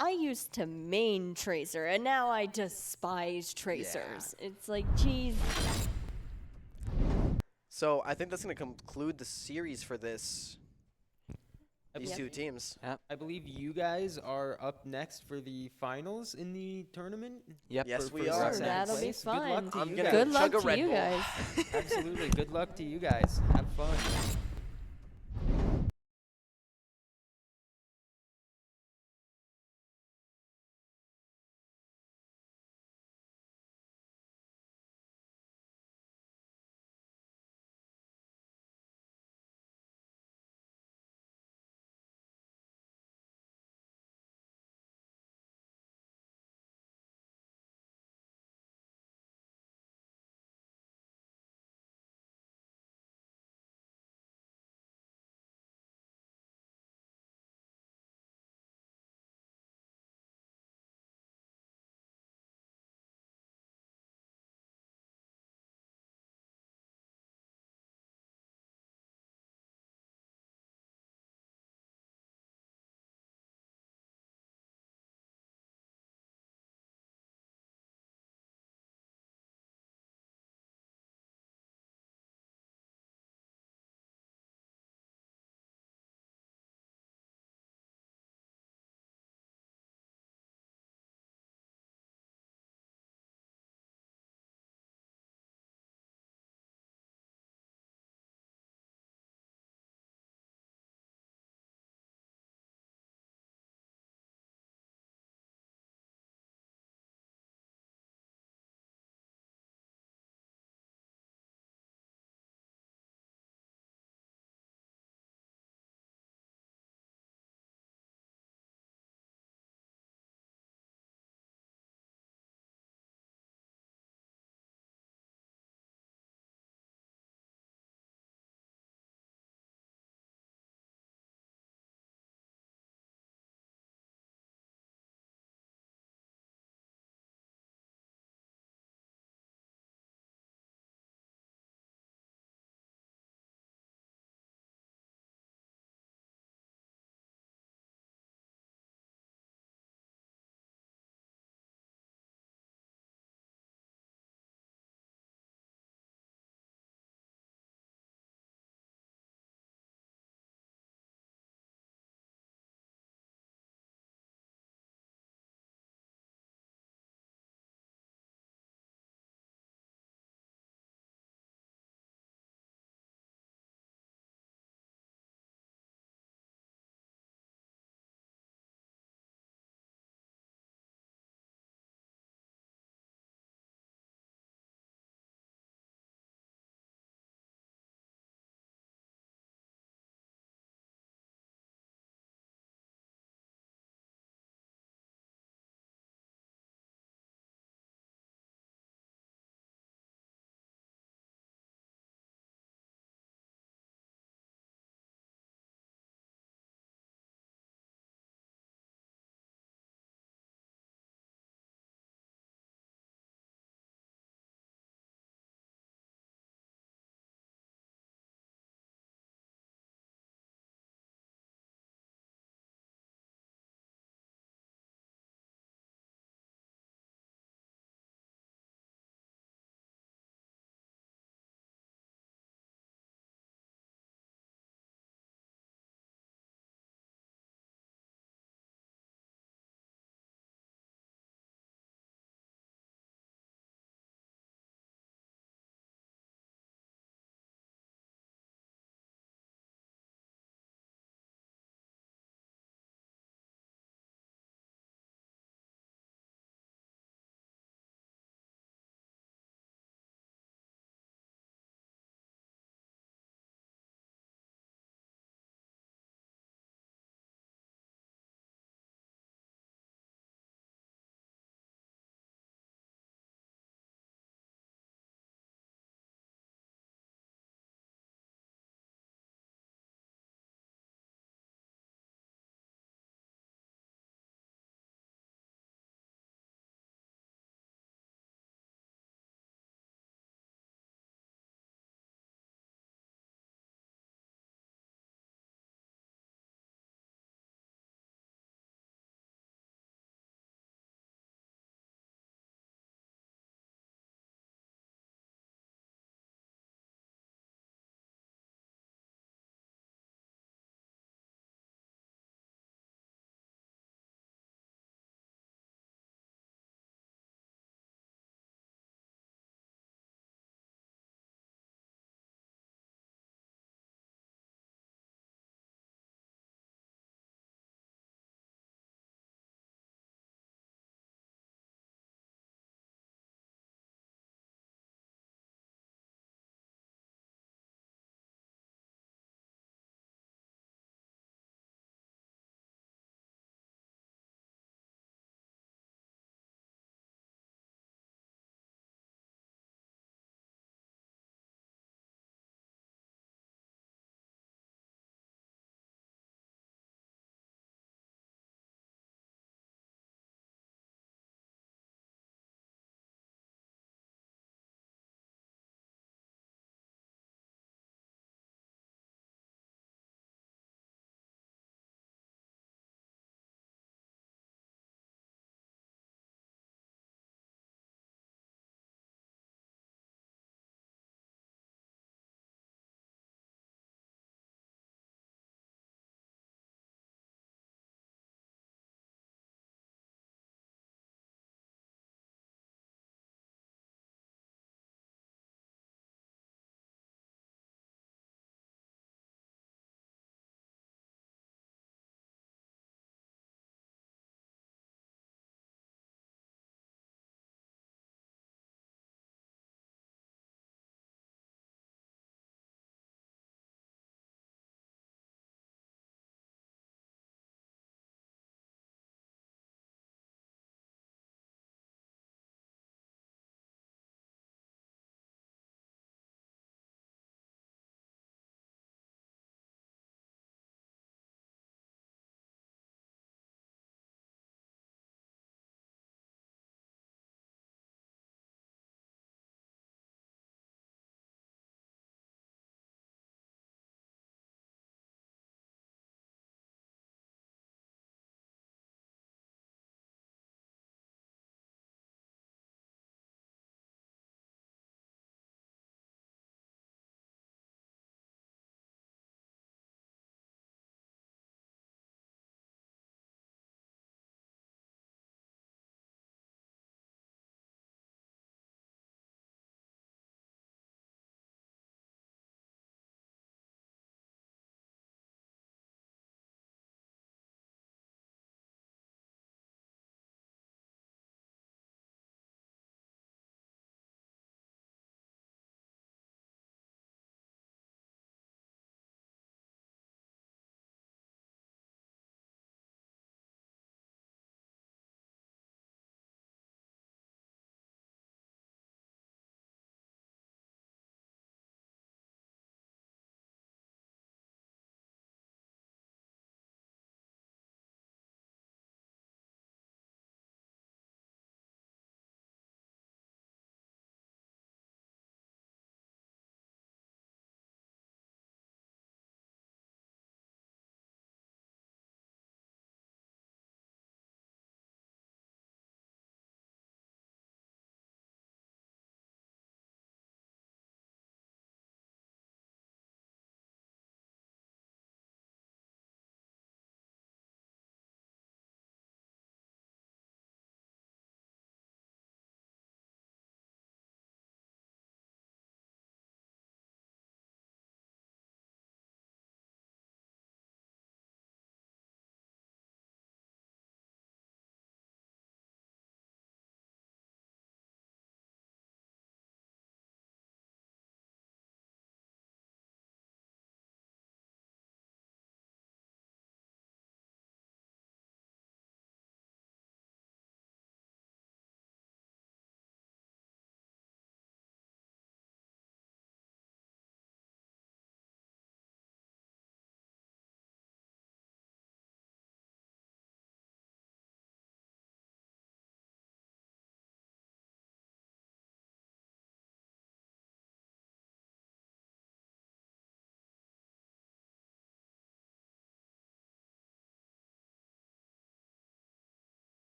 Speaker 10: I used to main Tracer and now I despise Tracers. It's like, geez.
Speaker 1: So I think that's gonna conclude the series for these
Speaker 10: Yep.
Speaker 1: two teams.
Speaker 4: I believe you guys are up next for the finals in the tournament.
Speaker 2: Yep.
Speaker 1: Yes,
Speaker 4: For
Speaker 1: we
Speaker 4: second
Speaker 1: are.
Speaker 10: Sure, that'll be
Speaker 4: place. Good
Speaker 10: fun.
Speaker 4: luck to
Speaker 1: I'm
Speaker 4: you
Speaker 1: gonna
Speaker 4: guys.
Speaker 10: Good
Speaker 1: chug
Speaker 10: luck
Speaker 1: a Red
Speaker 10: to you
Speaker 1: Bull.
Speaker 10: guys.
Speaker 4: Absolutely. Good luck to you guys. Have fun.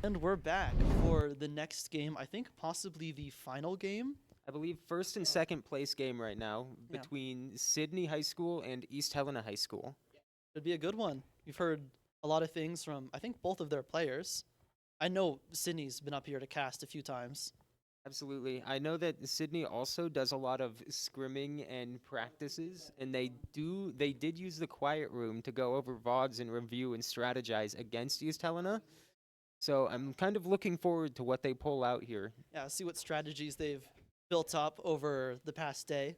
Speaker 12: And we're back for the next game. I think possibly the final game.
Speaker 4: I believe first and second place game right now
Speaker 12: Yeah.
Speaker 4: between Sydney High School and East Helena High School.
Speaker 12: Should be a good one. We've heard a lot of things from, I think, both of their players. I know Sydney's been up here to cast a few times.
Speaker 4: Absolutely. I know that Sydney also does a lot of scrimming and practices, and they did use the quiet room to go over VODs and review and strategize against East Helena. So I'm kind of looking forward to what they pull out here.
Speaker 12: Yeah, see what strategies they've built up over the past day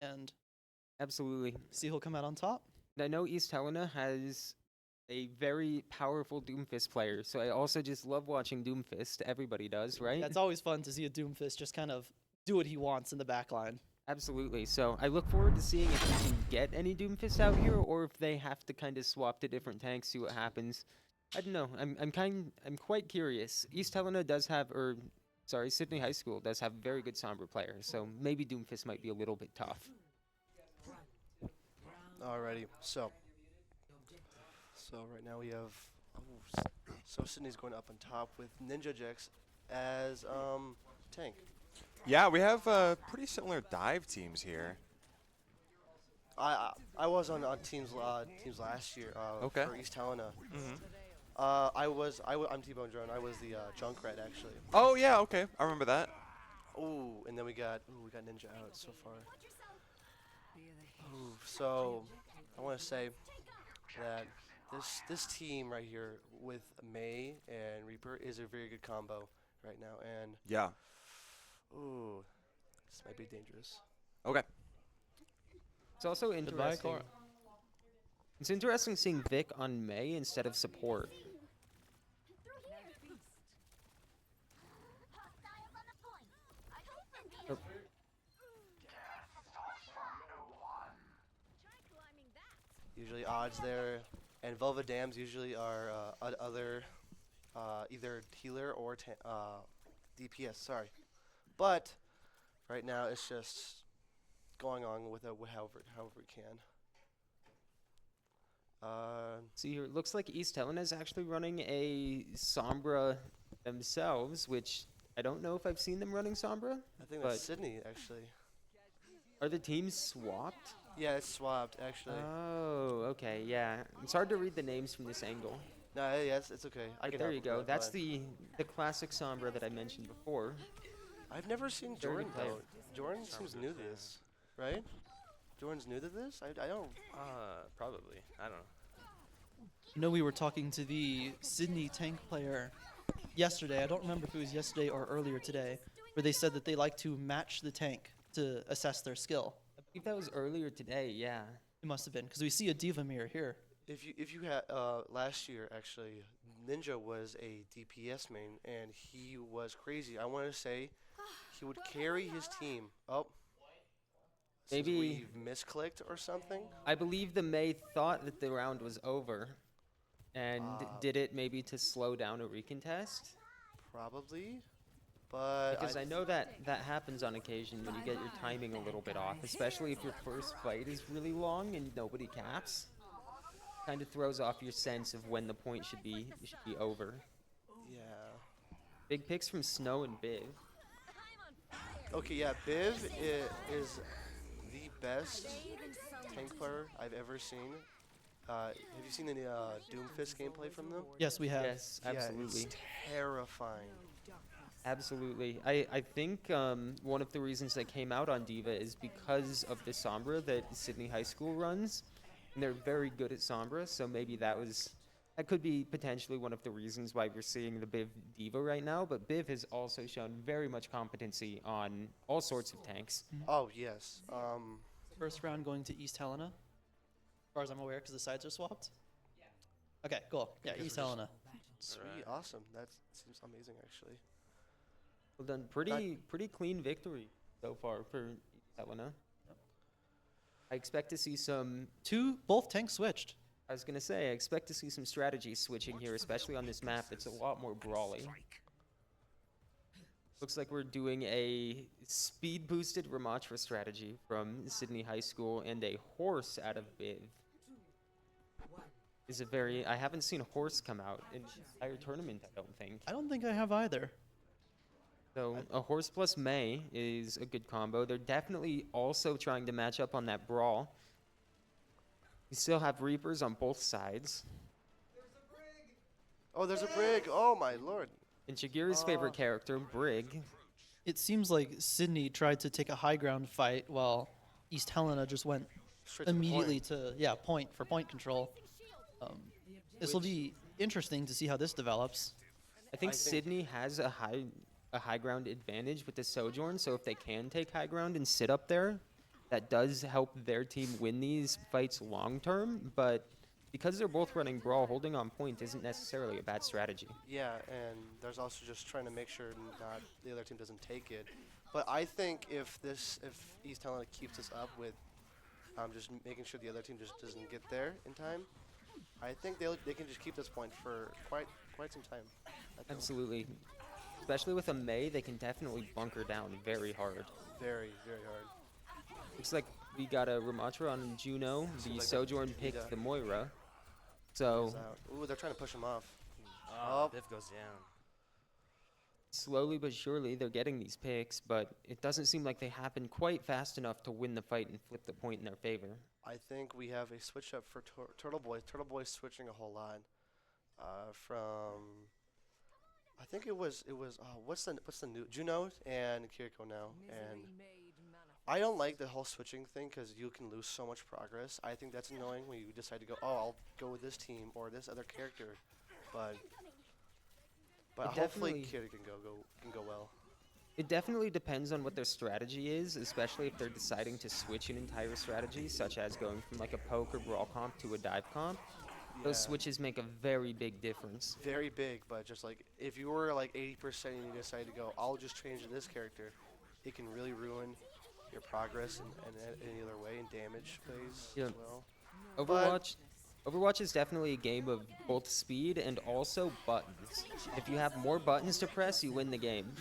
Speaker 12: and
Speaker 4: Absolutely.
Speaker 12: see who'll come out on top.
Speaker 4: I know East Helena has a very powerful Doomfist player, so I also just love watching Doomfist. Everybody does, right?
Speaker 12: Yeah, it's always fun to see a Doomfist just kind of do what he wants in the back line.
Speaker 4: Absolutely. So I look forward to seeing if we can get any Doomfist out here, or if they have to kind of swap to different tanks, see what happens. I don't know. I'm quite curious. East Helena does have, or sorry, Sydney High School does have very good Sombra players, so maybe Doomfist might be a little bit tough.
Speaker 1: Alrighty, so right now we have, so Sydney's going up on top with Ninja Jax as tank.
Speaker 13: Yeah, we have pretty similar dive teams here.
Speaker 1: I was on teams last year
Speaker 13: Okay.
Speaker 1: for East Helena.
Speaker 13: Mhm.
Speaker 1: I'm T-Bone Drone. I was the Junkrat actually.
Speaker 13: Oh yeah, okay, I remember that.
Speaker 1: Ooh, and then we got Ninja out so far. Ooh, so I want to say that this team right here with May and Reaper is a very good combo right now, and
Speaker 13: Yeah.
Speaker 1: ooh, this might be dangerous.
Speaker 13: Okay.
Speaker 4: It's also
Speaker 12: Goodbye,
Speaker 4: interesting.
Speaker 12: Cora.
Speaker 4: It's interesting seeing Vic on May instead of support. Oh,
Speaker 1: Usually odds there, and Velvet Dams usually are other either healer or DPS. Sorry, but right now it's just going on with it however we can.
Speaker 4: see here, it looks like East Helena is actually running a Sombra themselves, which I don't know if I've seen them running Sombra.
Speaker 1: I think that's
Speaker 4: But-
Speaker 1: Sydney actually.
Speaker 4: Are the teams swapped?
Speaker 1: Yeah, it's swapped actually.
Speaker 4: Oh, okay, yeah. It's hard to read the names from this angle.
Speaker 1: No, yes, it's okay. I
Speaker 4: But
Speaker 1: can
Speaker 4: there
Speaker 1: help
Speaker 4: you
Speaker 1: with
Speaker 4: go.
Speaker 1: that,
Speaker 4: That's
Speaker 1: but
Speaker 4: the classic Sombra that I mentioned before.
Speaker 1: I've never seen
Speaker 4: Very
Speaker 1: Jordan
Speaker 4: good player.
Speaker 1: though. Jordan seems new to this, right? Jordan's new to this. I don't.
Speaker 5: Probably. I don't know.
Speaker 12: I know we were talking to the Sydney tank player yesterday. I don't remember if it was yesterday or earlier today, where they said that they like to match the tank to assess their skill.
Speaker 4: I believe that was earlier today, yeah.
Speaker 12: It must have been, because we see a Diva mirror here.
Speaker 1: If you had last year actually, Ninja was a DPS main and he was crazy. I want to say he would carry his team. Oh, since
Speaker 4: Maybe-
Speaker 1: we've misclicked or something.
Speaker 4: I believe the May thought that the round was over and did it maybe to slow down a recontest.
Speaker 1: Probably, but
Speaker 4: Because I know that happens on occasion when you get your timing a little bit off, especially if your first fight is really long and nobody caps. Kind of throws off your sense of when the point should be over.
Speaker 1: yeah.
Speaker 4: Big picks from Snow and Biv.
Speaker 1: Okay, yeah. Biv is the best tank player I've ever seen. Have you seen any Doomfist gameplay from them?
Speaker 12: Yes, we have.
Speaker 4: Yes, absolutely.
Speaker 1: Yeah, it's terrifying.
Speaker 4: Absolutely. I think one of the reasons that came out on Diva is because of the Sombra that Sydney High School runs. And they're very good at Sombra, so maybe that could be potentially one of the reasons why we're seeing the Biv Diva right now. But Biv has also shown very much competency on all sorts of tanks.
Speaker 1: Oh yes.
Speaker 12: First round going to East Helena, as far as I'm aware, because the sides are swapped. Okay, cool. Yeah,
Speaker 1: Because
Speaker 12: East
Speaker 1: we're just-
Speaker 12: Helena.
Speaker 1: Sweet, awesome. That seems amazing actually.
Speaker 4: Well done. Pretty clean victory so far for East Helena. I expect to see some.
Speaker 12: Both tanks switched.
Speaker 4: I was gonna say I expect to see some strategy switching here, especially on this map. It's a lot more brawly. Looks like we're doing a speed boosted Ramatra strategy from Sydney High School and a horse out of Biv. is a very. I haven't seen a horse come out in the entire tournament. I don't think.
Speaker 12: I don't think I have either.
Speaker 4: So a horse plus May is a good combo. They're definitely also trying to match up on that brawl. We still have Reapers on both sides.
Speaker 1: Oh, there's a brig. Oh my lord.
Speaker 4: And Shagira's favorite character, Brig.
Speaker 12: It seems like Sydney tried to take a high ground fight while East Helena just went
Speaker 1: Straight to the
Speaker 12: immediately
Speaker 1: point.
Speaker 12: to point for point control. This will be interesting to see how this develops.
Speaker 4: I think
Speaker 1: I think-
Speaker 4: Sydney has a high ground advantage with the Sojourn, so if they can take high ground and sit up there, that does help their team win these fights long term, but because they're both running brawl, holding on point isn't necessarily a bad strategy.
Speaker 1: Yeah, and there's also just trying to make sure not the other team doesn't take it. But I think if East Helena keeps this up with just making sure the other team just doesn't get there in time, I think they can just keep this point for quite some time. I think.
Speaker 4: Absolutely. Especially with a May, they can definitely bunker down very hard.
Speaker 1: Very, very hard.
Speaker 4: Looks like we got a Ramatra on Juno. The
Speaker 1: like that-
Speaker 4: Sojourn
Speaker 1: yeah.
Speaker 4: picked the Moira. So
Speaker 1: He's out. Ooh, they're trying to push him off.
Speaker 14: Oh, Biff goes down.
Speaker 4: slowly but surely they're getting these picks, but it doesn't seem like they happen quite fast enough to win the fight and flip the point in their favor.
Speaker 1: I think we have a switch up for Turtle Boy. Turtle Boy's switching a whole lot from. I think it was what's the new Juno and Kiriko now, and I don't like the whole switching thing because you can lose so much progress. I think that's annoying when you decide to go, oh, I'll go with this team or this other character, but
Speaker 4: It
Speaker 1: hopefully
Speaker 4: definitely-
Speaker 1: Kiriko can go well.
Speaker 4: It definitely depends on what their strategy is, especially if they're deciding to switch an entire strategy, such as going from like a poke or brawl comp to a dive comp. Those
Speaker 1: Yeah.
Speaker 4: switches make a very big difference.
Speaker 1: Very big, but just like if you were like 80% and you decide to go, I'll just change to this character, it can really ruin your progress in any other way, in damage phase
Speaker 4: Yeah.
Speaker 1: as well.
Speaker 4: Overwatch is definitely a game of both speed and also buttons. If you have more buttons to press, you win the game.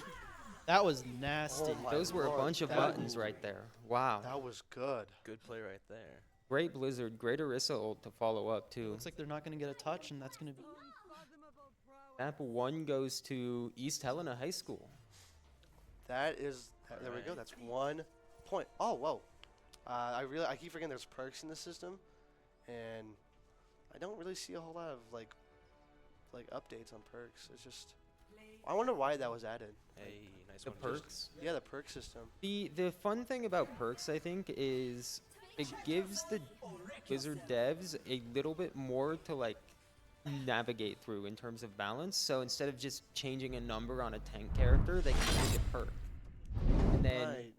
Speaker 12: That was nasty.
Speaker 1: Oh my
Speaker 4: Those were a
Speaker 1: lord,
Speaker 4: bunch of
Speaker 1: that-
Speaker 4: buttons right there. Wow.
Speaker 1: That was good.
Speaker 14: Good play right there.
Speaker 4: Great Blizzard, great Orisa ult to follow up too.
Speaker 12: Looks like they're not going to get a touch, and that's going to be.
Speaker 4: Map 1 goes to East Helena High School.
Speaker 1: That is, there we go. That's 1 point. Oh, whoa. I keep forgetting there's perks in the system, and I don't really see a whole lot of like updates on perks. It's just, I wonder why that was added.
Speaker 14: Hey, nice
Speaker 4: The
Speaker 14: one.
Speaker 4: perks.
Speaker 1: Yeah, the perk system.
Speaker 4: The fun thing about perks, I think, is it gives the Blizzard devs a little bit more to like navigate through in terms of balance. So instead of just changing a number on a tank character, they can change a perk. And then
Speaker 1: Right.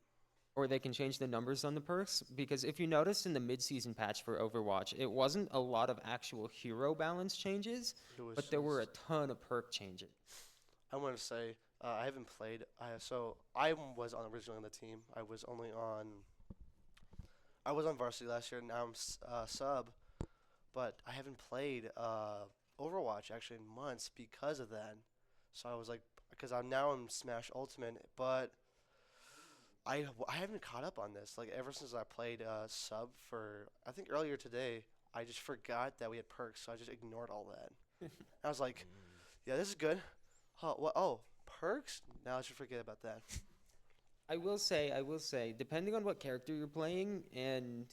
Speaker 4: or they can change the numbers on the perks, because if you noticed in the mid-season patch for Overwatch, it wasn't a lot of actual hero balance changes,
Speaker 1: It was
Speaker 4: but there were a
Speaker 1: just-
Speaker 4: ton of perk changes.
Speaker 1: I want to say I haven't played. So I was originally on the team. I was on varsity last year. Now I'm sub, but I haven't played Overwatch actually in months because of that. So I was like, because I'm now in Smash Ultimate, but I haven't caught up on this. Like ever since I played sub for I think earlier today, I just forgot that we had perks, so I just ignored all that. I was like, yeah, this is good. Oh, perks? Now I should forget about that.
Speaker 4: I will say, depending on what character you're playing and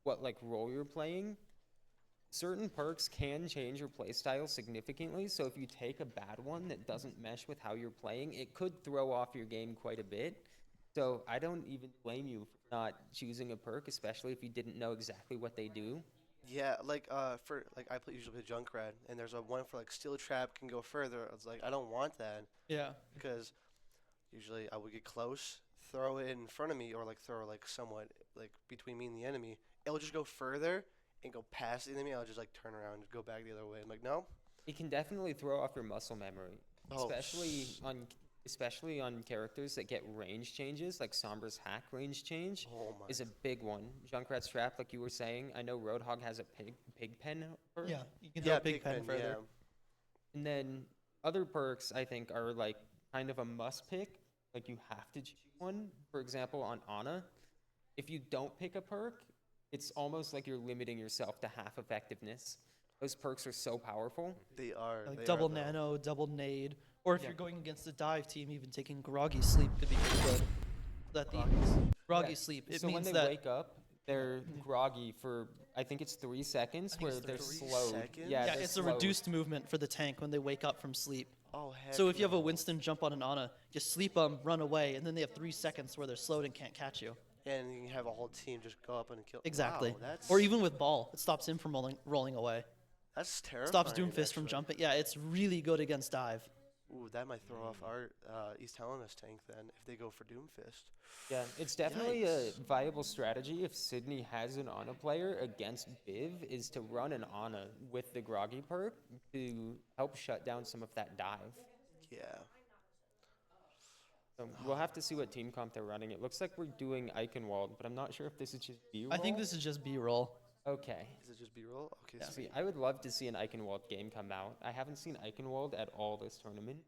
Speaker 4: what like role you're playing, certain perks can change your playstyle significantly. So if you take a bad one that doesn't mesh with how you're playing, it could throw off your game quite a bit. So I don't even blame you for not choosing a perk, especially if you didn't know exactly what they do.
Speaker 1: Yeah, like for like usually play Junkrat, and there's a one for like Steel Trap can go further. I was like, I don't want that
Speaker 12: Yeah.
Speaker 1: because usually I would get close, throw it in front of me, or like throw like somewhat like between me and the enemy. It'll just go further and go past the enemy. I'll just like turn around and go back the other way. I'm like, no.
Speaker 4: It can definitely throw off your muscle memory,
Speaker 1: Oh,
Speaker 4: especially on characters that get range changes, like Sombra's hack range change
Speaker 1: Oh my.
Speaker 4: is a big one. Junkrat's trap, like you were saying, I know Roadhog has a pig pen perk.
Speaker 12: Yeah. You can
Speaker 1: Yeah,
Speaker 12: throw Big
Speaker 1: Big
Speaker 12: Pen
Speaker 1: Pen,
Speaker 12: further.
Speaker 1: yeah.
Speaker 4: And then other perks, I think, are like kind of a must pick. Like you have to choose one. For example, on Ana, if you don't pick a perk, it's almost like you're limiting yourself to half effectiveness. Those perks are so powerful.
Speaker 1: They are.
Speaker 12: Like
Speaker 1: they
Speaker 12: double
Speaker 1: are, though.
Speaker 12: nano, double nade, or if
Speaker 4: Yeah.
Speaker 12: you're going against a dive team, even taking groggy sleep could be pretty good. That the groggy
Speaker 4: Yeah,
Speaker 12: sleep, it
Speaker 4: so when
Speaker 12: means
Speaker 4: they
Speaker 12: that
Speaker 4: wake up, they're groggy for I think it's 3 seconds
Speaker 12: think
Speaker 4: where
Speaker 12: it's
Speaker 4: they're
Speaker 1: 3
Speaker 4: slowed.
Speaker 1: seconds?
Speaker 4: Yeah,
Speaker 12: yeah,
Speaker 4: they're
Speaker 12: it's a
Speaker 4: slowed.
Speaker 12: reduced movement for the tank when they wake up from sleep.
Speaker 1: Oh, heck
Speaker 12: So if you have a
Speaker 1: no.
Speaker 12: Winston jump on an Ana, just sleep them, run away, and then they have 3 seconds where they're slowed and can't catch you.
Speaker 1: And you have a whole team just go up and kill.
Speaker 12: Exactly.
Speaker 1: Wow, that's,
Speaker 12: Or even with ball, it stops him from rolling away.
Speaker 1: that's terrifying.
Speaker 12: Stops Doomfist from
Speaker 1: actually.
Speaker 12: jumping. Yeah, it's really good against dive.
Speaker 1: Ooh, that might throw off our East Helena's tank then if they go for Doomfist.
Speaker 4: Yeah, it's definitely a
Speaker 1: Yikes.
Speaker 4: viable strategy if Sydney has an Ana player against Biv is to run an Ana with the groggy perk to help shut down some of that dive.
Speaker 1: Yeah.
Speaker 4: So we'll have to see what team comp they're running. It looks like we're doing Eichenwald, but I'm not sure if this is just B-roll.
Speaker 12: I think this is just B-roll.
Speaker 4: Okay.
Speaker 1: Is it just B-roll? Okay,
Speaker 12: Yeah.
Speaker 1: sweet.
Speaker 4: See, I would love to see an Eichenwald game come out. I haven't seen Eichenwald at all this tournament.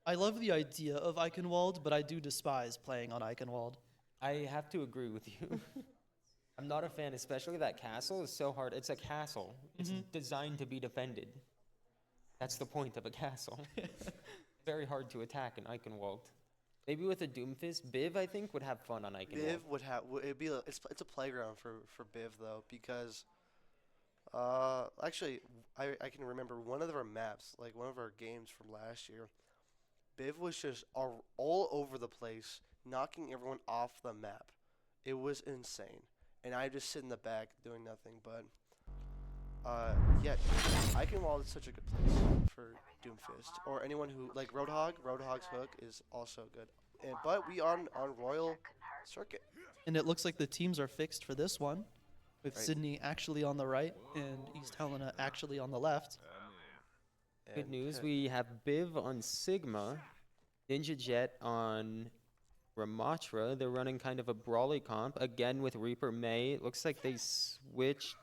Speaker 12: I love the idea of Eichenwald, but I do despise playing on Eichenwald.
Speaker 4: I have to agree with you. I'm not a fan, especially that castle is so hard. It's a castle. It's designed to be defended. That's the point of a castle. Very hard to attack in Eichenwald. Maybe with a Doomfist, Biv I think would have fun on Eichenwald.
Speaker 1: Biv would have. It'd be. It's a playground for Biv though because. Actually, I can remember one of our maps, like one of our games from last year. Biv was just all over the place, knocking everyone off the map. It was insane, and I just sit in the back doing nothing. But yeah, Eichenwald is such a good place for Doomfist or anyone who like Roadhog. Roadhog's hook is also good. And but we are on Royal Circuit.
Speaker 12: And it looks like the teams are fixed for this one, with
Speaker 1: Right.
Speaker 12: Sydney actually on the right and East Helena actually on the left.
Speaker 4: Good
Speaker 1: And,
Speaker 4: news, we have Biv on Sigma, Ninja Jet on Ramatra. They're running kind of a brawly comp, again with Reaper May. It looks like they switched.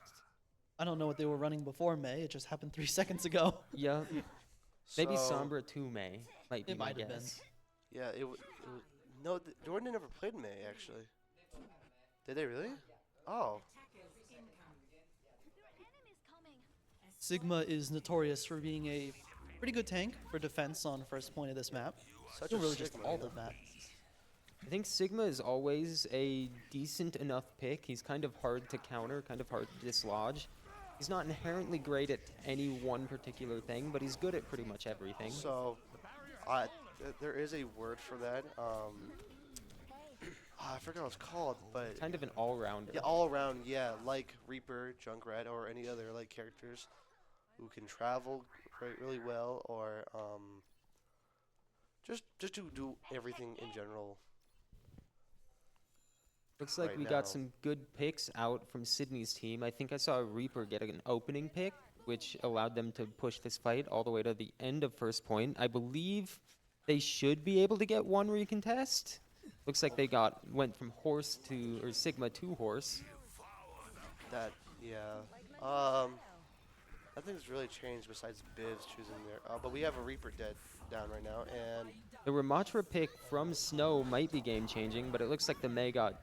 Speaker 12: I don't know what they were running before May. It just happened 3 seconds ago.
Speaker 4: Yeah, maybe
Speaker 1: so-
Speaker 4: Sombra to May might be
Speaker 12: It
Speaker 4: my
Speaker 12: might have been.
Speaker 4: guess.
Speaker 1: Yeah, it was. No, Jordan never played May actually. Did they really? Oh,
Speaker 12: Sigma is notorious for being a pretty good tank for defense on first point of this map.
Speaker 1: such
Speaker 12: No,
Speaker 1: a
Speaker 12: really just
Speaker 1: Sigma,
Speaker 12: all
Speaker 1: yeah.
Speaker 12: the map.
Speaker 4: I think Sigma is always a decent enough pick. He's kind of hard to counter, kind of hard to dislodge. He's not inherently great at any one particular thing, but he's good at pretty much everything.
Speaker 1: So, there is a word for that. I forgot what it's called, but
Speaker 4: Kind of an all-rounder.
Speaker 1: yeah, all around, yeah, like Reaper, Junkrat, or any other like characters who can travel really well, or just to do everything in general.
Speaker 4: Looks like
Speaker 1: right
Speaker 4: we
Speaker 1: now.
Speaker 4: got some good picks out from Sydney's team. I think I saw Reaper get an opening pick, which allowed them to push this fight all the way to the end of first point. I believe they should be able to get one recontest. Looks like they went from horse to or Sigma to horse.
Speaker 1: That yeah. Nothing's really changed besides Biv's choosing there. But we have a Reaper down right now, and
Speaker 4: The Ramatra pick from Snow might be game changing, but it looks like the May got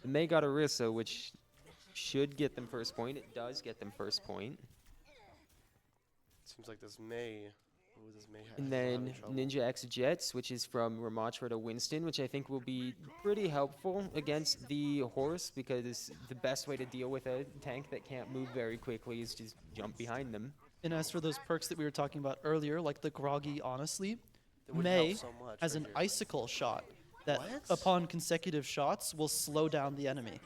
Speaker 4: Orisa, which should get them first point. It does get them first point.
Speaker 1: seems like this May. Ooh, this May
Speaker 4: And
Speaker 1: has a lot
Speaker 4: then
Speaker 1: of trouble.
Speaker 4: Ninja X Jet switches from Ramatra to Winston, which I think will be pretty helpful against the horse because the best way to deal with a tank that can't move very quickly is just jump behind them.
Speaker 12: And as for those perks that we were talking about earlier, like the groggy honestly,
Speaker 1: That would
Speaker 12: May
Speaker 1: help so much
Speaker 12: has
Speaker 1: right
Speaker 12: an
Speaker 1: here.
Speaker 12: icicle shot that
Speaker 1: What?
Speaker 12: upon consecutive shots will slow down the enemy.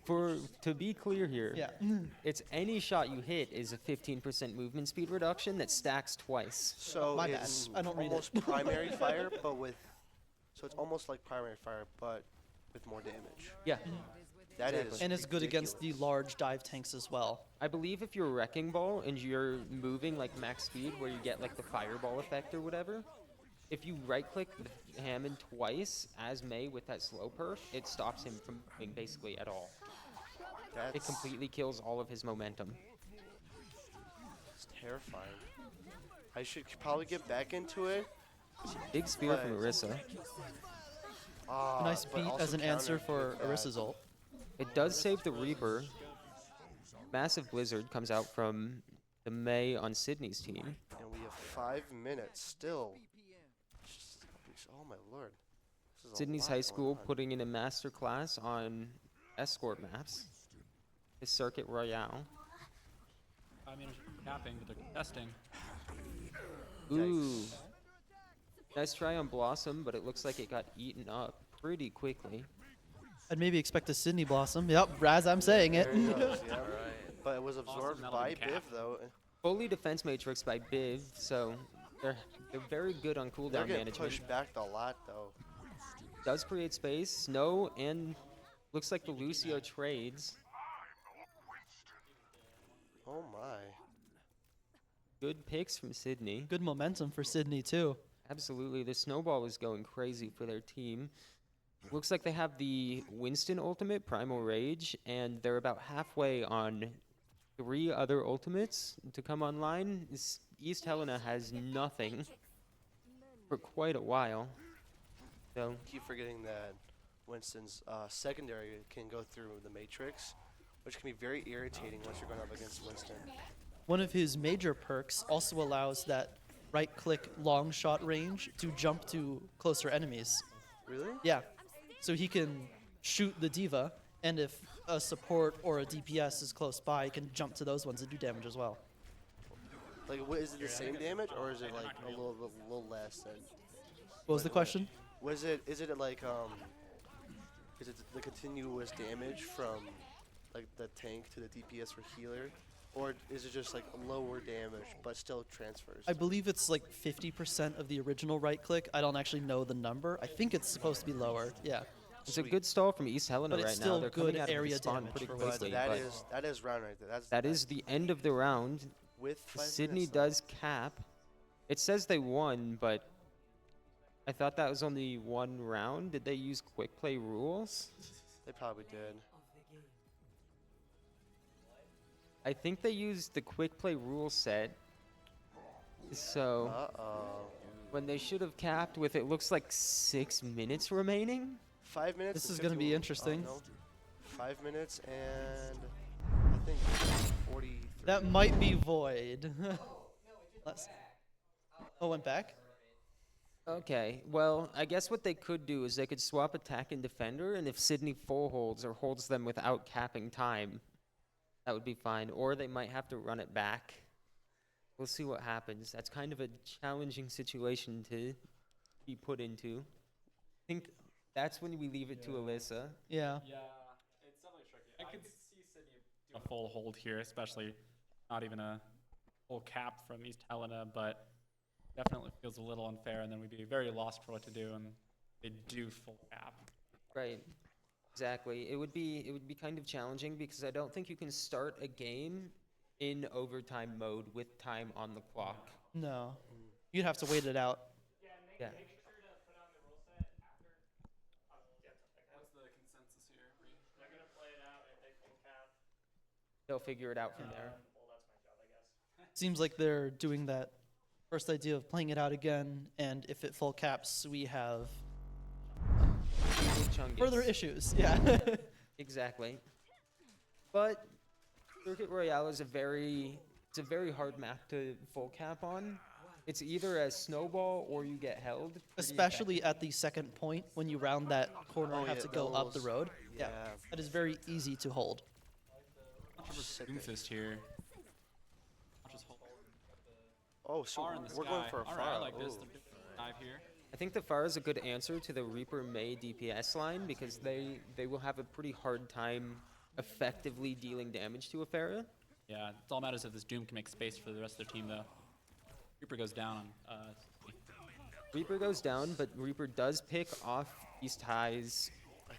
Speaker 4: To be clear here,
Speaker 12: Yeah.
Speaker 4: it's any shot you hit is a 15% movement speed reduction that stacks twice.
Speaker 1: So
Speaker 12: My bad.
Speaker 1: it's
Speaker 12: I don't read it.
Speaker 1: almost primary fire, but with so it's almost like primary fire, but with more damage.
Speaker 4: Yeah.
Speaker 1: That is
Speaker 4: Exactly.
Speaker 12: And it's good against the large dive tanks as well.
Speaker 4: I believe if you're Wrecking Ball and you're moving like max speed where you get like the fireball effect or whatever, if you right click the Hammond twice as May with that slow perk, it stops him from moving basically at all. It
Speaker 1: That's
Speaker 4: completely kills all of his momentum.
Speaker 1: it's terrifying. I should probably get back into it.
Speaker 4: Big spear from
Speaker 1: But-
Speaker 4: Orisa.
Speaker 1: Ah,
Speaker 12: A nice
Speaker 1: but
Speaker 12: beat
Speaker 1: also
Speaker 12: as an answer
Speaker 1: countered
Speaker 12: for
Speaker 1: with that.
Speaker 12: Orissa's ult.
Speaker 4: It does save the Reaper. massive blizzard comes out from the May on Sydney's team.
Speaker 1: And we have 5 minutes still. Oh my lord. This is a
Speaker 4: Sydney's
Speaker 1: lot
Speaker 4: high
Speaker 1: going
Speaker 4: school
Speaker 1: on.
Speaker 4: putting in a master class on escort maps. The Circuit Royale.
Speaker 15: I mean, capping, but they're testing.
Speaker 4: Ooh. Nice try on Blossom, but it looks like it got eaten up pretty quickly.
Speaker 12: I'd maybe expect a Sydney Blossom. Yep, Raz, I'm saying it.
Speaker 1: There he goes, yeah. But it was absorbed
Speaker 15: that'll
Speaker 1: by
Speaker 15: be cap.
Speaker 1: Biv though.
Speaker 4: Fully defense matrix by Biv, so they're very good on
Speaker 1: They're
Speaker 4: cooldown
Speaker 1: getting
Speaker 4: management.
Speaker 1: pushed back a lot though.
Speaker 4: Does create space. Snow and looks like the Lucio trades.
Speaker 1: Oh my.
Speaker 4: Good picks from Sydney.
Speaker 12: Good momentum for Sydney, too.
Speaker 4: Absolutely. The snowball is going crazy for their team. Looks like they have the Winston ultimate, Primal Rage, and they're about halfway on 3 other ultimates to come online. East Helena has nothing for quite a while. So
Speaker 1: Keep forgetting that Winston's secondary can go through the matrix, which can be very irritating once you're going up against Winston.
Speaker 12: One of his major perks also allows that right-click long shot range to jump to closer enemies.
Speaker 1: Really?
Speaker 12: Yeah. So he can shoot the diva, and if a support or a DPS is close by, he can jump to those ones and do damage as well.
Speaker 1: Like, is it the same damage, or is it like a little less than?
Speaker 12: What was the question?
Speaker 1: Is it like is it the continuous damage from like the tank to the DPS or healer, or is it just like lower damage but still transfers?
Speaker 12: I believe it's like 50% of the original right-click. I don't actually know the number. I think it's supposed to be lower. Yeah.
Speaker 4: it's a good stall from East Helena
Speaker 12: But it's
Speaker 4: right now.
Speaker 12: still
Speaker 4: They're
Speaker 12: good
Speaker 4: coming out
Speaker 12: area
Speaker 4: of the spawn
Speaker 12: damage
Speaker 4: pretty
Speaker 12: for
Speaker 4: quickly.
Speaker 12: Winston.
Speaker 1: That is round right there.
Speaker 4: That is the end of the round.
Speaker 1: with 5
Speaker 4: Sydney
Speaker 1: minutes, though.
Speaker 4: does cap. It says they won, but I thought that was only 1 round. Did they use quick play rules?
Speaker 1: They probably did.
Speaker 4: I think they used the quick play rule set. So when they should have capped with it looks like 6 minutes remaining.
Speaker 1: 5 minutes.
Speaker 12: This
Speaker 1: and
Speaker 12: is gonna be
Speaker 1: 51
Speaker 12: interesting.
Speaker 1: no. 5 minutes and I think 43.
Speaker 12: That might be void. Let's. Oh, went back?
Speaker 4: Okay, well, I guess what they could do is they could swap attack and defender, and if Sydney full holds or holds them without capping time, that would be fine. Or they might have to run it back. We'll see what happens. That's kind of a challenging situation to be put into. I think that's when we leave it to Alyssa.
Speaker 12: Yeah.
Speaker 15: Yeah, it's definitely tricky. I could see Sydney do a full hold here, especially not even a full cap from East Helena, but definitely feels a little unfair, and then we'd be very lost for what to do, and they do full cap.
Speaker 4: Right. Exactly. It would be kind of challenging because I don't think you can start a game in overtime mode with time on the clock.
Speaker 12: No. You'd have to wait it out.
Speaker 4: Yeah.
Speaker 15: What's the consensus here? They're gonna play it out and they full cap.
Speaker 4: They'll figure it out from there.
Speaker 15: Well, that's my job, I guess.
Speaker 12: Seems like they're doing that first idea of playing it out again, and if it full caps, we have
Speaker 4: Chungus.
Speaker 12: further issues. Yeah.
Speaker 4: Exactly. But Circuit Royale is a very hard map to full cap on. It's either a snowball or you get held. pretty
Speaker 12: Especially at the second point when you round that corner and have
Speaker 1: yeah,
Speaker 12: to go up the
Speaker 1: those-
Speaker 12: road. Yeah.
Speaker 1: yeah.
Speaker 12: That is very easy to hold.
Speaker 15: Doomfist here. I'll just hold
Speaker 1: Oh, so
Speaker 15: far in the
Speaker 1: we're
Speaker 15: sky.
Speaker 1: going for a
Speaker 15: All right, I
Speaker 1: far.
Speaker 15: like this.
Speaker 1: Ooh.
Speaker 15: They're doing dive here.
Speaker 4: I think the Pharah is a good answer to the Reaper May DPS line because they will have a pretty hard time effectively dealing damage to a Pharah.
Speaker 15: Yeah, it all matters if this Doom can make space for the rest of their team, though. Reaper goes down on.
Speaker 4: Reaper goes down, but Reaper does pick off East High's.
Speaker 1: I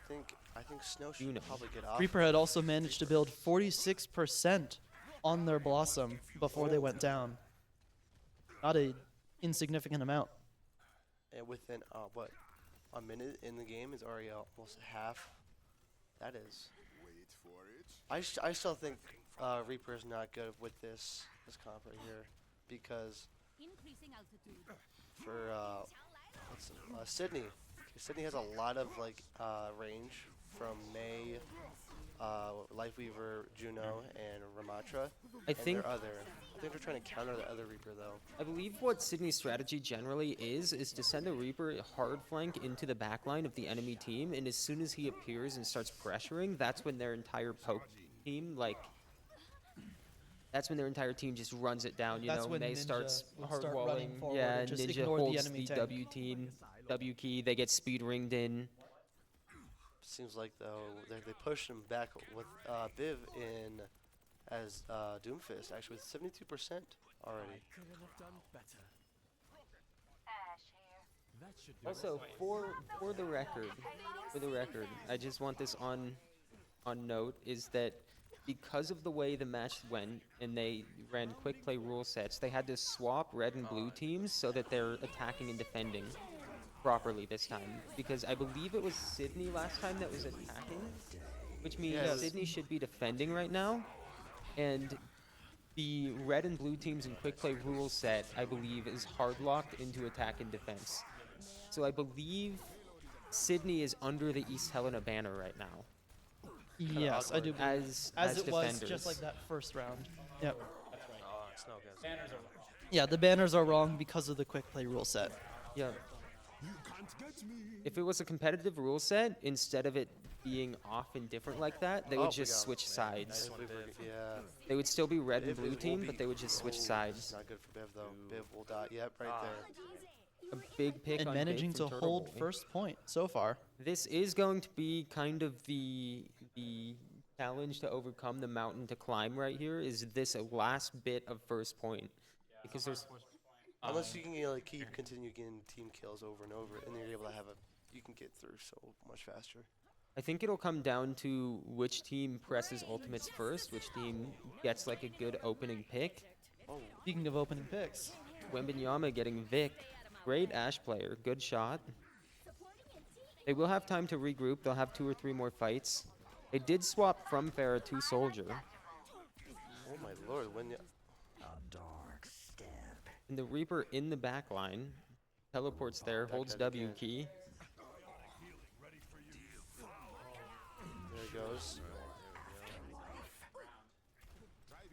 Speaker 1: think Snow should
Speaker 4: Juno.
Speaker 1: probably get off.
Speaker 12: Reaper had also managed to build 46% on their Blossom before they went down. Not a insignificant amount.
Speaker 1: And within what, a minute in the game is already almost half. That is. I still think Reaper is not good with this comp right here because for Sydney has a lot of like range from May, Lifeweaver, Juno, and Ramatra.
Speaker 4: I think
Speaker 1: I think they're trying to counter the other Reaper though.
Speaker 4: I believe what Sydney's strategy generally is to send the Reaper hard flank into the backline of the enemy team, and as soon as he appears and starts pressuring, that's when their entire poke team, that's when their entire team just runs it down. You
Speaker 12: That's
Speaker 4: know,
Speaker 12: when
Speaker 4: May
Speaker 12: Ninja
Speaker 4: starts
Speaker 12: would
Speaker 4: hard
Speaker 12: start running
Speaker 4: walling.
Speaker 12: forward
Speaker 4: Yeah,
Speaker 12: and just
Speaker 4: Ninja
Speaker 12: ignore the
Speaker 4: holds
Speaker 12: enemy
Speaker 4: the
Speaker 12: tank.
Speaker 4: W key. They get speed ringed in.
Speaker 1: Seems like though they pushed him back with Viv in as Doomfist actually with 72% already.
Speaker 4: Also, for the record, I just want this on note is that because of the way the match went and they ran quick play rule sets, they had to swap red and blue teams so that they're attacking and defending properly this time. Because I believe it was Sydney last time that was attacking, which means
Speaker 1: Yes.
Speaker 4: Sydney should be defending right now. And the red and blue teams in quick play rule set, I believe, is hard locked into attack and defense. So I believe Sydney is under the East Helena banner right now.
Speaker 12: Yes, I do.
Speaker 4: As
Speaker 12: it was
Speaker 4: defenders.
Speaker 12: just like that first round. Yep.
Speaker 14: Oh, it's no good.
Speaker 15: Banners are
Speaker 12: Yeah, the banners are wrong because of the quick play rule set.
Speaker 4: Yeah. If it was a competitive rule set, instead of it being off and different like that, they
Speaker 1: Oh,
Speaker 4: would
Speaker 1: we
Speaker 4: just
Speaker 1: got
Speaker 4: switch sides.
Speaker 1: Yeah.
Speaker 4: They would still be red and
Speaker 1: Viv
Speaker 4: blue
Speaker 1: will
Speaker 4: team,
Speaker 1: be-
Speaker 4: but they would just switch
Speaker 1: Ooh,
Speaker 4: sides.
Speaker 1: Not good for Viv though. Viv will die. Yep, right there.
Speaker 4: A big pick
Speaker 12: And
Speaker 4: on
Speaker 12: managing
Speaker 4: Big
Speaker 12: to
Speaker 4: from Turtle
Speaker 12: hold
Speaker 4: Boy.
Speaker 12: first point so far.
Speaker 4: This is going to be kind of the challenge to overcome the mountain to climb right here. Is this a last bit of first point? Because there's
Speaker 1: Unless you can continue getting team kills over and over, and you're able to you can get through so much faster.
Speaker 4: I think it'll come down to which team presses ultimates first, which team gets like a good opening pick.
Speaker 1: Oh,
Speaker 12: Speaking of opening picks,
Speaker 4: Wembenyama getting Vic. Great Ash player. Good shot. They will have time to regroup. They'll have 2 or 3 more fights. They did swap from Farah to Soldier.
Speaker 1: oh my lord! When you,
Speaker 4: And the Reaper in the back line. Teleports there, holds
Speaker 1: guy's
Speaker 4: W
Speaker 1: again.
Speaker 4: key.
Speaker 1: there he goes.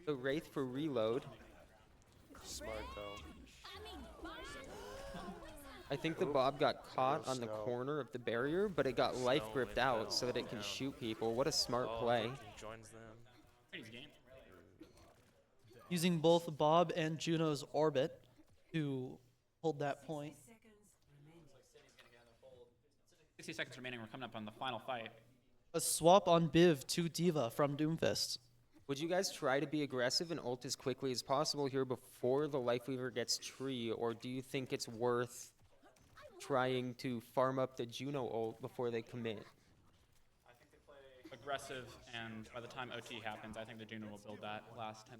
Speaker 4: The Wraith for reload.
Speaker 1: Smart though.
Speaker 4: I think the Bob got caught
Speaker 1: goes
Speaker 4: on the
Speaker 1: Snow.
Speaker 4: corner of the barrier, but it got life gripped out so that it can shoot people. What a smart play.
Speaker 14: He joins them.
Speaker 15: Pretty game.
Speaker 12: using both Bob and Juno's orbit to hold that point.
Speaker 15: 60 seconds remaining. We're coming up on the final fight.
Speaker 12: A swap on Biv to Diva from Doomfist.
Speaker 4: Would you guys try to be aggressive and ult as quickly as possible here before the Lifeweaver gets tree, or do you think it's worth trying to farm up the Juno ult before they commit?
Speaker 15: I think they play aggressive, and by the time OT happens, I think the Juno will build that last 10%.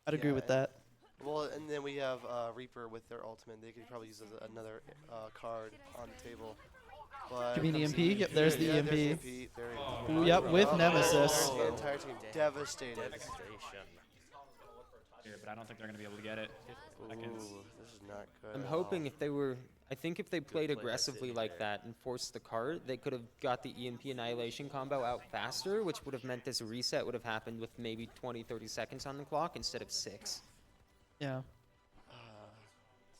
Speaker 12: I'd agree with that.
Speaker 1: Well, and then we have Reaper with their ultimate. They could probably use as another card on the table. But
Speaker 12: Give me an
Speaker 1: comes
Speaker 12: EMP. Yep, there's the
Speaker 1: yeah,
Speaker 12: EMP.
Speaker 1: There's the EMP. There you go.
Speaker 12: Ooh, yep, with
Speaker 1: Oh,
Speaker 12: Nemesis.
Speaker 1: The entire team devastated.
Speaker 15: Here, but I don't think they're going to be able to get it. 50 seconds.
Speaker 1: Ooh, this is not good.
Speaker 4: I'm
Speaker 1: at
Speaker 4: hoping
Speaker 1: all.
Speaker 4: if they were, I think if they played
Speaker 14: play by
Speaker 4: aggressively
Speaker 14: City
Speaker 4: like
Speaker 14: there.
Speaker 4: that and forced the cart, they could have got the EMP Annihilation combo out faster, which would have meant this reset would have happened with maybe 20, 30 seconds on the clock instead of 6.
Speaker 12: Yeah.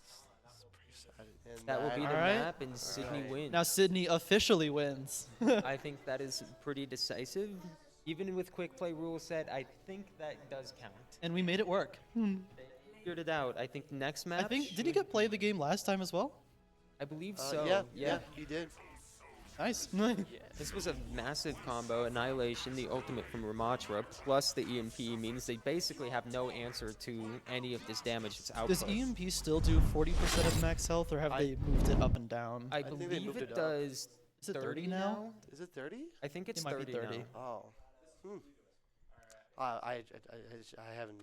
Speaker 1: It's pretty sad. And
Speaker 4: That will be the
Speaker 12: Alright.
Speaker 4: map, and Sydney
Speaker 1: Alright.
Speaker 4: wins.
Speaker 12: Now Sydney officially wins.
Speaker 4: I think that is pretty decisive. Even with quick play rule set, I think that does count.
Speaker 12: And we made it work.
Speaker 4: Figured it out. I think next match.
Speaker 12: I think, did he
Speaker 4: should-
Speaker 12: get play the game last time as well?
Speaker 4: I believe so.
Speaker 1: Yeah, he did.
Speaker 12: Nice.
Speaker 4: This was a massive combo. Annihilation, the ultimate from Ramatra, plus the EMP means they basically have no answer to any of this damage that's output.
Speaker 12: Does EMP still do 40% of max health, or have they moved it up and down?
Speaker 4: I
Speaker 1: think they
Speaker 4: believe
Speaker 1: moved
Speaker 4: it
Speaker 1: it up.
Speaker 4: does.
Speaker 12: Is it 30 now?
Speaker 1: Is it 30?
Speaker 4: I think it's
Speaker 12: It might be 30.
Speaker 4: now.
Speaker 1: Oh. I haven't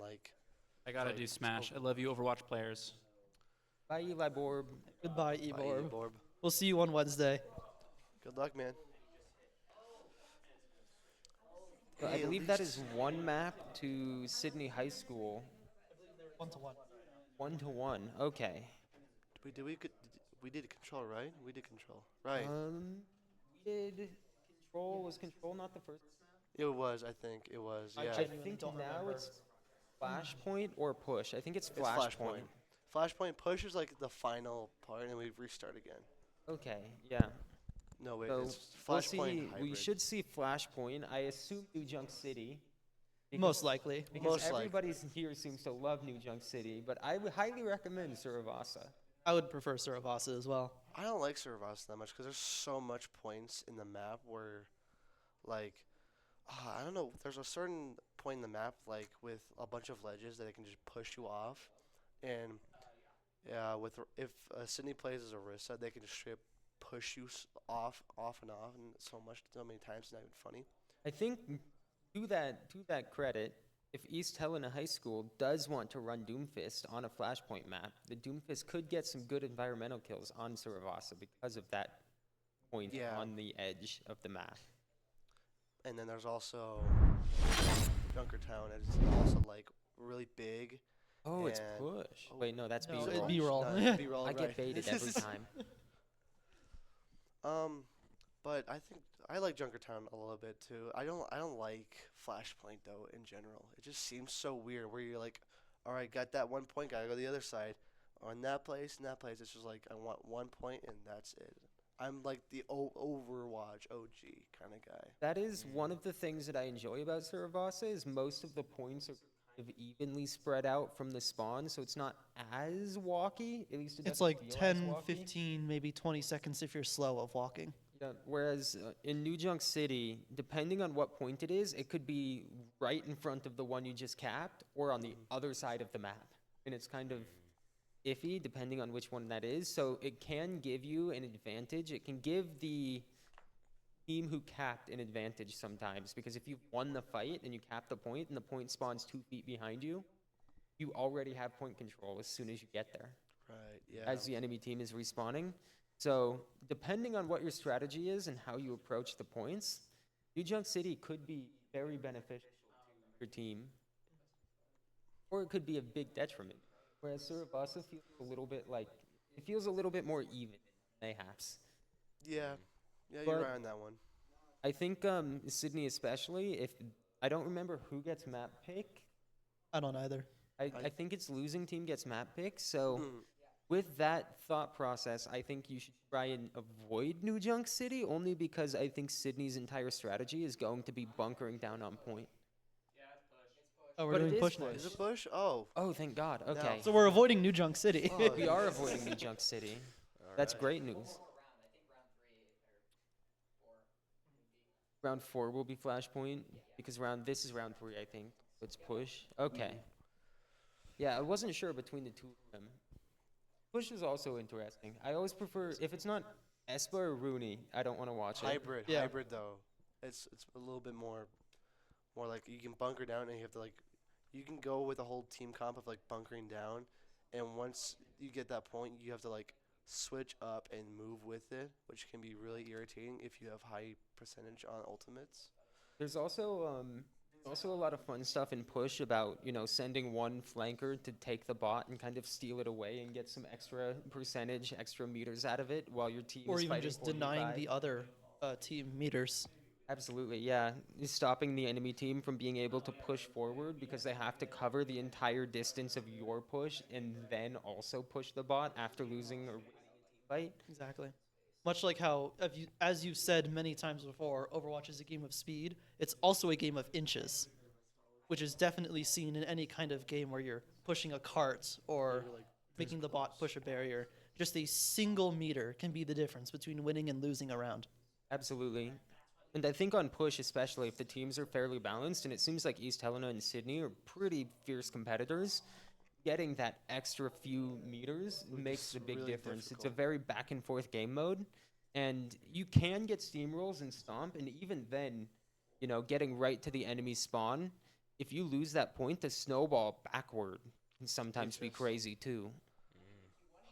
Speaker 15: I got to do Smash. I love you, Overwatch players.
Speaker 4: Bye, Eli Borb.
Speaker 12: Goodbye,
Speaker 1: Bye,
Speaker 12: Eborb.
Speaker 1: Borb.
Speaker 12: We'll see you on Wednesday.
Speaker 1: Good luck, man.
Speaker 4: But I
Speaker 1: Hey, at
Speaker 4: believe that
Speaker 1: least-
Speaker 4: is one map to Sydney High School.
Speaker 12: 1-1.
Speaker 4: 1-1. Okay.
Speaker 1: We did control, right? We did control. Right.
Speaker 4: We did Control not the first?
Speaker 1: It was, I think. It was,
Speaker 12: I
Speaker 1: yeah.
Speaker 4: I
Speaker 12: genuinely
Speaker 4: think
Speaker 12: don't
Speaker 4: now
Speaker 12: remember.
Speaker 4: it's Flashpoint or Push. I think it's
Speaker 1: It's
Speaker 4: Flashpoint.
Speaker 1: Flashpoint push is like the final part, and we restart again.
Speaker 4: Okay, yeah.
Speaker 1: No, wait,
Speaker 4: So
Speaker 1: it's
Speaker 4: we'll
Speaker 1: Flashpoint
Speaker 4: see.
Speaker 1: hybrid.
Speaker 4: We should see Flashpoint. I assume New Junk City.
Speaker 12: Most likely.
Speaker 4: Because
Speaker 1: Most likely.
Speaker 4: everybody here seems to love New Junk City, but I would highly recommend Suravasa.
Speaker 12: I would prefer Suravasa as well.
Speaker 1: I don't like Servas that much because there's so much points in the map where, like, I don't know. There's a certain point in the map, like with a bunch of ledges that it can just push you off, and yeah, if Sydney plays as Orisa, they can just straight push you off, and so many times. It's not even funny.
Speaker 4: I think to that credit, if East Helena High School does want to run Doomfist on a Flashpoint map, the Doomfist could get some good environmental kills on Suravasa because of that point
Speaker 1: Yeah.
Speaker 4: on the edge of the map.
Speaker 1: And then there's also Junkertown. It's also like really big.
Speaker 4: Oh, it's
Speaker 1: and-
Speaker 4: Push.
Speaker 1: oh,
Speaker 4: Wait, no, that's
Speaker 12: No,
Speaker 4: B-roll.
Speaker 12: it'd B-roll.
Speaker 1: No, it's B-roll,
Speaker 4: I get
Speaker 1: right.
Speaker 4: baited every time.
Speaker 1: But I think I like Junkertown a little bit too. I don't like Flashpoint though in general. It just seems so weird where you're like, all right, got that 1 point, gotta go to the other side. On that place, and that place, it's just like I want 1 point and that's it. I'm like the Overwatch OG kind of guy.
Speaker 4: That is one of the things that I enjoy about Suravasa is most of the points are kind of evenly spread out from the spawn, so it's not as walky. At least it
Speaker 12: It's
Speaker 4: doesn't
Speaker 12: like
Speaker 4: feel as
Speaker 12: 10,
Speaker 4: walky.
Speaker 12: 15, maybe 20 seconds if you're slow of walking.
Speaker 4: Yeah, whereas in New Junk City, depending on what point it is, it could be right in front of the one you just capped or on the other side of the map. And it's kind of iffy depending on which one that is. So it can give you an advantage. It can give the team who capped an advantage sometimes because if you've won the fight and you cap the point and the point spawns 2 feet behind you, you already have point control as soon as you get there.
Speaker 1: Right. Yeah.
Speaker 4: As the enemy team is respawning. So, depending on what your strategy is and how you approach the points, New Junk City could be very beneficial to your team, or it could be a big detriment. Whereas Surabasa feels a little bit like it feels a little bit more even, mayhaps.
Speaker 1: Yeah. Yeah, you're
Speaker 4: But-
Speaker 1: right on that one.
Speaker 4: I think Sydney, especially if I don't remember who gets map pick.
Speaker 12: I don't either.
Speaker 4: I think it's losing team gets map pick. So.
Speaker 1: Hmm.
Speaker 4: With that thought process, I think you should try and avoid New Junk City only because I think Sydney's entire strategy is going to be bunkering down on point.
Speaker 12: Oh, we're
Speaker 4: But it
Speaker 12: doing
Speaker 4: is
Speaker 12: push
Speaker 4: push.
Speaker 12: now.
Speaker 1: Is it push? Oh.
Speaker 4: Oh, thank God. Okay.
Speaker 12: So we're avoiding New Junk City.
Speaker 1: Oh,
Speaker 4: We are avoiding New Junk City. That's great news. Round 4 will be Flashpoint because this is round 3, I think. It's push. Okay. Yeah, I wasn't sure between the two of them. Push is also interesting. I always prefer if it's not Espa or Rooney, I don't want to watch it.
Speaker 1: Hybrid.
Speaker 12: Yeah.
Speaker 1: Hybrid though. It's a little bit more like you can bunker down and you have to like you can go with a whole team comp of like bunkering down, and once you get that point, you have to like switch up and move with it, which can be really irritating if you have high percentage on ultimates.
Speaker 4: There's also a lot of fun stuff in push about sending one flanker to take the bot and kind of steal it away and get some extra percentage, extra meters out of it while your team
Speaker 12: Or
Speaker 4: is
Speaker 12: even
Speaker 4: fighting
Speaker 12: just
Speaker 4: 4v5.
Speaker 12: denying the other team meters.
Speaker 4: Absolutely, yeah. Stopping the enemy team from being able to push forward because they have to cover the entire distance of your push and then also push the bot after losing or winning a team fight.
Speaker 12: Exactly. Much like how, as you've said many times before, Overwatch is a game of speed. It's also a game of inches, which is definitely seen in any kind of game where you're pushing a cart or making the bot push a barrier. Just a single meter can be the difference between winning and losing a round.
Speaker 4: Absolutely. And I think on push, especially if the teams are fairly balanced, and it seems like East Helena and Sydney are pretty fierce competitors, getting that extra few meters makes a big
Speaker 1: really
Speaker 4: difference. It's a
Speaker 1: difficult.
Speaker 4: very back and forth game mode, and you can get steamrolls and stomp, and even then, getting right to the enemy spawn, if you lose that point, the snowball backward can sometimes be crazy too.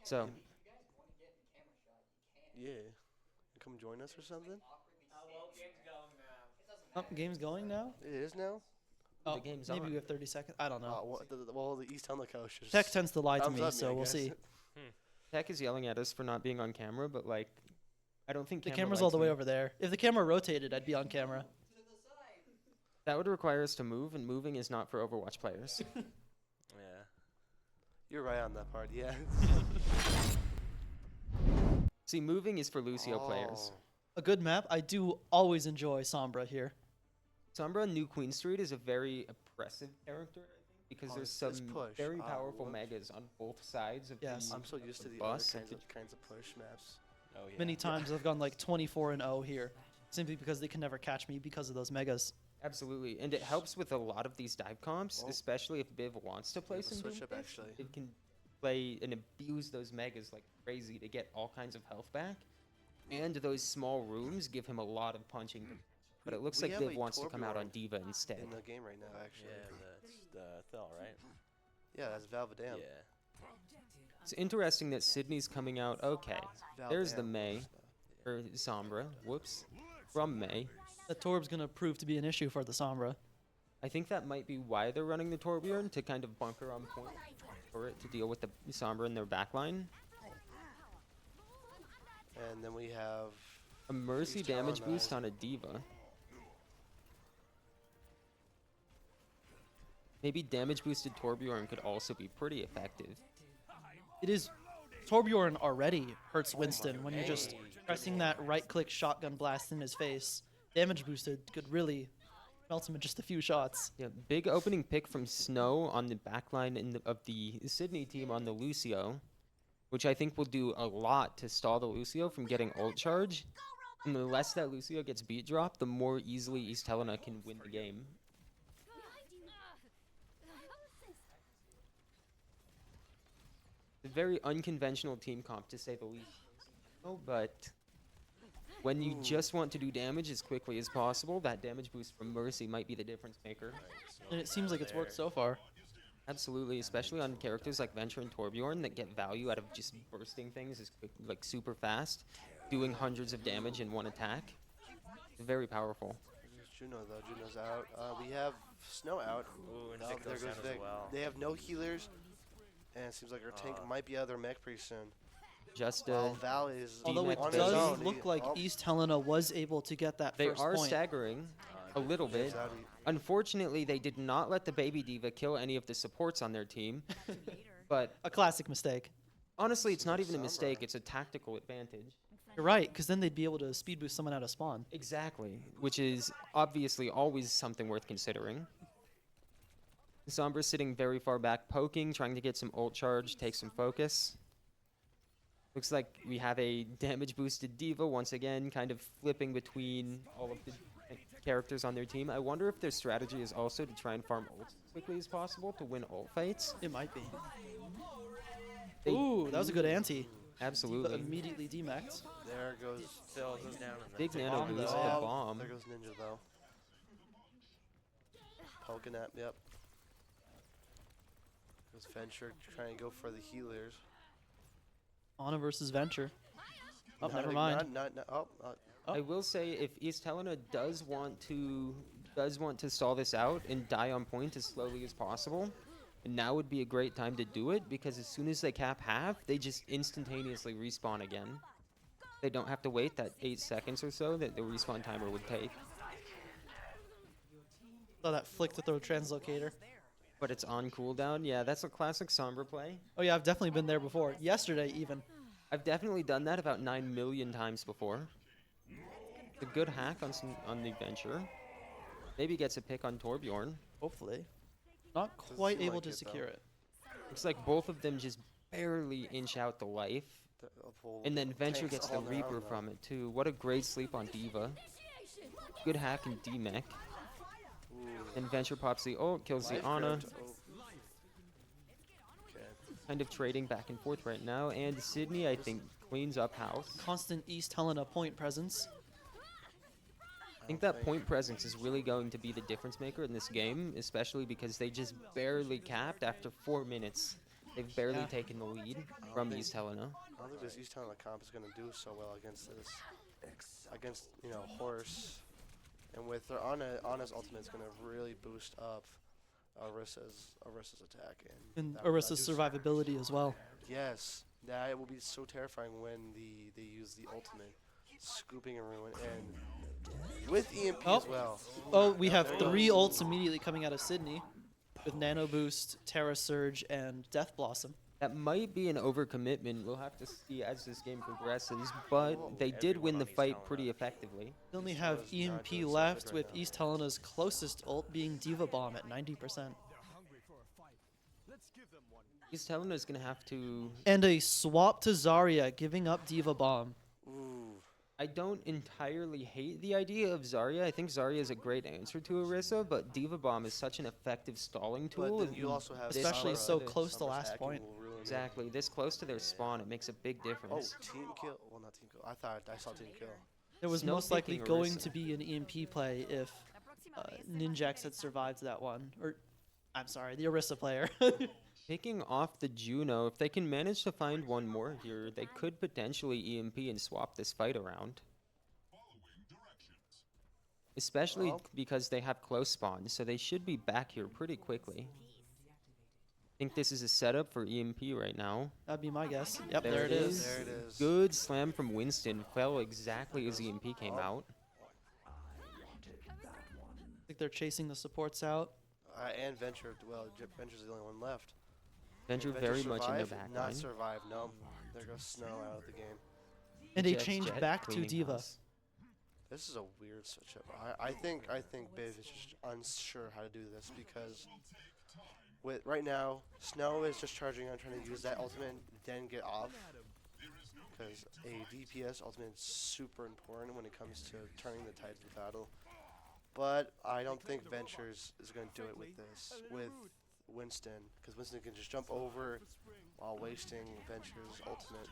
Speaker 4: So,
Speaker 1: Yeah. Come join us or something?
Speaker 12: Oh, game's going now?
Speaker 1: It is now?
Speaker 12: Oh,
Speaker 4: game's
Speaker 12: maybe
Speaker 4: on.
Speaker 12: we have 30 seconds. I don't know.
Speaker 1: Well, the East Helena coach just
Speaker 12: Tech tends to lie to
Speaker 1: thumbs
Speaker 12: me,
Speaker 1: up
Speaker 12: so
Speaker 1: I
Speaker 12: we'll
Speaker 1: guess.
Speaker 12: see.
Speaker 4: Tech is yelling at us for not being on camera, but I don't think
Speaker 12: The
Speaker 4: camera
Speaker 12: camera's all
Speaker 4: likes
Speaker 12: the way
Speaker 4: me.
Speaker 12: over there. If the camera rotated, I'd be on camera.
Speaker 4: That would require us to move, and moving is not for Overwatch players.
Speaker 14: Yeah.
Speaker 1: You're right on that part. Yeah.
Speaker 4: See, moving is for Lucio players.
Speaker 1: Oh.
Speaker 12: A good map. I do always enjoy Sombra here.
Speaker 4: Sombra on New Queen Street is a very oppressive character, I think, because
Speaker 1: Oh,
Speaker 4: there's
Speaker 1: let's
Speaker 4: some
Speaker 1: push.
Speaker 4: very
Speaker 1: Ah,
Speaker 4: powerful
Speaker 1: whoops.
Speaker 4: megas on both sides of
Speaker 12: Yes.
Speaker 4: the
Speaker 1: I'm so used to the
Speaker 4: bus.
Speaker 1: other kinds of push maps.
Speaker 14: Oh yeah.
Speaker 12: Many times I've gone like 24-0 here, simply because they can never catch me because of those megas.
Speaker 4: Absolutely, and it helps with a lot of these dive comps,
Speaker 1: Oh.
Speaker 4: especially if Biv wants to play
Speaker 1: Yeah,
Speaker 4: some
Speaker 1: switch up,
Speaker 4: Doomfist.
Speaker 1: actually.
Speaker 4: It can play and abuse those megas like crazy to get all kinds of health back, and those small rooms give him a lot of punching. But it looks
Speaker 1: We
Speaker 4: like
Speaker 1: have
Speaker 4: Biv
Speaker 1: a
Speaker 4: wants to come out on
Speaker 1: Torbjorn
Speaker 4: Diva instead.
Speaker 1: in the game right now, actually.
Speaker 14: Yeah, that's the Thel, right?
Speaker 1: Yeah, that's Valvedam.
Speaker 14: Yeah.
Speaker 4: It's interesting that Sydney's coming out. Okay, there's the
Speaker 1: Valvedam.
Speaker 4: May, or Sombra. Whoops, from May.
Speaker 12: The Torb's gonna prove to be an issue for the Sombra.
Speaker 4: I think that might be why they're running the Torbjorn, to kind of bunker on point for it to deal with the Sombra in their backline.
Speaker 1: And then we have
Speaker 4: A Mercy
Speaker 1: East
Speaker 4: damage
Speaker 1: Helena.
Speaker 4: boost on a Diva. Maybe damage boosted Torbjorn could also be pretty effective.
Speaker 12: It is. Torbjorn already hurts Winston when you're just pressing that right-click shotgun blast in his face. Damage boosted could really melt him in just a few shots.
Speaker 4: Yeah, big opening pick from Snow on the backline of the Sydney team on the Lucio, which I think will do a lot to stall the Lucio from getting ult charge. And the less that Lucio gets beat dropped, the more easily East Helena can win the game. A very unconventional team comp, to say the least. Oh, but when you just want to do damage as quickly as possible, that damage boost from Mercy might be the difference maker.
Speaker 12: And it seems like it's worked so far.
Speaker 4: Absolutely, especially on characters like Venture and Torbjorn that get value out of just bursting things as quick, like super fast, doing hundreds of damage in one attack. Very powerful.
Speaker 1: There's Juno, though. Juno's out. We have Snow out.
Speaker 14: Ooh, and
Speaker 1: Oh,
Speaker 14: Vic
Speaker 1: there
Speaker 14: goes
Speaker 1: goes
Speaker 14: down
Speaker 1: Vic.
Speaker 14: as well.
Speaker 1: They have no healers, and it seems like our tank might be out of their mech pretty soon.
Speaker 4: Just
Speaker 1: While Val is
Speaker 12: Although it
Speaker 4: on
Speaker 1: on his
Speaker 12: does
Speaker 1: own.
Speaker 12: look like
Speaker 1: Oh,
Speaker 12: East Helena was able to get that
Speaker 4: they
Speaker 12: first
Speaker 4: are
Speaker 12: point.
Speaker 4: staggering a little bit.
Speaker 1: exactly.
Speaker 4: Unfortunately, they did not let the baby diva kill any of the supports on their team. But
Speaker 12: A classic mistake.
Speaker 4: honestly, it's not even a
Speaker 1: Sombra.
Speaker 4: mistake. It's a tactical advantage.
Speaker 12: You're right, because then they'd be able to speed boost someone out of spawn.
Speaker 4: Exactly, which is obviously always something worth considering. Sombra's sitting very far back, poking, trying to get some ult charge, take some focus. Looks like we have a damage boosted diva once again, kind of flipping between all of the characters on their team. I wonder if their strategy is also to try and farm ults as quickly as possible to win ult fights.
Speaker 12: It might be.
Speaker 4: They-
Speaker 12: Ooh, that was a good ante. But
Speaker 4: Absolutely.
Speaker 12: immediately demaxed.
Speaker 1: There goes
Speaker 14: Phil goes down in
Speaker 4: Big
Speaker 14: the
Speaker 4: nano
Speaker 14: bomb,
Speaker 4: boost,
Speaker 14: though.
Speaker 4: the
Speaker 1: Oh,
Speaker 4: bomb.
Speaker 1: There goes Ninja, though. Poking at, yep. Goes Venture trying to go for the healers.
Speaker 12: Ana versus Venture. Oh,
Speaker 1: Not
Speaker 12: never
Speaker 1: a-
Speaker 12: mind.
Speaker 1: Oh,
Speaker 4: I will say if East Helena does want to stall this out and die on point as slowly as possible, now would be a great time to do it, because as soon as they cap half, they just instantaneously respawn again. They don't have to wait that 8 seconds or so that the respawn timer would take.
Speaker 12: Saw that flick to throw translocator.
Speaker 4: But it's on cooldown. Yeah, that's a classic Sombra play.
Speaker 12: Oh yeah, I've definitely been there before. Yesterday even.
Speaker 4: I've definitely done that about 9 million times before. It's a good hack on the Venture. Maybe gets a pick on Torbjorn.
Speaker 12: Hopefully. Not quite
Speaker 1: seem
Speaker 12: able
Speaker 1: like
Speaker 12: to
Speaker 1: it, though.
Speaker 12: secure it.
Speaker 4: Looks like both of them just barely inch out the life.
Speaker 1: the whole
Speaker 4: And then Venture
Speaker 1: tank's
Speaker 4: gets the
Speaker 1: all on their
Speaker 4: Reaper
Speaker 1: own, though.
Speaker 4: from it too. What a great sleep on Diva. Good hack in D-Mech.
Speaker 1: Ooh.
Speaker 4: And Venture pops the ult, kills the
Speaker 1: Life
Speaker 4: Ana.
Speaker 1: grip. Oh. Okay.
Speaker 4: Kind of trading back and forth right now. And Sydney, I think, cleans up house.
Speaker 12: Constant East Helena point presence.
Speaker 4: I think that point presence is really going to be the difference maker in this game, especially because they just barely capped after 4 minutes. They've barely
Speaker 12: Yeah.
Speaker 4: taken the lead from
Speaker 1: think-
Speaker 4: East Helena.
Speaker 1: I don't think this East Helena comp is going to do so well against this. Against, Horse. And with their Ana's ultimate, it's going to really boost up Arissa's attack.
Speaker 12: And
Speaker 1: that would not
Speaker 12: Arissa's
Speaker 1: do
Speaker 12: survivability as well.
Speaker 1: Yes, that will be so terrifying when they use the ultimate. scooping a ruin, and with EMP
Speaker 12: Oh.
Speaker 1: as well.
Speaker 12: Oh, we have
Speaker 1: there it goes.
Speaker 12: 3 ults immediately coming out of Sydney with Nano Boost, Terra Surge, and Death Blossom.
Speaker 4: That might be an overcommitment. We'll have to see as this game progresses, but they did win the fight pretty effectively.
Speaker 12: We only
Speaker 1: East
Speaker 12: have
Speaker 1: Helena's not
Speaker 12: EMP
Speaker 1: doing so
Speaker 12: left
Speaker 1: good
Speaker 12: with
Speaker 1: right now.
Speaker 12: East Helena's closest ult being Diva Bomb at 90%.
Speaker 4: East Helena's going to have to...
Speaker 12: And a swap to Zarya, giving up Diva Bomb.
Speaker 1: Ooh.
Speaker 4: I don't entirely hate the idea of Zarya. I think Zarya is a great answer to Orisa, but Diva Bomb is such an effective stalling tool.
Speaker 1: But then you also have
Speaker 12: Especially
Speaker 1: Sombra.
Speaker 12: so close to
Speaker 1: Sombra's
Speaker 12: last
Speaker 1: hacking
Speaker 12: point.
Speaker 1: will ruin it.
Speaker 4: Exactly. This close to their spawn, it makes a big
Speaker 1: Oh,
Speaker 4: difference.
Speaker 1: team kill. Well, not team kill. I thought I saw team kill.
Speaker 12: It was
Speaker 4: Snow
Speaker 12: most likely
Speaker 4: picking
Speaker 12: going
Speaker 4: Orisa.
Speaker 12: to be an EMP play if Ninjax had survived that one. Or, I'm sorry, the Orisa player.
Speaker 4: Picking off the Juno, if they can manage to find one more here, they could potentially EMP and swap this fight around. Especially
Speaker 1: Well.
Speaker 4: because they have close spawns, so they should be back here pretty quickly. I think this is a setup for EMP right now.
Speaker 12: That'd be my guess. Yep, there it is.
Speaker 1: There it is.
Speaker 4: Good slam from Winston. Fell exactly as EMP came out.
Speaker 12: I think they're chasing the supports out.
Speaker 1: And Venture. Well, Venture's the only one left.
Speaker 4: Venture
Speaker 1: Venture
Speaker 4: very much in their
Speaker 1: survive?
Speaker 4: back
Speaker 1: Not
Speaker 4: line.
Speaker 1: survive. No. There goes Snow out of the game.
Speaker 12: And a
Speaker 4: Jets,
Speaker 12: change
Speaker 4: Jet,
Speaker 12: back to
Speaker 4: cleaning
Speaker 12: Diva.
Speaker 4: house.
Speaker 1: This is a weird switch up. I think Biv is just unsure how to do this because right now Snow is just charging on trying to use that ultimate and then get off because a DPS ultimate is super important when it comes to turning the tides of battle. But I don't think Ventures is going to do it with this with Winston because Winston can just jump over while wasting Venture's ultimate.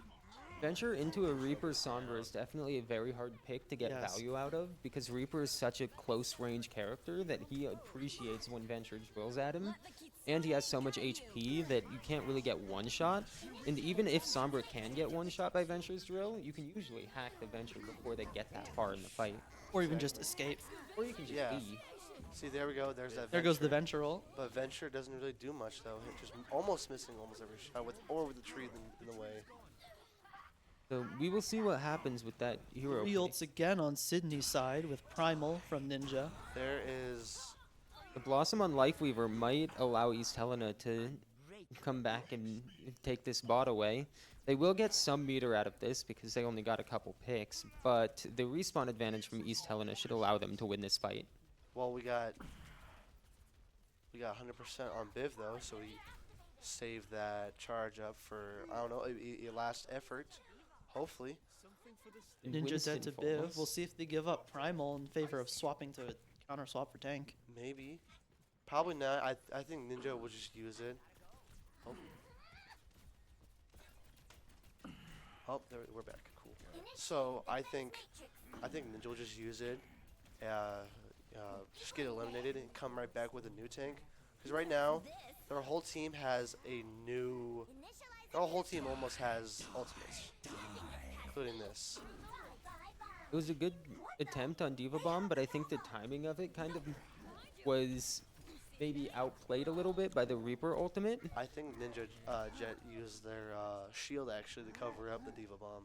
Speaker 4: Venture into a Reaper Sombra is definitely a very hard pick to get
Speaker 12: Yes.
Speaker 4: value out of because Reaper is such a close range character that he appreciates when Venture drills at him. And he has so much HP that you can't really get one shot. And even if Sombra can get one shot by Venture's drill, you can usually hack the Venture before they get that far in the fight.
Speaker 12: Or even just escape.
Speaker 4: Or you can just
Speaker 1: Yeah.
Speaker 4: leave.
Speaker 1: See, there we go. There's that.
Speaker 12: There goes the
Speaker 1: Venture.
Speaker 12: Venture ult.
Speaker 1: But Venture doesn't really do much though. It just almost missing almost every shot with the tree in the way.
Speaker 4: So we will see what happens with that hero.
Speaker 12: 3
Speaker 4: pick.
Speaker 12: ults again on Sydney's side with Primal from Ninja.
Speaker 1: There is
Speaker 4: The Blossom on Lifeweaver might allow East Helena to come back and take this bot away. They will get some meter out of this because they only got a couple picks, but the respawn advantage from East Helena should allow them to win this fight.
Speaker 1: well we got 100% on Biv though, so we saved that charge up for I don't know a last effort, hopefully.
Speaker 4: And
Speaker 12: Ninja
Speaker 4: Winston
Speaker 12: dead to
Speaker 4: falls.
Speaker 12: Biv. We'll see if they give up Primal in favor of swapping to counter swap for tank.
Speaker 1: Maybe, probably not. I think Ninja will just use it. Oh, there we're back. Cool. So I think Ninja will just use it. Just get eliminated and come right back with a new tank. Because right now, their whole team has a new. Their whole team almost has ultimates, including this.
Speaker 4: It was a good attempt on Diva Bomb, but I think the timing of it kind of was maybe outplayed a little bit by the Reaper ultimate.
Speaker 1: I think Ninja Jet used their shield actually to cover up the Diva Bomb.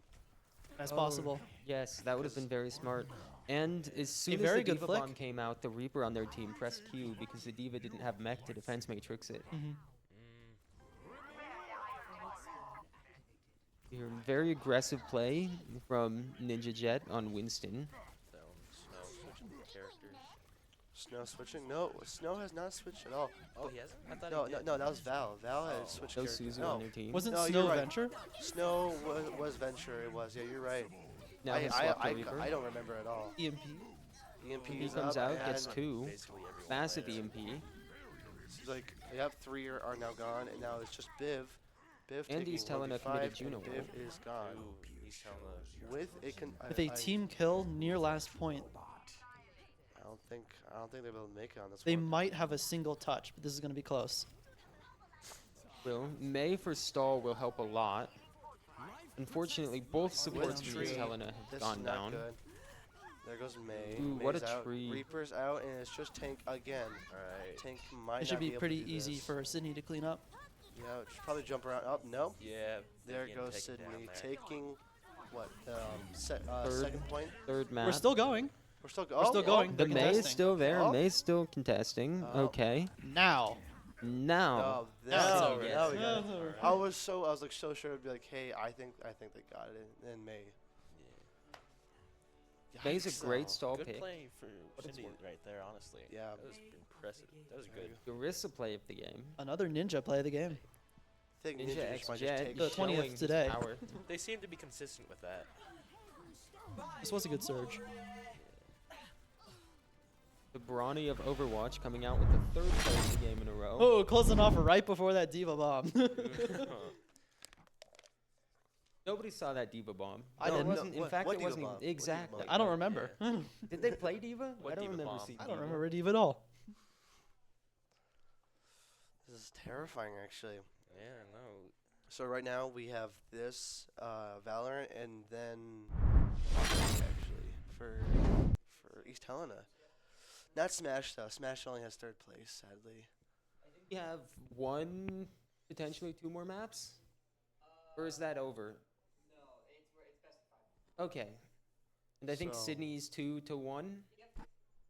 Speaker 12: That's
Speaker 4: Oh,
Speaker 12: possible.
Speaker 4: Yes, that would have been very smart. And as soon as
Speaker 12: very
Speaker 4: the
Speaker 12: good
Speaker 4: Diva
Speaker 12: flick.
Speaker 4: Bomb came out, the Reaper on their team pressed Q because the Diva didn't have mech to defense matrix it. Here, very aggressive play from Ninja Jet on Winston.
Speaker 14: Snow switching characters.
Speaker 1: Snow switching? No, Snow has not switched at all.
Speaker 14: Oh, he hasn't? I thought
Speaker 1: No,
Speaker 14: he
Speaker 1: no,
Speaker 14: did.
Speaker 1: no, that was Val. Val had
Speaker 14: Oh.
Speaker 1: switched
Speaker 4: No
Speaker 1: characters.
Speaker 4: Suzu
Speaker 1: No,
Speaker 4: on their team.
Speaker 12: Wasn't
Speaker 1: No,
Speaker 12: Snow
Speaker 1: you're right.
Speaker 12: Venture?
Speaker 1: Snow was Venture. It was. Yeah, you're right.
Speaker 4: Now
Speaker 1: I,
Speaker 4: he's
Speaker 1: I,
Speaker 4: swapped to
Speaker 1: I,
Speaker 4: Reaper.
Speaker 1: I don't remember at all.
Speaker 12: EMP?
Speaker 1: EMP
Speaker 4: He
Speaker 1: is
Speaker 4: comes
Speaker 1: up
Speaker 4: out, gets
Speaker 1: and
Speaker 4: two.
Speaker 14: Basically everyone
Speaker 4: Massive
Speaker 14: plays.
Speaker 4: EMP.
Speaker 1: it's like, yep, 3 are now gone, and now it's just Biv. Biv
Speaker 4: And
Speaker 1: taking
Speaker 4: East Helena
Speaker 1: 1v5,
Speaker 4: committed
Speaker 1: and
Speaker 4: Juno
Speaker 1: Biv
Speaker 4: ult.
Speaker 1: is gone.
Speaker 14: Ooh, East Helena.
Speaker 1: With a
Speaker 12: With a team kill near last point.
Speaker 1: I don't think they'll be able to make it on this
Speaker 12: They
Speaker 1: one.
Speaker 12: might have a single touch, but this is going to be close.
Speaker 4: Will May for stall will help a lot. Unfortunately, both supports from East
Speaker 1: tree,
Speaker 4: Helena have
Speaker 1: This
Speaker 4: gone
Speaker 1: is not
Speaker 4: down.
Speaker 1: good. There goes May.
Speaker 4: Ooh, what
Speaker 1: May's
Speaker 4: a
Speaker 1: out.
Speaker 4: tree.
Speaker 1: Reaper's out, and it's just Tank again.
Speaker 14: Alright.
Speaker 1: Tank might
Speaker 12: It should
Speaker 1: not
Speaker 12: be
Speaker 1: able
Speaker 12: pretty
Speaker 1: to do
Speaker 12: easy
Speaker 1: this.
Speaker 12: for Sydney to clean up.
Speaker 1: Yeah, it should probably jump around. Oh, no.
Speaker 14: Yeah.
Speaker 1: There
Speaker 14: getting
Speaker 1: goes
Speaker 14: taken down
Speaker 1: Sydney
Speaker 14: there.
Speaker 1: what
Speaker 4: Third.
Speaker 1: second point.
Speaker 4: Third map.
Speaker 12: We're still going.
Speaker 1: We're still
Speaker 12: We're still going.
Speaker 4: The
Speaker 12: They're
Speaker 4: May is
Speaker 12: contesting.
Speaker 4: still there.
Speaker 1: Oh.
Speaker 4: May's still contesting.
Speaker 1: Oh.
Speaker 4: Okay.
Speaker 12: Now.
Speaker 4: Now.
Speaker 1: Now
Speaker 12: it's
Speaker 1: we
Speaker 12: over.
Speaker 1: got it.
Speaker 12: Alright.
Speaker 1: I was so sure it'd be like, hey, I think they got it in May.
Speaker 4: May's
Speaker 1: Yikes,
Speaker 4: a great
Speaker 1: though.
Speaker 4: stall
Speaker 14: Good
Speaker 4: pick.
Speaker 14: play for
Speaker 1: What it's
Speaker 14: Shindy
Speaker 1: worth.
Speaker 14: right there, honestly.
Speaker 1: Yeah.
Speaker 14: That was impressive. That was good.
Speaker 4: Orisa play of the game.
Speaker 12: Another ninja play of the game.
Speaker 1: I think
Speaker 4: Ninja
Speaker 1: Ninja
Speaker 4: X
Speaker 1: might just
Speaker 4: Jet
Speaker 1: take
Speaker 12: The
Speaker 1: it.
Speaker 12: 20th
Speaker 4: showing his
Speaker 12: today.
Speaker 4: power.
Speaker 14: They seem to be consistent with that.
Speaker 12: This was a good surge.
Speaker 4: The Brawny of Overwatch coming out with the third play of the game in a row.
Speaker 12: Oh, closing off right before that diva bomb.
Speaker 4: Nobody saw that Diva bomb.
Speaker 12: I
Speaker 4: No, it
Speaker 12: didn't.
Speaker 4: wasn't. In
Speaker 1: What-
Speaker 4: fact,
Speaker 1: what
Speaker 4: it
Speaker 1: Diva
Speaker 4: wasn't
Speaker 1: bomb?
Speaker 4: even
Speaker 1: What Diva
Speaker 4: exactly.
Speaker 1: bomb?
Speaker 12: I don't remember.
Speaker 4: Did they play Diva?
Speaker 14: What
Speaker 4: I don't
Speaker 14: Diva
Speaker 4: remember
Speaker 14: bomb?
Speaker 4: seeing
Speaker 12: I
Speaker 4: Diva.
Speaker 12: don't remember Diva at all.
Speaker 1: This is terrifying, actually.
Speaker 14: Yeah, no.
Speaker 1: So right now we have this Valorant and then actually for East Helena. Not Smash though. Smash only has third place, sadly.
Speaker 4: We have one, potentially two more maps? Or is that over?
Speaker 8: No, it's best of 5.
Speaker 4: Okay. And I think
Speaker 1: So-
Speaker 4: Sydney's 2-1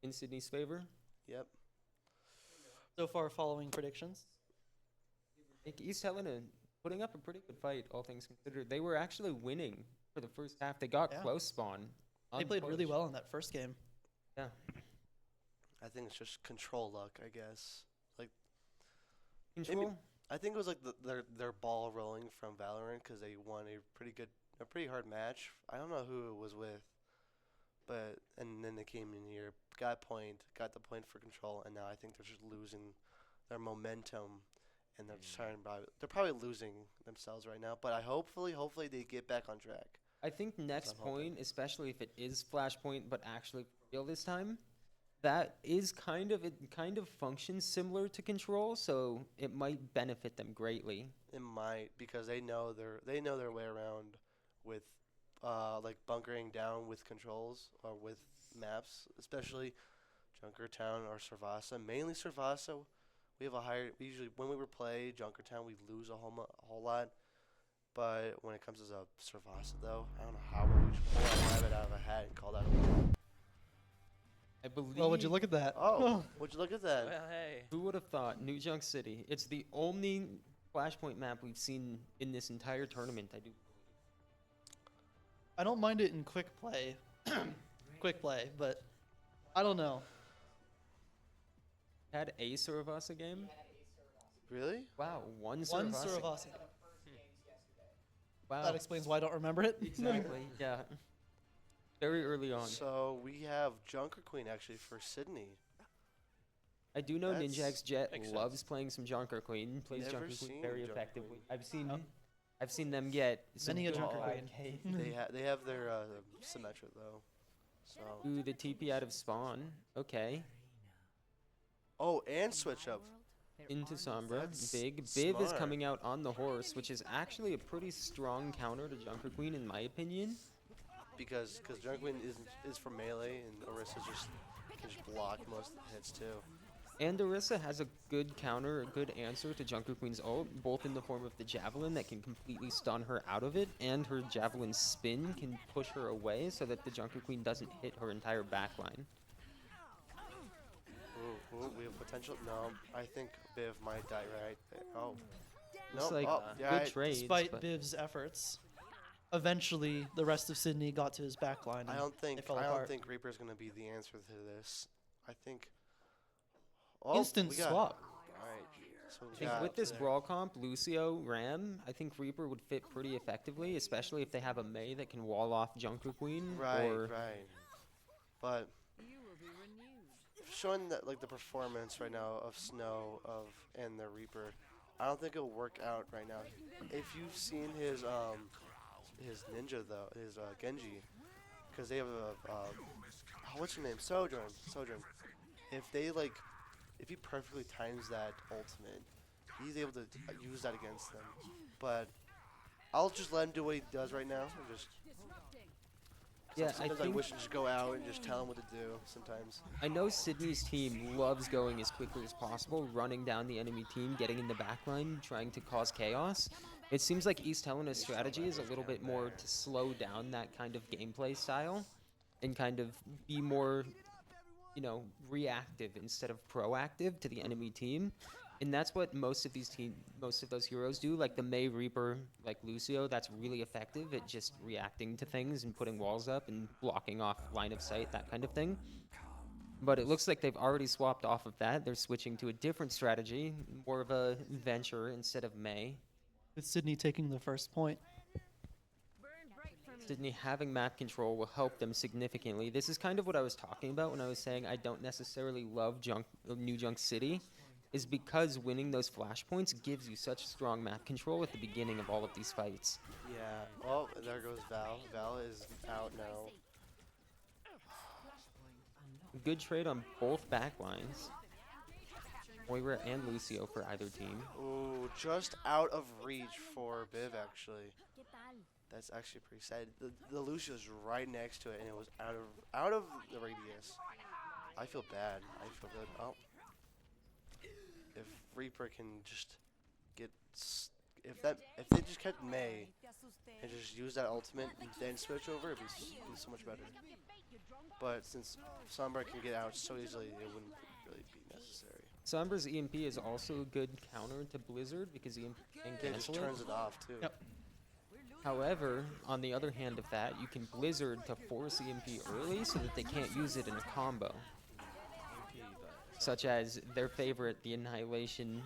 Speaker 4: in Sydney's favor.
Speaker 1: Yep.
Speaker 12: So far, following predictions.
Speaker 4: I think East Helena putting up a pretty good fight, all things considered. They were actually winning for the first half. They got
Speaker 12: Yeah.
Speaker 4: close spawn.
Speaker 12: They
Speaker 4: on
Speaker 12: played really
Speaker 4: push.
Speaker 12: well in that first game.
Speaker 4: Yeah.
Speaker 1: I think it's just control luck, I guess.
Speaker 4: Control?
Speaker 1: I think it was like their ball rolling from Valorant because they won a pretty hard match. I don't know who it was with, but and then they came in here, got the point for control, and now I think they're just losing their momentum, and they're just trying to they're probably losing themselves right now. But hopefully they get back on track.
Speaker 4: I think next
Speaker 1: I'm hoping.
Speaker 4: point, especially if it is Flashpoint but actually real this time, that is it kind of functions similar to Control, so it might benefit them greatly.
Speaker 1: It might because they know their way around with like bunkering down with controls or with maps, especially Junkertown or Servasa. Mainly Servasa, we have a higher. Usually when we play Junkertown, we lose a whole lot. But when it comes to Servasa, though, I don't know how we just pull that rabbit out of a hat and call that a win.
Speaker 4: I believe.
Speaker 12: Well, would you look at that?
Speaker 1: Oh, would you look at that?
Speaker 14: Well, hey.
Speaker 4: Who would have thought? New Junk City. It's the only Flashpoint map we've seen in this entire tournament.
Speaker 12: I don't mind it in quick play, but I don't know.
Speaker 4: Had a Servasa game?
Speaker 1: Really?
Speaker 4: Wow, one
Speaker 12: One
Speaker 4: Servasa.
Speaker 12: Saravasa.
Speaker 4: Wow.
Speaker 12: That explains why I don't remember it.
Speaker 4: Exactly. Yeah. Very early on.
Speaker 1: So we have Junker Queen actually for Sydney.
Speaker 4: I do know Ninja
Speaker 1: That's-
Speaker 4: X Jet
Speaker 14: makes
Speaker 4: loves playing some Junker Queen. Plays
Speaker 1: Never
Speaker 4: Junker Queen
Speaker 1: seen
Speaker 4: very
Speaker 1: Junker
Speaker 4: effectively.
Speaker 1: Queen.
Speaker 4: I've seen them get some
Speaker 12: Many a
Speaker 4: good
Speaker 12: Junker
Speaker 4: high
Speaker 12: Queen.
Speaker 4: K.
Speaker 1: They have their Symmetra though. So
Speaker 4: Ooh, the TP out of spawn. Okay.
Speaker 1: and switch up.
Speaker 4: Into Sombra.
Speaker 1: That's
Speaker 4: Big. Biv is
Speaker 1: smart.
Speaker 4: coming out on the horse, which is actually a pretty strong counter to Junker Queen in my opinion.
Speaker 1: Because Junker Queen is for melee and Orisa can just block most of the hits too.
Speaker 4: And Orisa has a good counter, a good answer to Junker Queen's ult, both in the form of the Javelin that can completely stun her out of it, and her Javelin spin can push her away so that the Junker Queen doesn't hit her entire backline.
Speaker 1: Ooh, we have potential. No, I think Biv might die right there. Oh.
Speaker 4: Looks
Speaker 1: No,
Speaker 4: like
Speaker 1: yeah,
Speaker 4: good trades.
Speaker 12: Despite
Speaker 4: but
Speaker 12: Biv's efforts, eventually the rest of Sydney got to his backline.
Speaker 1: I
Speaker 12: and
Speaker 1: don't think
Speaker 12: they fell apart.
Speaker 1: Reaper's gonna be the answer to this. I think.
Speaker 12: Instant
Speaker 1: we got-
Speaker 12: swap.
Speaker 1: So we
Speaker 4: I think
Speaker 1: got
Speaker 4: with this
Speaker 1: there.
Speaker 4: brawl comp, Lucio, Ram, I think Reaper would fit pretty effectively, especially if they have a Mei that can wall off Junker Queen. Or
Speaker 1: Right. But showing that like the performance right now of Snow and the Reaper, I don't think it'll work out right now. If you've seen his ninja though, his Genji, because they have what's her name? Sojourn. If he perfectly times that ultimate, he's able to use that against them. But I'll just let him do what he does right now.
Speaker 4: Yeah,
Speaker 1: Sometimes I wish to just go out and just tell him what to do. Sometimes.
Speaker 4: I know Sydney's team loves going as quickly as possible, running down the enemy team, getting in the backline, trying to cause chaos. It seems like East Helena's strategy is a little bit more to slow down that kind of gameplay style and kind of be more, reactive instead of proactive to the enemy team. And that's what most of those heroes do. Like the May Reaper, like Lucio, that's really effective at just reacting to things and putting walls up and blocking off line of sight, that kind of thing. But it looks like they've already swapped off of that. They're switching to a different strategy, more of a venture instead of May.
Speaker 12: With Sydney taking the first point.
Speaker 4: Sydney having map control will help them significantly. This is kind of what I was talking about when I was saying I don't necessarily love New Junk City, is because winning those flashpoints gives you such strong map control at the beginning of all of these fights.
Speaker 1: Yeah. Oh, there goes Val. Val is out now.
Speaker 4: Good trade on both backlines. Moira and Lucio for either team.
Speaker 1: Ooh, just out of reach for Biv, actually. That's actually pretty sad. The Lucio's right next to it, and it was out of the radius. I feel bad. I feel good. Oh. If Reaper can just get... If they just kept May and just use that ultimate and then switch over, it'd be so much better. But since Sombra can get out so easily, it wouldn't really be necessary.
Speaker 4: Sombra's EMP is also a good counter to Blizzard because EMP can
Speaker 1: It
Speaker 4: cancel
Speaker 1: just
Speaker 4: it.
Speaker 1: turns it off, too.
Speaker 12: Yep.
Speaker 4: However, on the other hand of that, you can Blizzard to force EMP early so that they can't use it in a combo. Such as their favorite, the Annihilation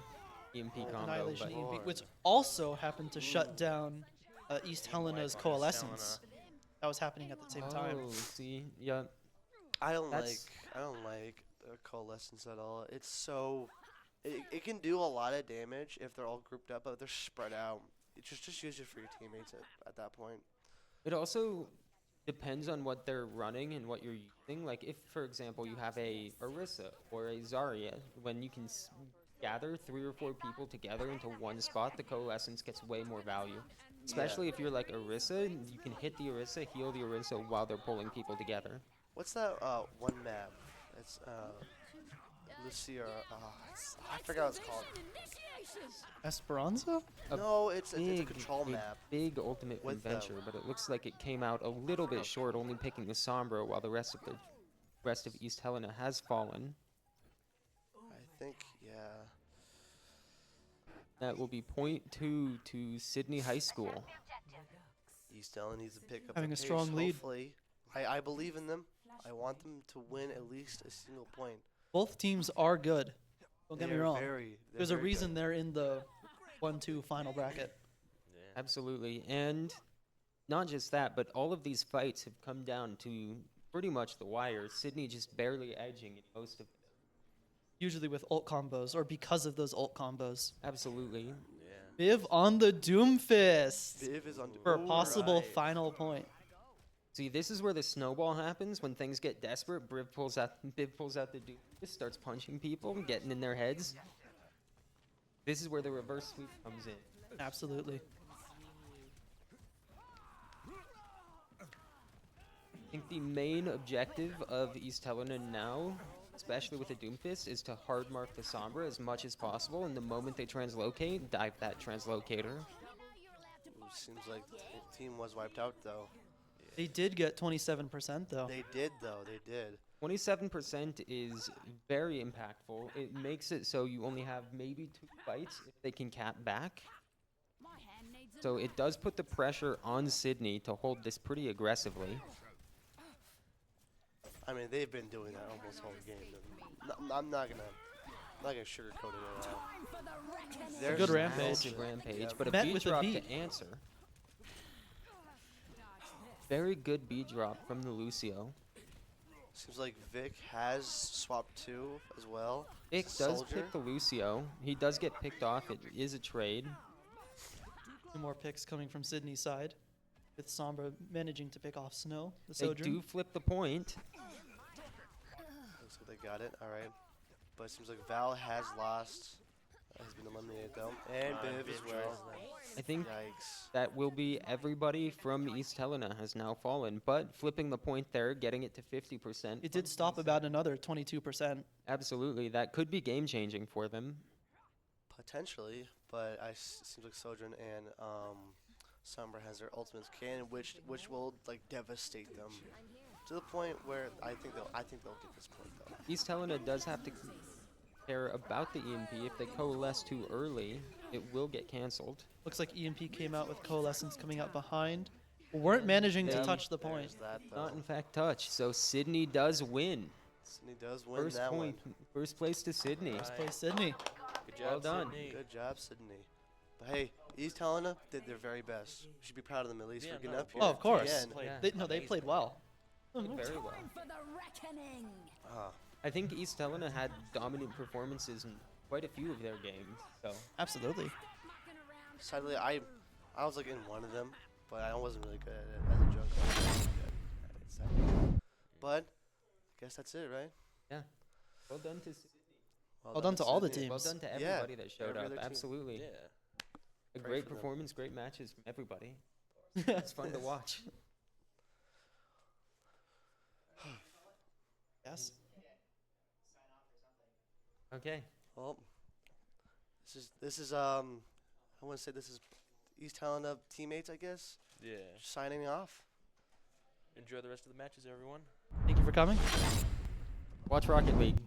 Speaker 4: EMP combo.
Speaker 12: Annihilation
Speaker 4: but
Speaker 12: EMP, which also happened to shut down East Helena's Coalescence. That was happening at the same time.
Speaker 4: Oh, see, yeah.
Speaker 1: I don't
Speaker 4: That's-
Speaker 1: like Coalescence at all. It's so it can do a lot of damage if they're all grouped up, but they're spread out. Just use it for your teammates at that point.
Speaker 4: It also depends on what they're running and what you're using. Like if, for example, you have a Orisa or a Zarya, when you can gather 3 or 4 people together into one spot, the Coalescence gets way more value. Especially if you're like Orisa, you can hit the Orisa, heal the Orisa while they're pulling people together.
Speaker 1: What's that one map? It's Lucia. I forgot what it's called.
Speaker 12: Esperanza?
Speaker 1: No, it's a control map.
Speaker 4: Big ultimate
Speaker 1: with
Speaker 4: adventure, but it looks like it came out a little bit short, only picking the Sombra while the rest of East Helena has fallen.
Speaker 1: I think, yeah.
Speaker 4: That will be .2 to Sydney High School.
Speaker 1: East Helena needs to pick up
Speaker 12: Having
Speaker 1: the
Speaker 12: a strong
Speaker 1: pace,
Speaker 12: lead.
Speaker 1: Hopefully. I believe in them. I want them to win at least a single point.
Speaker 12: Both teams are good. Don't get me
Speaker 1: They're
Speaker 12: wrong.
Speaker 1: they're
Speaker 12: There's a
Speaker 1: very
Speaker 12: reason
Speaker 1: good.
Speaker 12: they're in the 1-2 final bracket.
Speaker 4: Absolutely. And not just that, but all of these fights have come down to pretty much the wire. Sydney just barely edging in most of them.
Speaker 12: Usually with ult combos, or because of those ult combos.
Speaker 4: Absolutely.
Speaker 12: Biv on the Doomfist
Speaker 1: Biv is on
Speaker 12: for a
Speaker 1: Ooh,
Speaker 12: possible
Speaker 1: right.
Speaker 12: final point.
Speaker 4: See, this is where the snowball happens when things get desperate. Biv pulls out the Doomfist, starts punching people, getting in their heads. This is where the reverse sweep comes in.
Speaker 12: Absolutely.
Speaker 4: I think the main objective of East Helena now, especially with the Doomfist, is to hard mark the Sombra as much as possible, and the moment they translocate, dive that translocator.
Speaker 1: Ooh, seems like the team was wiped out, though.
Speaker 12: They did get 27% though.
Speaker 1: They did, though. They did.
Speaker 4: 27% is very impactful. It makes it so you only have maybe 2 fights if they can cap back. So it does put the pressure on Sydney to hold this pretty aggressively.
Speaker 1: I mean, they've been doing that almost all game. I'm not gonna sugarcoat it at all.
Speaker 12: A good rampage.
Speaker 4: Massive rampage, but a
Speaker 12: Met
Speaker 4: beat
Speaker 12: with a
Speaker 4: drop
Speaker 12: beat.
Speaker 4: to answer. Very good beat drop from the Lucio.
Speaker 1: Seems like Vic has swapped 2 as well.
Speaker 4: Vic
Speaker 1: As a
Speaker 4: does
Speaker 1: soldier.
Speaker 4: pick the Lucio. He does get picked off. It is a trade.
Speaker 12: 2 more picks coming from Sydney's side, with Sombra managing to pick off Snow, the
Speaker 4: They
Speaker 12: Sojourn.
Speaker 4: do flip the point.
Speaker 1: Looks like they got it. All right. But it seems like Val has lost. Has been eliminated, though. And Biv as well.
Speaker 4: I think
Speaker 1: Yikes.
Speaker 4: that will be everybody from East Helena has now fallen, but flipping the point there, getting it to 50%.
Speaker 12: It did stop about another 22%.
Speaker 4: Absolutely, that could be game changing for them.
Speaker 1: Potentially. but seems like Sojourn and Sombra has their ultimates cannon, which will like devastate them to the point where I think they'll get this point though.
Speaker 4: East Helena does have to care about the EMP. If they coalesce too early, it will get canceled.
Speaker 12: Looks like EMP came out with Coalescence coming out behind. Weren't managing to touch the point.
Speaker 4: Not in fact touch. So Sydney does win.
Speaker 1: Sydney does win
Speaker 4: First
Speaker 1: that
Speaker 4: point. First place to Sydney.
Speaker 12: First place, Sydney.
Speaker 14: Good job,
Speaker 4: Well done.
Speaker 14: Sydney.
Speaker 1: Good job, Sydney. But hey, East Helena did their very best. We should be proud of them at least
Speaker 14: Yeah,
Speaker 1: for getting
Speaker 14: no,
Speaker 1: up here.
Speaker 12: Oh, of course.
Speaker 1: Again.
Speaker 12: They played well.
Speaker 4: Did very well.
Speaker 1: Ah,
Speaker 4: I think East Helena had dominant performances in quite a few of their games. So
Speaker 12: Absolutely.
Speaker 1: sadly, I was like in one of them, but I wasn't really good at it as a joke. I wasn't really good at it, sadly. But I guess that's it, right?
Speaker 4: yeah. Well done to Sydney.
Speaker 12: Well done to all the
Speaker 1: Sydney.
Speaker 4: Well
Speaker 12: teams.
Speaker 4: done to
Speaker 1: Yeah,
Speaker 4: everybody that showed
Speaker 1: every
Speaker 4: up.
Speaker 1: other team.
Speaker 4: Absolutely.
Speaker 14: Yeah.
Speaker 4: A
Speaker 1: Pray
Speaker 4: great
Speaker 1: for them.
Speaker 4: performance, great matches from everybody. It's fun to watch.
Speaker 12: Yes.
Speaker 4: Okay.
Speaker 1: Well, this is I want to say this is East Helena teammates, I guess.
Speaker 14: Yeah.
Speaker 1: Signing off.
Speaker 14: Enjoy the rest of the matches, everyone.
Speaker 12: Thank you for coming.
Speaker 4: Watch Rocket League.